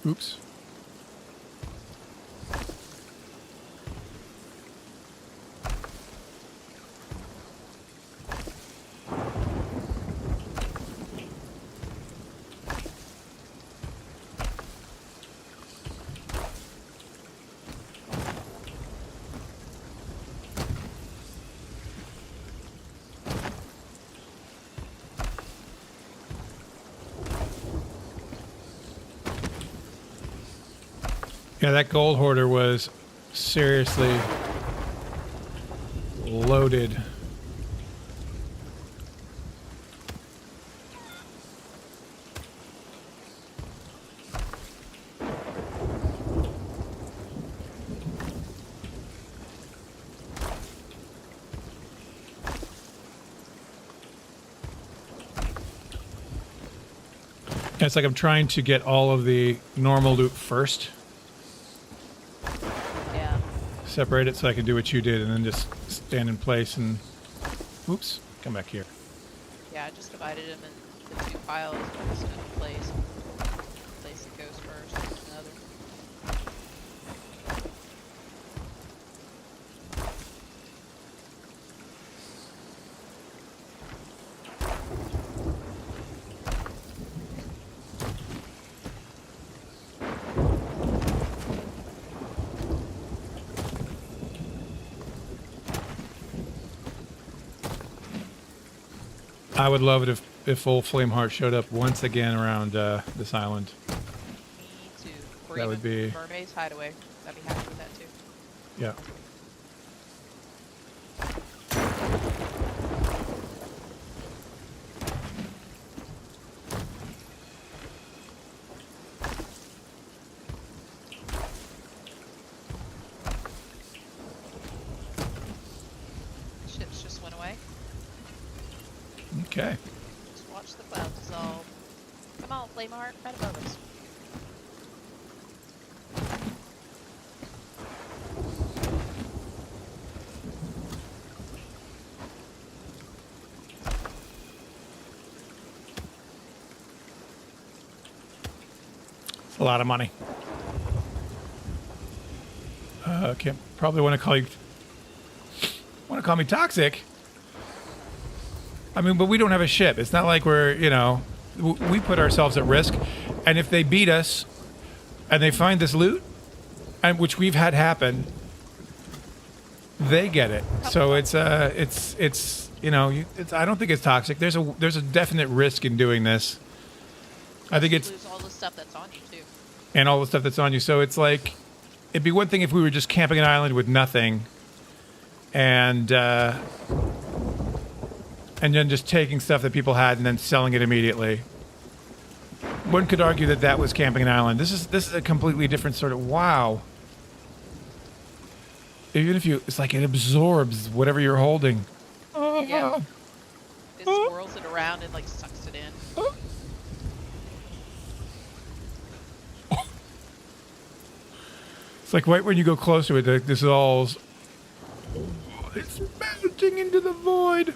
Oops. Yeah, that gold hoarder was seriously loaded. Yeah, it's like I'm trying to get all of the normal loot first. Yeah. Separate it so I can do what you did and then just stand in place and... Oops. Come back here. Yeah, I just divided them into 2 piles. I'm just gonna place that goes first and another. I would love it if old Flameheart showed up once again around this island. Me too. Or That even would be- Mermaid's Hideaway. I'd be happy with that too. Yeah. Ships just went away. Okay. Just watch the clouds dissolve. Come on, Flameheart, right above us. It's a lot of money. Can't probably want to call you... Want to call me toxic? I mean, but we don't have a ship. It's not like we're, you know... We put ourselves at risk. And if they beat us, and they find this loot, and which we've had happen, they get it. So it's you know, I don't think it's toxic. There's a definite risk in doing this. I think it's lose all the stuff that's on you too. and all the stuff that's on you. So it's like, it'd be one thing if we were just camping an island with nothing, and then just taking stuff that people had and then selling it immediately. One could argue that that was camping an island. This is a completely different sort of wow. Even if you, it's like it absorbs whatever you're holding. Yeah. It swirls it around and like sucks it in. It's like right when you go close to it, this is all. It's melting into the void.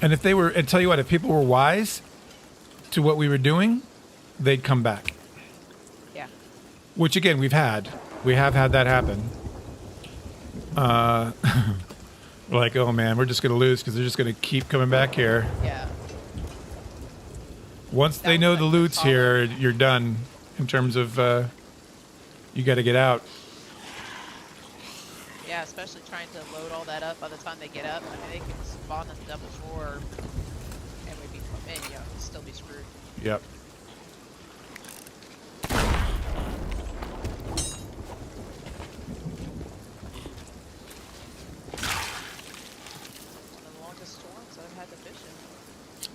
And if they were, and tell you what, if people were wise to what we were doing, they'd come back. Yeah. Which again, we have had that happen. We're like, oh man, we're just going to lose because they're just going to keep coming back here. Yeah. Once they know the loot's here, you're done in terms of you got to get out. Yeah, especially trying to load all that up by the time they get up. I mean, they can spawn in the Devil's Roar and we'd be, you know, still be screwed. Yep. One of the longest storms I've had to fish in.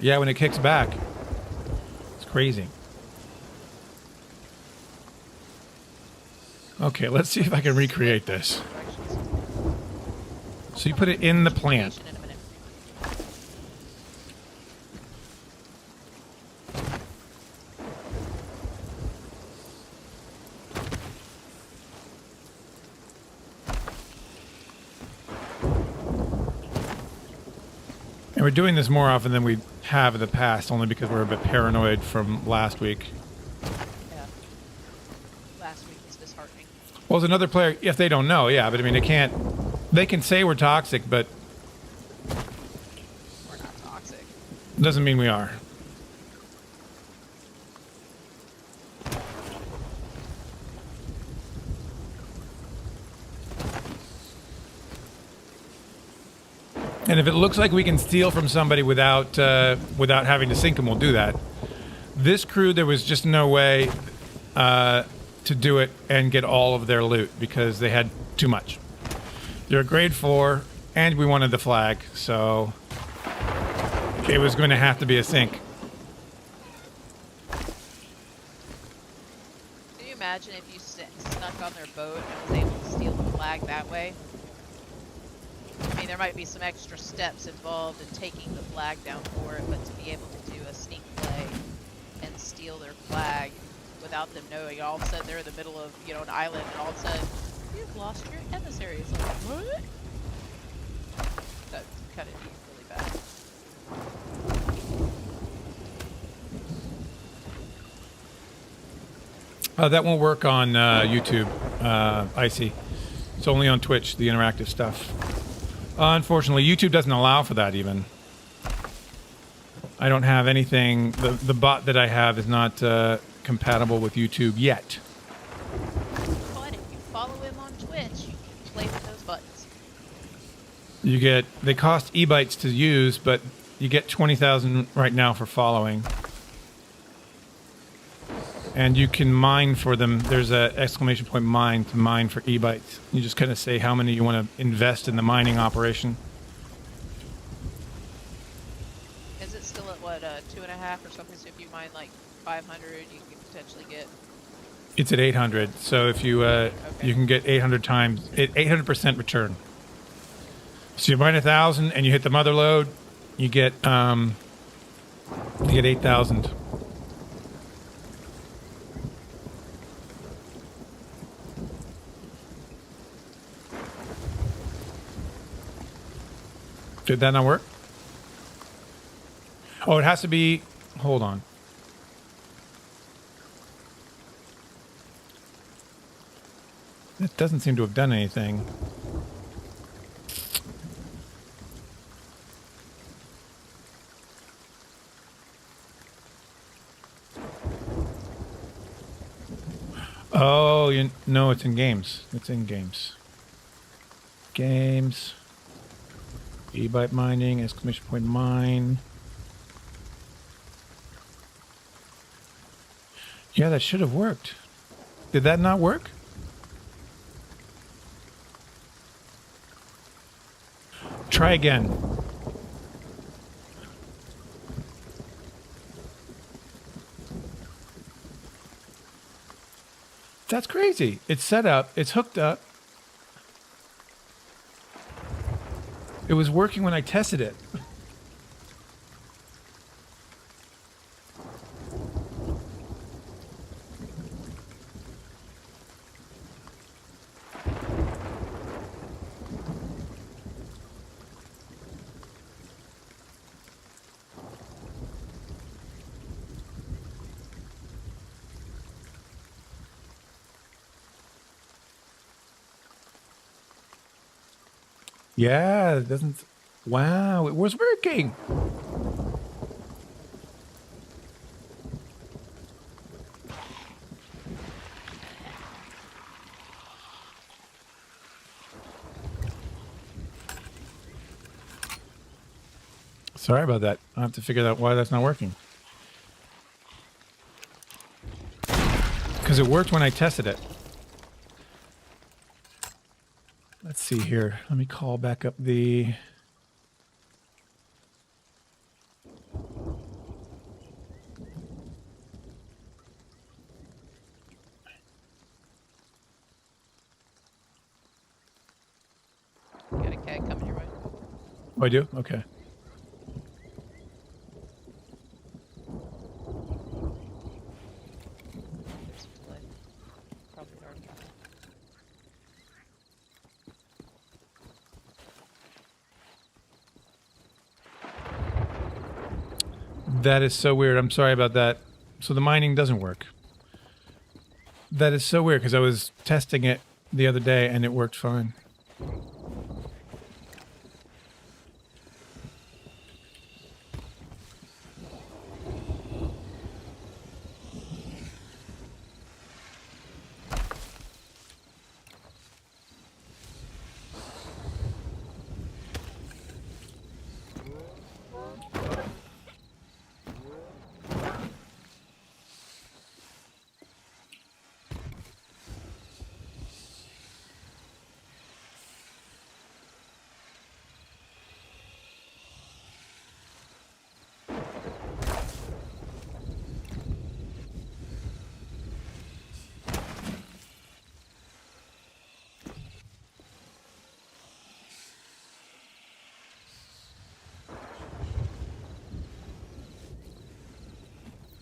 Yeah, when it kicks back. It's crazy. Okay, let's see if I can recreate this. So you put it in the plant. In a minute. And we're doing this more often than we have in the past, only because we're a bit paranoid from last week. Yeah. Last week was disheartening. Well, as another player, if they don't know, yeah, but I mean, they can say we're toxic, but We're not toxic. doesn't mean we are. And if it looks like we can steal from somebody without having to sink them, we'll do that. This crew, there was just no way to do it and get all of their loot because they had too much. They're a grade 4, and we wanted the flag, so it was going to have to be a sink. Can you imagine if you snuck on their boat and was able to steal the flag that way? I mean, there might be some extra steps involved in taking the flag down for it, but to be able to do a sneak play and steal their flag without them knowing, all of a sudden they're in the middle of, you know, an island, and all of a sudden you've lost your emissary. It's like, what? That cut it deep really bad. That won't work on YouTube, I see. It's only on Twitch, the interactive stuff. Unfortunately, YouTube doesn't allow for that even. I don't have anything. The bot that I have is not compatible with YouTube yet. But if you follow him on Twitch, you can play with those buttons. They cost e-bytes to use, but you get 20,000 right now for following. And you can mine for them. There's a exclamation point mine to mine for e-bytes. You just kind of say how many you want to invest in the mining operation. Is it still at what, 2.5 or something? So if you mine like 500, you can potentially get. It's at 800. So if you you can get 800 times 800% return. So you mine 1,000 and you hit the mother load, you get 8,000. Did that not work? Oh, it has to be... Hold on. It doesn't seem to have done anything. Oh, no, it's in games. It's in games. Games. E-byte mining, exclamation point mine. Yeah, that should have worked. Did that not work? Try again. That's crazy. It's set up. It's hooked up. It was working when I tested it. Yeah, it doesn't... Wow, it was working. Sorry about that. I'll have to figure out why that's not working. Because it worked when I tested it. Let's see here. Let me call back up the... You got a cat coming your way. Oh, I do? Okay. There's blood. Probably already got it. That is so weird. I'm sorry about that. So the mining doesn't work. That is so weird because I was testing it the other day and it worked fine.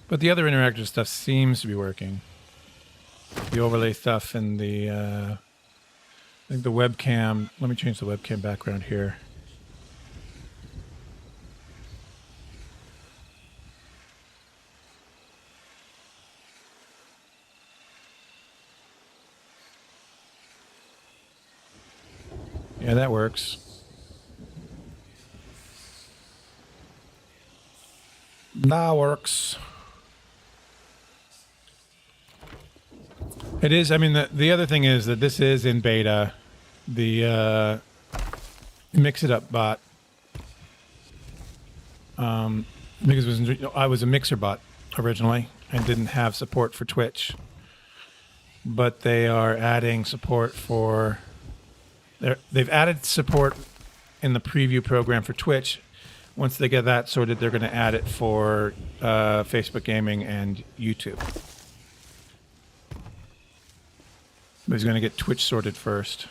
But the other interactive stuff seems to be working. The overlay stuff and the, I think the webcam. Let me change the webcam background here. Yeah, that works. That works. It is. I mean, the other thing is that this is in beta. The Mix It Up bot, because I was a Mixer bot originally and didn't have support for Twitch, but they are adding support for. They've added support in the preview program for Twitch. Once they get that sorted, they're going to add it for Facebook Gaming and YouTube. But he's going to get Twitch sorted first.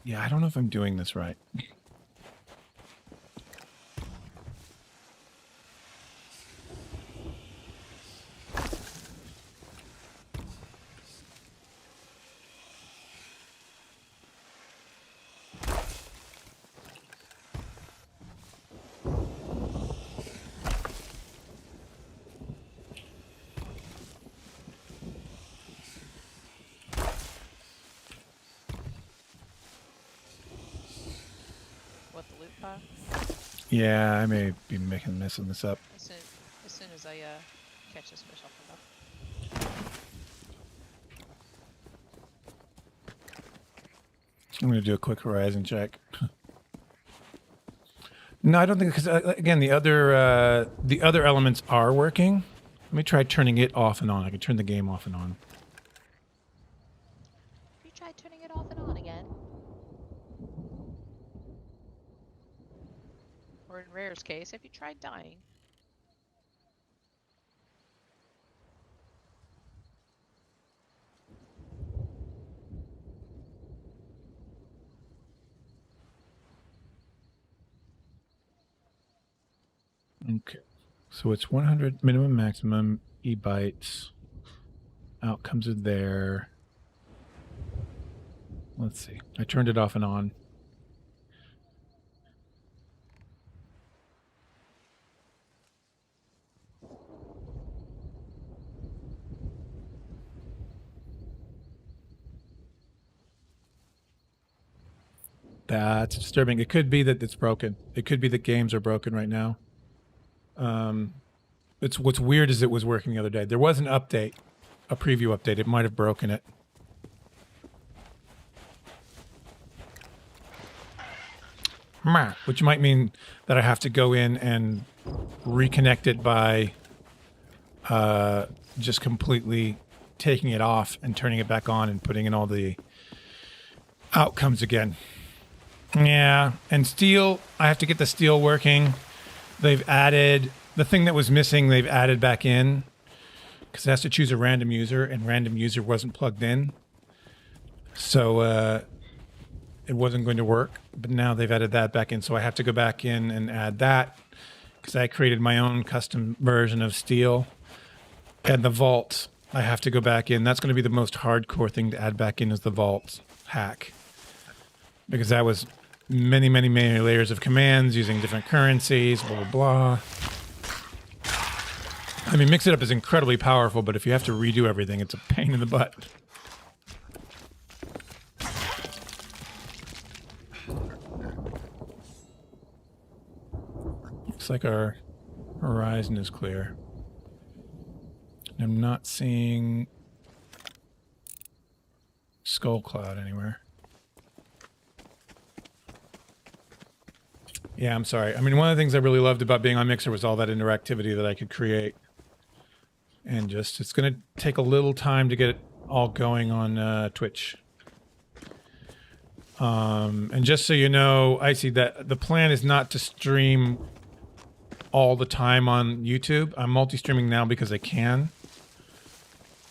Yeah, I don't know if I'm doing this right. Kyle? Yeah, I may be messing this up. As soon as I catch this fish, I'll come up. I'm going to do a quick horizon check. No, I don't think, because again, the other elements are working. Let me try turning it off and on. I can turn the game off and on. You tried turning it off and on again. Or in Rare's case, have you tried dying? Okay. So it's 100 minimum maximum e-bytes. Outcomes are there. Let's see. I turned it off and on. That's disturbing. It could be that it's broken. It could be that games are broken right now. It's what's weird is it was working the other day. There was an update, a preview update. It might have broken it. Which might mean that I have to go in and reconnect it by just completely taking it off and turning it back on and putting in all the outcomes again. Yeah, and steel, I have to get the steel working. They've added, the thing that was missing, they've added back in, because it has to choose a random user, and random user wasn't plugged in. So it wasn't going to work, but now they've added that back in. So I have to go back in and add that, because I created my own custom version of steel. And the vault, I have to go back in. That's going to be the most hardcore thing to add back in, is the vault hack. Because that was many, many, many layers of commands using different currencies, blah, blah, blah. I mean, Mix It Up is incredibly powerful, but if you have to redo everything, it's a pain in the butt. Looks like our horizon is clear. I'm not seeing Skull Cloud anywhere. Yeah, I'm sorry. I mean, one of the things I really loved about being on Mixer was all that interactivity that I could create. And just, it's going to take a little time to get it all going on Twitch. And just so you know, I see that the plan is not to stream all the time on YouTube. I'm multi-streaming now because I can.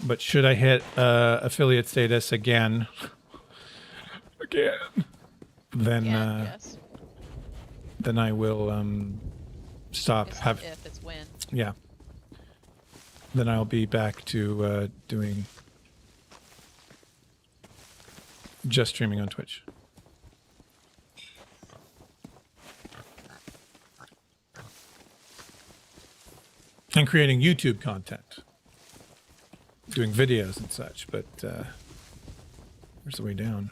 But should I hit affiliate status again, then yes. Then I will stop. It's not if, it's when. Yeah. Then I'll be back to doing just streaming on Twitch. And creating YouTube content. Doing videos and such, but where's the way down?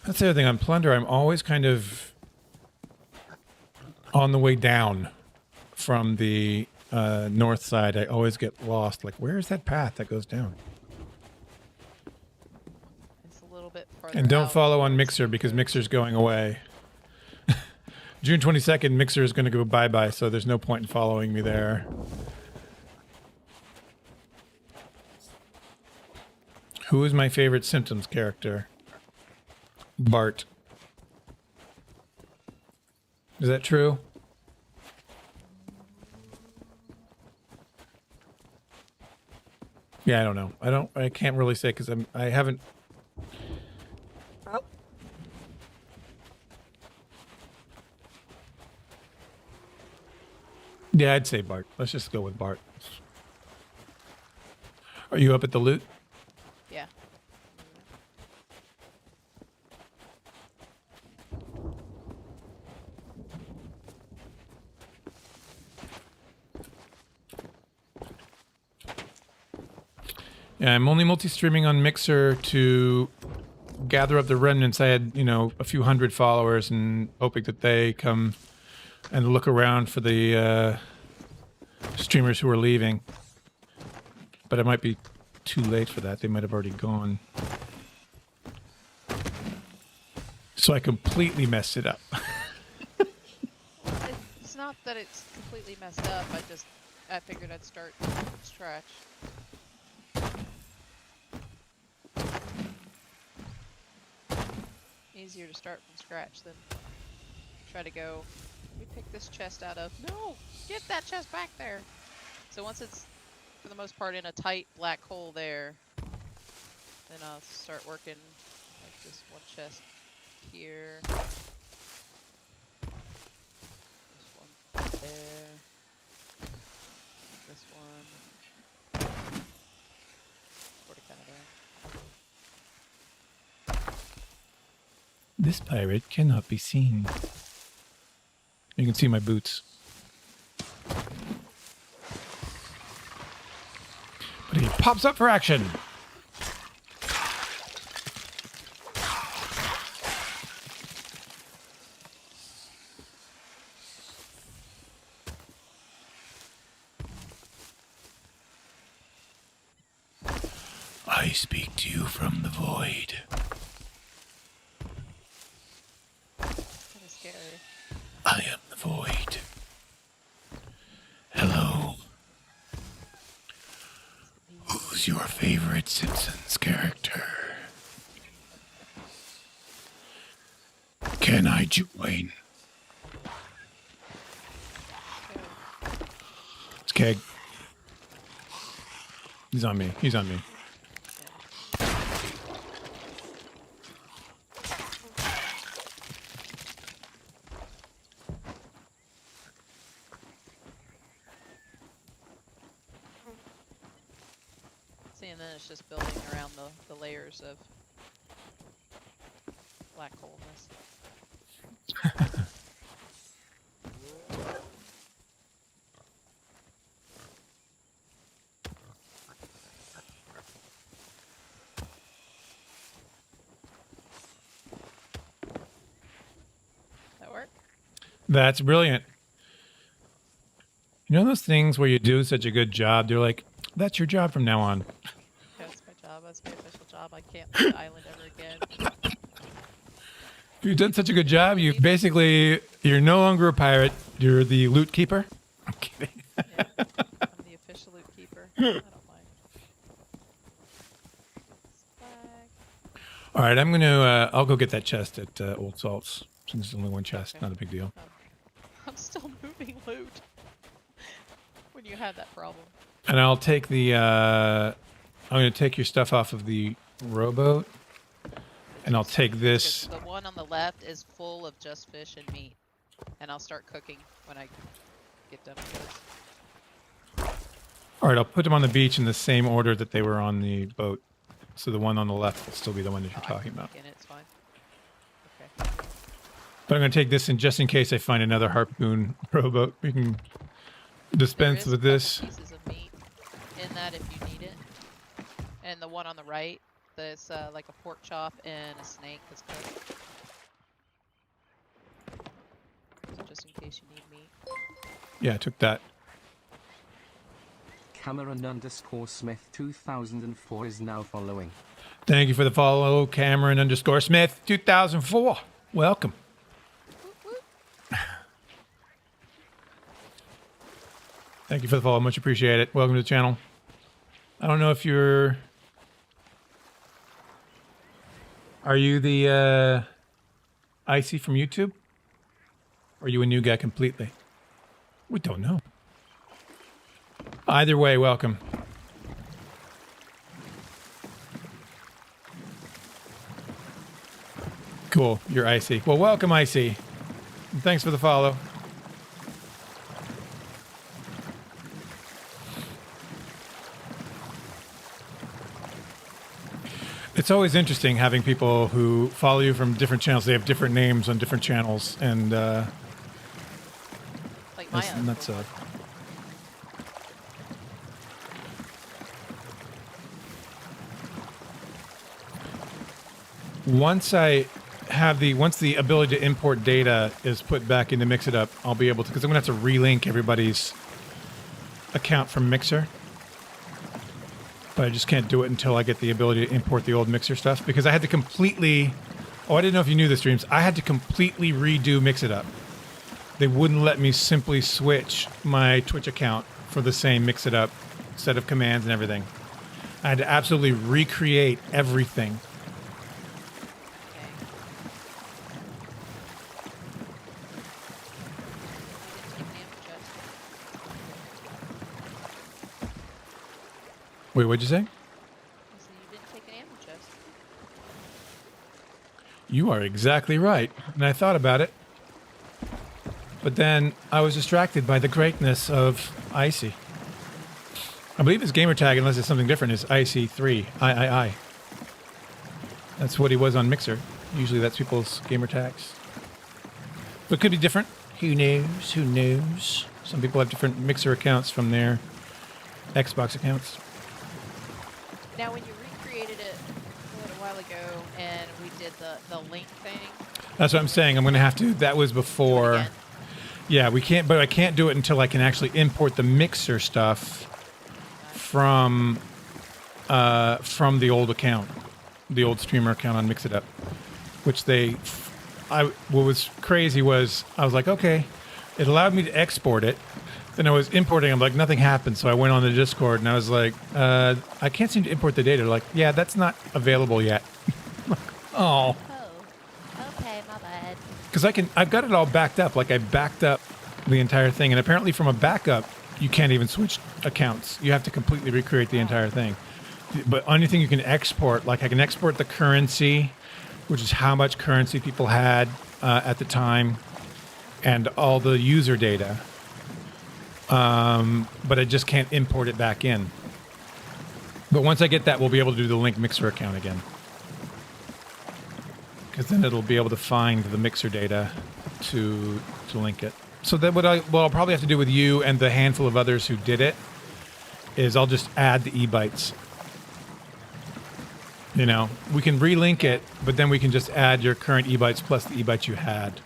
That's the other thing on Plunder. I'm always kind of on the way down from the north side. I always get lost. Like, where is that path that goes down? It's a little bit farther And don't out. follow on Mixer because Mixer's going away. June 22nd, Mixer is going to go bye-bye, so there's no point in following me there. Who is my favorite Symptoms character? Bart. Is that true? Yeah, I don't know. I can't really say because I haven't. Yeah, I'd say Bart. Let's just go with Bart. Are you up at the loot? Yeah. Yeah, I'm only multi-streaming on Mixer to gather up the remnants. I had, you know, a few hundred followers, and hoping that they come and look around for the streamers who are leaving. But it might be too late for that. They might have already gone. So I completely messed it up. It's not that it's completely messed up. I figured I'd start from scratch. Easier to start from scratch than try to go. Let me pick this chest out of. No, get that chest back there. So once it's, for the most part, in a tight black hole there, then I'll start working like this one chest here. This one there. This one. Sort of kind of there. This pirate cannot be seen. You can see my boots. But he pops up for action. I speak to you from the void. Kind of scary. I am the void. Hello. Who's your favorite Simpsons character? Can I join? It's Keg. He's on me. He's on me. See, and then it's just building around the layers of black holeness. That work? That's brilliant. You know those things where you do such a good job, they're like, that's your job from now on. That's my job. That's my official job. I can't leave the island ever again. You've done such a good job, you're no longer a pirate, you're the loot keeper. I'm kidding. Yeah, I'm the official loot keeper. I don't mind. Flag. All right, I'm gonna. I'll go get that chest at Old Salts. Since it's only one chest, Okay. not a big deal. I'm still moving loot. When you have that problem. And I'll take the. I'm gonna take your stuff off of the rowboat, and I'll take this. Because the one on the left is full of just fish and meat, and I'll start cooking when I get done with this. All right, I'll put them on the beach in the same order that they were on the boat. So the one on the left will still be the one that you're talking about. In it's fine. Okay. But I'm gonna take this in just in case I find another harpoon rowboat. We can dispense with this. Pieces of meat in that if you need it. And the one on the right, there's like a pork chop and a snake that's cooked. So just in case you need meat. Yeah, I took that. Cameron_Smith 2004 is now following. Thank you for the follow, Cameron_Smith 2004. Welcome. Thank you for the follow. Much appreciate it. Welcome to the channel. I don't know if you're... Are you the Icy from YouTube? Or are you a new guy completely? We don't know. Either way, welcome. Cool. You're Icy. Well, welcome, Icy. And thanks for the follow. It's always interesting having people who follow you from different channels. They have different names on different channels, and Like my own. that's once the ability to import data is put back into Mix It Up, I'll be able to, because I'm going to have to relink everybody's account from Mixer. But I just can't do it until I get the ability to import the old Mixer stuff, because I had to completely, I didn't know if you knew this, Dreams, I had to completely redo Mix It Up. They wouldn't let me simply switch my Twitch account for the same Mix It Up set of commands and everything. I had to absolutely recreate everything. Okay. You didn't take an ammo chest. Wait, what'd you say? I said you didn't take an ammo chest. You are exactly right. And I thought about it. But then I was distracted by the greatness of Icy. I believe his gamer tag, unless it's something different, is Icy3. I. That's what he was on Mixer. Usually that's people's gamer tags. But it could be different. Who knows? Who knows? Some people have different Mixer accounts from their Xbox accounts. Now, when you recreated it a little while ago and we did the link thing, That's what I'm saying. I'm going to have to. That was do it before. again. Yeah, we can't. But I can't do it until I can actually import the Mixer stuff from the old account, the old streamer account on Mix It Up, which what was crazy was I was like, okay, it allowed me to export it. Then I was importing. I'm like, nothing happened. So I went on the Discord and I was like, I can't seem to import the data. They're like, yeah, that's not available yet. Oh. Oh, okay, my bad. Because I've got it all backed up. Like I backed up the entire thing, and apparently from a backup, you can't even switch accounts. You have to completely recreate the entire thing. But anything you can export, like I can export the currency, which is how much currency people had at the time, and all the user data. But I just can't import it back in. But once I get that, we'll be able to do the Link Mixer account again. Because then it'll be able to find the Mixer data to link it. So then what I'll probably have to do with you and the handful of others who did it is I'll just add the e-bytes. You know, we can relink it, but then we can just add your current e-bytes plus the e-bytes you had.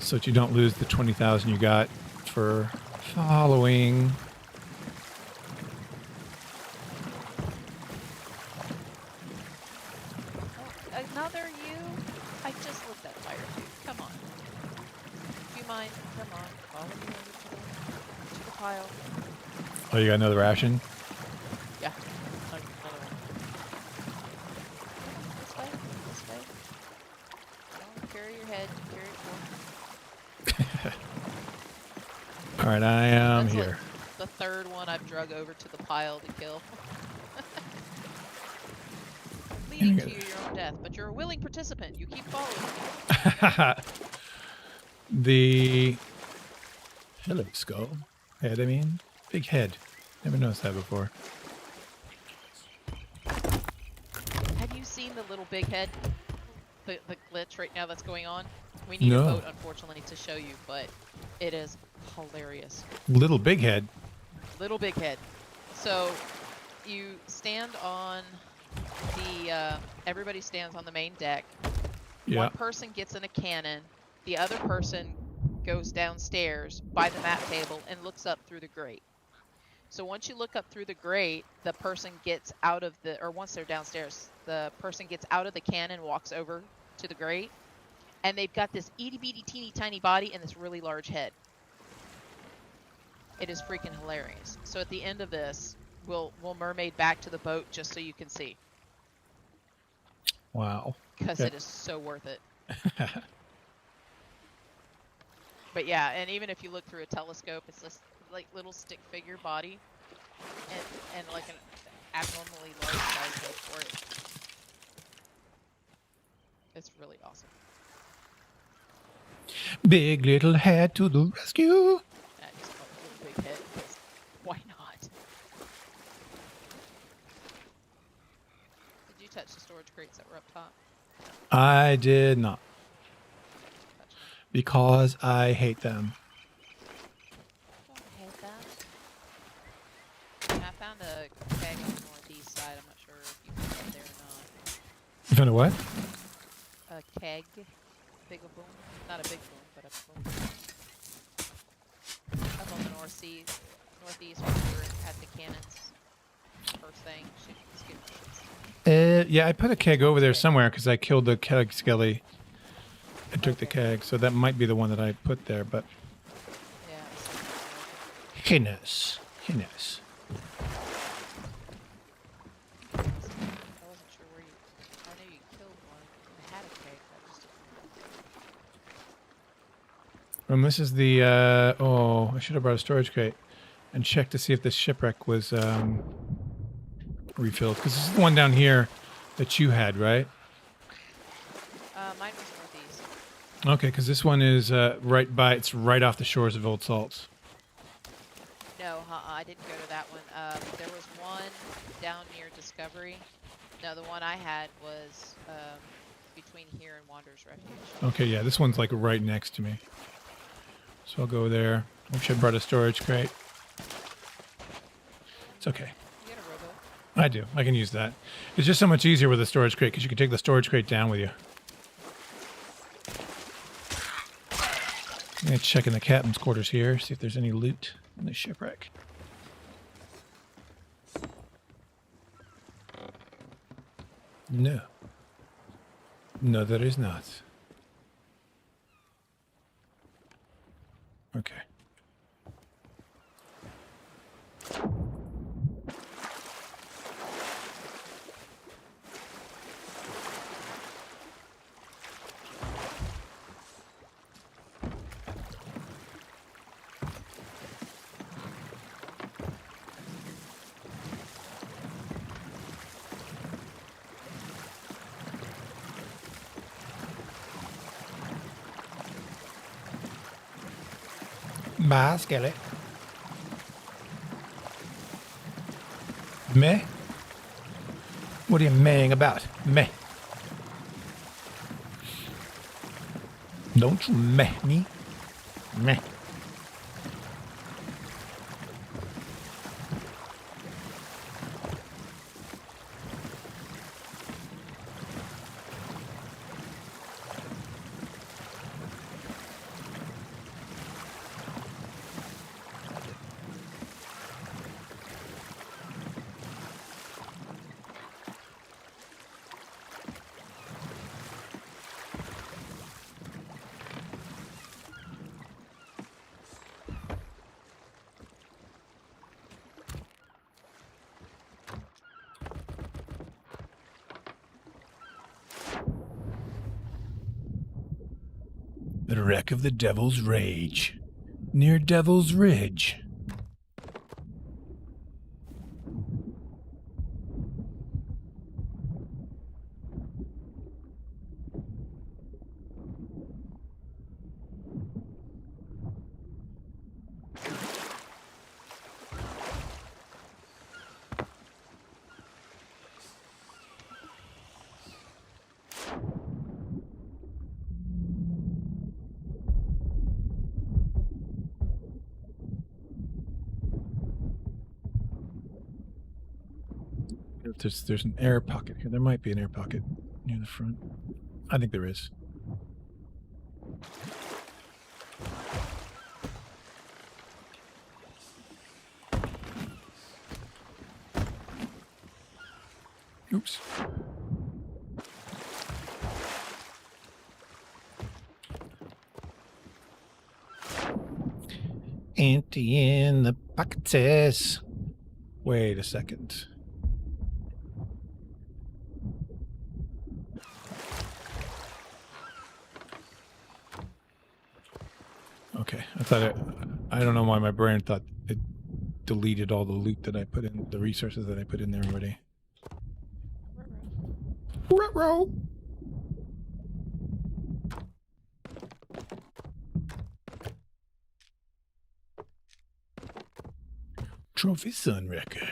So that you don't lose the 20,000 you got for following. Another you? I just lit that fire, dude. Come on. Do you mind? Come on. Follow me over to the pile. Oh, you got another ration? Yeah. Another one. This way. This way. Don't carry your head. Carry it forward. All right, I am That's here. like the third one I've drug over to the pile to kill. Leading to your own death, but you're a willing participant. You keep following me. Hello, skull. Head, I mean. Big head. Never noticed that before. Have you seen the little big head? The glitch right now that's going on? We need No. a boat, unfortunately, to show you, but it is hilarious. Little big head. Little big head. So you stand on the everybody stands on the main deck. Yeah. One person gets in a cannon, the other person goes downstairs by the map table and looks up through the grate. So once you look up through the grate, the person gets out of the, or once they're downstairs, the person gets out of the cannon, walks over to the grate, and they've got this itty bitty teeny tiny body and this really large head. It is freaking hilarious. So at the end of this, we'll mermaid back to the boat just so you can see. Wow. Because Okay. it is so worth it. But yeah, and even if you look through a telescope, it's this like little stick figure body, and like an abnormally large size head for it. It's really awesome. Big little head to the rescue. I just call it a little big head because why not? Did you touch the storage crates that were up top? I did not. Touch them. Because I hate them. Don't hate that. Yeah, I found a keg on the northeast side. I'm not sure if you put that there or not. You On a what? A keg. Big boom. Not a big boom, but a boom. Up on the northeast where we were at the cannons. First thing, shooting skippers. Yeah, I put a keg over there somewhere because I killed the keg skelly. I took the keg, so that might be the one that I put there, but... Yeah. He knows. He knows. I wasn't sure where you... I knew you killed one. I had a keg, but I just didn't... This is the... oh, I should have brought a storage crate and checked to see if this shipwreck was refilled. Because this is the one down here that you had, right? Mine was northeast. Okay, because this one is right by... It's right off the shores of Old Salts. No, I didn't go to that one. There was one down near Discovery. No, the one I had was between here and Wanderer's Refuge. Okay, yeah, this one's like right next to me. So I'll go there. I wish I brought a storage crate. It's okay. You got a rowboat? I do. I can use that. It's just so much easier with a storage crate because you can take the storage crate down with you. I'm going to check in the captain's quarters here, see if there's any loot in the shipwreck. No. No, there is not. Okay. Bye, Skelly. Meh? What are you mehing about? Meh. Don't you meh me? Meh. The wreck of the Devil's Rage, near Devil's Ridge. There's an air pocket here. There might be an air pocket near the front. I think there is. Oops. Empty in the pockets. Wait a second. Okay, I don't know why my brain thought it deleted all the loot that I put in, the resources that I put in there already. Ruh-roh. Trophy Sunwrecker.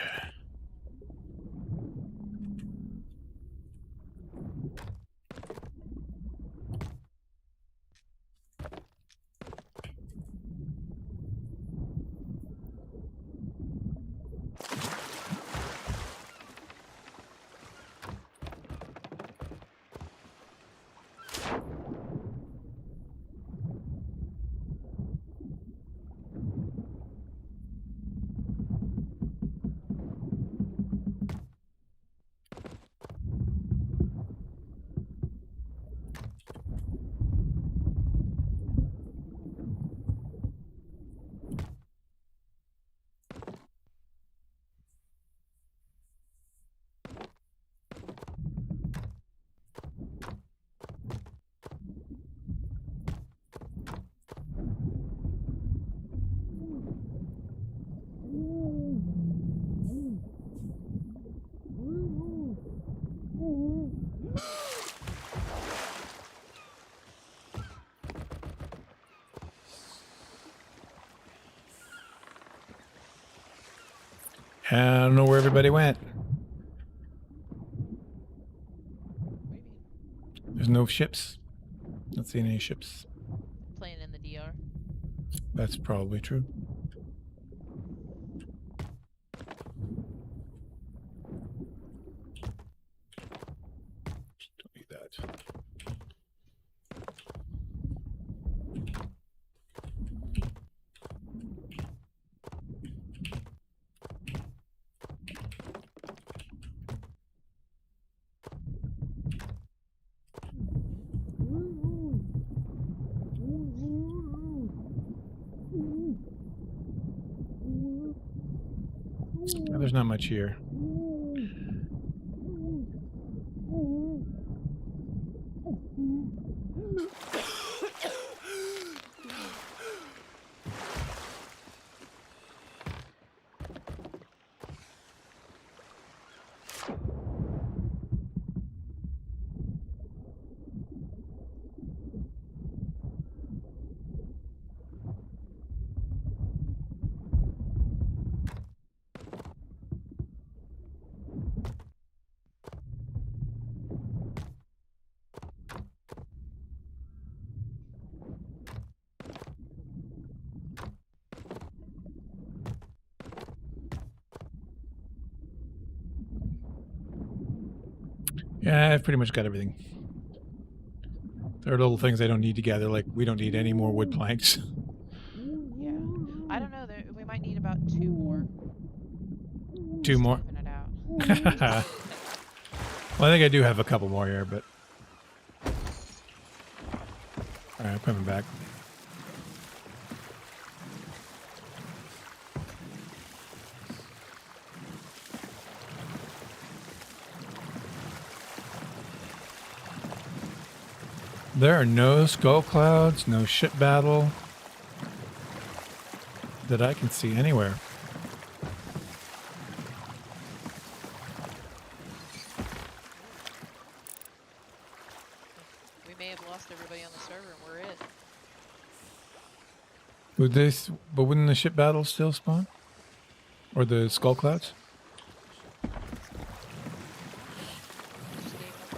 I don't know where everybody went. There's no ships. Not seeing any ships. Playing in the DR. That's probably true. Don't need that. There's not much here. Yeah, I've pretty much got everything. There are little things I don't need to gather, like we don't need any more wood planks. Yeah. I don't know. We might need about 2 more. Two more? Typing it out. Well, I think I do have a couple more here, but... Alright, I'm coming back. There are no skull clouds, no ship battle that I can see anywhere. We may have lost everybody on the server and we're it. Would this, but wouldn't the ship battle still spawn? Or the skull clouds? Just gave up.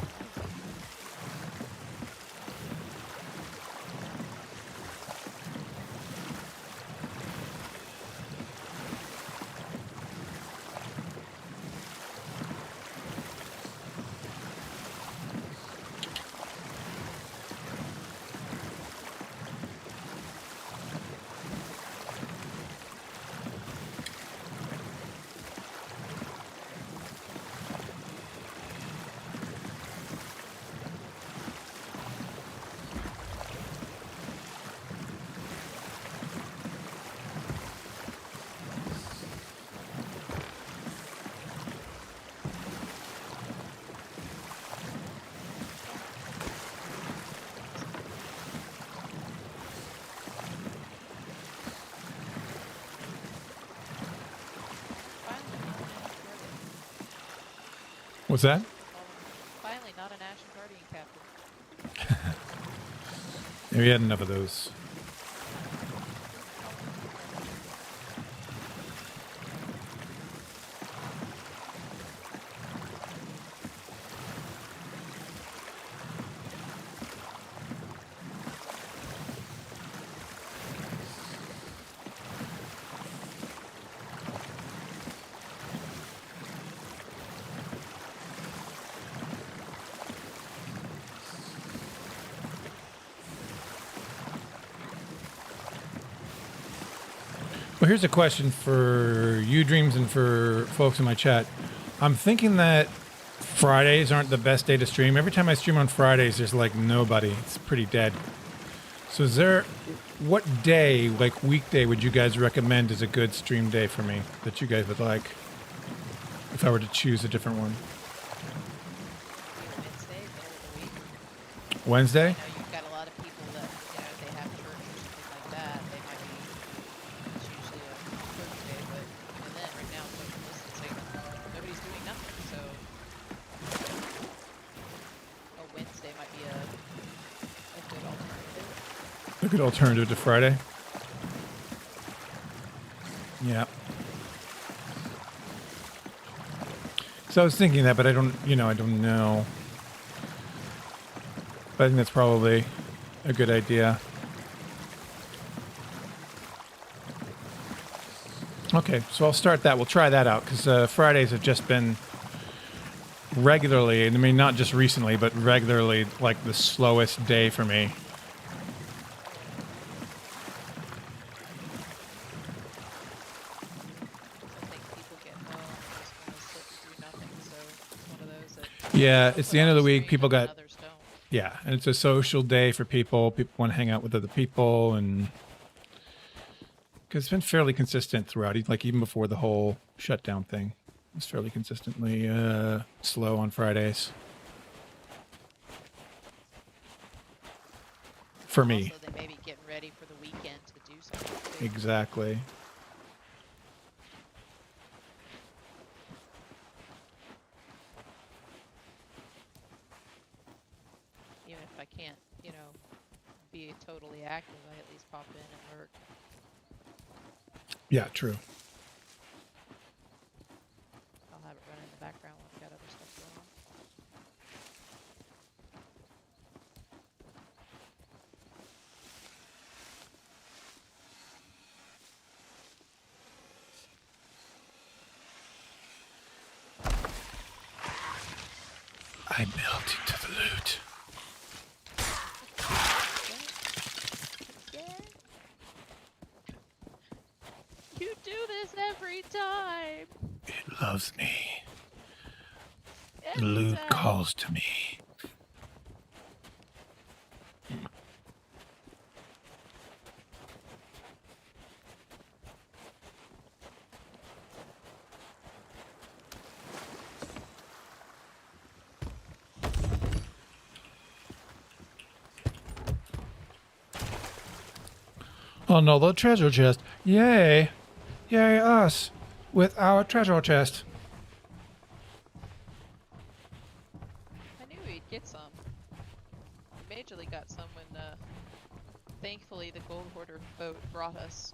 What's that? Finally, not an Ashen Guardian captain. Yeah, we had enough of those. Well, here's a question for you, Dreams, and for folks in my chat. I'm thinking that Fridays aren't the best day to stream. Every time I stream on Fridays, there's like nobody. It's pretty dead. So is there, what day, like weekday, would you guys recommend as a good stream day for me that you guys would like? If I were to choose a different one. Wednesday, middle of the week. Wednesday? I know you've got a lot of people that, if they have church or something like that, they might be, it's usually a church day, but even then, right now, social distancing, nobody's doing nothing, so a Wednesday might be a good alternative. A good alternative to Friday? Yeah. So I was thinking that, but I don't, I don't know. But I think that's probably a good idea. Okay, so I'll start that. We'll try that out because Fridays have just been regularly, and I mean not just recently, but regularly like the slowest day for me. I think people get home and just want to sit and do nothing. So it's one of those that Yeah, they'll it's put the end on of the a week. screen People and then got, others don't. yeah, and it's a social day for people. People want to hang out with other people, and because it's been fairly consistent throughout, like even before the whole shutdown thing, it's fairly consistently slow on Fridays. For me. Also, they may be getting ready for the weekend to do something too. Exactly. Even if I can't, be totally active, I at least pop in and lurk. Yeah, true. I'll have it run in the background when I've got other stuff going on. I melt into the loot. Again? You do this every time. It loves me. The Every loot time. calls to me. Another treasure chest. Yay. Yay us. With our treasure chest. I knew we'd get some. We majorly got some when, thankfully the gold hoarder boat brought us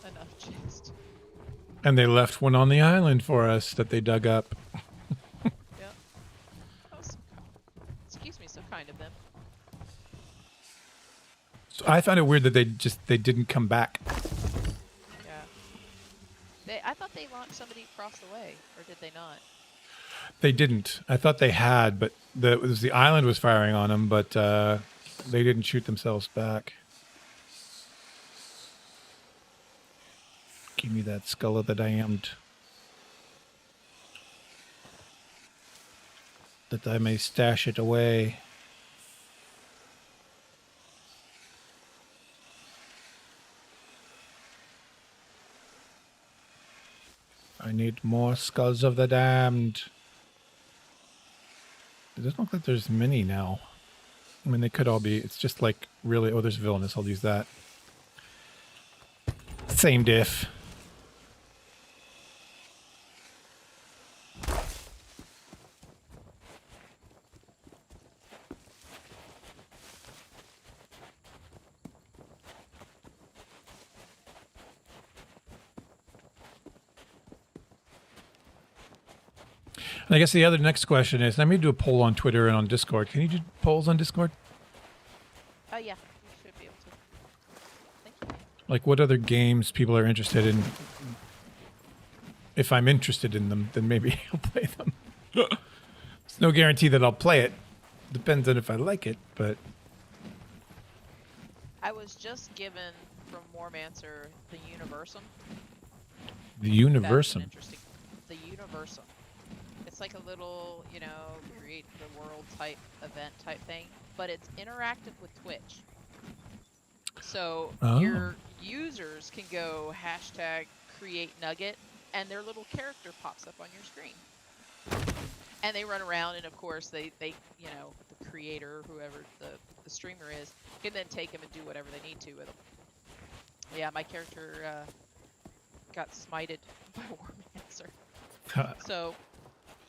enough chest. And they left one on the island for us that they dug up. Yep. That was excuse me, so kind of them. So I found it weird that they didn't come back. Yeah. I thought they launched somebody across the way, or did they not? They didn't. I thought they had, but the island was firing on them, but they didn't shoot themselves back. Give me that skull of the damned, that I may stash it away. I need more skulls of the damned. It doesn't look like there's many now. I mean, they could all be. It's just like really. Oh, there's villainous. I'll use that. Same diff. And I guess the next question is, I may do a poll on Twitter and on Discord. Can you do polls on Discord? Oh, yeah. You should be able to. Thank you. Like what other games people are interested in? If I'm interested in them, then maybe I'll play them. There's no guarantee that I'll play it. Depends on if I like it, but... I was just given from Warmancer the Universum. The That's an Universum. interesting. The Universum. It's like a little, create the world type event type thing, but it's interactive with Twitch. So your users can go #create_nugget, and their little character pops up on your screen. And they run around, and of course they the creator, whoever the streamer is, can then take them and do whatever they need to with them. Yeah, my character got smited by Warmancer. So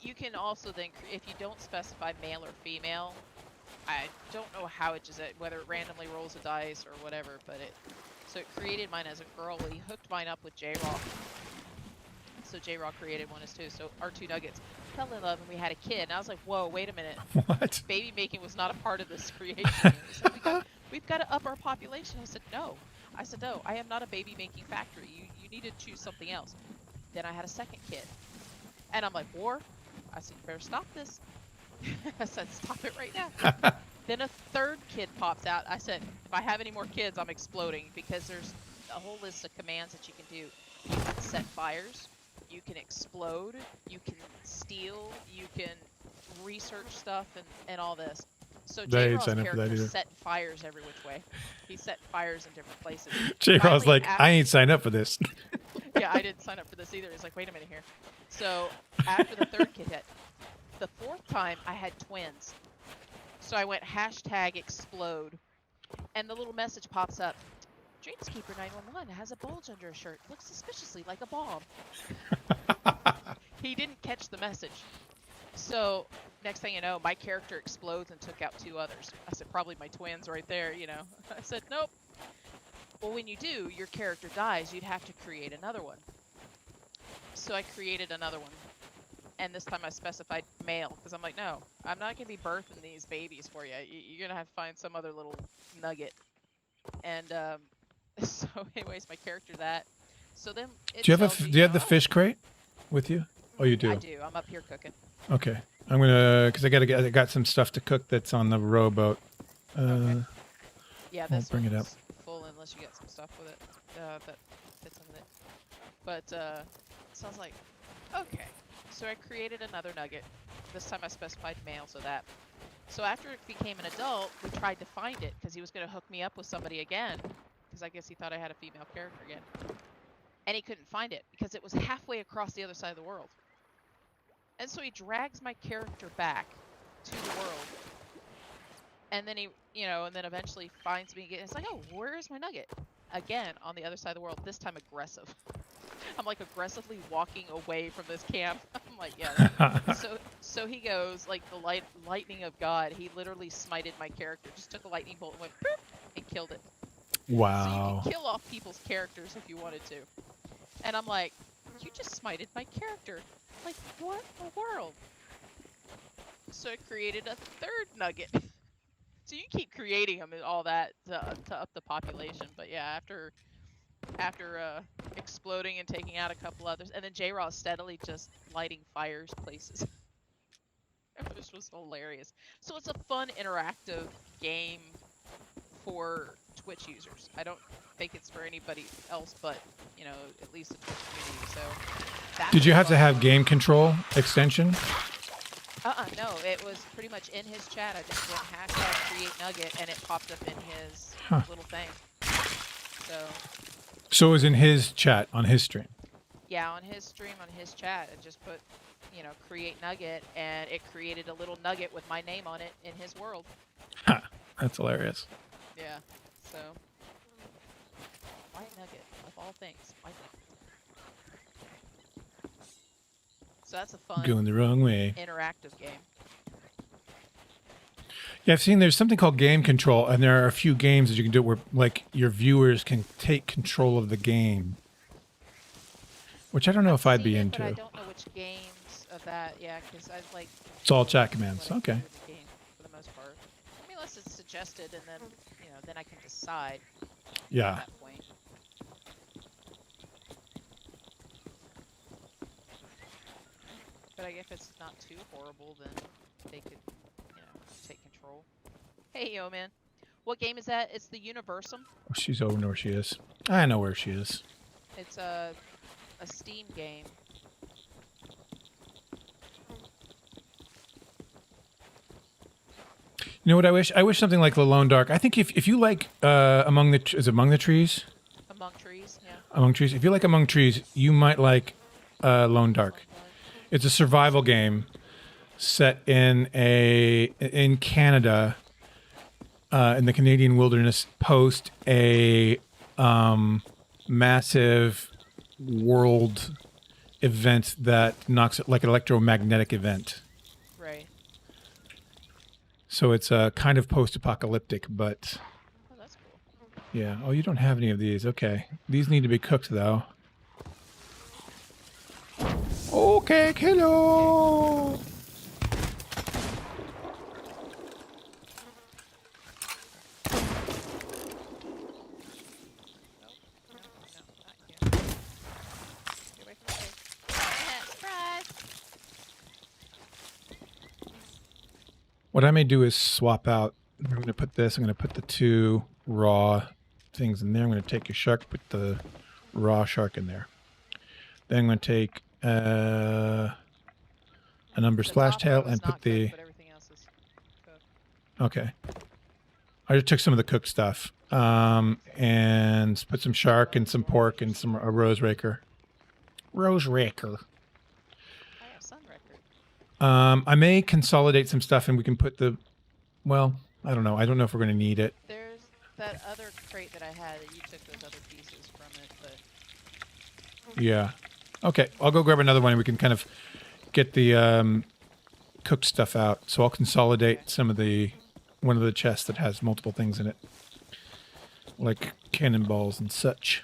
you can also then, if you don't specify male or female, I don't know how it just, whether it randomly rolls a dice or whatever, but so it created mine as a girl. He hooked mine up with J-Rock. So J-Raw created one as too. So our 2 nuggets fell in love, and we had a kid. And I was like, whoa, wait a minute. What? Baby making was not a part of this creation. He said, we've got to up our population. I said, no. I am not a baby making factory. You need to choose something else. Then I had a second kid. And I'm like, war? I said, you better stop this. I said, stop it right now. Then a third kid pops out. I said, if I have any more kids, I'm exploding, because there's a whole list of commands that you can do. You can set fires, you can explode, you can steal, you can research stuff, and all this. So J-Raw's character set fires every which way. He set fires in different places. J-Raw's like, I ain't signed up for this. Yeah, I didn't sign up for this either. He's like, wait a minute here. So after the third kid hit, the fourth time I had twins. So I went #explode, and the little message pops up. Dreamskeeper 911 has a bulge under his shirt. Looks suspiciously like a bomb. He didn't catch the message. So next thing you know, my character explodes and took out 2 others. I said, probably my twins right there, you know. I said, nope. Well, when you do, your character dies. You'd have to create another one. So I created another one. And this time I specified male, because I'm like, no, I'm not going to be birthing these babies for you. You're going to have to find some other little nugget. And so anyways, my character that. So then do you have the fish crate with you? Oh, you do? I do. I'm up here cooking. Okay. I'm going to, because I got some stuff to cook that's on the rowboat. Okay. Yeah, I'll bring it up. Full unless you get some stuff with it that fits in it. But so I was like, okay. So I created another nugget. This time I specified male, so that. So after it became an adult, we tried to find it because he was going to hook me up with somebody again, because I guess he thought I had a female character again. And he couldn't find it because it was halfway across the other side of the world. And so he drags my character back to the world. And then he, and then eventually finds me again. It's like, oh, where is my nugget? Again, on the other side of the world, this time aggressive. I'm like aggressively walking away from this camp. I'm like, yeah. So he goes like the lightning of God. He literally smited my character. Just took a lightning bolt and went boop, and killed it. Wow. So you can kill off people's characters if you wanted to. And I'm like, you just smited my character. Like, what in the world? So I created a third nugget. So you keep creating them and all that to up the population. But yeah, after exploding and taking out a couple others, and then J-Raw is steadily just lighting fires places. This was hilarious. So it's a fun, interactive game for Twitch users. I don't think it's for anybody else, but at least the Twitch community. So that's did you have to have game control extension? No, it was pretty much in his chat. I just went #create_nugget, and it popped up in his little thing. So it was in his chat on his stream. Yeah, on his stream, on his chat, and just put, create nugget, and it created a little nugget with my name on it in his world. Ha, that's hilarious. Yeah, so white nugget of all things, white nugget. So that's a fun, going the wrong way, interactive game. Yeah, I've seen there's something called game control, and there are a few games that you can do where like your viewers can take control of the game, which I don't know if I'd be into. But I don't know which games of that. Yeah, because I like. It's all chat commands. Okay. The game for the most part. I mean, unless it's suggested, and then then I can decide. Yeah. At that point. But I guess if it's not too horrible, then they could, take control. Hey, yo, man. What game is that? It's the Universum. Oh, she's over where she is. I know where she is. It's a Steam game. You know what I wish? I wish something like The Lone Dark. I think if you like Among the Trees? Among Trees, yeah. Among Trees. If you like Among Trees, you might like Lone Dark. It's a survival game set in Canada, in the Canadian wilderness, post a massive world event that knocks it like an electromagnetic event. Right. So it's a kind of post-apocalyptic, but Oh, that's cool. yeah. Oh, you don't have any of these. Okay. These need to be cooked, though. Okay, hello. Nope. No, not you. Get away from the face. Yeah, surprise! What I may do is swap out. I'm going to put this. I'm going to put the 2 raw things in there. I'm going to take a shark, put the raw shark in there. Then I'm going to take an umber The splash top tail row is and put not the. cooked, but everything else is cooked. Okay. I just took some of the cooked stuff and put some shark and some pork and some a rose raker. Rose raker. I have sun record. I may consolidate some stuff and we can put the. Well, I don't know. I don't know if we're going to need it. There's that other crate that I had that you took those other pieces from it, but Yeah. Okay, I'll go grab another one and we can kind of get the cooked stuff out. So I'll consolidate some of the one of the chests that has multiple things in it, like cannonballs and such.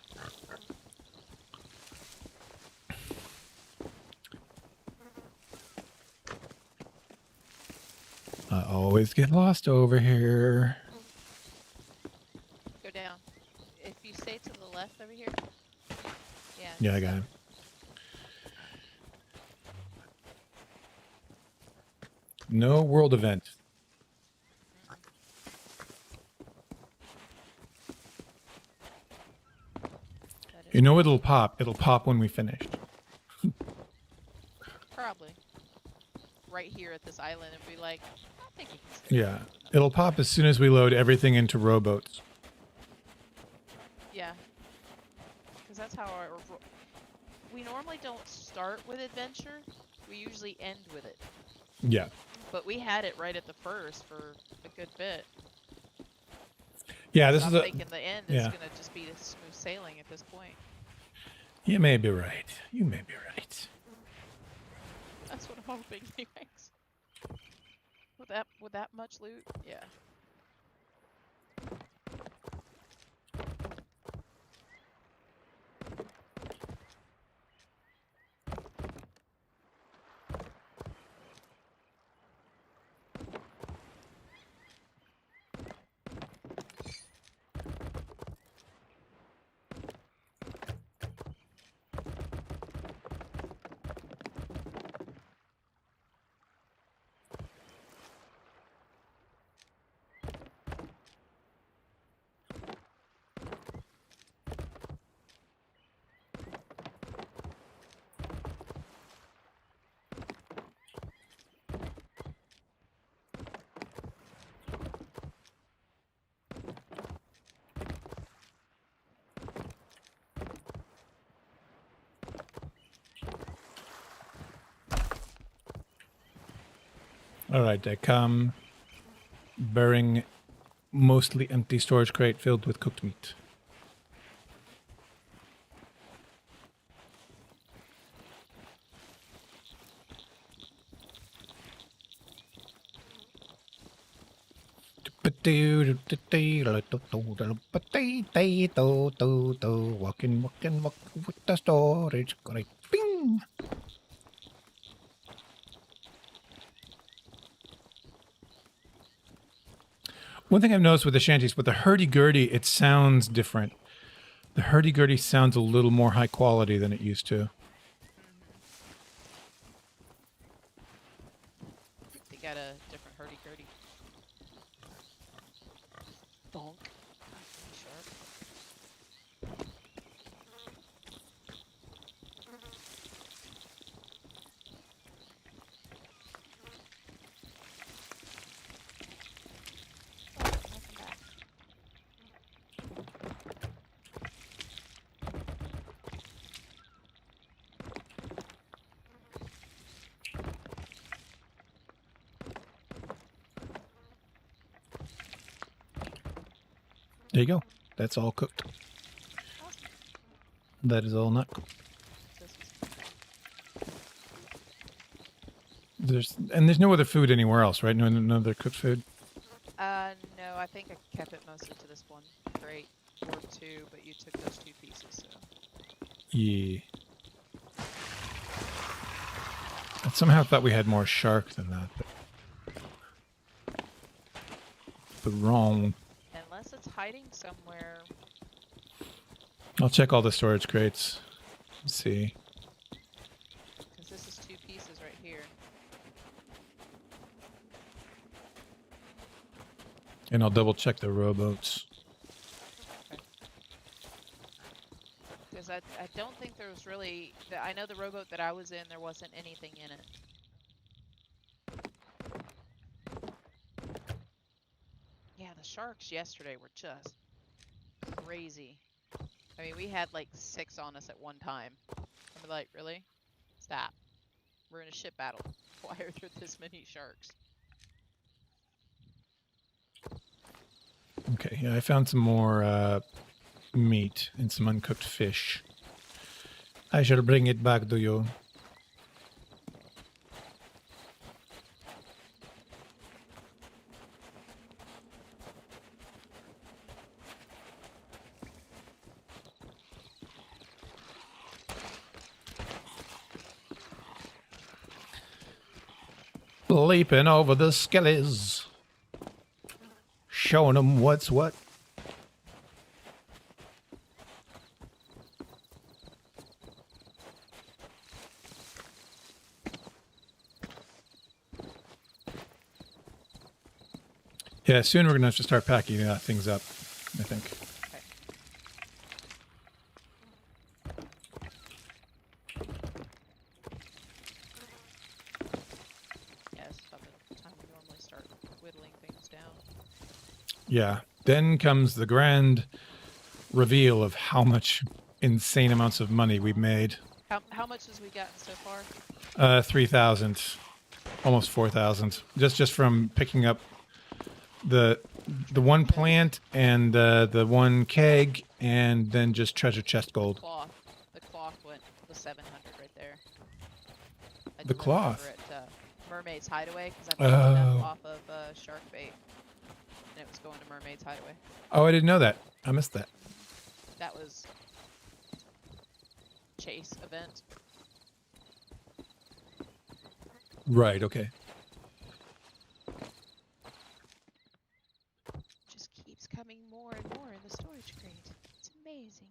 I always get lost over here. go down. If you stay to the left over here. Yeah. Yeah, I got him. No world event. That is You know it'll pop. It'll pop when we finished. probably right here at this island and be like, I think you can stay. Yeah. It'll pop as soon as we load everything into rowboats. Yeah. Because that's how we normally don't start with adventure. We usually end with it. Yeah. But we had it right at the first for a good bit. Yeah, this I'm is a. thinking the end yeah. is going to just be smooth sailing at this point. You may be right. You may be right. That's what I'm hoping, anyways. With that much loot, yeah. All right, I come bearing mostly empty storage crate filled with cooked meat. Walking with the storage crate. Bing! One thing I've noticed with the shanties, with the hurdy-gurdy, it sounds different. The hurdy-gurdy sounds a little more high quality than it used to. They got a different hurdy-gurdy. Bonk. Sharp. Oh, welcome back. There you go. That's all cooked. Awesome. That is all not cooked. This was There's no other food anywhere else, right? No other cooked food. no, I think I kept it mostly to this one crate or two, but you took those 2 pieces, so. Yeah. somehow thought we had more shark than that. But wrong. Unless it's hiding somewhere. I'll check all the storage crates. Let's see. Because this is 2 pieces right here. And I'll double check the rowboats. Because I don't think there was really... I know the rowboat that I was in, there wasn't anything in it. Yeah, the sharks yesterday were just crazy. I mean, we had like 6 on us at one time. I'm like, really? Stop. We're in a ship battle. Why are there this many sharks? Okay, yeah, I found some more meat and some uncooked fish. I shall bring it back to you. Leaping over the skellies. Showing them what's what. Yeah, soon we're going to have to start packing things up, I think. Okay. Yeah, it's about the time we normally start whittling things down. Yeah. Then comes the grand reveal of how much insane amounts of money we've made. How much has we gotten so far? 3,000. Almost 4,000. Just from picking up the one plant and the one keg, and then just treasure chest gold. The cloth was 700 right there. I The delivered cloth? over at Mermaid's Hideaway because I'm picking them off of shark bait, and it was going to Mermaid's Hideaway. Oh, I didn't know that. I missed that. That was chase event. Right, okay. Just keeps coming more and more in the storage crate. It's amazing.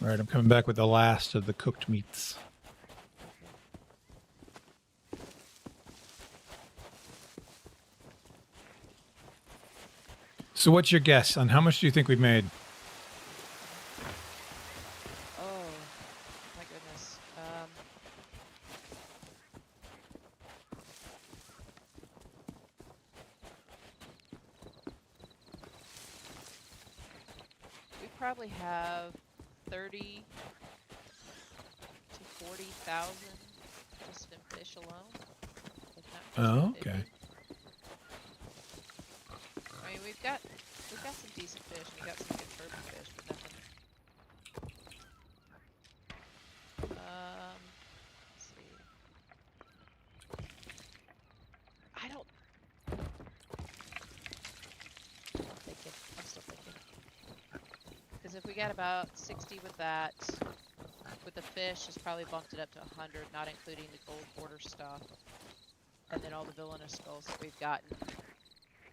All right, I'm coming back with the last of the cooked meats. So what's your guess on how much do you think we've made? Oh, my goodness. We probably have 30 to 40,000 just in fish alone. If not Oh, just okay. 50. I mean, we've got some decent fish. We got some good turbo fish, but nothing. Let's see. I don't. I'm still thinking. Because if we got about 60 with that, with the fish, it's probably bumped it up to 100, not including the gold border stuff, and then all the villainous skulls that we've gotten.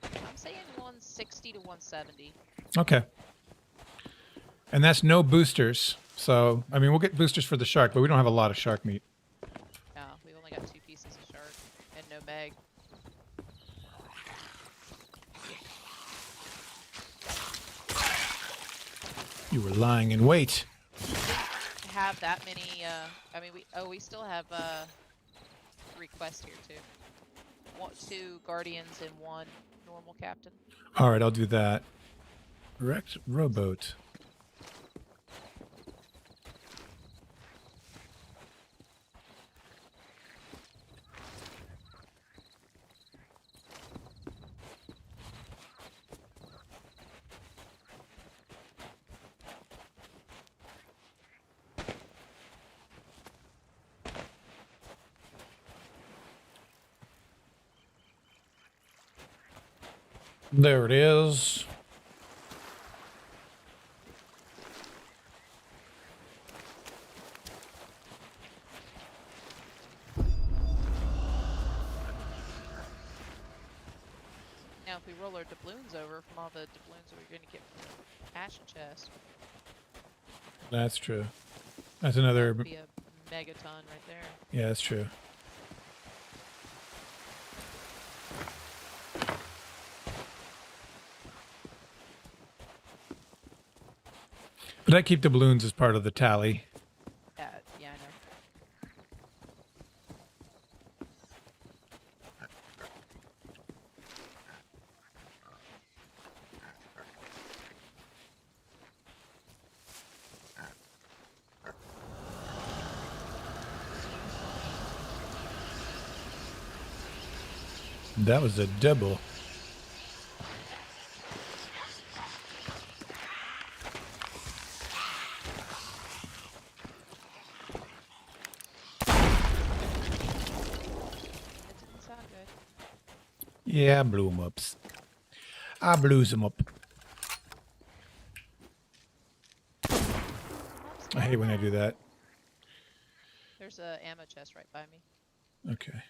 I'm saying 160 to 170. Okay. And that's no boosters. So, I mean, we'll get boosters for the shark, but we don't have a lot of shark meat. No, we've only got 2 pieces of shark and no meg. You were lying in wait. Have that many, I mean, we still have, 3 quests here too. 2 guardians and 1 normal captain. All right, I'll do that. Wrecked rowboat. There it is. Now, if we roll our doubloons over from all the doubloons that we're going to get from the Ashen chest, That's true. That's another. that'd be a megaton right there. Yeah, that's true. But I keep the balloons as part of the tally. Yeah, I know. That was a double. That didn't sound good. Yeah, I blew them up. I blew them up. I hate when I do that. There's a ammo chest right by me. Okay.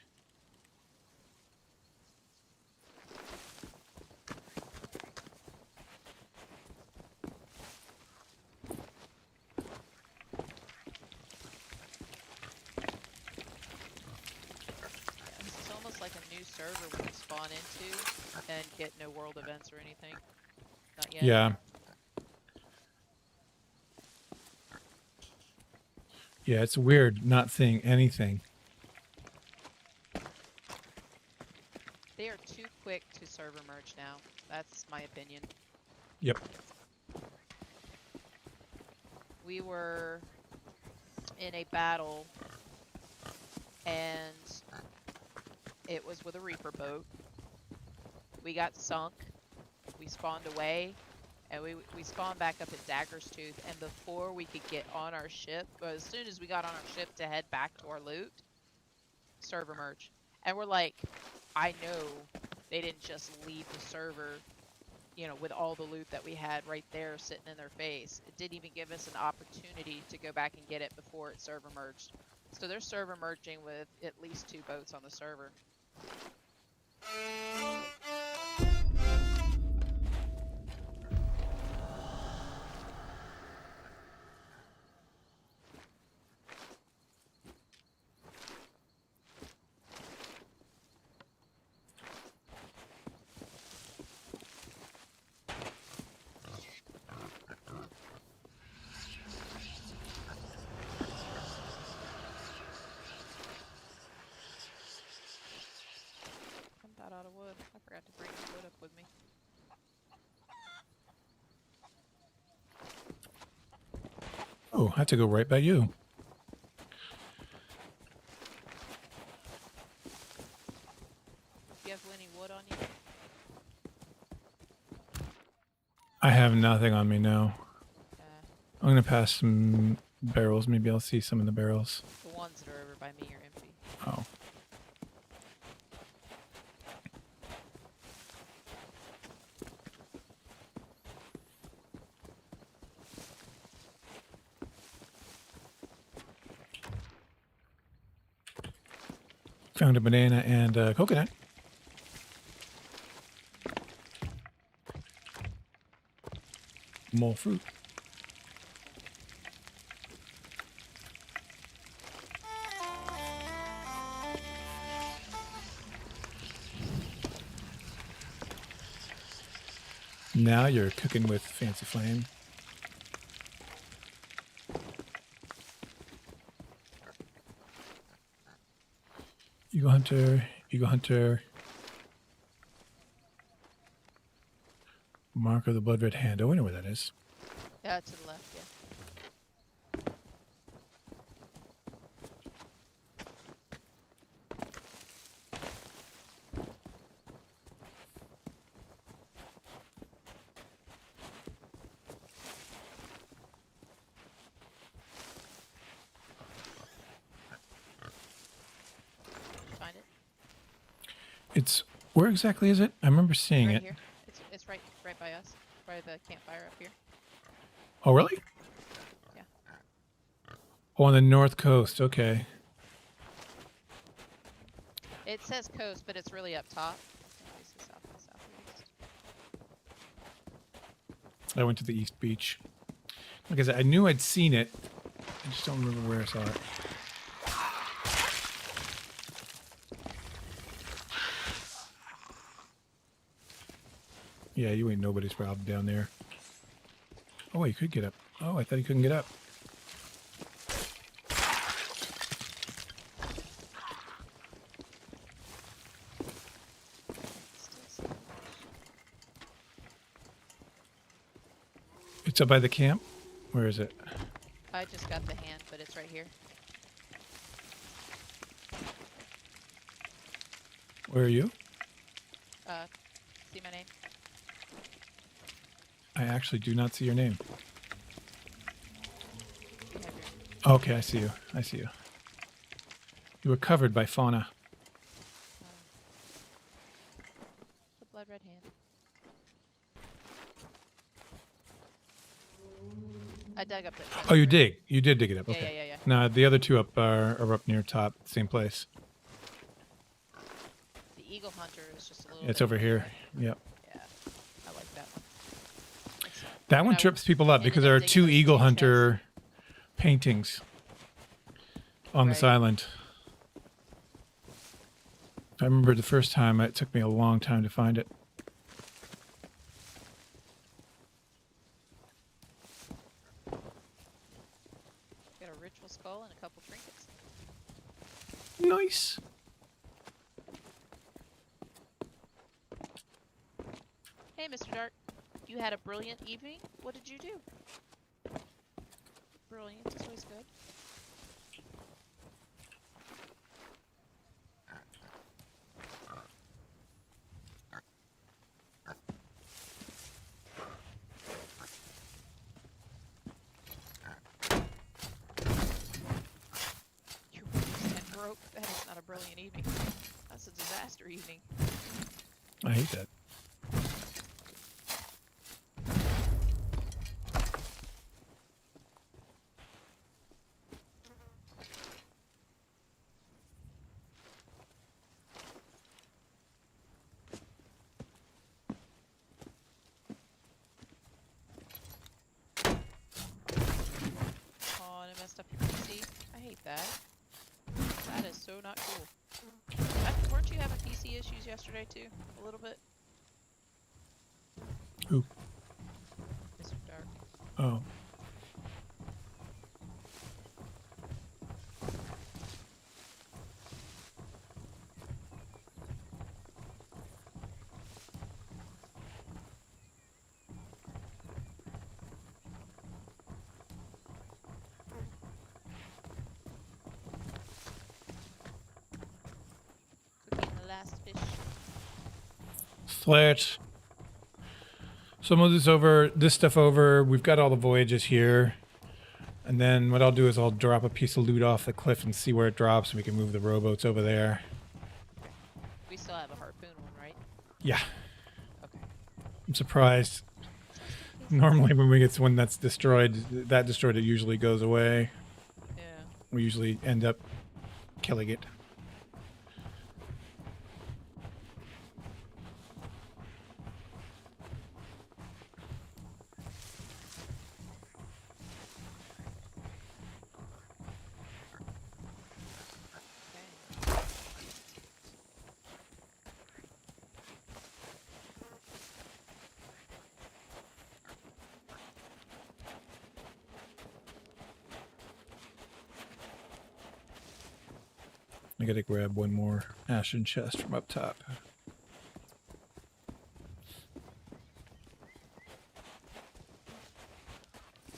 Yeah, this is almost like a new server we can spawn into and get no world events or anything. Not yet. Yeah. Yeah, it's weird not seeing anything. They are too quick to server merge now. That's my opinion. Yep. We were in a battle and it was with a Reaper boat. We got sunk. We spawned away and we spawned back up at Dagger's Tooth, and before we could get on our ship, or as soon as we got on our ship to head back to our loot, server merge. And we're like, I know they didn't just leave the server, you know, with all the loot that we had right there sitting in their face. It didn't even give us an opportunity to go back and get it before it server merged. So they're server merging with at least 2 boats on the server. I'm about out of wood. I forgot to bring the wood up with me. Oh, I have to go right by you. Do you have any wood on you? I have nothing on me now. Uh, I'm going to pass some barrels. Maybe I'll see some in the barrels. the ones that are over by me are empty. Oh. Found a banana and a coconut. More fruit. Now you're cooking with Fancy Flame. Eagle Hunter, Eagle Hunter. Mark of the Blood Red Hand. Oh, I know where that is. Yeah, to the left, yeah. Find it? It's where exactly is it? I remember seeing Right it. here. a campfire up here. Oh, really? Yeah. Oh, on the north coast. Okay. It says coast, but it's really up top. This is south and southeast. I went to the East Beach. Like I said, I knew I'd seen it. I just don't remember where I saw it. Yeah, you ain't nobody's problem down there. Oh, you could get up. Oh, I thought you couldn't get up. It's up by the camp? Where is it? I just got the hand, but it's right here. Where are you? See my name? I actually do not see your name. You have your- Okay, I see you. I see you. You were covered by fauna. The blood red hand. I dug up the. Oh, you dig. You did dig it up. Yeah, Okay. yeah. No, the other two up are up near top, same place. The eagle hunter is just a little. It's bit over here. Yep. Yeah, I like that one. That one I trips people up ended because up there are digging two those Eagle beach Hunter paintings on this Right. island. I remember the first time, it took me a long time to find it. Got a ritual skull and a couple trinkets. Nice. Hey, Mr. Dark. You had a brilliant evening. What did you do? Brilliant is always good. Your windows 10 broke. That is not a brilliant evening. That's a disaster evening. I hate that. Oh, and it messed up your PC. I hate that. That is so not cool. Weren't you having PC issues yesterday too? A little bit? Who? Mr. Dark. Oh. Cooking the last fish. Flat. So I'm gonna move this stuff over. We've got all the voyages here. And then what I'll do is I'll drop a piece of loot off the cliff and see where it drops, and we can move the rowboats over there. We still have a harpoon one, right? Yeah. Okay. I'm surprised. Normally when we get to one that's destroyed, it usually goes away. Yeah. We usually end up killing it. Okay. I gotta grab one more ashen chest from up top.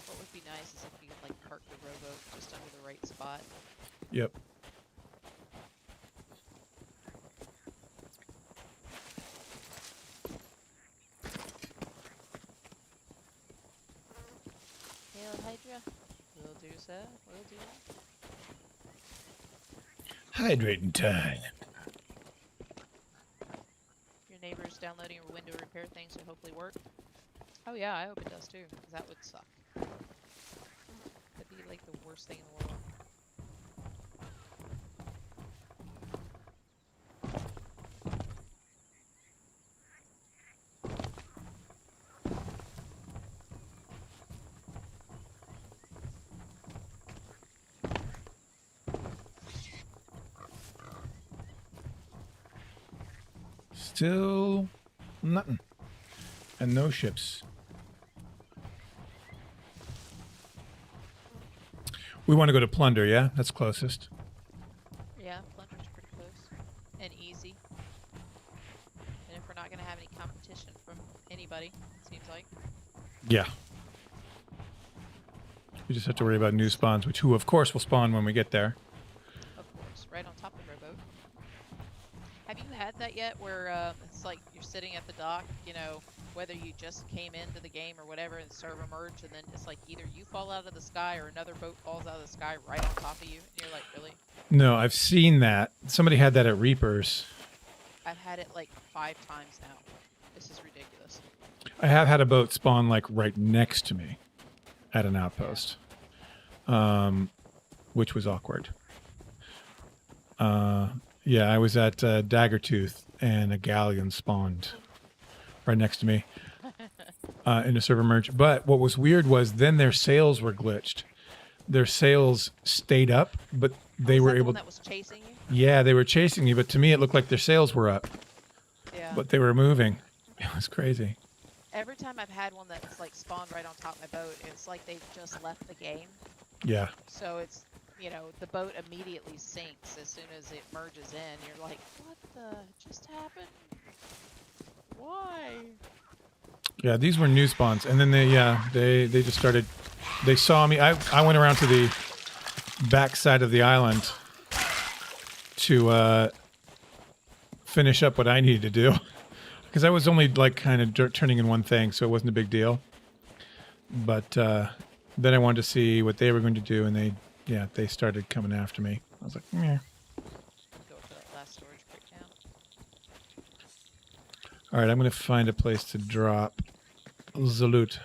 What would be nice is if you could like park the rowboat just under the right spot. Yep. Hail Hydra. Will do, sir. Will do. Hydrating time. Your neighbor's downloading a window repair thing, so hopefully work. Oh yeah, I hope it does too, because that would suck. That'd be like the worst thing in the world. Still nothing. And no ships. We want to go to Plunder, yeah? That's closest. Yeah, Plunder's pretty close. And easy. And if we're not going to have any competition from anybody, it seems like. Yeah. We just have to worry about new spawns, which of course will spawn when we get there. Of course, right on top of the rowboat. Have you had that yet where it's like you're sitting at the dock, you know, whether you just came into the game or whatever and the server merged, and then it's like either you fall out of the sky or another boat falls out of the sky right on top of you, and you're like, really? No, I've seen that. Somebody had that at Reapers. I've had it like 5 times now. This is ridiculous. I have had a boat spawn like right next to me at an outpost, which was awkward. Yeah, I was at Daggertooth and a galleon spawned right next to me in a server merge. But what was weird was then their sails were glitched. Their sails stayed up, but they were the able. one that was chasing you? Yeah, they were chasing me, but to me it looked like their sails were up, Yeah. but they were moving. It was crazy. Every time I've had one that's like spawned right on top of my boat, it's like they've just left the game. Yeah. So it's, you know, the boat immediately sinks as soon as it merges in. You're like, what the just happened? Why? Yeah, these were new spawns, and then they just started. They saw me. I went around to the back side of the island to finish up what I needed to do, because I was only like kind of turning in one thing, so it wasn't a big deal. But then I wanted to see what they were going to do, and they started coming after me. I was like, meh. Go for that last storage breakdown. All right, I'm going to find a place to drop the loot.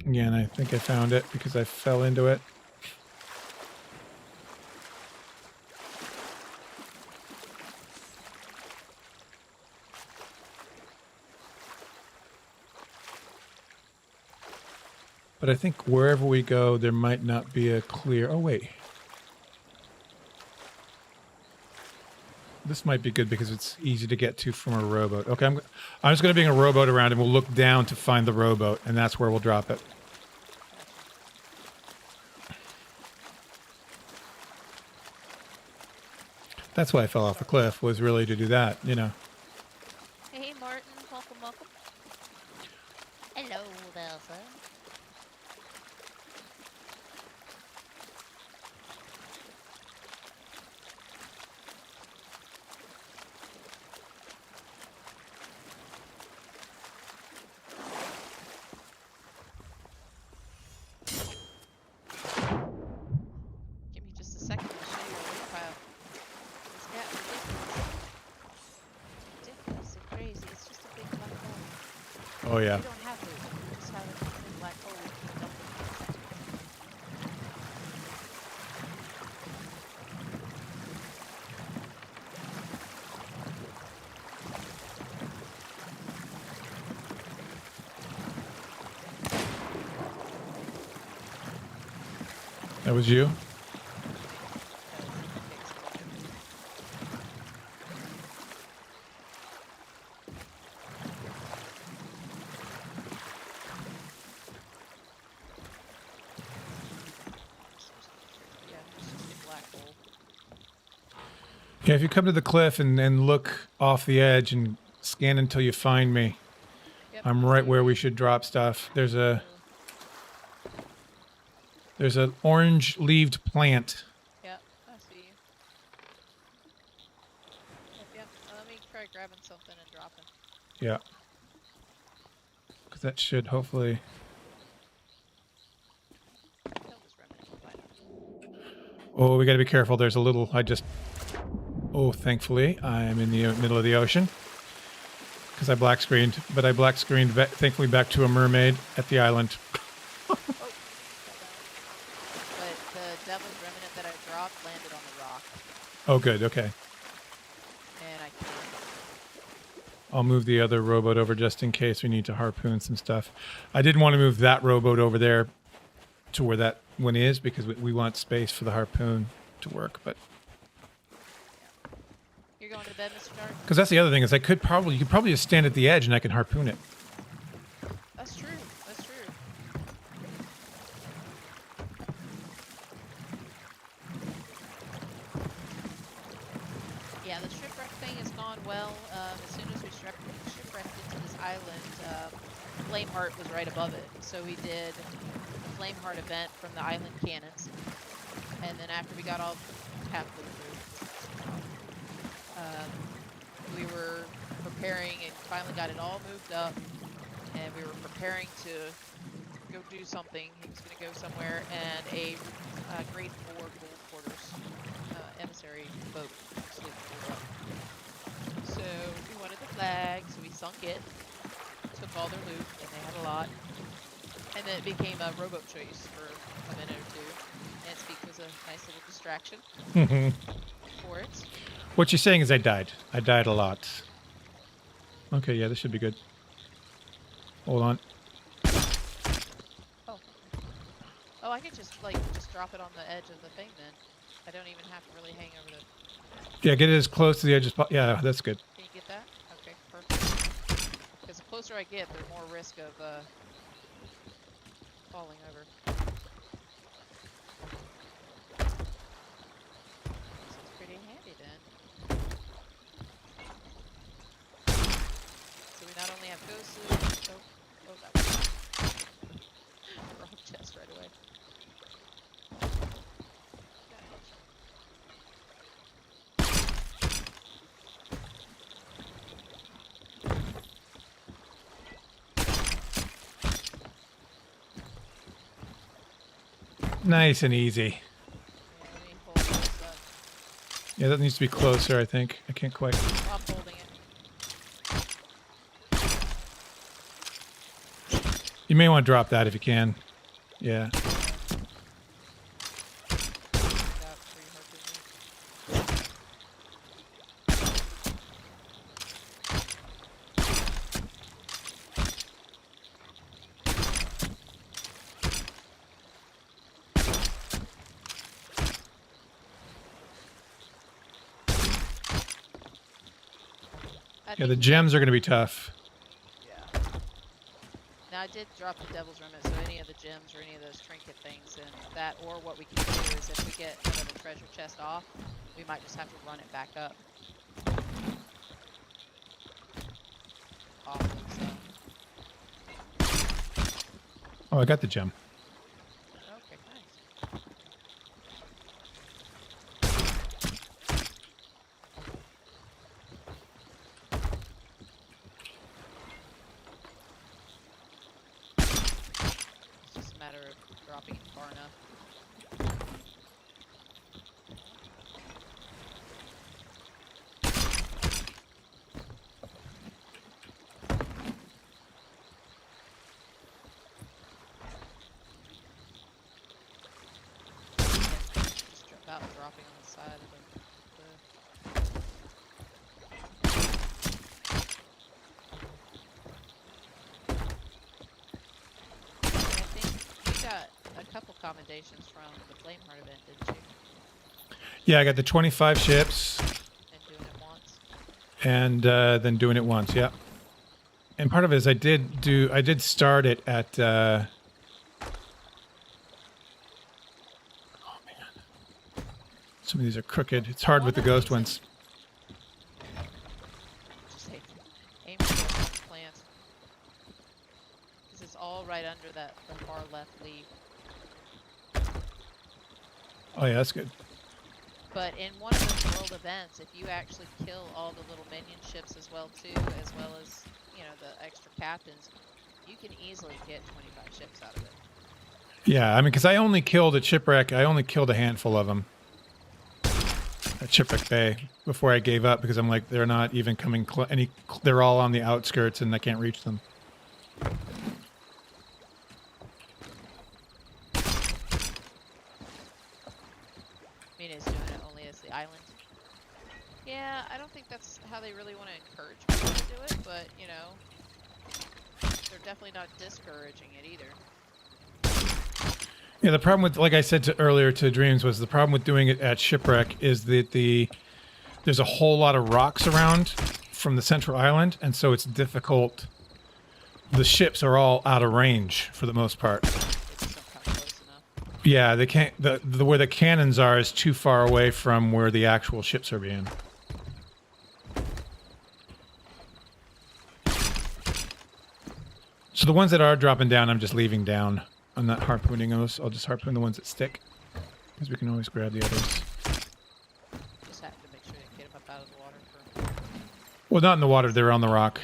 Again, I think I found it because I fell into it. But I think wherever we go, there might not be a clear... Oh, wait. This might be good because it's easy to get to from a rowboat. Okay, I'm just going to bring a rowboat around and we'll look down to find the rowboat, and that's where we'll drop it. That's why I fell off the cliff, was really to do that, you know. Hey, Martin. Welcome, welcome. Hello there, sir. Give me just a second to show you a wood pile. It's got ridiculous and crazy. It's just a big black hole. Oh, yeah. You don't have to. You just have a big black hole with nothing. That was you? Yeah, it's just a black hole. Yeah, if you come to the cliff and look off the edge and scan until you find me, Yep. I'm right where we should drop stuff. There's an orange-leaved plant. Yep, I see you. Yep. Let me try grabbing something and dropping. Yeah. Because that should hopefully... Kill this remnant by now. Oh, we got to be careful. There's a little... Oh, thankfully, I'm in the middle of the ocean. because I black screened, but I black screened thankfully back to a mermaid at the island. Oh, got that. But the Devil's Remnant that I dropped landed on the rock, Oh, good. Okay. and I can't. I'll move the other rowboat over just in case we need to harpoon some stuff. I didn't want to move that rowboat over there to where that one is because we want space for the harpoon to work. But You're going to bed, Mr. Dark? because that's the other thing is you could probably just stand at the edge and I can harpoon it. That's true. That's true. Yeah, the shipwreck thing has gone well. As soon as we shipwrecked into this island, Flameheart was right above it. So we did a Flameheart event from the island cannons. And then after we got all halfway through, we were preparing and finally got it all moved up. And we were preparing to go do something. He was going to go somewhere, and a grade 4 gold quarters emissary boat sloop blew up. So we wanted the flag, so we sunk it, took all their loot, and they had a lot. And then it became a rowboat chase for a minute or two. Entspeak was a nice little distraction for it. What you're saying is I died. I died a lot. Okay, yeah, this should be good. Hold on. Oh. Oh, I could just drop it on the edge of the thing then. I don't even have to really hang over the... Yeah, get it as close to the edge as possible. Yeah, that's good. Can you get that? Okay, perfect. Because the closer I get, there's more risk of falling over. This is pretty handy then. So we not only have ghosts, oh that was wrong chest right away. Nice and easy. Yeah, let me hold this up. Yeah, that needs to be closer, I think. I can't quite. I'm holding it. You may want to drop that if you can. Yeah. Got 3 harpoons. Yeah, the gems are going to be tough. Yeah. Now I did drop the Devil's Remnant, so any of the gems or any of those trinket things, and that, or what we can do is if we get another treasure chest off, we might just have to run it back up. Off of, so. Oh, I got the gem. Okay, nice. It's just a matter of dropping it far enough. Just about dropping on the side of the I think you got a couple commendations from the Flameheart event, didn't you? Yeah, I got the 25 ships And doing it once. and then doing it once. Yeah. And part of it is I did start it at. Oh man, some of these are crooked. It's hard with the ghost ones. Just aim for the plant. Because it's all right under the far left leaf. Oh yeah, that's good. But in one of those world events, if you actually kill all the little minion ships as well too, as well as, you know, the extra captains, you can easily get 25 ships out of it. Yeah, I mean, because I only killed at Shipwreck. I only killed a handful of them. at Shipwrecked Bay before I gave up because I'm like, they're not even coming they're all on the outskirts and I can't reach them. Mina's doing it only as the island. Yeah, I don't think that's how they really want to encourage people to do it, but, you know, they're definitely not discouraging it either. Yeah, the problem with, like I said earlier to Dreams, was the problem with doing it at Shipwreck is that there's a whole lot of rocks around from the central island, and so it's difficult. The ships are all out of range for the most part. Yeah, they can't. The where the cannons are is too far away from where the actual ships are being. So the ones that are dropping down, I'm just leaving down. I'm not harpooning those. I'll just harpoon the ones that stick, because we can always grab the others. Just have to make sure to get them up out of the water for... Well, not in the water. They're on the rock.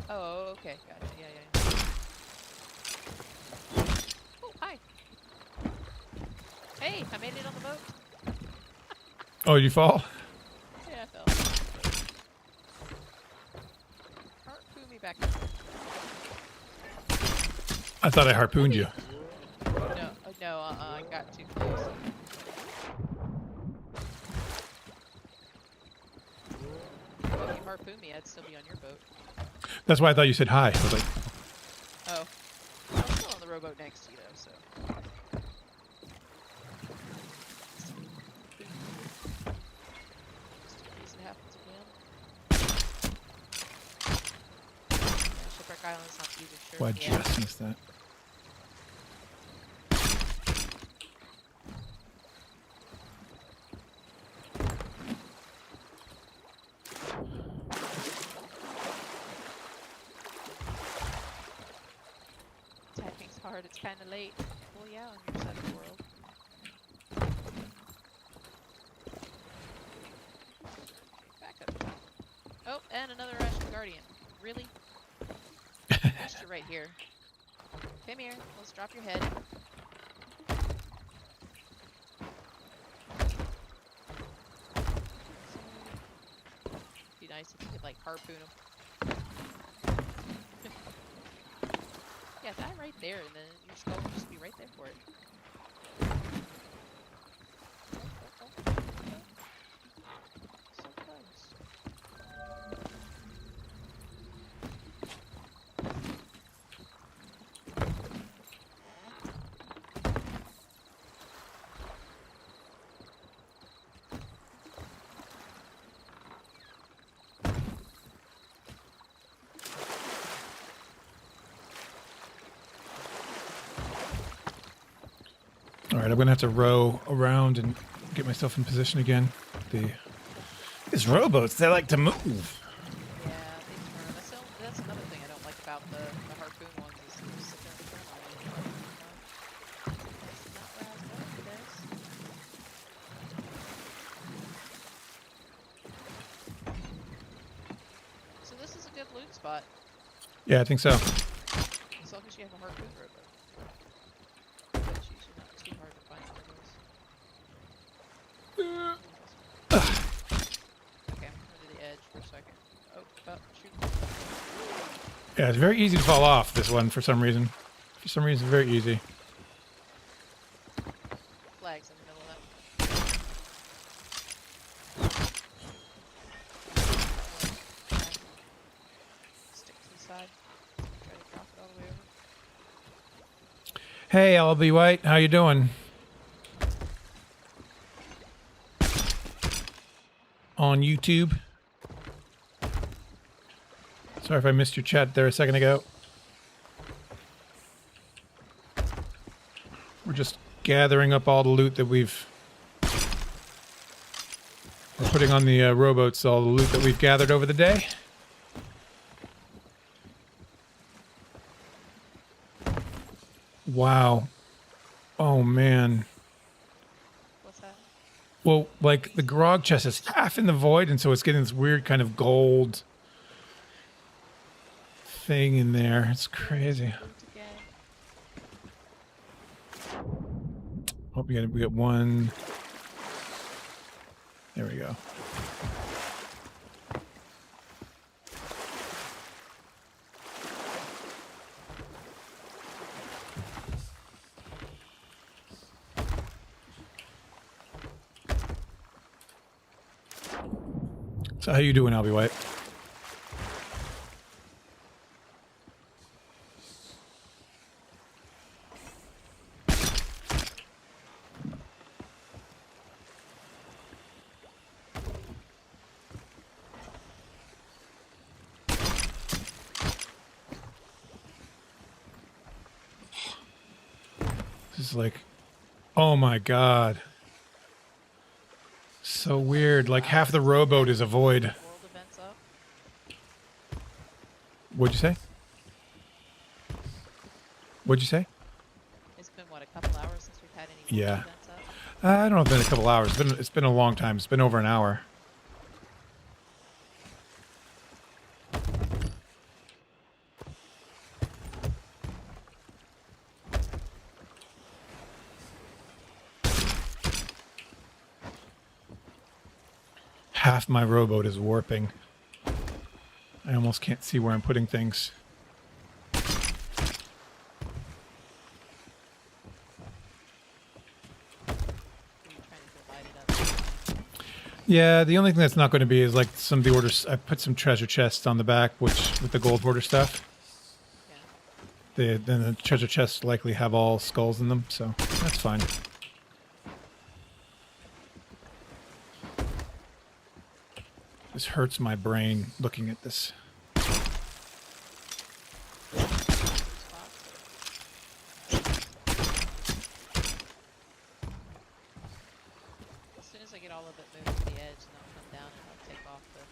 Oh, okay. Gotcha. Yeah. Oh, hi. Hey, I made it on the boat. Oh, you fall? Yeah, I fell. Harpoon me back. I thought I harpooned you. No, I got too close. If you harpoon me, I'd still be on your boat. That's why I thought you said hi. I was like, Oh. I'm still on the rowboat next to you, though, so... Just in case it happens again. Yeah, Shipwreck Island's not either, sure. well, I just missed that. Typing's hard, it's kind of late. Well, yeah, on your side of the world. Back up. Oh, and another Ashen Guardian. Really? Just you right here. Come here, let's drop your head. Be nice if you could, like, harpoon him. Yeah, die right there, and then your skull will just be right there for it. So close. All right, I'm gonna have to row around and get myself in position again. These rowboats, they like to move. Yeah, they turn. That's another thing I don't like about the harpoon ones is they just sit there and turn on you. That's not what I was going for this. So this is a good loot spot, Yeah, I think so. as long as you have a harpoon rowboat. But it's usually not too hard to find one of those. Okay, I'm going to the edge for a second. Oh, shoot. Yeah, it's very easy to fall off this one for some reason. For some reason, very easy. Flags in the middle of that. Stick to the side. Try to drop it all the way over. Hey, LB White, how you doing? On YouTube. Sorry if I missed your chat there a second ago. We're just gathering up all the loot that we're putting on the rowboats, all the loot that we've gathered over the day. Wow. Oh, man. What's that? Well, like, the grog chest is half in the void, and so it's getting this weird kind of gold thing in there. It's crazy. Loot again. Oh, we got one. There we go. So how you doing, Albie White? This is like, oh my god. So weird. Like half the rowboat is a void. World events up. What'd you say? What'd you say? It's been what, a couple hours since we've had any world Yeah. events up? I don't know, it's been a couple hours. It's been a long time. It's been over an hour. Half my rowboat is warping. I almost can't see where I'm putting things. Are you trying to divide it up? Yeah, the only thing that's not going to be is like some of the orders. I put some treasure chests on the back, which with the gold hoarder stuff. Yeah. Then the treasure chests likely have all skulls in them, so that's fine. This hurts my brain looking at this. As soon as I get all of it moved to the edge, then I'll come down and I'll take off the thing.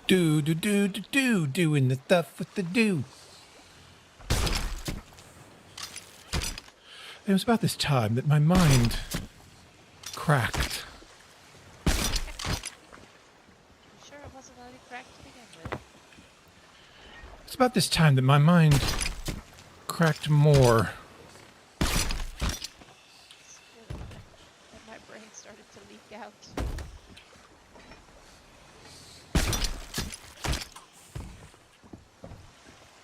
Doing the stuff with the do. It was about this time that my mind cracked. You sure it wasn't already cracked to begin with? It's about this time that my mind cracked more. It's good that my brain started to leak out.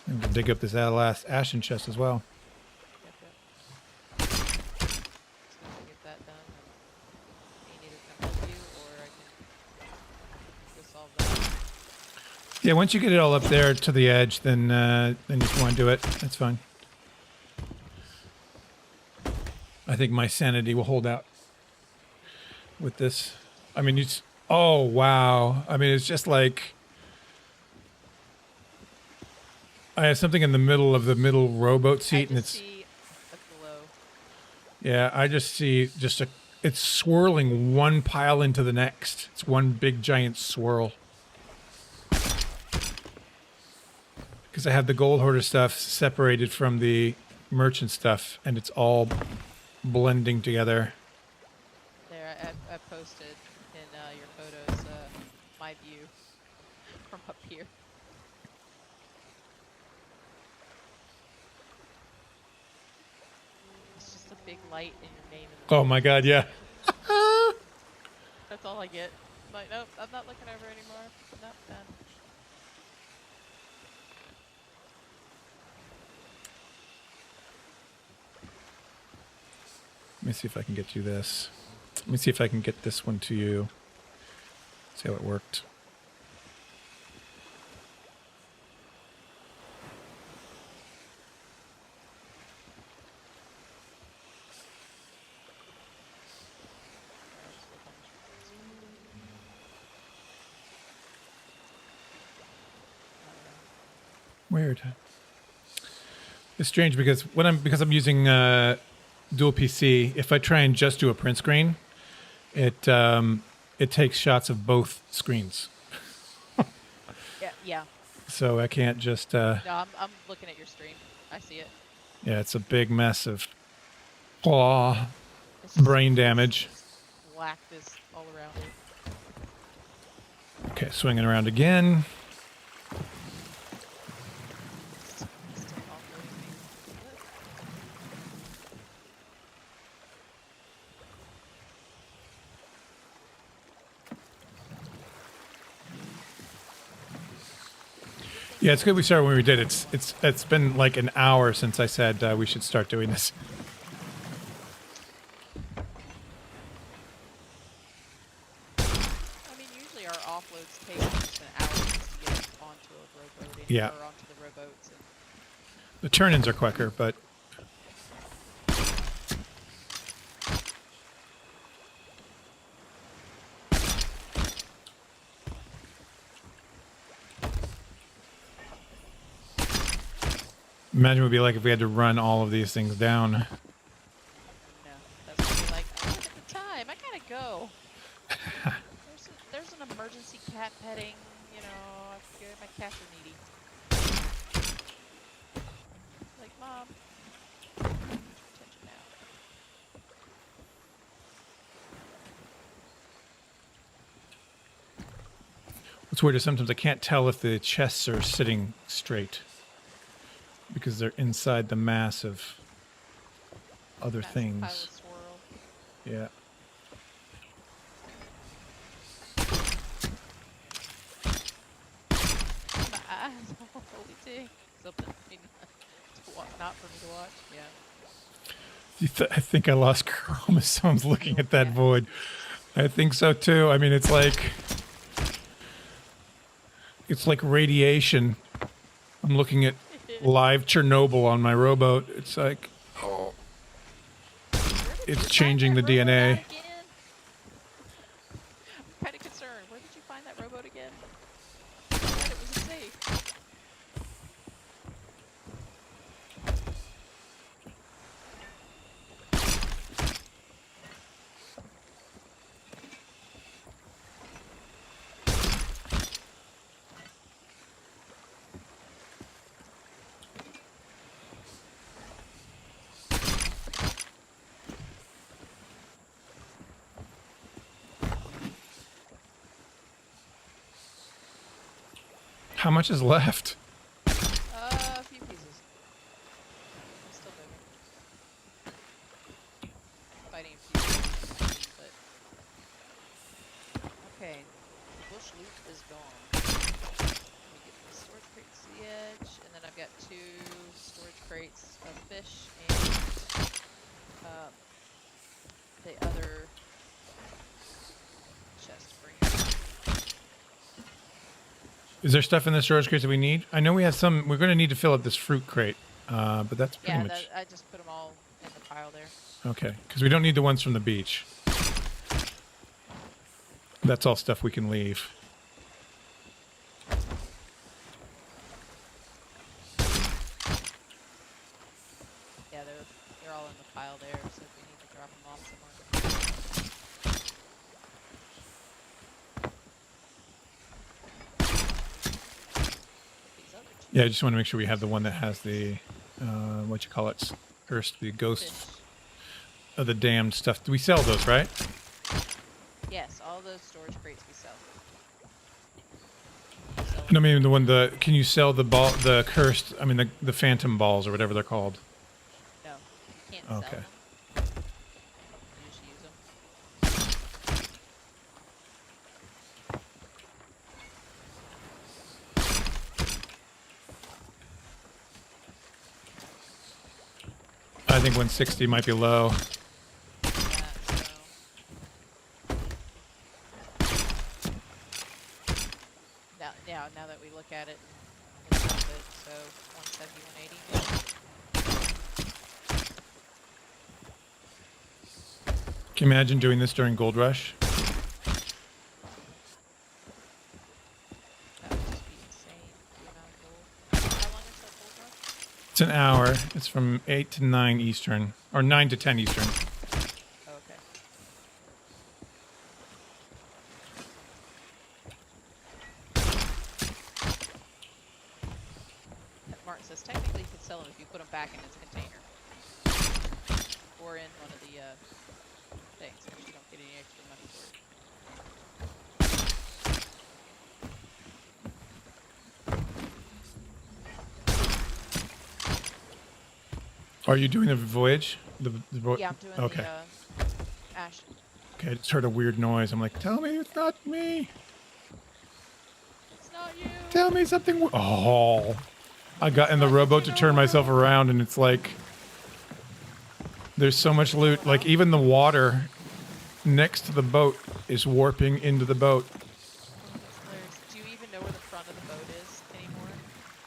I'm gonna dig up this last ashen chest as well. Yep, yep. As soon as I get that done, I can either come help you or I can go solve that. Yeah, once you get it all up there to the edge, then if you want to do it, that's fine. I think my sanity will hold out with this. I mean, it's... Oh, wow. I mean, it's just like... I have something in the middle of the middle rowboat seat, and it's... See a glow. Yeah, I just see just a... It's swirling one pile into the next. It's one big giant swirl. Because I have the gold hoarder stuff separated from the merchant stuff, and it's all blending together. There, I posted in your photos my view from up here. It's just a big light in your name. Oh my god, yeah. That's all I get. I'm like, nope, I'm not looking over anymore. Nope, done. Let me see if I can get you this. Let me see if I can get this one to you. See how it worked. Weird. It's strange because because I'm using dual PC. If I try and just do a print screen, it takes shots of both screens. Yeah. So I can't just. No, I'm looking at your stream. I see it. Yeah, it's a big mess of It's just brain damage. whack this all around it. Okay, swinging around again. Still offloading me. Yeah, it's good we started when we did. It's been like an hour since I said we should start doing this. I mean, usually our offloads take just an hour just to get onto a rowboat Yeah. or onto the rowboats. And The turn-ins are quicker, but imagine what it'd be like if we had to run all of these things down. no, that's gonna be like, oh, look at the time. I gotta go. There's an emergency cat petting. You know, I forget my cats are needy. Like, Mom, attention now. What's weird is sometimes I can't tell if the chests are sitting straight because they're inside the mass of other Massive things. pile of swirl. Yeah. My eyes, holy tea. Something not for me to watch. Yeah. I think I lost chromosomes looking at that void. I think so too. I mean, it's like radiation. I'm looking at live Chernobyl on my rowboat. It's like, oh, it's changing the DNA. I'm kind of concerned. Where did you find that rowboat again? I thought it was safe. How much is left? A few pieces. I'm still moving. Fighting a few things, but... Okay. The bush loot is gone. Let me get the storage crates to the edge, and then I've got 2 storage crates of fish and the other chest to bring in. Is there stuff in the storage crates that we need? I know we have some. We're going to need to fill up this fruit crate, but that's pretty Yeah, much I just put them all in the pile there. okay. Because we don't need the ones from the beach. That's all stuff we can leave. Yeah, they're all in the pile there, so if we need to drop them off somewhere. These other 2 Yeah, I just want to make sure we have the one that has the what you call it, cursed, the ghost fish. of the damned stuff. Do we sell those, right? Yes, all those storage crates we sell. No, I mean the one. Can you sell the ball, the cursed? I mean the phantom balls or whatever they're called. No, you can't sell Okay. them. You just use them. I think 160 might be low. Yeah, so. Now that we look at it, it's a little bit, so 170, 180. Can you imagine doing this during Gold Rush? That would just be insane. The amount of gold. How long is that gold rush? It's an hour. It's from 8 to 9 Eastern. Or 9 to 10 Eastern. Oh, okay. Martin says technically you could sell them if you put them back in its container. Or in one of the things, but you don't get any extra money for it. Are you doing the voyage? Yeah, I'm doing okay. the ash. Okay, I just heard a weird noise. I'm like, tell me it's not me. It's not you. Tell me something. Oh. I got in the rowboat to turn myself around, and it's like there's so much loot. Like even the water next to the boat is warping into the boat. That's hilarious. Do you even know where the front of the boat is anymore?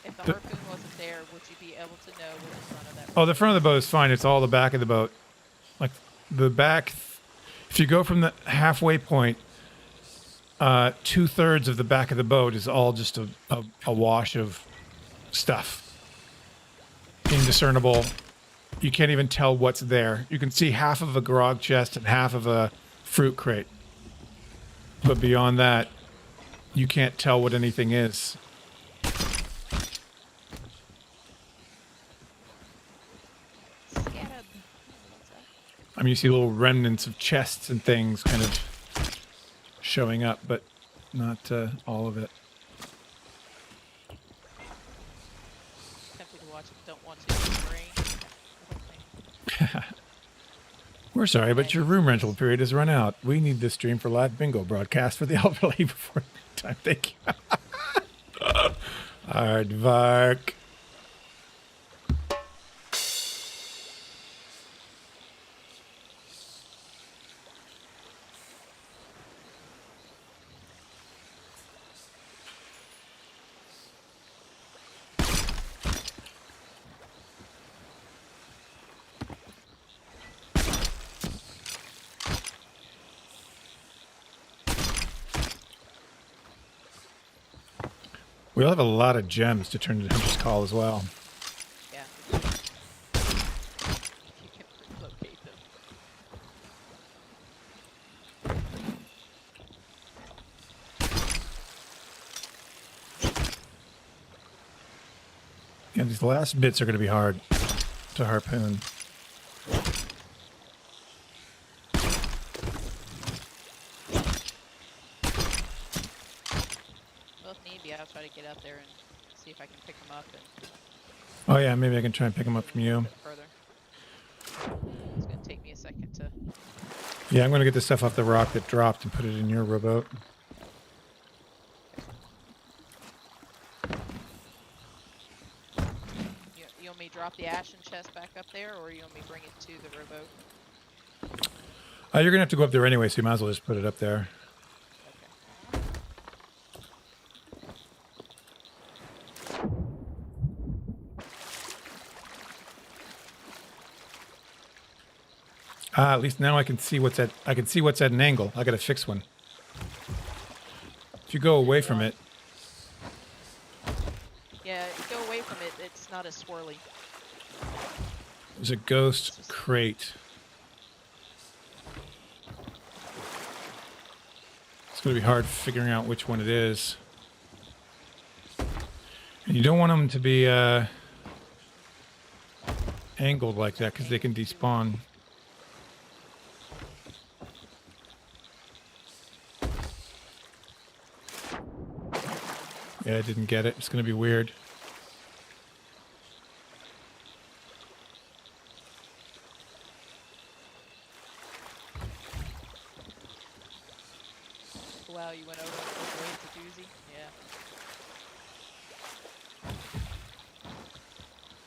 If the The- harpoon wasn't there, would you be able to know where the front of that? Oh, the front of the boat is fine. It's all the back of the boat. Like the back, if you go from the halfway point, 2/3 of the back of the boat is all just a wash of stuff. Indiscernible. You can't even tell what's there. You can see half of a grog chest and half of a fruit crate. But beyond that, you can't tell what anything is. Scarab. What's that? I mean, you see little remnants of chests and things kind of showing up, but not all of it. Tempted to watch it, don't want to. Brain. I don't think. We're sorry, but your room rental period has run out. We need this stream for live bingo broadcast for the elderly before time. Thank you. Aardvark. We'll have a lot of gems to turn into Hunter's Call as well. Yeah. You can relocate them. Yeah, these last bits are going to be hard to harpoon. Well, if need be, I'll try to get up there and see if I can pick them up and Oh yeah, maybe I can try and pick them up from a you. bit further. It's gonna take me a second to. Yeah, I'm going to get the stuff off the rock that dropped and put it in your rowboat. You want me to drop the ashen chest back up there, or you want me to bring it to the rowboat? You're going to have to go up there anyway, so you might as well just put it up there. Okay. At least now I can see what's at. I can see what's at an angle. I got to fix one. If you go away from it, Yeah, go away from it. It's not as swirly. there's a ghost crate. It's going to be hard figuring out which one it is. And you don't want them to be angled like that because they can despawn. Yeah, I didn't get it. It's going to be weird. Wow, you went over the way to doozy? Yeah.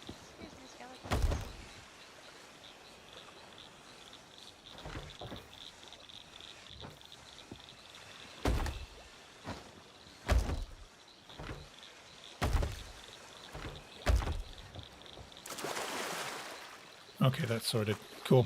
Excuse me, skeleton. Okay, that's sorted. Cool.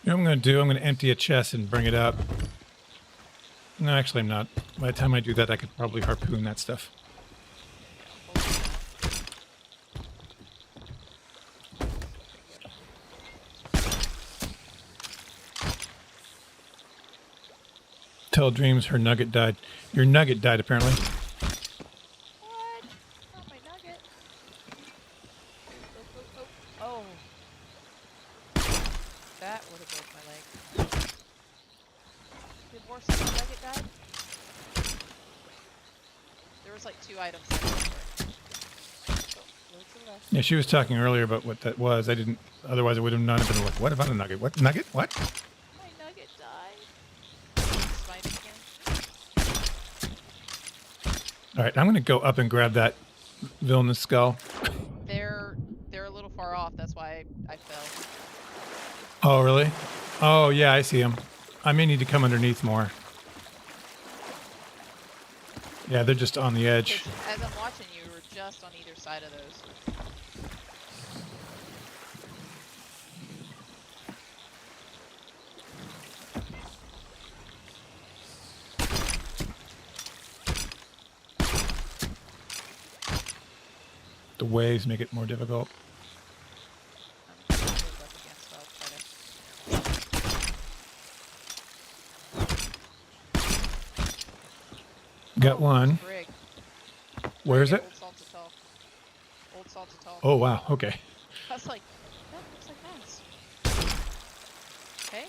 You know what I'm going to do? I'm going to empty a chest and bring it up. No, actually, I'm not. By the time I do that, I could probably harpoon that stuff. Tell Dreams her nugget died. Your nugget died, apparently. What? Not my nugget. Oh. That would have broke my leg. Did more since my nugget died? There was like 2 items there. Oh, look to the left. Yeah, she was talking earlier about what that was. I didn't. Otherwise, I would have not have been like, what about a nugget? What nugget? What? My nugget died. Smite again. All right, I'm going to go up and grab that villainous skull. They're a little far off. That's why I fell. Oh, really? Oh, yeah, I see him. I may need to come underneath more. Yeah, they're just on the edge. As I'm watching you, we're just on either side of those. The waves make it more difficult. I'm gonna put those up against, so I'll try to- Got one. Brig. Where is it? Old Saltatol. Old Saltatol. Oh, wow. Okay. I was like, that looks like mass. Hey.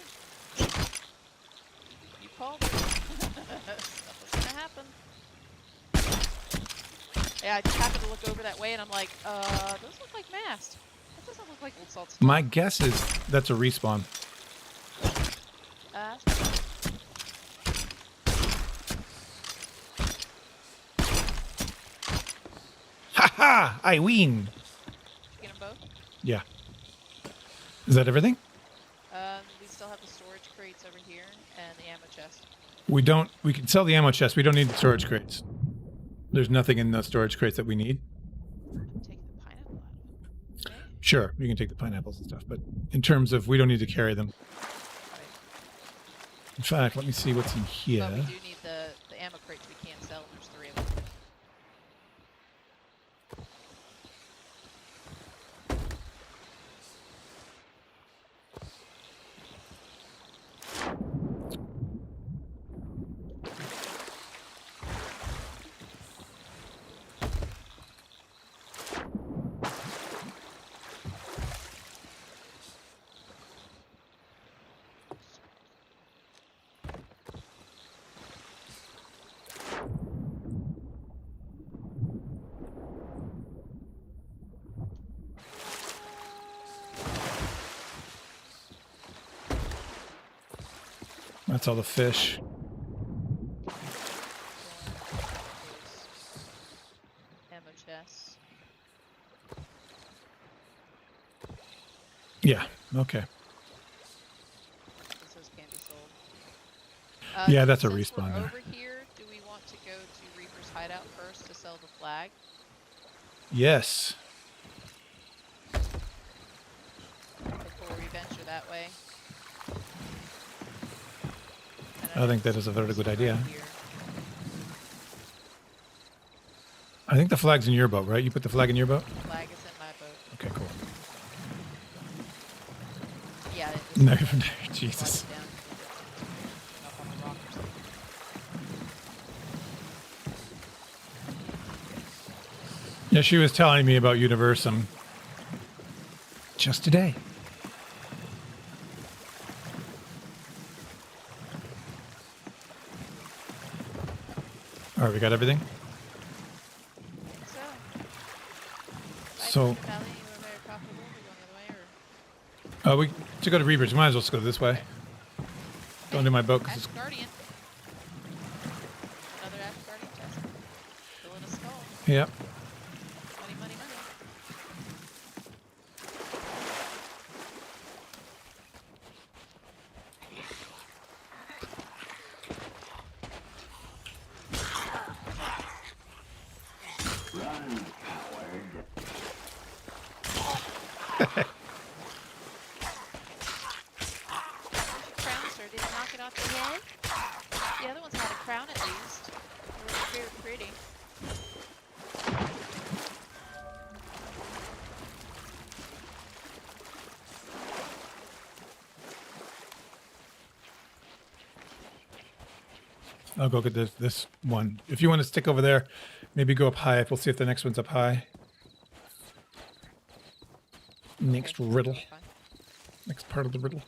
You called it. That was gonna happen. Yeah, I just happened to look over that way and I'm like, those look like mast. That doesn't look like Old Saltatol. My guess is that's a respawn. Ha ha! I win! Get them both? Yeah. Is that everything? We still have the storage crates over here and the ammo chest. We don't. We can sell the ammo chest. We don't need the storage crates. There's nothing in the storage crates that we need. Take the pineapple out of it. Okay. Sure, you can take the pineapples and stuff, but in terms of we don't need to carry them. Right. In fact, let me see what's in here. But we do need the ammo crates we can't sell. There's 3 of them. That's all the fish. Ammo chests. Yeah. Okay. Those can be sold. Yeah, that's a Since respawn we're there. over here, do we want to go to Reaper's hideout first to sell the flag? Yes. Before we venture that way? I think that is a very good idea. Right here. I think the flag's in your boat, right? You put the flag in your boat? Flag is in my boat. Okay, cool. Yeah, it just No, flies no, Jesus. down up on the rock or something. Yeah, she was telling me about Universum just today. All right, we got everything? So, So- Plunder Valley, you were very profitable. We're going the other way, or To go to Reapers, we might as well just go this way. Don't do my boat because Ask Guardian. Another Ask Guardian chest. Fill in a skull. yeah. Money, money, money. Crown, sir. Did you knock it off your head? The other ones had a crown at least. They were very pretty. I'll go get this one. If you want to stick over there, maybe go up high. We'll see if the next one's up high. Next Okay, riddle. fine. Next part of the riddle.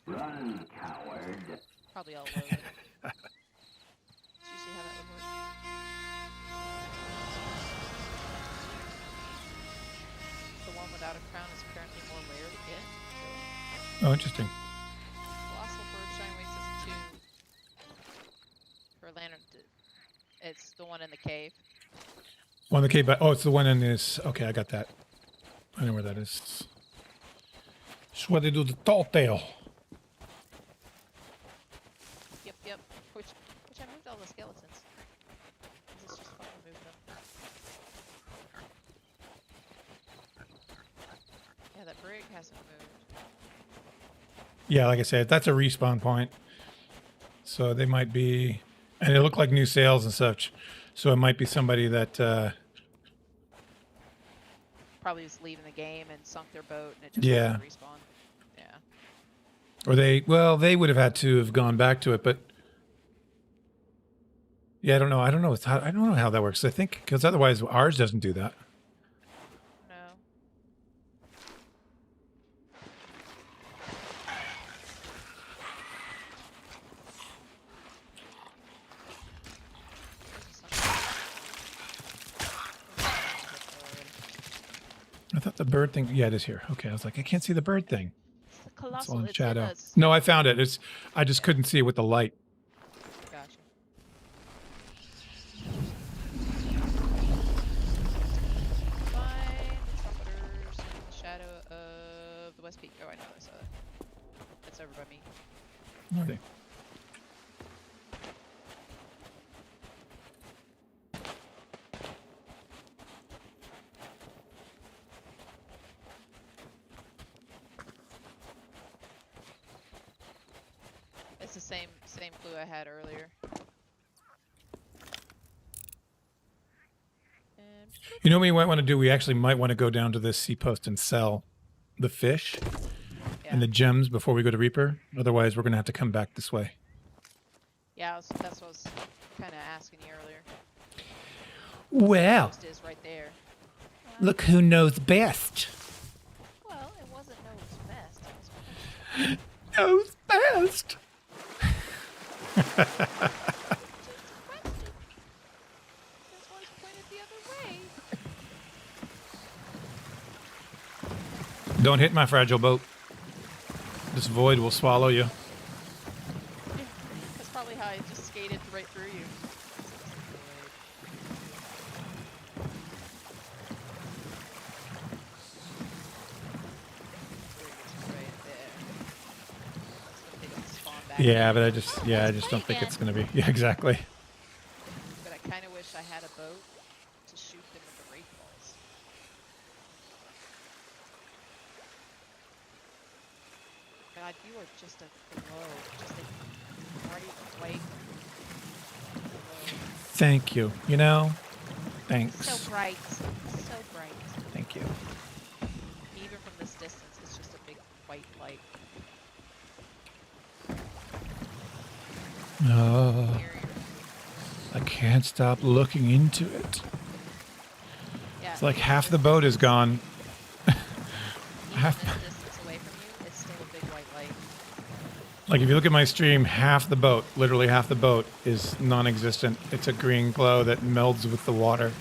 Run, coward. Probably all loaded. That's usually how that would work. The one without a crown is apparently more rare to get. So, Oh, interesting. colossal bird shine weights is 2. For a lantern, it's the one in the cave. One in the cave, but oh, it's the one in this. Okay, I got that. I know where that is. It's where they do the tall tale. Yep. Which I moved all the skeletons. This is just fun moving them. Yeah, that brig hasn't moved. Yeah, like I said, that's a respawn point. So they might be, and it looked like new sales and such. So it might be somebody that, Probably was leaving the game and sunk their boat and it just Yeah. didn't respawn. Yeah. or they would have had to have gone back to it, but yeah, I don't know. I don't know how that works. I think because otherwise ours doesn't do that. No. I thought the bird thing. Yeah, it is here. Okay, I was like, I can't see the bird thing. It's the It's colossal. all in It's shadow. in us. No, I found it. I just couldn't see it with the light. Gotcha. Find the trumpeters in the shadow of the West Peak. Oh, I know. I saw that. That's over by me. Are they? It's the same clue I had earlier. And You know what we might want to do? We actually might want to go down to this sea post and sell the fish yeah, and the gems before we go to Reaper. Otherwise, we're going to have to come back this way. yeah, that's what I was kind of asking you earlier. Well, Post is right there. look who knows best. Well, it wasn't Noah's best. It was Knows best. just a question. This one's pointed the other way. Don't hit my fragile boat. This void will swallow you. That's probably how I just skated right through you. Yeah, but I just don't think it's going to be. Yeah, exactly. But I kind of wish I had a boat to shoot them with the wraith balls. God, you are just a glow, just a party white glow. Thank you. You know, thanks. So bright, so bright. Thank you. Even from this distance, it's just a big white light. Oh, Barrier. I can't stop looking into it. Yeah, It's like even half from the boat is distance- gone. Even half- this distance away from you, it's still a big white light. Like if you look at my stream, half the boat, literally half the boat, is non-existent. It's a green glow that melds with the water.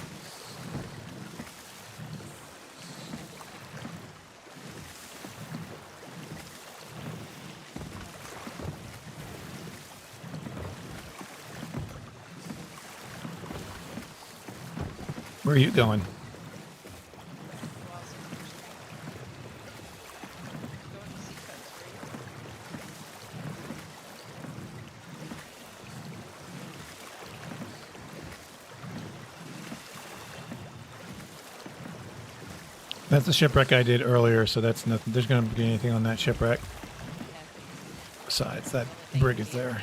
Where are you going? Well, I was going to sea coast, right? That's the shipwreck I did earlier, so that's nothing. There's going to be anything on that shipwreck. Besides, that brig is there.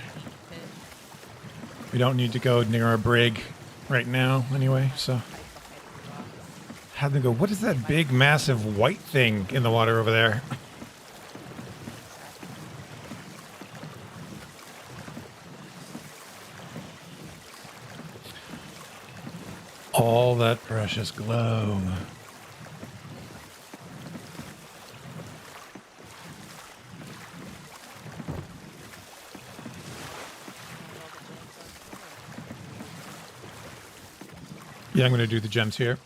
We don't need to go near a brig right now, anyway, so. Have them go, what is that big, massive white thing in the water over there? All that precious glow. Yeah, I'm going to do the gems here.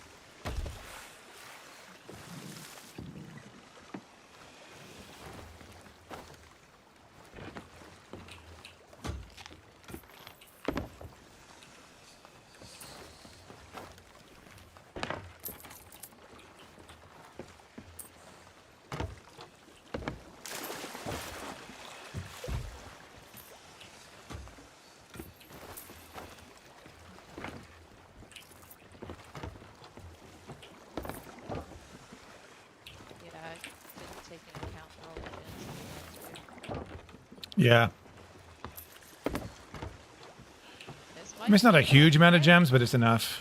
Yeah. I mean, it's not a huge amount of gems, but it's enough.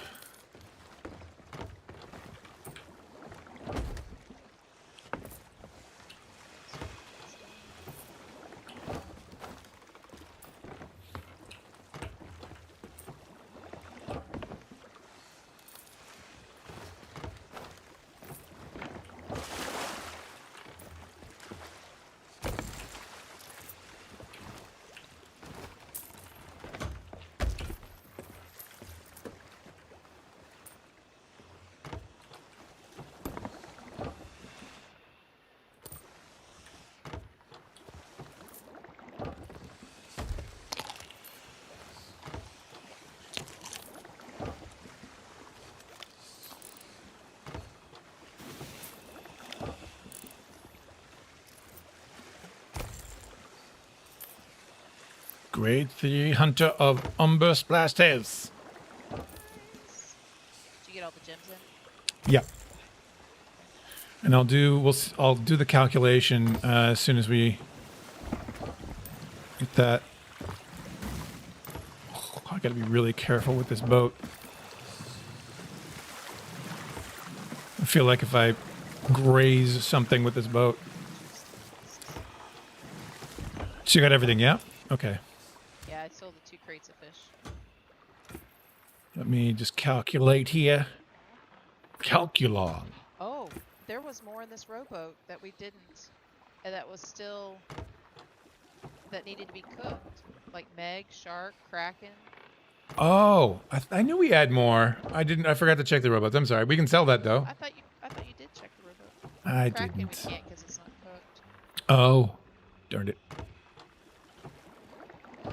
Grade 3 Hunter of Umber Splashes. Did you get all the gems in? Yeah. And I'll do the calculation as soon as we get that. Oh, I gotta be really careful with this boat. I feel like if I graze something with this boat. So you got everything, yeah? Okay. Yeah, I sold the 2 crates of fish. Let me just calculate here. Calculon. Oh, there was more in this rowboat that we didn't, and that was still, that needed to be cooked. Like Meg, Shark, Kraken. Oh, I knew we had more. I forgot to check the robots. I'm sorry. We can sell that though. I thought you did check the rowboat. I Kraken didn't. we can't because it's not cooked. Oh, darned it. Be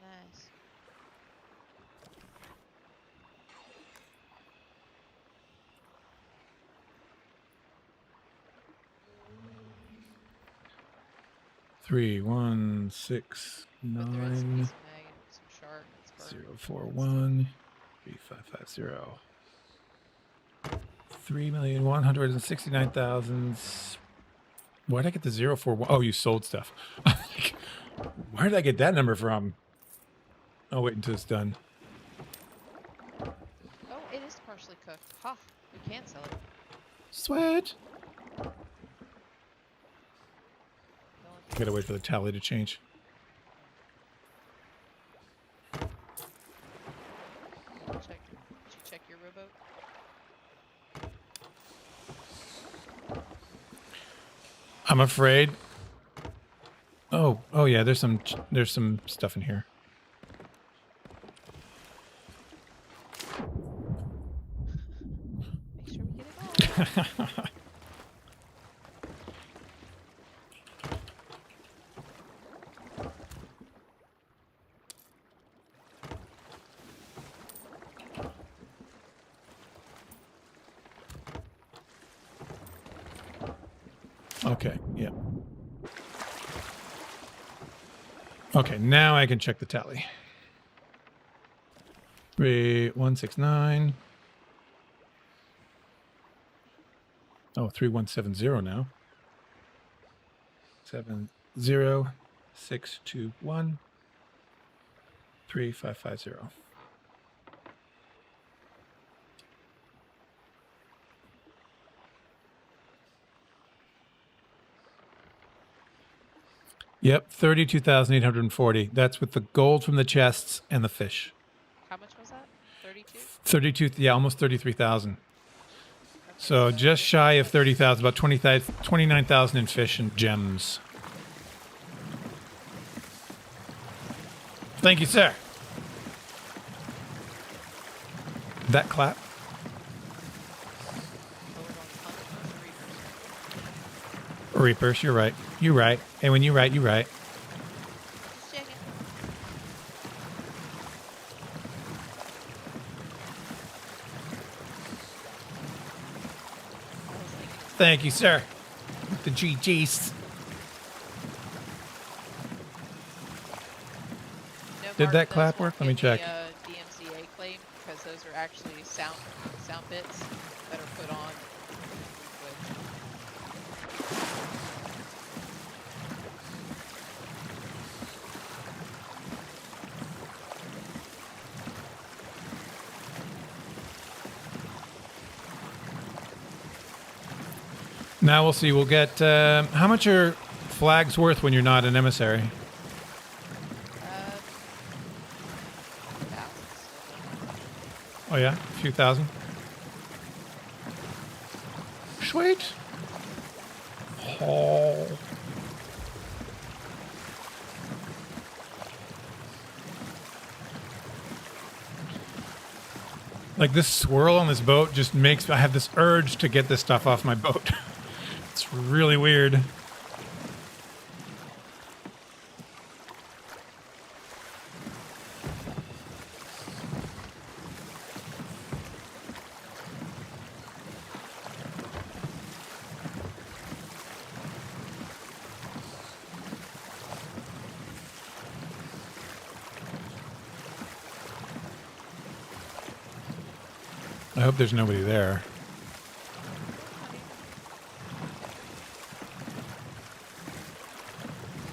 nice. Three, 1, 6, But there is 9, some Meg and some Shark. It's 0, burned. 4, 1, 3, 5, 5, 0. 3,169,000. Where did I get the 0, 4, 1? Oh, you sold stuff. Where did I get that number from? I'll wait until it's done. Oh, it is partially cooked. Ha! We can sell it. Sweat. No one Gotta wait for the tally to change. Check. Did you check your rowboat? I'm afraid. Oh yeah. There's some stuff in here. Make sure we get it all. Okay, yeah. Okay, now I can check the tally. 3, 169. Oh, 3170 now. 70621 3550. Yep, 32,840. That's with the gold from the chests and the fish. How much was that? 32? 32, yeah, almost 33,000. So just shy of 30,000, about 29,000 in fish and gems. Thank you, sir. That clap? Reapers, you're right. You're right. And when you're right, you're right. Just checking. Thank you, sir. With the GGs. No, Did Mark, that those clap won't work? Let me get check. The DMCA claim because those are actually sound bits that are put on. Now we'll see. We'll get... how much are flags worth when you're not an emissary? Oh, yeah? A few thousand? Sweet. Oh. Like this swirl on this boat just makes... I have this urge to get this stuff off my boat. It's really weird. I hope there's nobody there.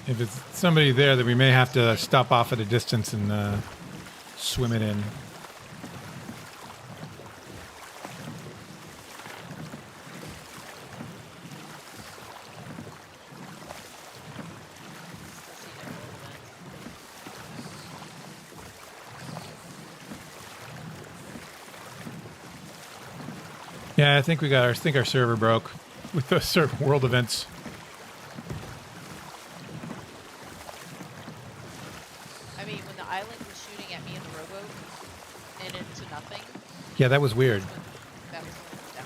If it's somebody there, then we may have to stop off at a distance and swim it in. Yeah, I think we got our server broke with the world events. I mean, when the island was shooting at me in the rowboat and into nothing. Yeah, that was weird. That was when it was down.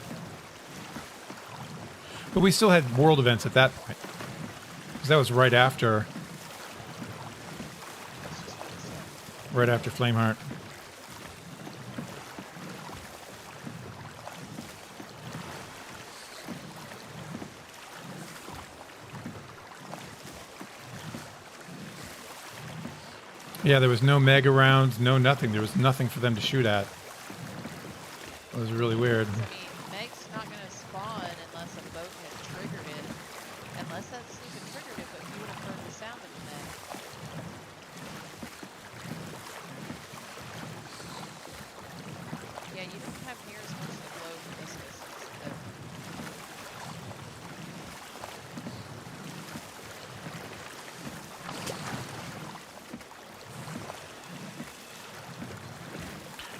But we still had world events at that point. Because that was right after Flameheart. Yeah, there was no mega rounds, no nothing. There was nothing for them to shoot at. It was really weird. I mean, Meg's not going to spawn unless a boat had triggered it. Unless that stupid triggered it, but you would have heard the sound of the Meg. Yeah, you don't have near as much to blow from this distance. But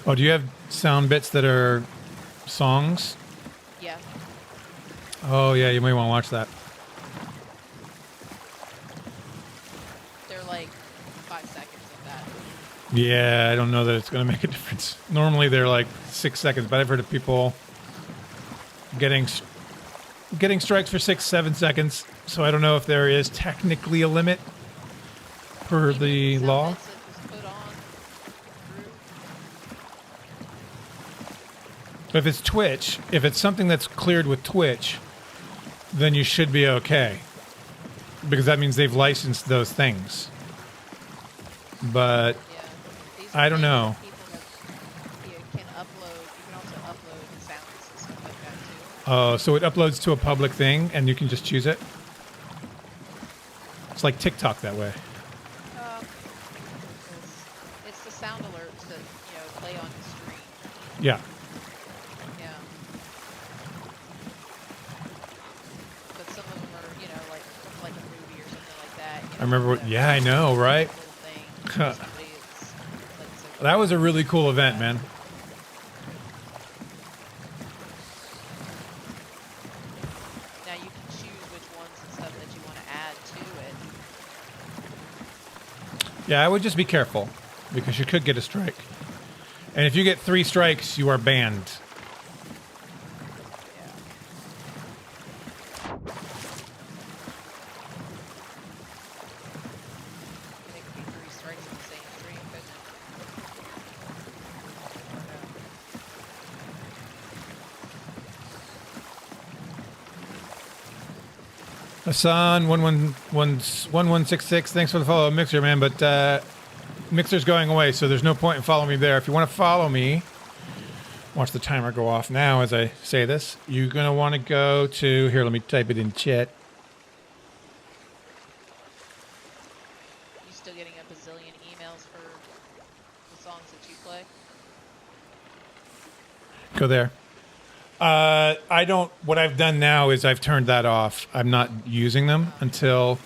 Oh, do you have sound bits that are songs? yeah. Oh, yeah, you may want to watch that. They're like 5 seconds of that. Yeah, I don't know that it's going to make a difference. Normally they're like 6 seconds, but I've heard of people getting strikes for 6, 7 seconds. So I don't know if there is technically a limit per the law. If it's Twitch, if it's something that's cleared with Twitch, then you should be okay. Because that means they've licensed those things. But Yeah. I don't know. You can also upload sounds and stuff like that too. Oh, so it uploads to a public thing, and you can just choose it. It's like TikTok that way. It's the sound alerts that play on the stream. Yeah. Yeah. But some of them are like a movie or something like that. I remember what. Yeah, I know, right? Little thing. Somebody is, like, so That was a really cool event, man. now you can choose which ones and stuff that you want to add to it. Yeah, I would just be careful because you could get a strike. And if you get 3 strikes, you are banned. Yeah. It could be 3 strikes in the same stream, couldn't it? Hassan 1166, thanks for the follow, Mixer, man. But Mixer's going away, so there's no point in following me there. If you want to follow me, watch the timer go off now as I say this. You're going to want to go to here. Let me type it in chat. You still getting a bazillion emails for the songs that you play? Go there. I don't. What I've done now is I've turned that off. I'm not using them until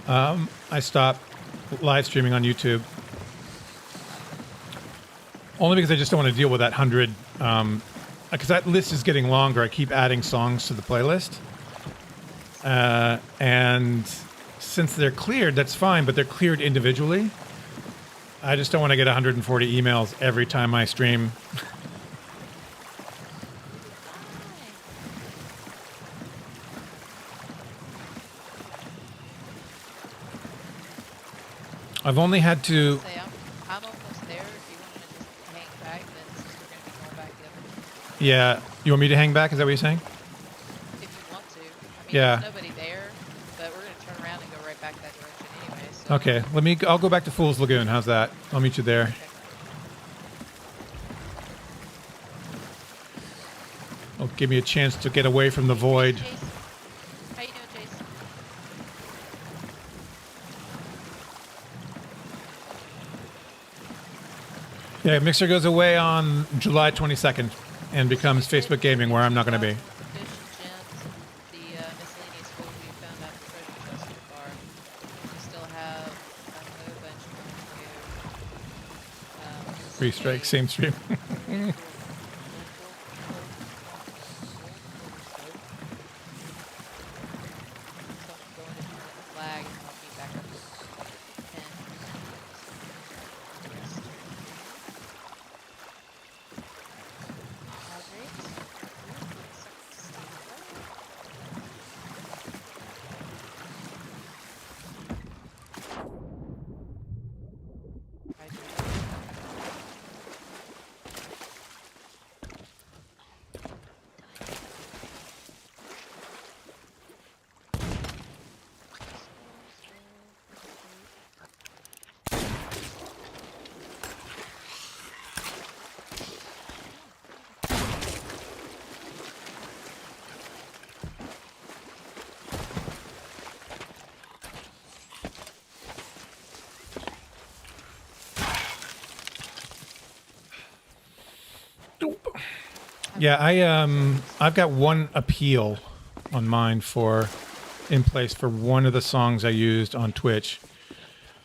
I stop live streaming on YouTube. Only because I just don't want to deal with that 100. Because that list is getting longer. I keep adding songs to the playlist, and since they're cleared, that's fine. But they're cleared individually. I just don't want to get 140 emails every time I stream. I've only had to. Say, I'm almost there. If you want to just hang back, then since we're going to be going back the other way. Yeah, you want me to hang back? Is that what you're saying? If you want to. I mean, Yeah. there's nobody there, but we're going to turn around and go right back that direction anyway. So. Okay, I'll go back to Fool's Lagoon. How's that? I'll meet you there. It'll give me a chance to get away from the void. Jason. How you doing, Jason? Yeah, Mixer goes away on July 22nd and becomes Facebook Gaming, where I'm not going to be. The fish and gems, the miscellaneous gold we found out the treasure chest so far. We still have another bunch going to do. 3 strikes, same stream. Flag and I'll be back up to 10. Yeah, I've got one appeal on mine in place for one of the songs I used on Twitch.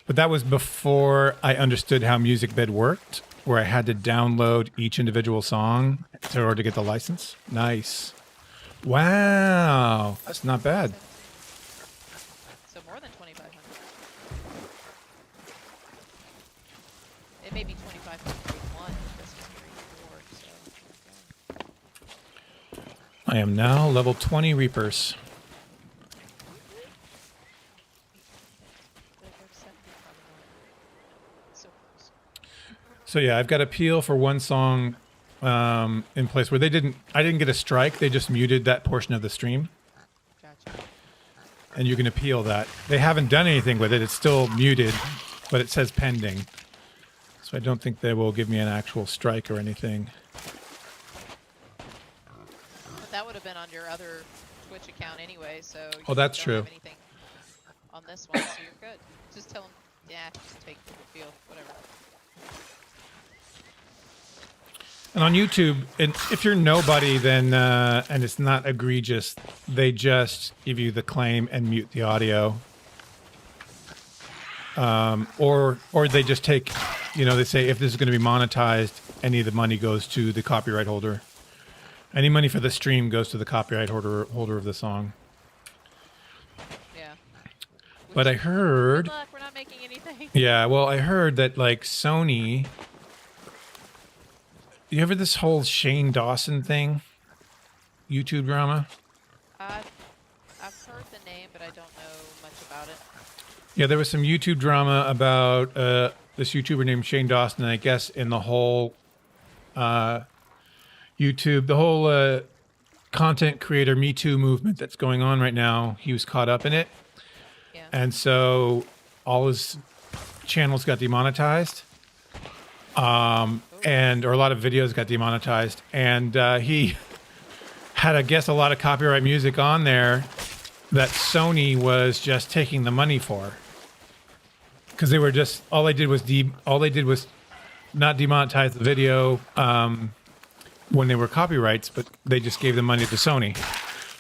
But that was before I understood how MusicBed worked, where I had to download each individual song in order to get the license. Nice. Wow. That's not bad. So more than 2,500. It may be 2,501. This was 3 4. So. I am now level 20 Reapers. So yeah, I've got appeal for one song in place where I didn't get a strike. They just muted that portion of the stream. Gotcha. And you can appeal that. They haven't done anything with it. It's still muted, but it says pending. So I don't think they will give me an actual strike or anything. But that would have been on your other Twitch account anyway, so you Oh, that's don't true. have anything on this one, so you're good. Just tell them, yeah, just take the field, whatever. And on YouTube, and if you're nobody, then and it's not egregious, they just give you the claim and mute the audio. Or they just take, you know, they say if this is going to be monetized, any of the money goes to the copyright holder. Any money for the stream goes to the copyright holder of the song. Yeah. But I Good heard, luck, we're not making anything. yeah, well, I heard that like Sony. You ever this whole Shane Dawson thing? YouTube drama? I've heard the name, but I don't know much about it. Yeah, there was some YouTube drama about this YouTuber named Shane Dawson, and I guess in the whole YouTube, the whole content creator Me Too movement that's going on right now, he was caught up in it. Yeah. And so all his channels got demonetized. Or a lot of videos got demonetized, and he had, I guess, a lot of copyright music on there that Sony was just taking the money for, because they were just all they did was not demonetize the video when they were copyrights, but they just gave the money to Sony.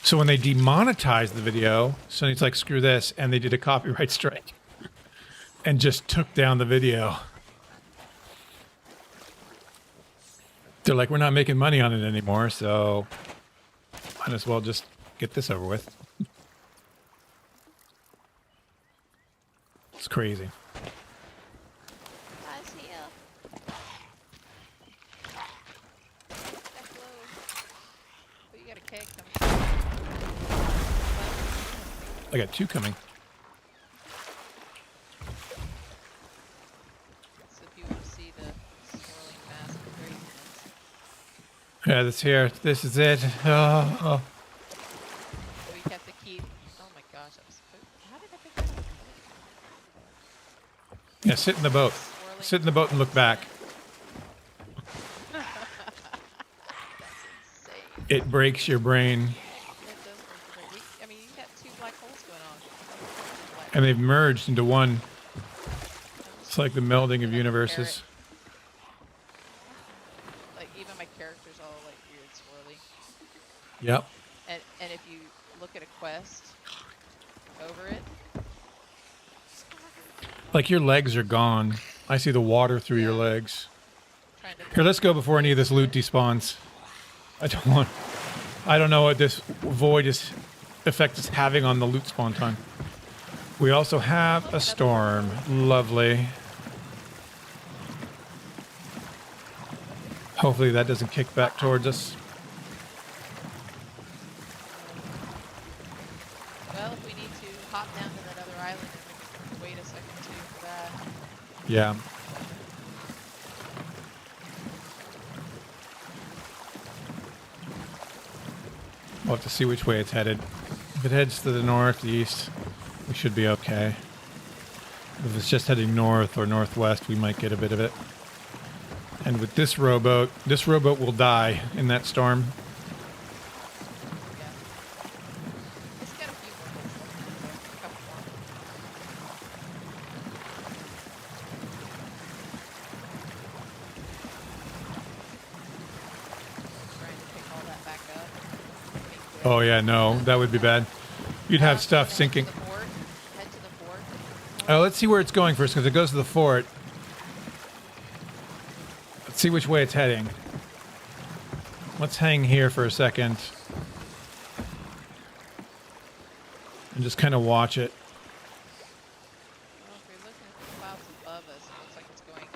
So when they demonetized the video, Sony's like, screw this, and they did a copyright strike and just took down the video. They're like, we're not making money on it anymore, so might as well just get this over with. It's crazy. I see you. Hello. Oh, you got a keg coming. I got two coming. So if you want to see the swirling mass of craziness. Yeah, this here. This is it. Oh. We have to keep. Oh my gosh, how did I pick that up? Yeah, sit in the boat. Swirling. Sit in the boat and look back. That's insane. It breaks your brain. It does break the brain. I mean, you got two black holes going on. Black And they've merged into one. holes. It's like the melding of universes. Like even my character's all like weird swirly. Yep. And if you look at a quest over it, Like your legs are gone. I see the water through your Yeah. legs. trying to Here, let's go before any of this loot despawns. I don't know what this void effect is having on the loot spawn time. We also have a storm. Lovely. Hopefully that doesn't kick back towards us. Well, if we need to hop down to that other island and wait a second too for that. Yeah. We'll have to see which way it's headed. If it heads to the northeast, we should be okay. If it's just heading north or northwest, we might get a bit of it. And with this rowboat will die in that storm. Yeah. It's got a few more holes left in it, though. A couple more. Trying to pick all that back up. Make Oh yeah, no, that would be bad. You'd have stuff head sinking. To the fort. Head to the fort. Oh, let's see where it's going first, because it goes to the fort. Let's see which way it's heading. Let's hang here for a second. And just kind of watch it. Well, if you're looking at the clouds above us, it looks like it's going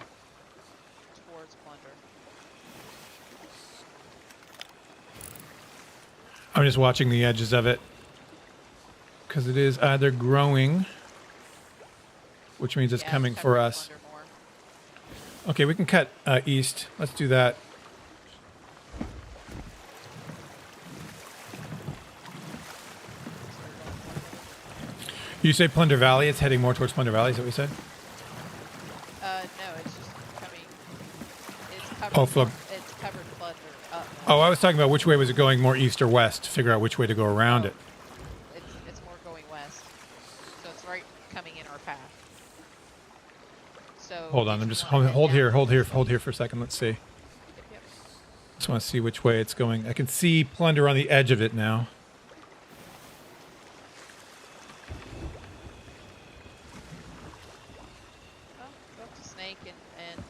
towards Plunder. I'm just watching the edges of it. Because it is either growing, which means it's Yeah, coming for covering us. Plunder more. Okay, we can cut east. Let's do that. You say Plunder Valley? It's heading more towards Plunder Valley, is that what you said? No, it's just coming. It's covered. Oh, Flub. It's covered Plunder up more. Oh, I was talking about which way was it going, more east or west, to figure out which way to go around it. It's more going west. So it's right coming in our path. So Hold on, did I'm you just wanna head hold here, down hold here, this hold way? here for a second. Let's see. Yep, yep. Just want to see which way it's going. I can see Plunder on the edge of it now. Well, go up to Snake and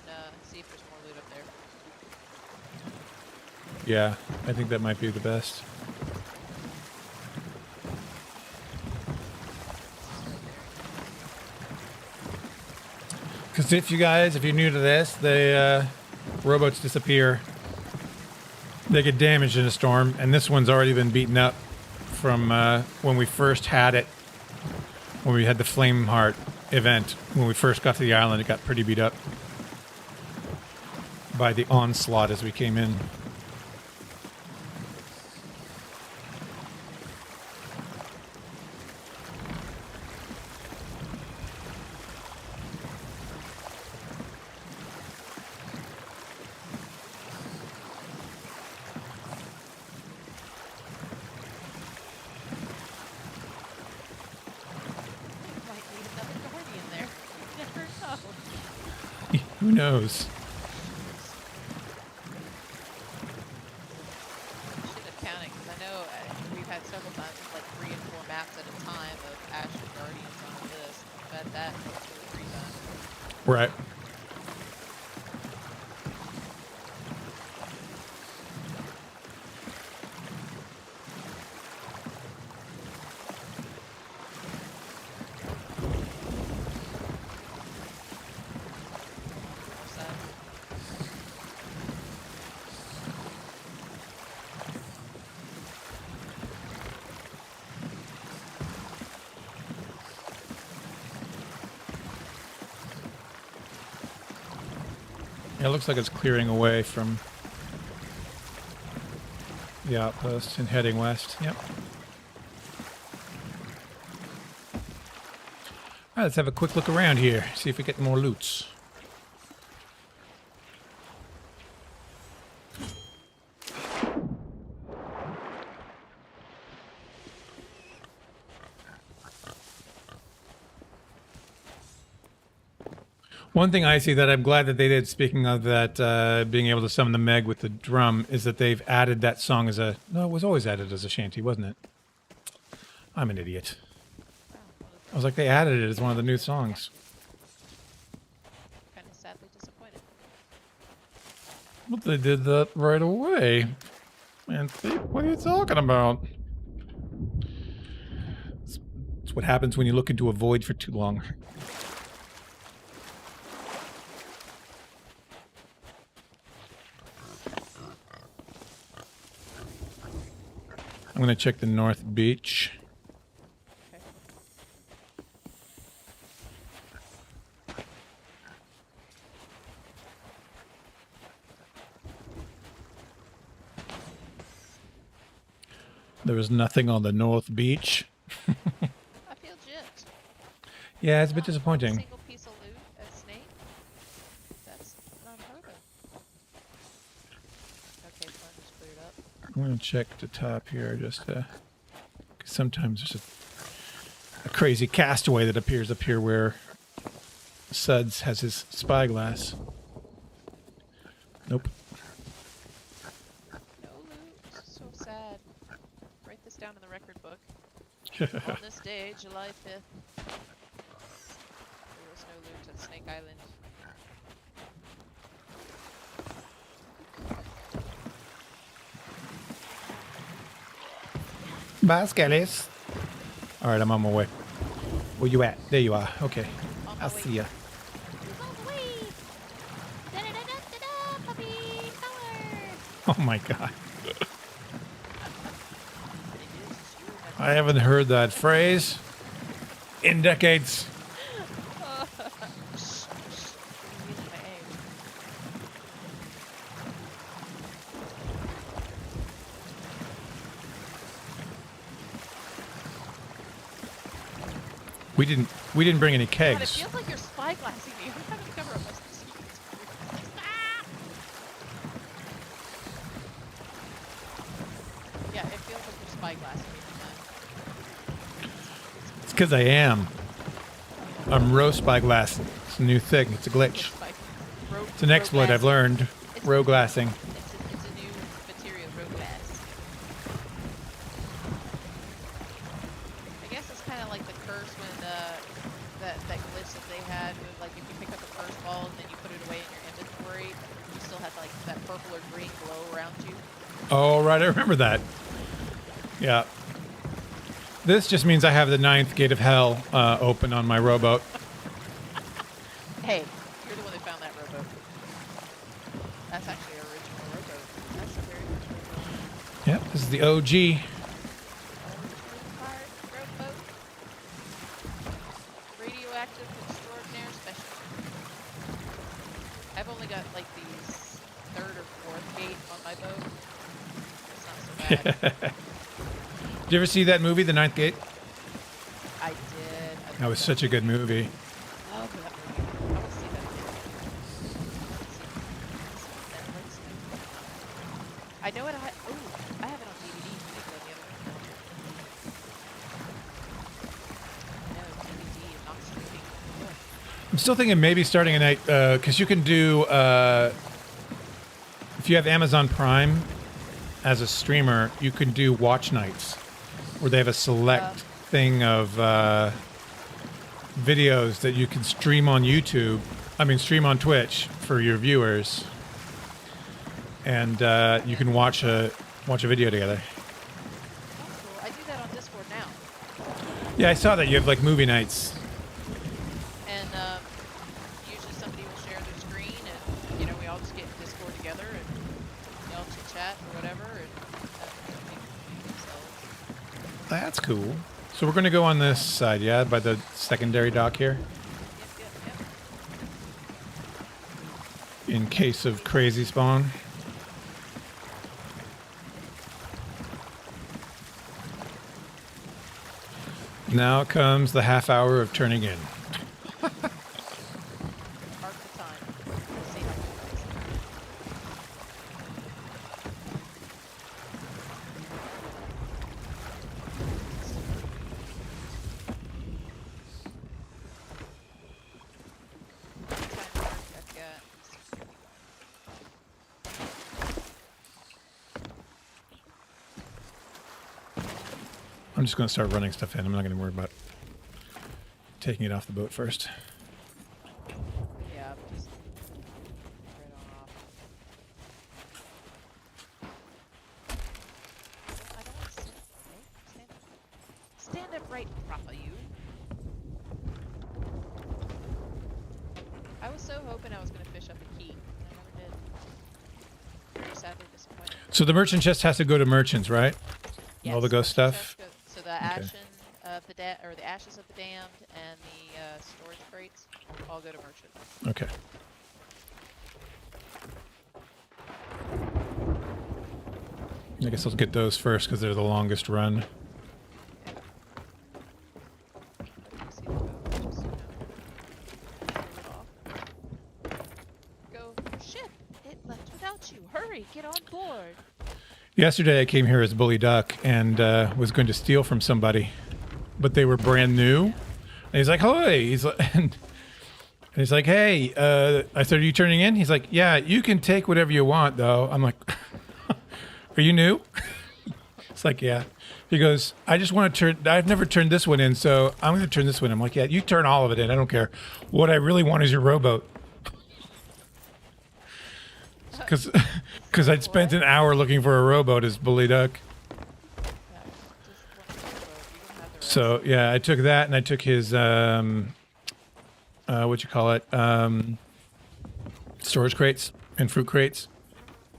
see if there's more loot up there. Yeah, I think that might be the best. Because if you're new to this, the rowboats disappear. They get damaged in a storm, and this one's already been beaten up from when we first had it. When we had the Flameheart event, when we first got to the island, it got pretty beat up by the onslaught as we came in. Might need another guardian there. You never know. Who knows? Should have counted because I know we've had several times with like 3 and 4 maps at a time of Ashen Guardians on a list. I've had that 2 or 3 times. Right. What's that? Yeah, it looks like it's clearing away from the outpost and heading west. Yep. All right, let's have a quick look around here. See if we get more loots. One thing I see that I'm glad that they did, speaking of that, being able to summon the Meg with the drum, is that they've added that song as a... No, it was always added as a shanty, wasn't it? I'm an idiot. I was like, they added it as one of the new songs. Kind of sadly disappointed. But they did that right away. Man, what are you talking about? It's what happens when you look into a void for too long. I'm gonna check the North Beach. Okay. There was nothing on the North Beach. I feel gypped. Yeah, it's a bit Not disappointing. A single piece of loot at Snake. That's unheard of. Okay, Plunder's cleared up. I'm gonna check the top here just to... 'cause sometimes there's a crazy castaway that appears up here where Suds has his spyglass. Nope. No loot. So sad. Write this down in the record book. On this day, July 5th, there was no loot at Snake Island. Bye, Skellies. Alright, I'm on my way. Where you at? There you are. Okay. On my I'll way. see ya. He's on the way! Da-da-da-da-da-da, puppy power! Oh my god. It is you, my I haven't heard that phrase in decades. Shh, shh. You're using my aim. We didn't bring any God, it kegs. feels like you're spyglassing me. I'm having to cover up my secrets. Ah! Because I am. I'm row spyglass. It's a new thing. It's a glitch. It's an exploit I've learned. Row glassing. It's a new material, road glass. I guess it's kind of like the curse when that glitch that they had with, like, if you pick up a curse ball and then you put it away in your inventory, you still have like that purple or green glow around you. Oh, right. I remember that. Yeah. This just means I have the 9th gate of hell open on my rowboat. Hey, you're the one who found that rowboat. That's actually an original rowboat. That's a very nice rowboat. Yep, this is the OG. Rowboat. Radioactive extraordinaire special. I've only got like these 3rd or 4th gate on my boat. It's not so bad. Did you ever see that movie, The 9th Gate? I did. That was such a good movie. Oh, that movie. I want to see that movie. Netflix. I know it. I have it on DVD. No, DVD and not streaming. I'm still thinking maybe starting a night, because you can do, if you have Amazon Prime as a streamer, you can do watch nights where they have a select thing of videos that you can stream on YouTube. I mean, stream on Twitch for your viewers, and you can watch a video together. That's cool. I do that on Discord now. Yeah, I saw that you have like movie nights. And usually somebody will share their screen, and we all just get in Discord together, and we all chit chat or whatever, and themselves. That's cool. So we're going to go on this side, yeah, by the secondary dock here, Yep. in case of crazy spawn. Now comes the half hour of turning in. Mark the time. We'll see how it goes. I've got. I'm just going to start running stuff in. I'm not going to worry about taking it off the boat first. Yeah, just right on off. I don't want to sit up, okay? Stand up right proper, you. I was so hoping I was going to fish up a key, and I never did. Very sadly disappointed. So the merchant chest has to go to merchants, right? All the ghost stuff? So the ashen of the the ashes of the damned and the storage crates all go to merchant. Okay. I guess I'll get those first because they're the longest run. See the boat, just, pull it off. Go, ship! It left without you. Hurry, get on board. Yesterday I came here as Bully Duck and was going to steal from somebody, but they were brand new. And he's like, "Hey!" He's like, and he's like, "Hey!" I said, "Are you turning in?" He's like, "Yeah, you can take whatever you want, though." I'm like, "Are you new?" It's like, "Yeah." He goes, "I just want to turn. I've never turned this one in, so I'm going to turn this one." I'm like, "Yeah, you turn all of it in. I don't care. What I really want is your rowboat." Because I'd spent an hour looking for a rowboat as Bully Duck. So yeah, I took that and I took his storage crates and fruit crates,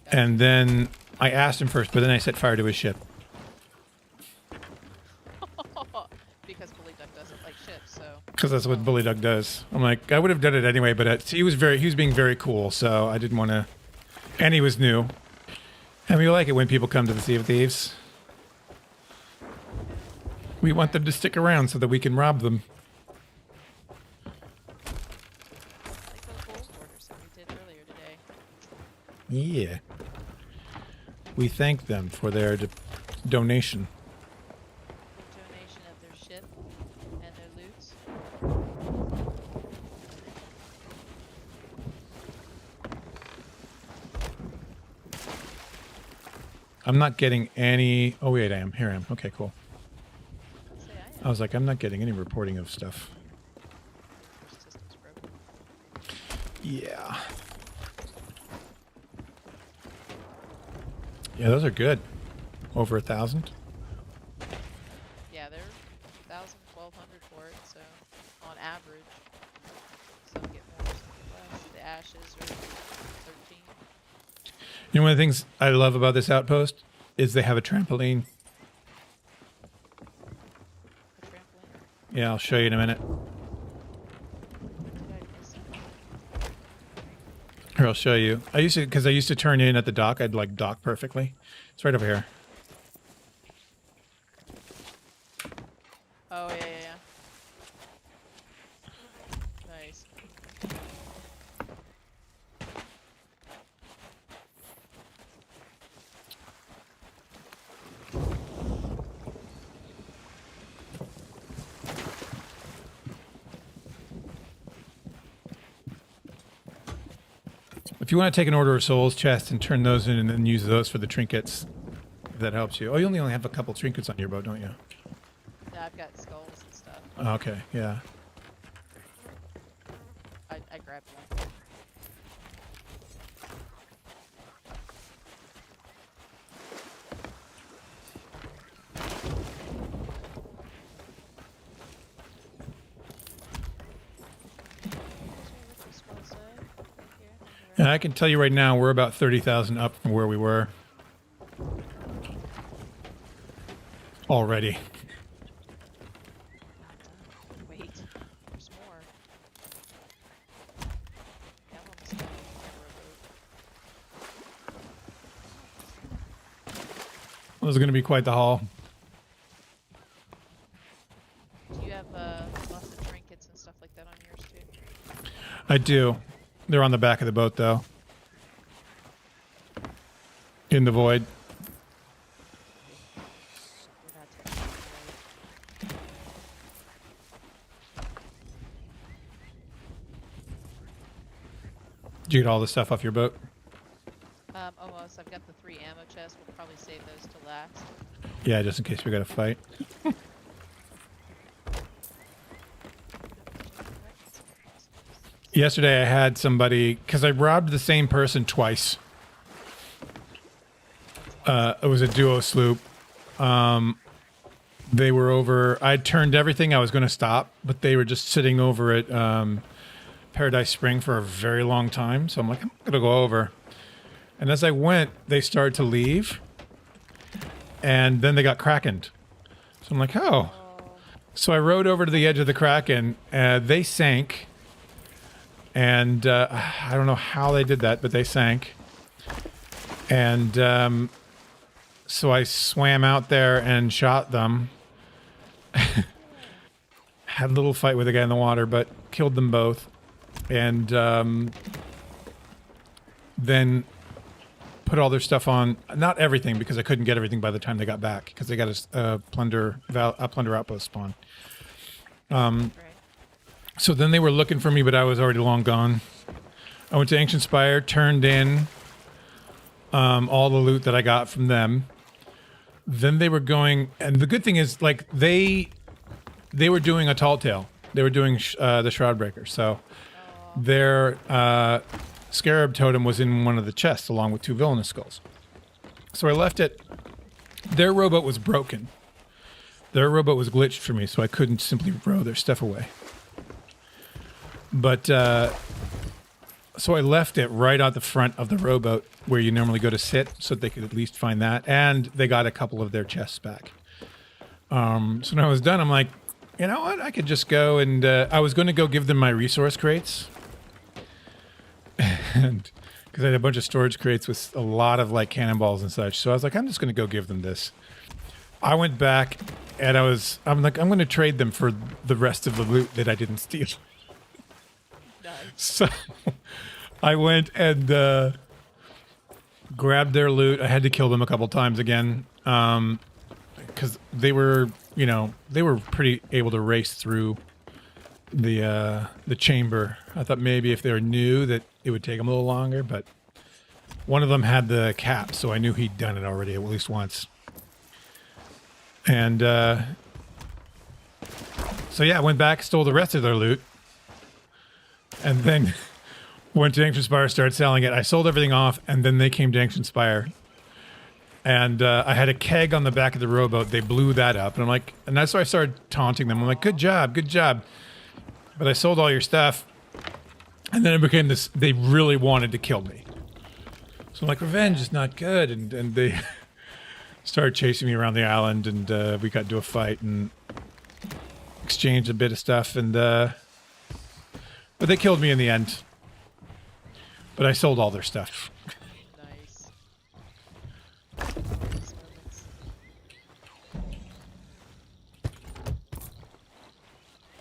and then I asked him first, but then I set fire to his ship. Because Bully Duck doesn't like ships, so. Because that's what Bully Duck does. I'm like, I would have done it anyway, but he was being very cool, so I didn't want to. And he was new. And we like it when people come to the Sea of Thieves. We want them to stick around so that we can rob them. Like those gold orders that we did earlier today. Yeah. We thank them for their donation. The donation of their ship and I'm not getting any... Oh, wait, I am. Here I am. Okay, cool. Say I was like, I'm not getting any reporting of stuff. Your system's broken. Yeah. Yeah, those are good. Over 1,000. Yeah, they're 1,000, 1,200 for it, so on average. Some get more, some get less. The ashes are 13. You know, one of the things I love about this outpost is they have a trampoline. A trampoline. Yeah, I'll show you in a minute. Did I miss it? Here, I'll show you. I used to, because I used to turn in at the dock. I'd like dock perfectly. It's right over here. Oh, yeah, yeah, yeah. Nice. If you want to take an Order of Souls chest and turn those in and then use those for the trinkets, if that helps you. Oh, you only have a couple trinkets on your boat, don't you? Yeah, I've got skulls and stuff. Oh, okay, yeah. I grabbed one. And I can tell you right now, we're about 30,000 up from where we were. Already. Wait, there's more. Yeah, I'm almost done with my rowboat. This is going to be quite the haul. Do you have lots of trinkets and stuff like that on yours too? I do. They're on the back of the boat, though. In the void. We're not taking it away. Did you get all the stuff off your boat? Almost. I've got the 3 ammo chests. We'll probably save those to last. Yeah, just in case we got to fight. Yesterday I had somebody, because I robbed the same person twice. It was a duo sloop. They were over, I turned everything, I was going to stop, but they were just sitting over at Paradise Spring for a very long time. So I'm like, I'm going to go over. And as I went, they started to leave. And then they got krakened. So I'm like, oh. So I rowed over to the edge of the Kraken. They sank. And I don't know how they did that, but they sank. And so I swam out there and shot them. Had a little fight with a guy in the water, but killed them both. And then put all their stuff on. Not everything, because I couldn't get everything by the time they got back, because they got a plunder outpost spawn. Right. So then they were looking for me, but I was already long gone. I went to Ancient Spire, turned in all the loot that I got from them. Then they were going, and the good thing is, like, they were doing a tall tale. They were doing the Shroudbreaker. So their Scarab Totem was in one of the chests, along with 2 Villainous Skulls. So I left it. Their rowboat was broken. Their rowboat was glitched for me, so I couldn't simply row their stuff away. But, so I left it right out the front of the rowboat where you normally go to sit, so that they could at least find that. And they got a couple of their chests back. So when I was done, I'm like, you know what? I could just go and, I was going to go give them my resource crates. And, because I had a bunch of storage crates with a lot of, like, cannonballs and such. So I was like, I'm just going to go give them this. I went back, and I'm like, I'm going to trade them for the rest of the loot that I didn't steal. Nice. So I went and grabbed their loot. I had to kill them a couple times again, because they were, you know, they were pretty able to race through the chamber. I thought maybe if they were new that it would take them a little longer, but One of them had the cap, so I knew he'd done it already at least once. And so yeah, I went back, stole the rest of their loot, and then went to Ancient Spire, started selling it. I sold everything off, and then they came to Ancient Spire. And I had a keg on the back of the rowboat. They blew that up. And I'm like, and that's why I started taunting them. I'm like, good job, good job. But I sold all your stuff. And then it became this, they really wanted to kill me. So I'm like, revenge is not good. And they started chasing me around the island. And we got into a fight and exchanged a bit of stuff. And but they killed me in the end. But I sold all their stuff. Nice. Nice moments.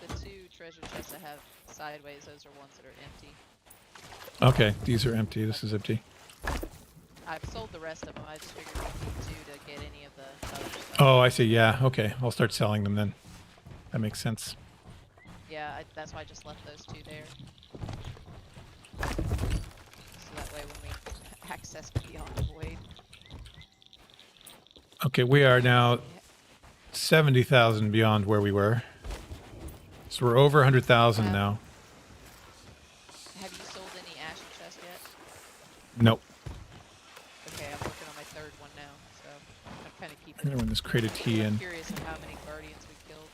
The 2 treasure chests I have sideways, those are ones that are empty. Okay, these are empty. This is empty. I've sold the rest of them. I just figured we need 2 to get any of the other stuff. Oh, I see. Yeah, okay. I'll start selling them then. That makes sense. Yeah, that's why I just left those 2 there. So that way when we access beyond the void. Okay, we are now 70,000 beyond where we were. So we're over 100,000 now. Have you sold any ashen chest yet? Nope. Okay, I'm working on my 3rd one now, so I'm kind of I'm keeping going to run this crate of tea I'm in. curious of how many guardians we killed.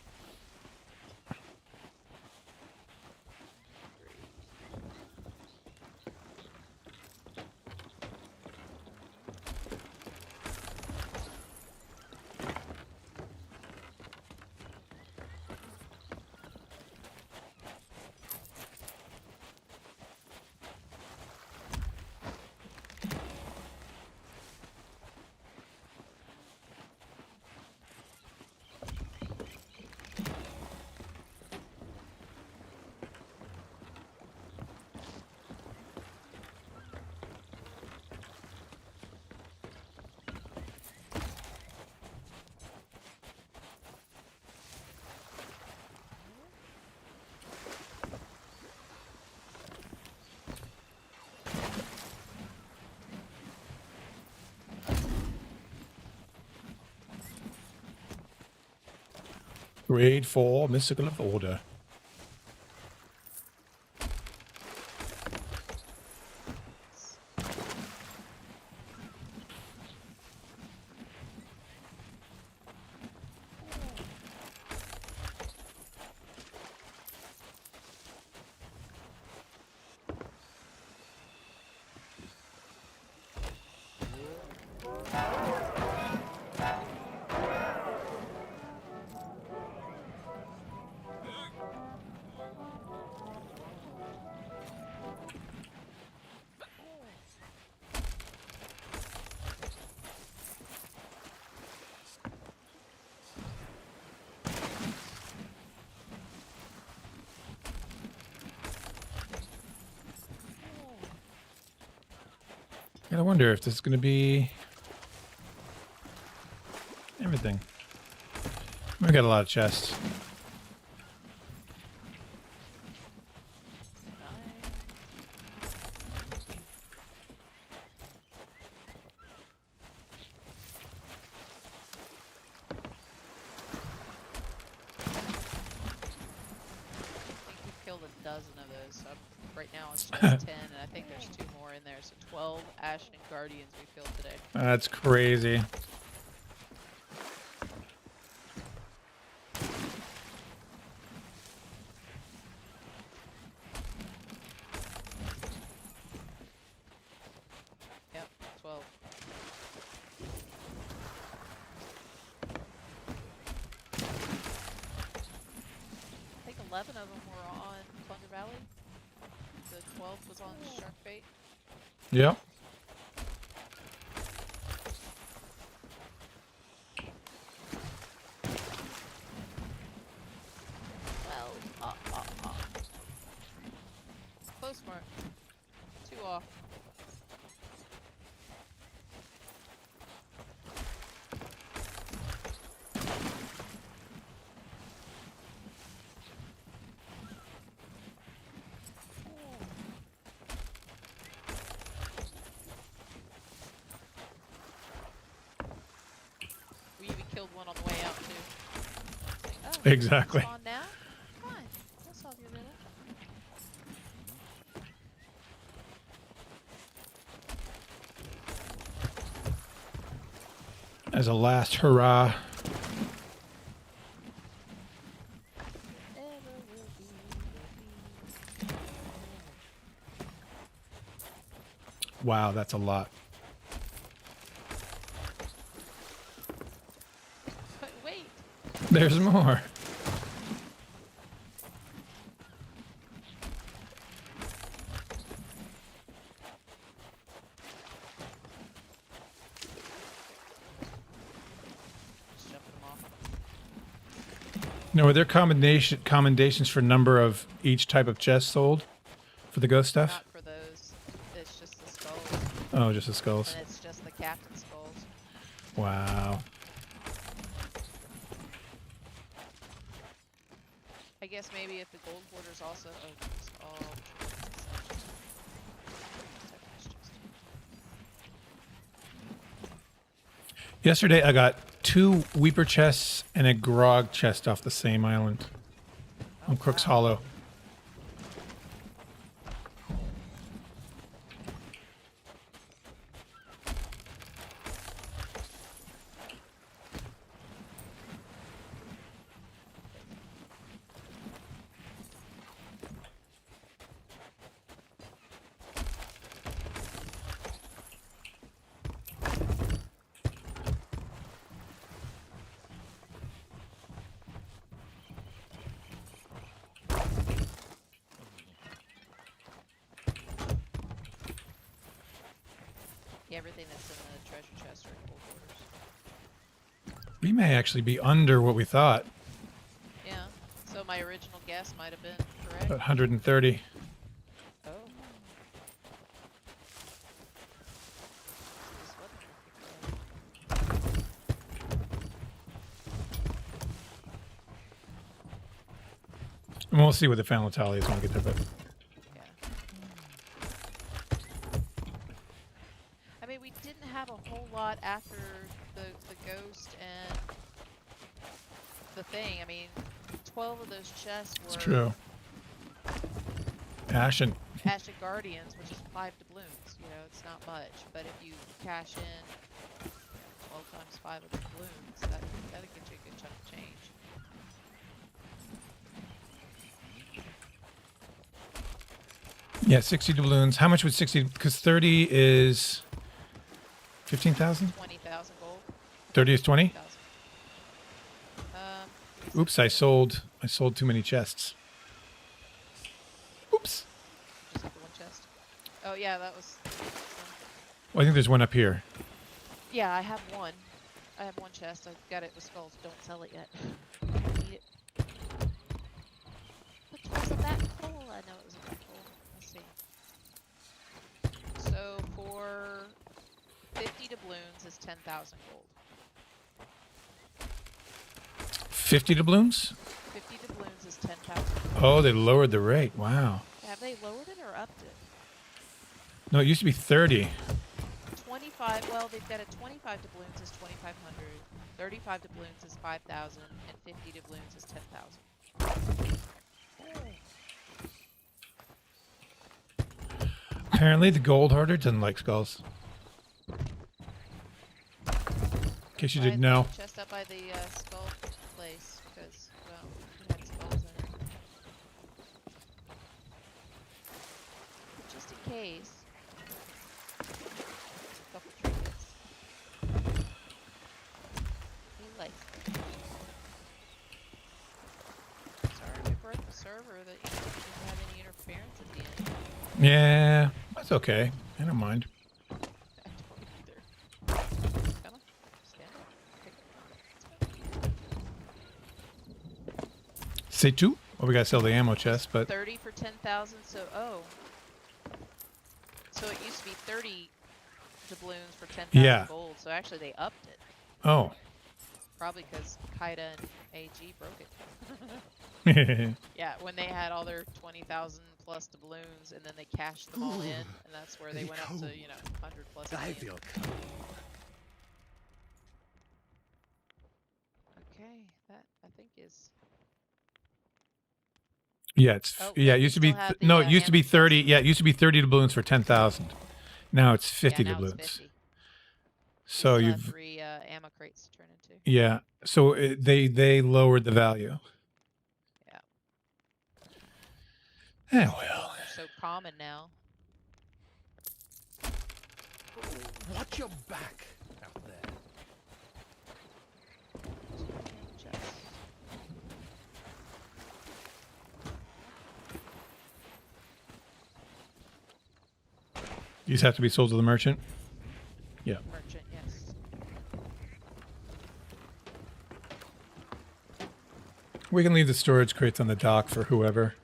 Grade 4, Mystical of Order. I wonder if this is going to be everything. We got a lot of chests. Killed a dozen of those, so right now it's just 10, and I think there's 2 more in there, so 12 Ashen Guardians we killed today. That's crazy. Yep, 12. I think 11 of them were on Plunder Valley. The 12th was on Shark Bait. Yep. Well, close mark. 2 off. Exactly. Spawn now? Fine. We'll solve your riddle. As a last hurrah. Ever will be. Wow, that's a lot. But wait. There's more. Just jumping them off. No, are there commendations for number of each type of chest sold for the ghost stuff? Not for those. It's just the skulls. Oh, just the skulls. And it's just the captain skulls. Wow. I guess maybe if the gold quarters also. Oh, it's all. Yesterday I got 2 Weeper chests and a Grog chest off the same island. On Crook's Hollow. Yeah, everything that's in the treasure chest are in gold quarters. We may actually be under what we thought. Yeah. So my original guess might have been correct. About 130. Oh. This wasn't correct. And we'll see what the final tally is when we get there, but Yeah. I mean, we didn't have a whole lot after the ghost and the thing. I mean, 12 of those chests were it's true. Ashen. Ashen Guardians, which is 5 doubloons. You know, it's not much, but if you cash in 12 times 5 of the doubloons, that'll get you a good chunk of change. Yeah, 60 doubloons. How much would 60? Because 30 is 15,000? 20,000 gold. 30 is 20? 1,000. Give me Oops, I sold too many chests. Oops. just the one chest. Oh yeah, that was. Well, I think there's one up here. Yeah, I have one. I have one chest. I've got it with skulls. Don't sell it yet. I need it. But was a black hole? I know it was a black hole. Let's see. So for 50 doubloons is 10,000 gold. 50 doubloons? 50 doubloons is 10,000. Oh, they lowered the rate. Wow. Have they lowered it or upped it? No, it used to be 30. 25. Well, they've got a 25 doubloons is 2,500. 35 doubloons is 5,000, and 50 doubloons is 10,000. Apparently, the gold hoarder doesn't like skulls. In case you didn't know. Chest up by the skull place because, well, it had skulls in it. Just in case. A couple trinkets. He likes it. Sorry we broke the server that you didn't have any interference at the end. Yeah, that's okay. I don't mind. I don't either. Come on. Stand up. Pick it. Say 2? Well, we gotta sell the ammo chest, but 30 for 10,000, so so it used to be 30 doubloons for 10,000 Yeah. gold, so actually they upped it. oh. Probably because Kaida and AG broke it. Yeah, when they had all their 20,000 plus doubloons and then they cashed them all in, and that's where they went up to, 100 plus. I million. feel cold. Okay, that I think is Yeah, it's Oh, yeah. It but used to we be still have the, no. It used to be hammer 30. crest. Yeah, it used to be 30 doubloons for 10,000. Now it's 50 Yeah, now it's doubloons. 50. We So still have you've 3 ammo crates to turn into. yeah. So they lowered the value. Yeah. Yeah, well. They're so common now. Watch your back out there. Chests. These have to be sold to the merchant. Yeah. Merchant, yes. We can leave the storage crates on the dock for whoever.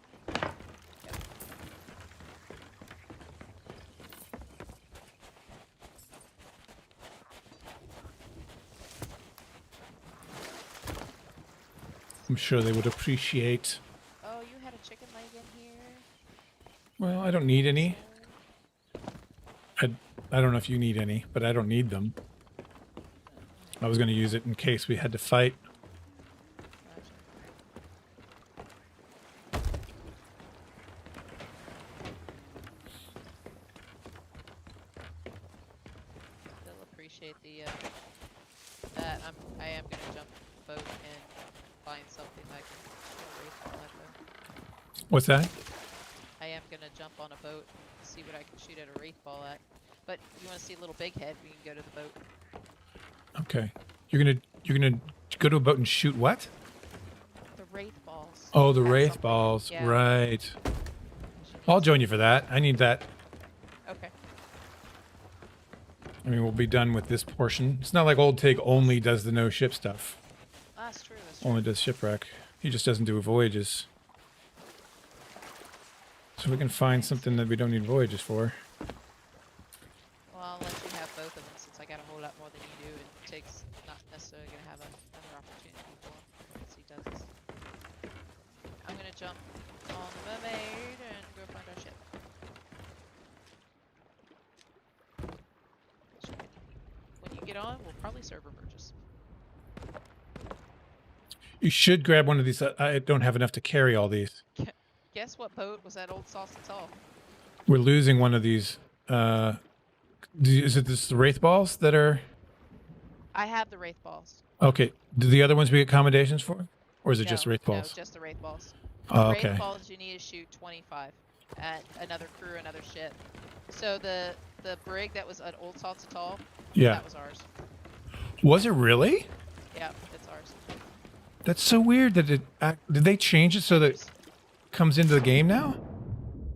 I'm sure they would appreciate. Oh, you had a chicken leg in here. Well, I don't need any. I don't know if you need any, but I don't need them. I was going to use it in case we had to fight. They'll appreciate the that. I am gonna jump boat and find something that I can wraith ball at though. What's that? I am gonna jump on a boat and see what I can shoot at a wraith ball at. But you want to see a little big head? We can go to the boat. Okay. You're gonna go to a boat and shoot what? The wraith balls. Oh, the Have wraith something. balls. Yeah. Right. I'll join you for that. I need that. Okay. I mean, we'll be done with this portion. It's not like Old Tig only does the no ship stuff. That's true. That's true. Only does shipwreck. He just doesn't do voyages. So we can find something that we don't need voyages for. Well, I'll let you have both of them since I got a whole lot more than you do, and Tig's not necessarily gonna have another opportunity for him once he does this. I'm gonna jump on the mermaid and go find our ship. When you get on, we'll probably server merges. You should grab one of these. I don't have enough to carry all these. Guess what boat was that old Sauce and Tall? We're losing one of these. Is it the wraith balls that are? I have the wraith balls. Okay. Do the other ones we get accommodations for, or is it just No, wraith balls? No, just the wraith balls. Oh, Wraith okay. balls you need to shoot 25 at another crew, another ship. So the brig that was at Old Salts Atoll, Yeah. that was ours. Was it really? Yeah, it's ours. That's so weird that did they change it so that it comes into the game now?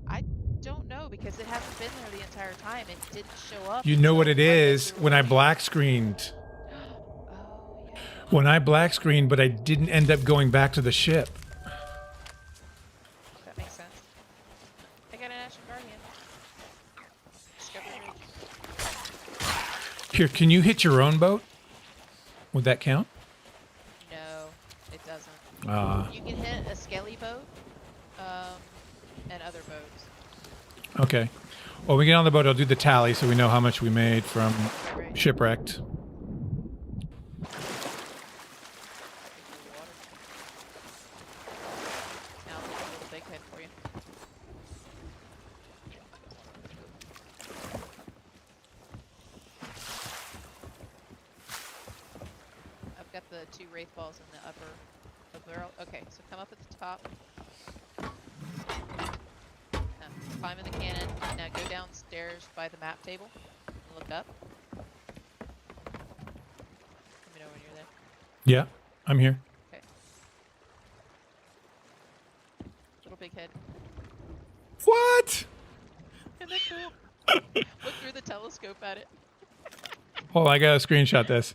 I don't know because it hasn't been there the entire time. It didn't show up. You know what until it partway is through when I loading. black screened. Oh yeah. When I black screened, but I didn't end up going back to the ship. That makes sense. I got an Ashen Guardian. Discovery Ridge. Here, can you hit your own boat? Would that count? No, it doesn't. You You can hit a skelly boat, and other boats. Okay. Well, when we get on the boat, I'll do the tally so we know how much we made from Right. Shipwrecked. Now I'll take a little big head for you. I've got the 2 wraith balls in the upper barrel. Okay, so come up at the top. Now, climb in the cannon. Now go downstairs by the map table and look up. Let me know when you're there. Yeah, I'm here. Okay. Little big head. What? Isn't that cool? Look through the telescope at it. Hold on, I gotta screenshot this.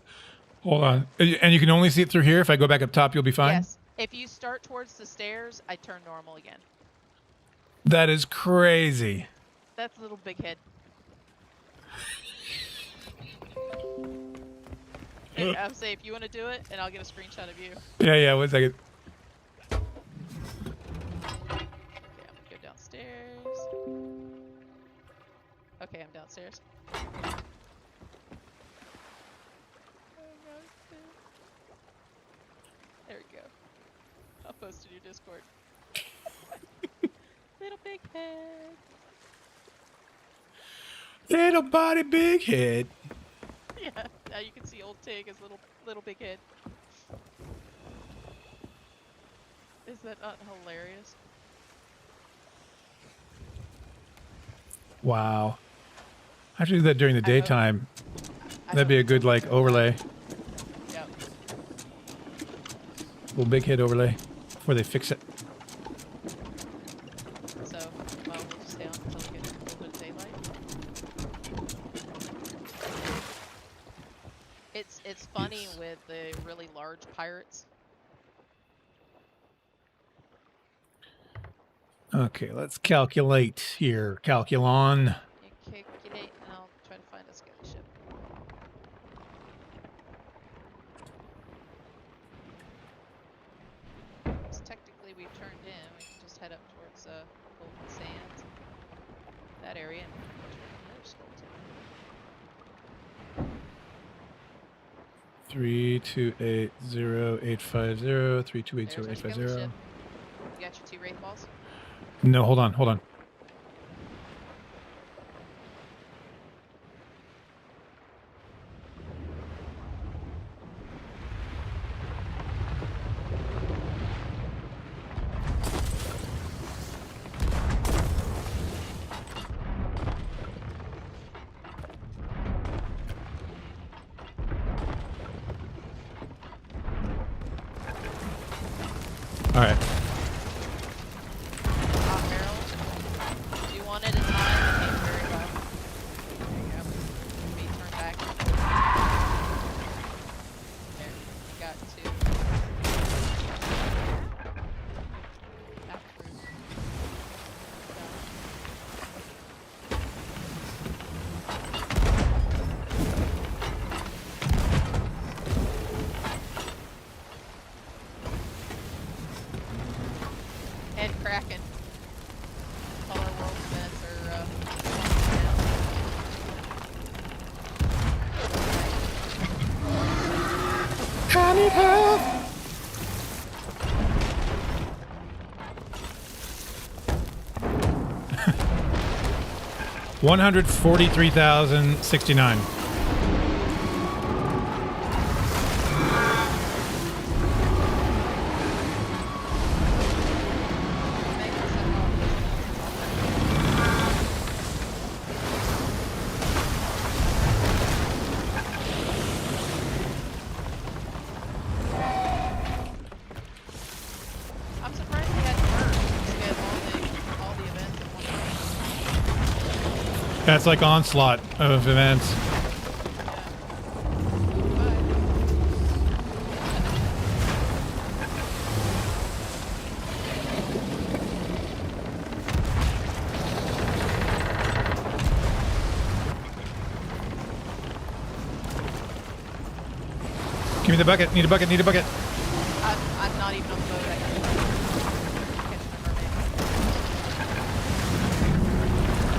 Hold on. And you can only see it through here. If I go back up top, you'll be fine? Yes. If you start towards the stairs, I turn normal again. That is crazy. That's a little big head. And I'll say if you want to do it, and I'll get a screenshot of you. Yeah, 1 second. Okay, I'm gonna go downstairs. Okay, I'm downstairs. There we go. I'll post it in your Discord. head. Little body, big head. Yeah, now you can see old Tig as little big head. Is that not hilarious? Wow. I have to do that during the I hope- daytime. I That'd be hope a good, like, someone- overlay. Yep. Little big head overlay before they fix it. So, well, we'll just stay on until we get a little bit of daylight. It's funny Yes. with the really large pirates. Okay, let's calculate here. Calculon. You calculate, and I'll try to find a skelly ship. Because technically we've turned in. We can just head up towards Golden Sands, that area, and another skull too. 3280850. 3280850. There's our skelly ship. You got your 2 wraith balls? No, hold on, hold on. All right. Hot barrel. Do you want it in time? It came very well. There you go. Be turned back. There. You got 2. Not through. And Kraken. All our world events are I need help. $143,069. I'm surprised we had merch to get all the events in one place. That's like onslaught of events. Give me the bucket. Need a bucket. Need a bucket. I'm not even on the boat. I got catching a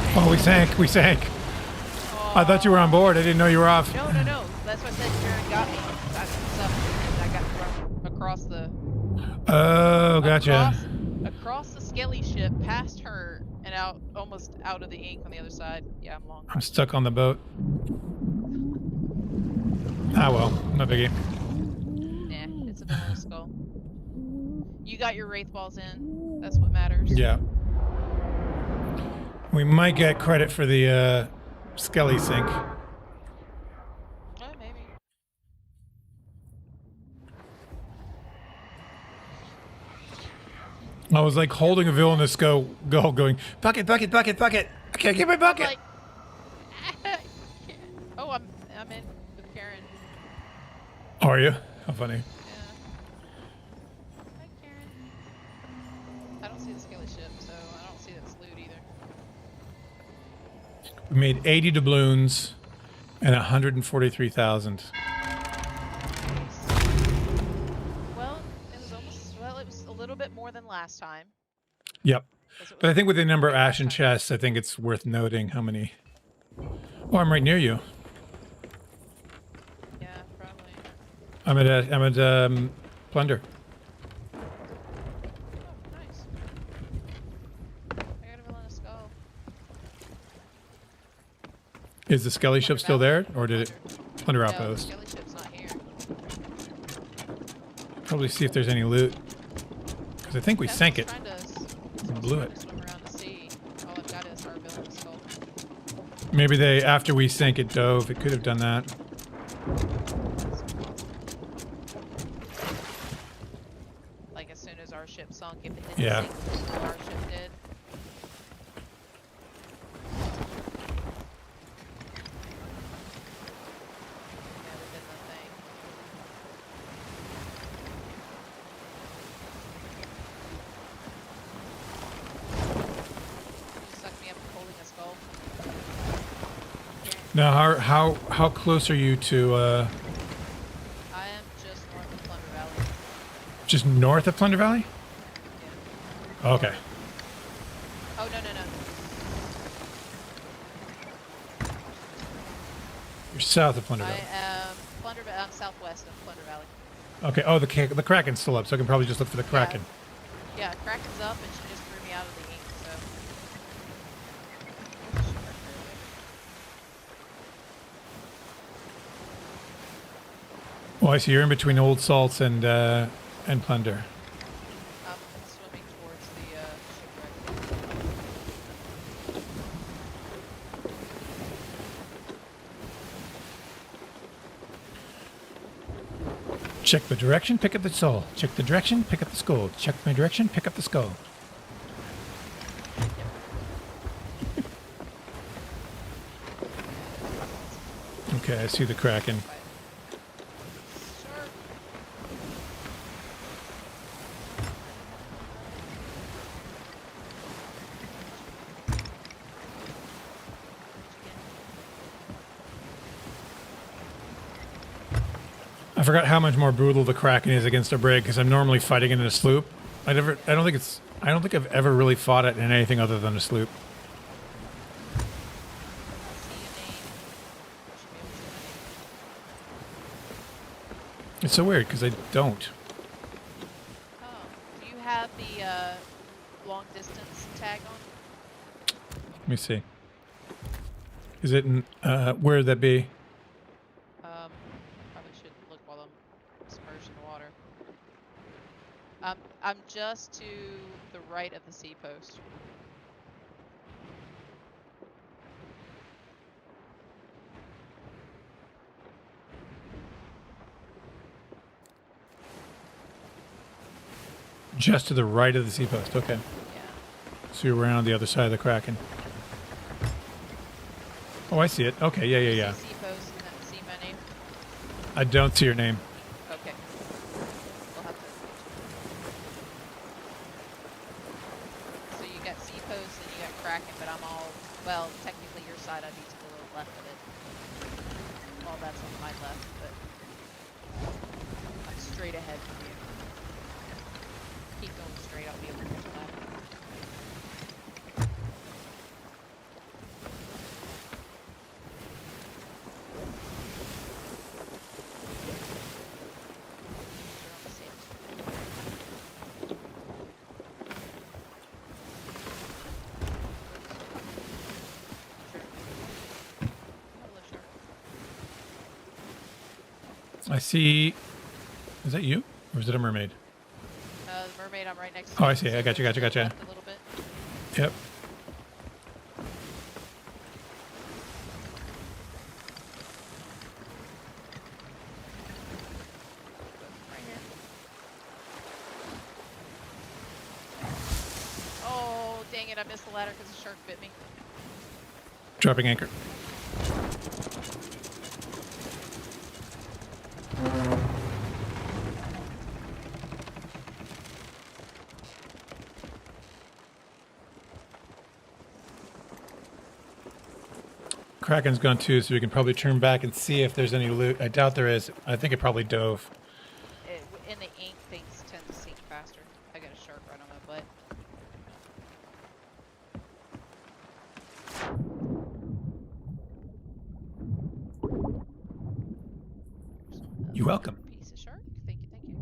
mermaid. Oh, we sank. We sank. I thought you were on board. I didn't know you were off. No. That's what I said. Jared got me. I got thrown across the. Oh, gotcha. Across the skelly ship, past her, and out almost out of the ink on the other side. Yeah, I'm long. I'm stuck on the boat. Ah, well, no biggie. Nah, it's a vanilla skull. You got your wraith balls in. That's what matters. Yeah. We might get credit for the skelly sink. Maybe. I was like holding a villainous goal going, bucket, bucket, bucket, bucket. I can't get my bucket. Like, oh, I'm in with Karen. Are you? How funny. Yeah. Hi, Karen. I don't see the skelly ship, so I don't see that's loot either. We made 80 doubloons and 143,000. Well, it was almost. Well, it was a little bit more than last time. Yep. 'Cause it But I was think with the number of last ashen time. chests, I think it's worth noting how many. Oh, I'm right near you. Yeah, probably. I'm at Plunder. Oh, nice. I got a villainous Is the Skelly ship still there, or did it Plunder No, Outpost? Skelly ship's not here. Probably see if there's any loot. Because I think we sank it. Blew it. Swim around to see. All I've got is our villain skull. Maybe they, after we sank it, dove. It could have done that. Like as soon as our ship sunk, if it didn't Yeah. sink before our ship did. Yeah, we did nothing. You sucked me up holding a skull. Now, how close are you to, I am just north of Plunder Valley. just north of Plunder Valley? Yeah. Okay. Oh, no, no, no. You're south of Plunder I Valley. am I'm southwest of Plunder Valley. Okay. Oh, the Kraken's still up, so I can probably just look for the Kraken. Yeah, Kraken's up and she just threw me out of the ink, so. Oh, I see. You're in between Old Salts and Plunder. I'm swimming towards the shipwreck. Check the direction, pick up the soul. Check the direction, pick up the skull. Check my direction, pick up the skull. Okay, I see the Kraken. Shark. I forgot how much more brutal the Kraken is against a brig because I'm normally fighting it in a sloop. I don't think I've ever really fought it in anything other than a sloop. It's so weird because I don't. Oh, do you have the long distance tag on? Let me see. Is it in, where would that be? Probably should look while I'm submerged in the water. I'm just to the right of the sea post. Just to the right of the sea post. Okay. Yeah. So you're around the other side of the Kraken. Oh, I see it. Okay, yeah. See sea post and then see my name. I don't see your name. Okay. We'll have to. So you got sea post and you got Kraken, but I'm all, well, technically your side I'd be to the little left of it. Well, that's on my left, but I'm straight ahead from you. Keep going straight, I'll be able to catch that. I see. Is that you? Or is it a mermaid? The mermaid I'm right next to. Oh, I see. I gotcha. Left a little bit. Yep. Right here. Oh, dang it, I missed the ladder because the shark bit me. Dropping anchor. Kraken's gone too, so we can probably turn back and see if there's any loot. I doubt there is. I think it probably dove. In the ink, things tend to sink faster. I got a shark right on my butt. You're welcome. Piece of shark. Thank you, thank you.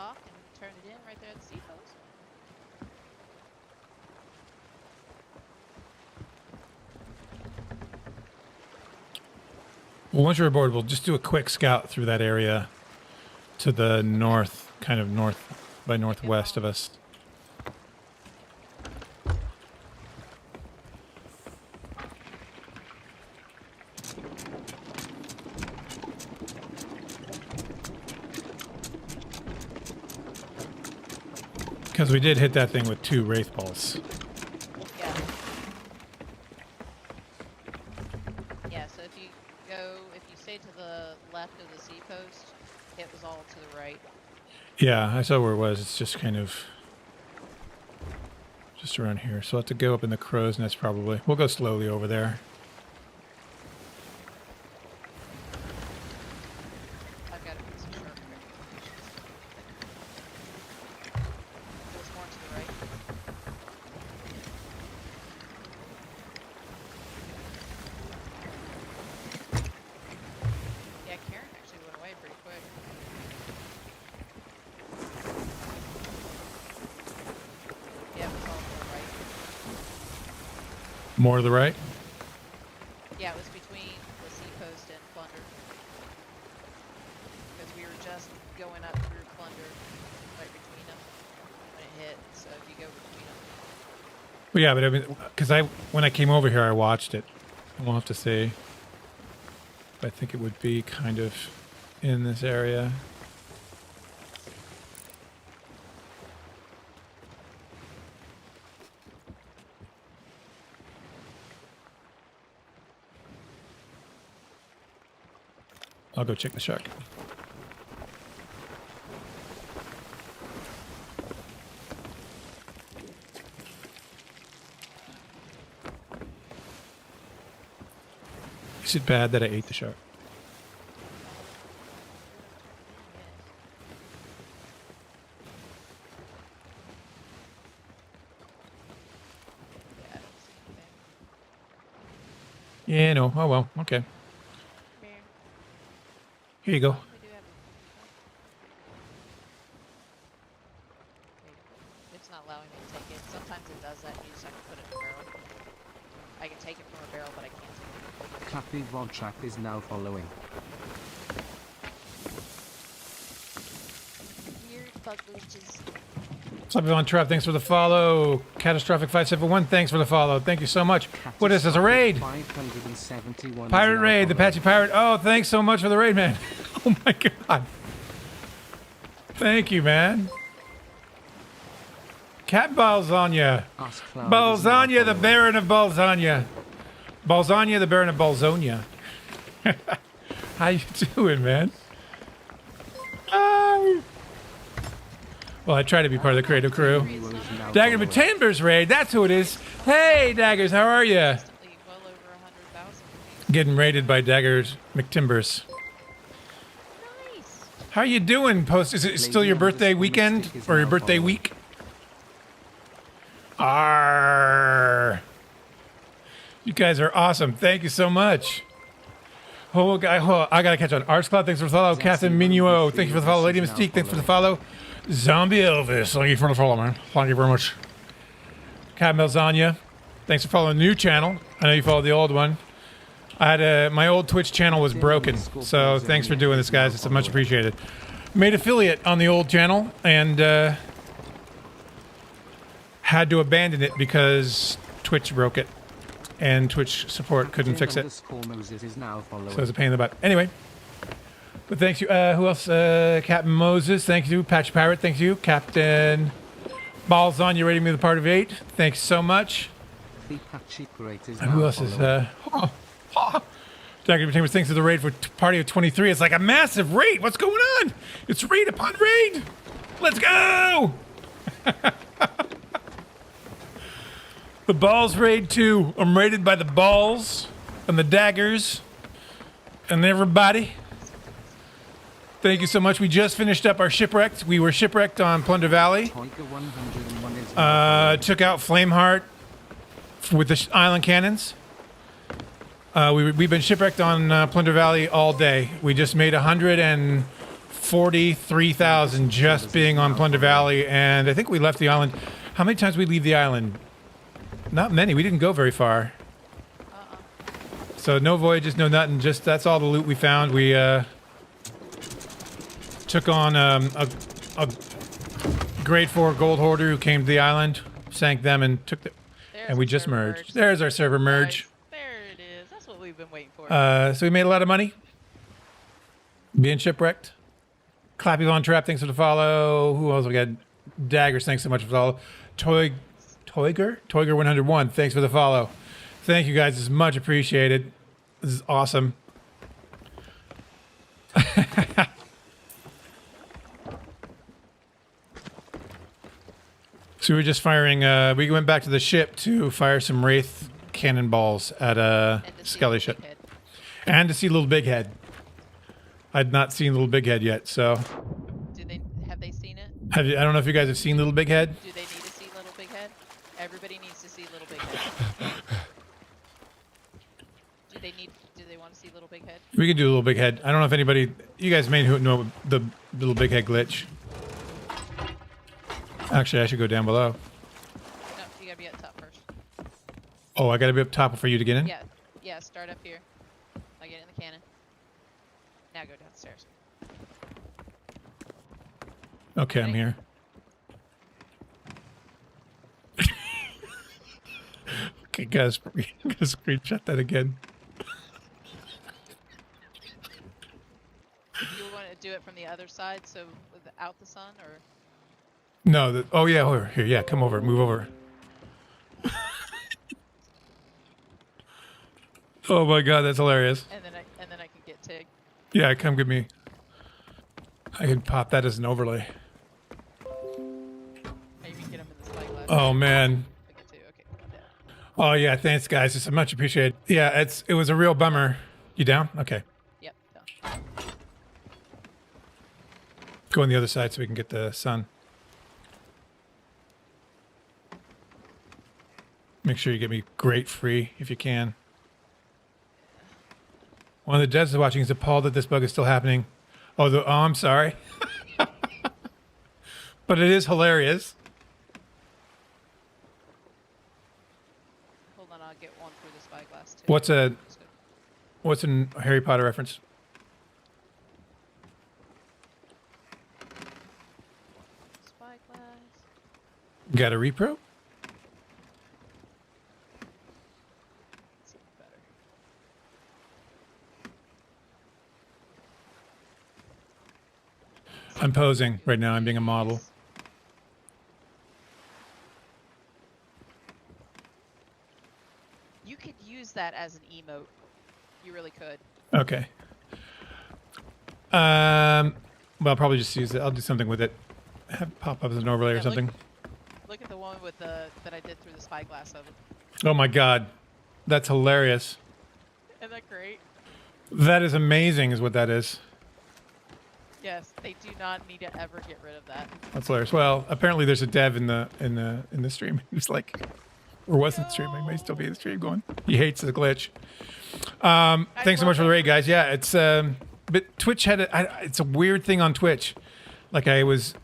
dock and turn it in right there at the seapost. Well, once you're aboard, we'll just do a quick scout through that area to the north, kind of north by northwest of us. Because we did hit that thing with 2 wraith balls. Yeah. Yeah, so if you stay to the left of the seapost, it was all to the right. Yeah, I saw where it was. It's just kind of just around here. So I'll have to go up in the crow's nest probably. We'll go slowly over there. I've got a piece of shark recommendations. There's more to the right. Yeah, Karen actually went away pretty quick. Yeah, it was all to the right. More to the right. Yeah, it was between the seapost and Plunder. Because we were just going up through Plunder, right between them, when it hit. So if you go between them. Well, yeah, but I mean, because when I came over here, I watched it. We'll have to see. But I think it would be kind of in this area. I'll go check the shark. Is it bad that I ate the shark? Yeah, I don't see anything. Yeah, no. Oh well. Okay. Here. Here you go. We do have a... It's not allowing me to take it. Sometimes it does that. You just have to put it in a barrel. I can take it from a barrel, but I can't take it. Cappy Rod Track is now following. Weird bug glitches. What's up, Yvonne Trap? Thanks for the follow. Catastrophic 571. Thanks for the follow. Thank you so much. What is this? A raid? 571 is Pirate now raid. The following. Apache Pirate. Oh, thanks so much for the raid, man. Oh my god. Thank you, man. Cat Balzania. Ask Cloud is now Balzania, the following. Baron of Balzania. Balzania, the Baron of Balzonia. How you doing, man? Ah. Well, I try to be part of the creative crew. Is now Dagger following. Timbers raid. That's who it is. Hey, Daggers, how are you? Instantly well over 100,000. Getting raided by Daggers McTimbers. Nice. How you doing, Post? Is it still your birthday weekend or your birthday week? Arr. You guys are awesome. Thank you so much. Oh, I gotta catch on. Arts Cloud, thanks for the follow. Captain Minuo, thank you for the follow. Lady Mystique, thanks for the follow. Zombie Elvis, thank you for the follow, man. Thank you very much. Cat Melzania, thanks for following the new channel. I know you followed the old one. I had my old Twitch channel was broken, so thanks for doing this, guys. It's much appreciated. Made affiliate on the old channel and had to abandon it because Twitch broke it. And Twitch support couldn't fix it. Moses is now following. So it was a pain in the butt. Anyway. But thanks you. Who else? Captain Moses. Thank you. Patch Pirate. Thank you. Captain Balls on. You rating me the part of 8. Thanks so much. The Apache Great is And who now else is? following. Dagger Entertainment thanks for the raid for party of 23. It's like a massive raid. What's going on? It's raid upon raid. Let's go. The Balls raid 2. I'm raided by the Balls and the Daggers and everybody. Thank you so much. We just finished up our Shipwrecked. We were Shipwrecked on Plunder Valley. Tiger 101 is now following. Took out Flameheart with the island cannons. We've been Shipwrecked on Plunder Valley all day. We just made 104 43,000 just being on Plunder Valley, and I think we left the island. How many times we leave the island? Not many. We didn't go very far. So no voyages, no nothing. Just that's all the loot we found. We took on a grade 4 gold hoarder who came to the island, sank them, and took the. And we just merged. There's our server merge. Nice. There it is. That's what we've been waiting for. So we made a lot of money. Being shipwrecked. Clappy Von Trap, thanks for the follow. Who else we got? Daggers, thanks so much for the follow. Toiger 101, thanks for the follow. Thank you guys, it's much appreciated. This is awesome. So we were just firing, we went back to the ship to fire some Wraith cannonballs at a Skelly ship. And to see Little Big Head. I'd not seen Little Big Head yet, so. Have they seen it? I don't know if you guys have seen Little Big Head. Do they need to see Little Big Head? Everybody needs to see Little Big Head. Do they want to see Little Big Head? We could do Little Big Head. I don't know if anybody, you guys may know the Little Big Head glitch. Actually, I should go down below. No, you gotta be up top first. Oh, I gotta be up top for you to get in? Yeah, start up here. I'll get in the cannon. Now go downstairs. Okay, I'm here. Okay, guys, gotta screenshot that again. You want to do it from the other side, so without the sun, or? No, oh yeah, over here, yeah, come over, move over. Oh my god, that's hilarious. And then I can get Tig. Yeah, come get me. I can pop that as an overlay. Maybe get him in the spyglass. Oh man. I get to. Okay, I'm down. Oh yeah, thanks guys. It's much appreciated. Yeah, it was a real bummer. You down? Okay. Yep, done. Go on the other side so we can get the sun. Make sure you get me great free if you can. One of the devs is watching is appalled that this bug is still happening. Oh, I'm sorry. But it is hilarious. Hold on, I'll get one through the spyglass too. What's a Harry Potter reference? Spyglass. Got a repro? That's even better. I'm posing right now. I'm being a model. You could use that as an emote. You really could. Okay. Well, I'll probably just use it. I'll do something with it. Have it pop up as an overlay or something. Look at the one with that I did through the spyglass of it. Oh my god. That's hilarious. Isn't that great? That is amazing is what that is. Yes, they do not need to ever get rid of that. That's hilarious. Well, apparently there's a dev in the stream who's like, or wasn't streaming, may still be in the stream going. He hates the glitch. Thanks so much for the raid, guys. Yeah, it's but Twitch had it's a weird thing on Twitch. Like I was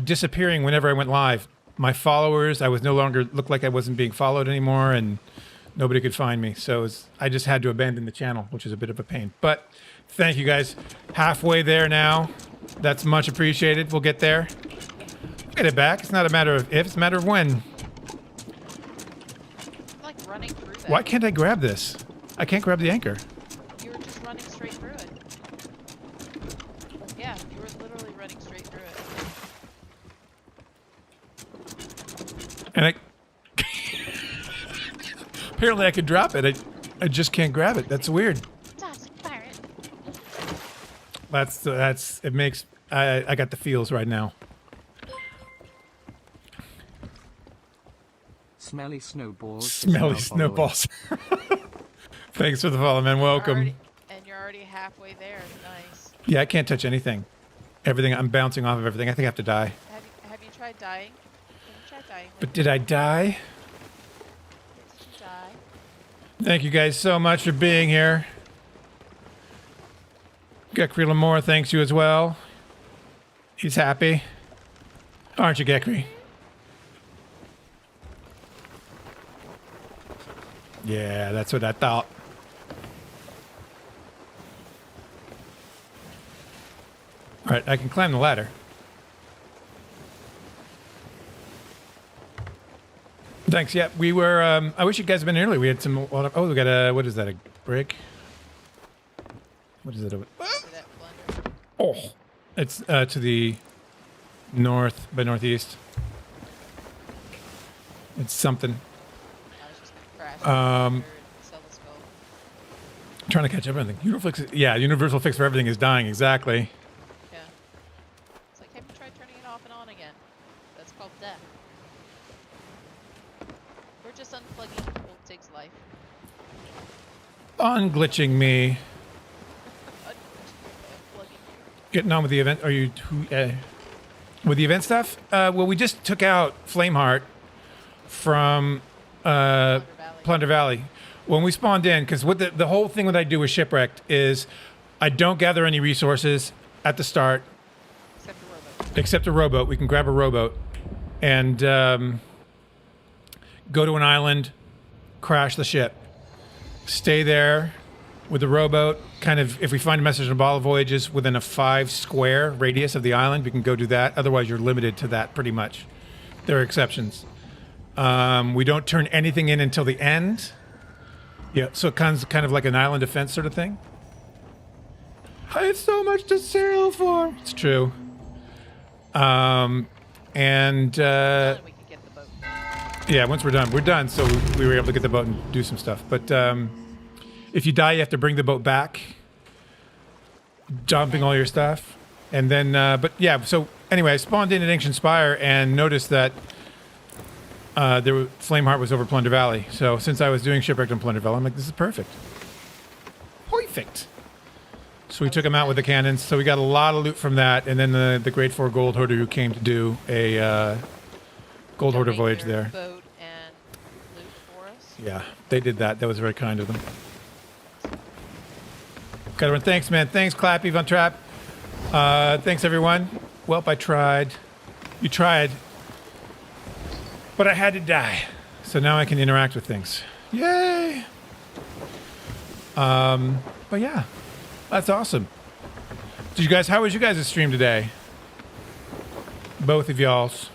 disappearing whenever I went live. My followers, I was no longer looked like I wasn't being followed anymore, and nobody could find me. So I just had to abandon the channel, which is a bit of a pain. But thank you guys. Halfway there now. That's much appreciated. We'll get there. We'll get it back. It's not a matter of if, it's a matter of when. I'm like running through that. Why can't I grab this? I can't grab the anchor. You were just running straight through it. Yeah, you were literally running straight through it. And apparently I could drop it. I just can't grab it. That's weird. Toxic pirate. That's it makes I got the feels right now. Smelly snowballs. is Smelly now following. snowballs. Thanks for the follow, man. Welcome. You're already halfway there. Nice. Yeah, I can't touch anything. Everything, I'm bouncing off of everything. I think I have to die. Have you tried dying? Have you tried dying? But did I die? Did you die? Thank you guys so much for being here. Gekri Lamore thanks you as well. He's happy. Aren't you, Gekri? Yeah, that's what I thought. All right, I can climb the ladder. Thanks. Yeah, we were. I wish you guys had been early. We had some. Oh, we got a. What is that? A brick? What is it? See that plunder? Oh, it's to the north by northeast. It's something. I was just gonna crash and sell the skull. Trying to catch everything. Universal fix for everything is dying. Exactly. Yeah. It's like, have you tried turning it off and on again? That's called death. We're just unplugging old Tig's life. Unglitching me. Unplugging you. Getting on with the event. Are you with the event stuff? Well, we just took out Flameheart from Plunder Valley. When we spawned in, because what the whole thing that I do with Shipwrecked is I don't gather any resources at the start. Except a rowboat. We can grab a rowboat and go to an island, crash the ship, stay there with the rowboat. Kind of, if we find a message in bottle voyages within a 5 square radius of the island, we can go do that. Otherwise, you're limited to that pretty much. There are exceptions. We don't turn anything in until the end. Yeah, so it kind of like an island defense sort of thing. I have so much to sail for. It's true. We can get the boat. Yeah, once we're done. So we were able to get the boat and do some stuff. But if you die, you have to bring the boat back, dumping all your stuff. And then, but yeah, so anyway, I spawned in at Ancient Spire and noticed that Flameheart was over Plunder Valley. So since I was doing Shipwrecked on Plunder Valley, I'm like, this is perfect. Perfect. So we took him out with the cannons. So we got a lot of loot from that. And then the Grade 4 Gold Hoarder who came to do a Gold Hoarder voyage there. Boat and loot for us. Yeah, they did that. That was very kind of them. Got everyone. Thanks, man. Thanks, Clappy, Von Trapp. Thanks, everyone. Welp, I tried. You tried. But I had to die. So now I can interact with things. Yay! But yeah, that's awesome. How was you guys' stream today? Both of y'all's.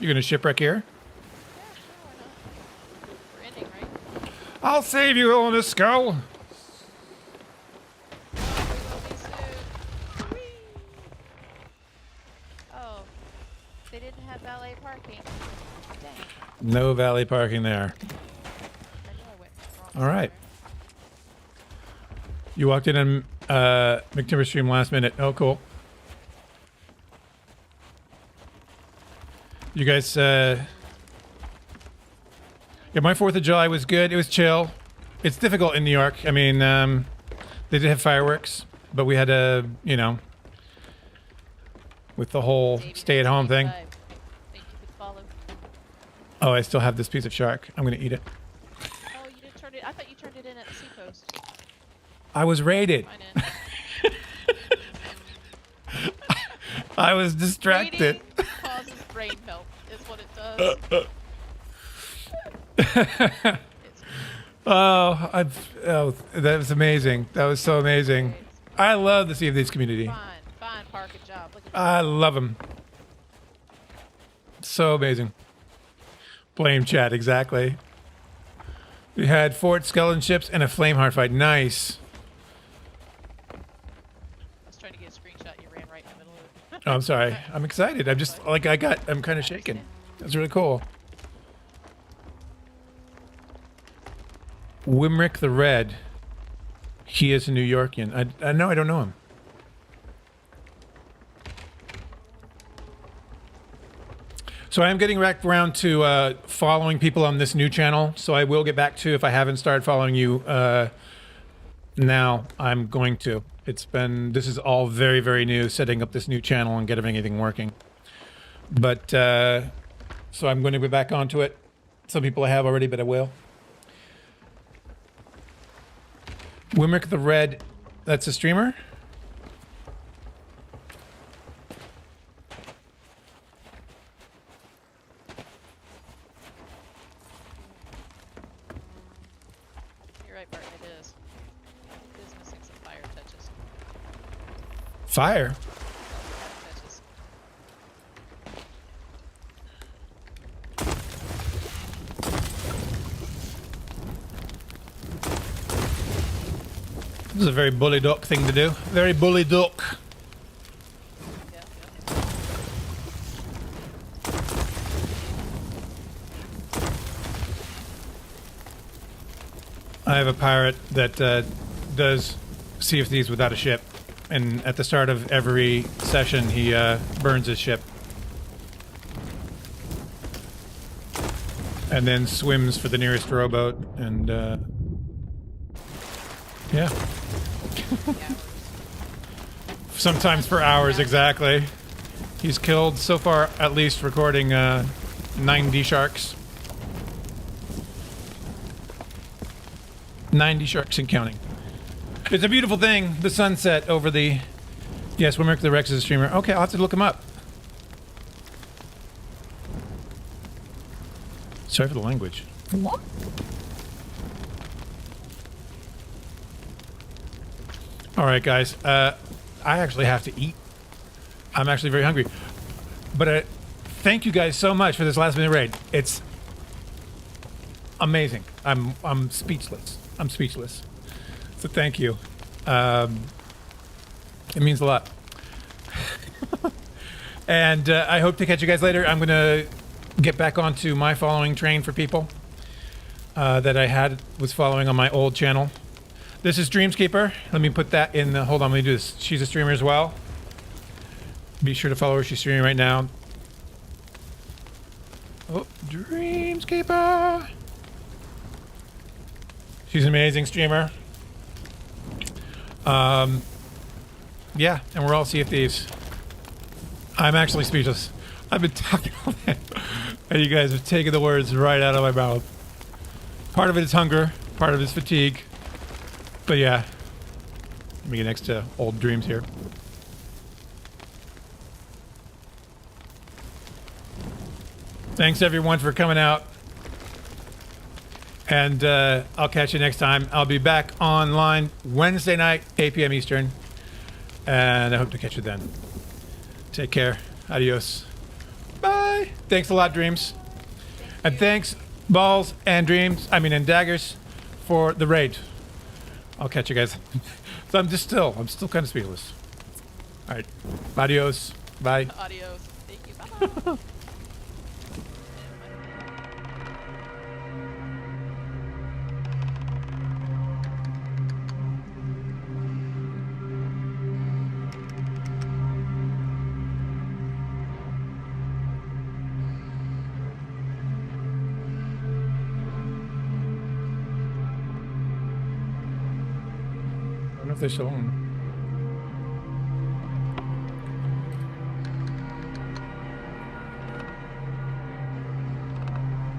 You're gonna shipwreck here? Yeah, sure, why not? We're ending, right? I'll save you on a skull. We will be soon. Whee! Oh, they didn't have valet parking. Dang. No valet parking there. I knew I went wrong. All right. You walked in on McTimber stream last minute. Oh, cool. You guys, yeah, my 4th of July was good. It was chill. It's difficult in New York. I mean, they did have fireworks, but we had a, with the whole stay-at-home thing. Thank you for the follow. Oh, I still have this piece of shark. I'm going to eat it. Oh, you didn't turn it. I thought you turned it in at the seacoast. I was raided. Fine in. I was distracted. Raiding causes brain melt, is what it does. Oh, that was amazing. That was so amazing. I love the Sea of Thieves community. Fine, Park, good job. Look at I love them. So amazing. Blame chat, exactly. We had 4 skeleton ships and a Flameheart fight. Nice. I was trying to get a screenshot. You ran right in the middle of it. Oh, I'm sorry. I'm excited. I'm just like I'm kind of shaken. That's really cool. Wimrick the Red. He is a New Yorkian. I know. I don't know him. So I am getting back around to following people on this new channel. So I will get back to, if I haven't started following you now, I'm going to. This is all very, very new, setting up this new channel and getting everything working. But, so I'm going to be back onto it. Some people I have already, but I will. Wimrick the Red, that's a streamer? You're right, Barton, it is. It is missing some fire touches. Fire? Fire touches. This is a very bully duck thing to do. Very bully duck. Yeah, I have a pirate that does Sea of Thieves without a ship. And at the start of every session, he burns his ship. And then swims for the nearest rowboat. And, yeah. Sometimes for hours, exactly. He's killed, so far, at least recording 90 sharks. 90 sharks and counting. It's a beautiful thing, the sunset over the... Yes, Wimrick the Rex is a streamer. Okay, I'll have to look him up. Sorry for the language. What? Alright, guys. I actually have to eat. I'm actually very hungry. But thank you guys so much for this last minute raid. It's amazing. I'm speechless. I'm speechless. So thank you. It means a lot. And I hope to catch you guys later. I'm going to get back onto my following train for people that I was following on my old channel. This is Dreamskeeper. Let me put that in the... Hold on, let me do this. She's a streamer as well. Be sure to follow her. She's streaming right now. Oh, Dreamskeeper. She's an amazing streamer. Yeah, and we're all Sea of Thieves. I'm actually speechless. I've been talking all day, and you guys have taken the words right out of my mouth. Part of it is hunger, part of it is fatigue. But yeah, let me get next to old dreams here. Thanks everyone for coming out. And I'll catch you next time. I'll be back online Wednesday night, 8 p.m. Eastern. And I hope to catch you then. Take care. Adios. Bye. Thanks a lot, Dreams. And thanks, Balls and Dreams, and Daggers, for the raid. I'll catch you guys. So I'm still kind of speechless. All right. Adios. Bye. Adios. Thank you. Bye. I don't know if they're still on.